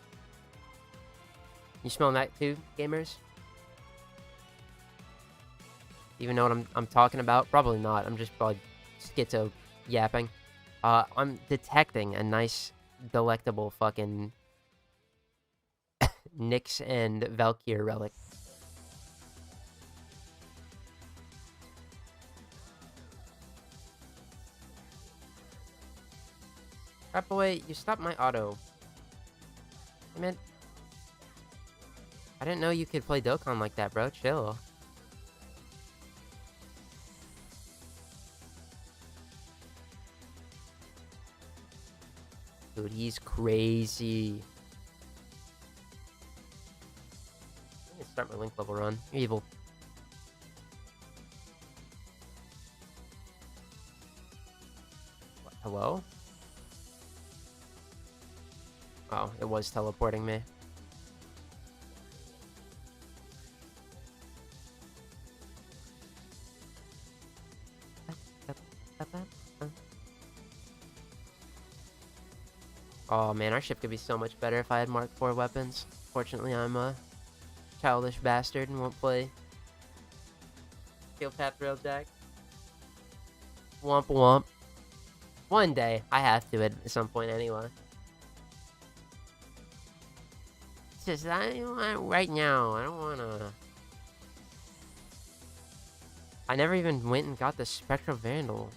You smelling that too, gamers? Even know what I'm talking about? Probably not. I'm just probably schizo yapping. I'm detecting a nice, delectable fucking Nyx and Valkyr relic. Crap away, you stopped my auto. I meant... I didn't know you could play Dokkan like that, bro. Chill. Dude, he's crazy. I'm gonna start my link level run. You're evil. What, hello? Oh, it was teleporting me. Oh man, our ship could be so much better if I had Mark IV weapons. Fortunately, I'm a childish bastard and won't play Steel Path Railjack. Womp womp. One day, I have to at some point anyway. It's just, I don't want right now. I don't wanna. I never even went and got the Spectral Vandal.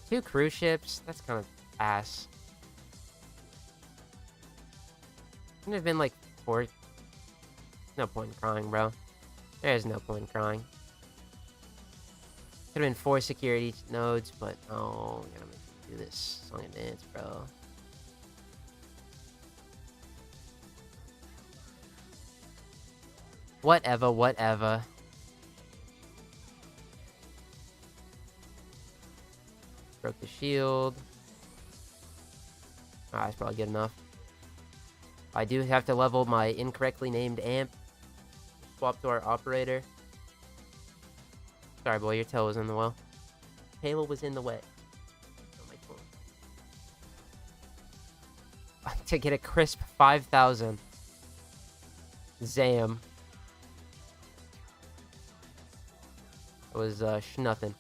2 cruise ships? That's kind of ass. Couldn't have been like 4. No point in crying, bro. There's no point in crying. Could have been 4 security nodes, but oh, I gotta make you do this song and dance, bro. Whatever, whatever. Broke the shield. Ah, that's probably good enough. I do have to level my incorrectly named amp. Swap to our operator. Sorry, boy, your toe was in the well. Halo was in the way. Oh, my phone. To get a crisp 5,000. Zam. It was schnothing.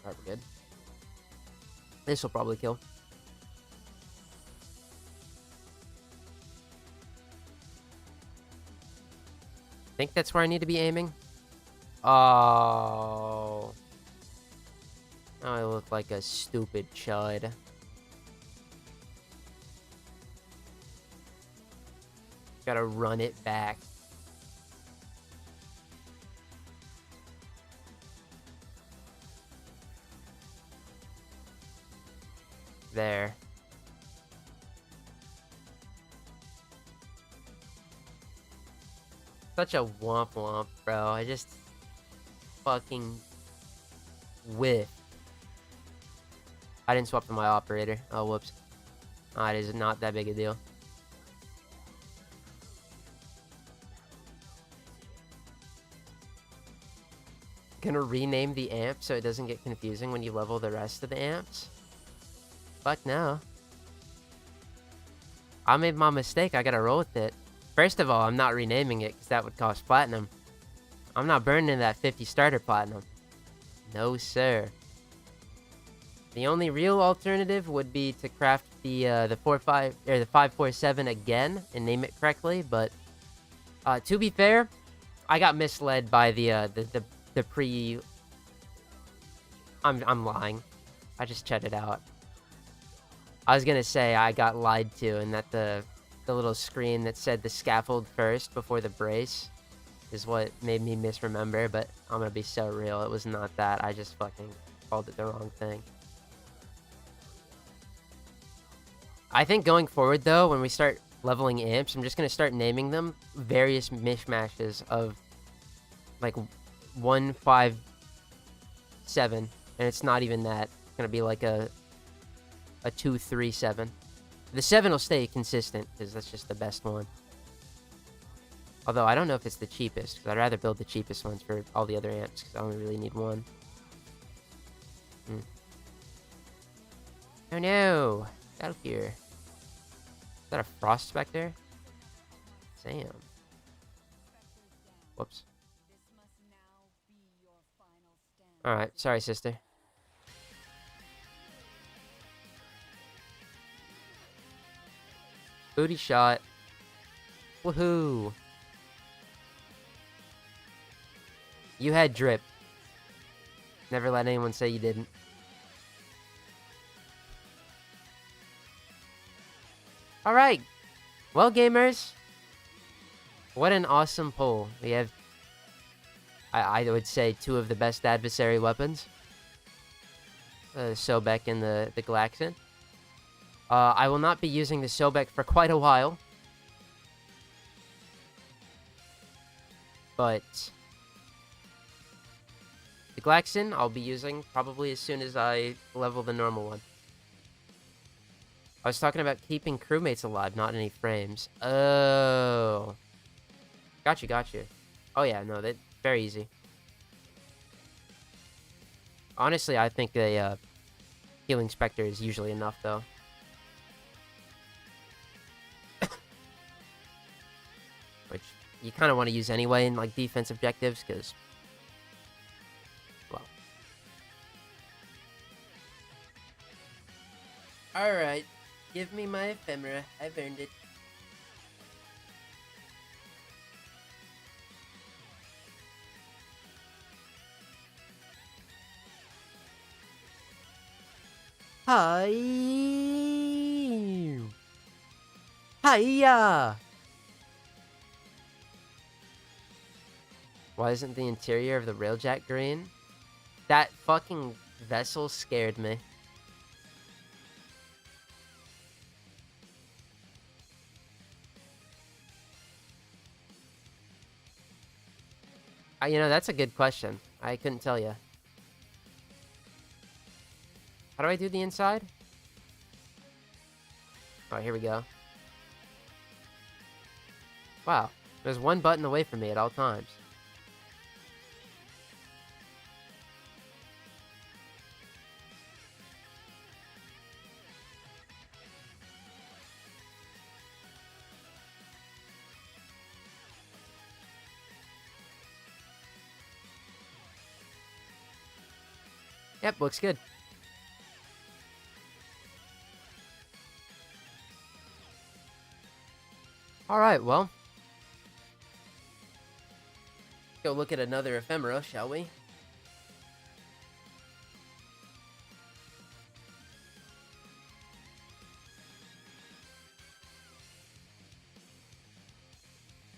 Alright, we're good. This will probably kill. I think that's where I need to be aiming. Oh. Now I look like a stupid chud. Gotta run it back. There. Such a womp womp, bro. I just fucking whiff. I didn't swap to my operator. Oh, whoops. Oh, it is not that big a deal. Gonna rename the amp so it doesn't get confusing when you level the rest of the amps? Fuck no. I made my mistake. I gotta roll with it. First of all, I'm not renaming it because that would cost platinum. I'm not burning that 50 starter platinum. No, sir. The only real alternative would be to craft the 4.5 or the 547 again and name it correctly. But to be fair, I got misled by the pre. I'm lying. I just checked it out. I was gonna say I got lied to, and that the little screen that said the scaffold first before the brace is what made me misremember. But I'm gonna be so real. It was not that. I just fucking called it the wrong thing. I think going forward though, when we start leveling imps, I'm just gonna start naming them various mishmashes of like 157, and it's not even that. It's gonna be like a 237. The 7 will stay consistent because that's just the best one. Although I don't know if it's the cheapest, because I'd rather build the cheapest ones for all the other amps because I only really need one. Oh no! Get out here. Is that a Frost Spectre? Sam. Whoops. Alright, sorry, sister. Booty shot. Woohoo! You had drip. Never let anyone say you didn't. Alright. Well, gamers. What an awesome pull. We have, I would say, 2 of the best adversary weapons. Sobek and the Glaxon. I will not be using the Sobek for quite a while. But the Glaxon I'll be using probably as soon as I level the normal one. I was talking about keeping crewmates alive, not any frames. Oh. Gotcha. Oh yeah, no, that's very easy. Honestly, I think a healing Spectre is usually enough, though. Which you kind of want to use anyway in, like, defense objectives, because, well. Alright, give me my Ephemera. I've earned it. Hi. Hiya. Why isn't the interior of the railjack green? That fucking vessel scared me. You know, that's a good question. I couldn't tell you. How do I do the inside? Oh, here we go. Wow. There's one button away from me at all times. Yep, looks good. Alright, well. Go look at another Ephemera, shall we?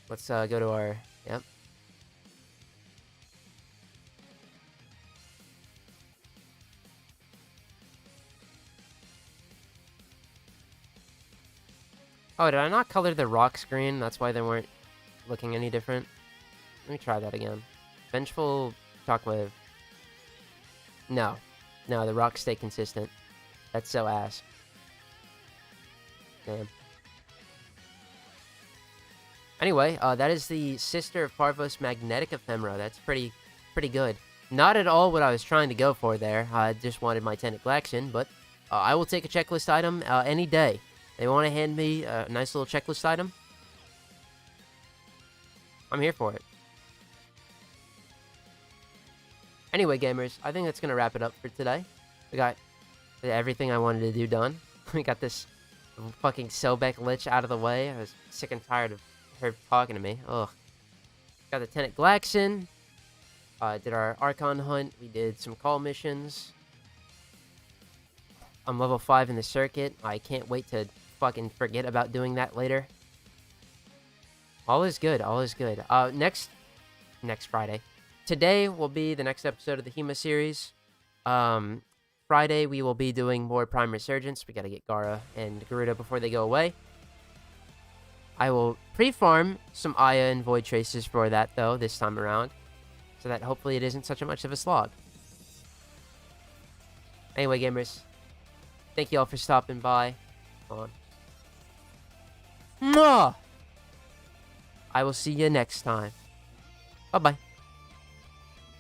Let's go to our... Yep. Oh, did I not color the rocks green? That's why they weren't looking any different. Let me try that again. Vengeful Shockwave. No. No, the rocks stay consistent. That's so ass. Damn. Anyway, that is the Sister of Parvos Magnetic Ephemera. That's pretty good. Not at all what I was trying to go for there. I just wanted my Tenant Glaxon, but I will take a checklist item any day. They want to hand me a nice little checklist item. I'm here for it. Anyway, gamers, I think that's going to wrap it up for today. We got everything I wanted to do done. We got this fucking Sobek Lich out of the way. I was sick and tired of her talking to me. Ugh. Got the Tenant Glaxon. Did our Archon hunt. We did some Kahl missions. I'm level 5 in the circuit. I can't wait to fucking forget about doing that later. All is good. All is good. Next Friday. Today will be the next episode of the Hema series. Friday we will be doing more Prime Resurgence. We gotta get Gara and Garuda before they go away. I will pre-farm some Aya and Void Traces for that, though, this time around. So that hopefully it isn't such much of a slog. Anyway, gamers. Thank you all for stopping by. Hold on. Mwah! I will see you next time. Bye-bye.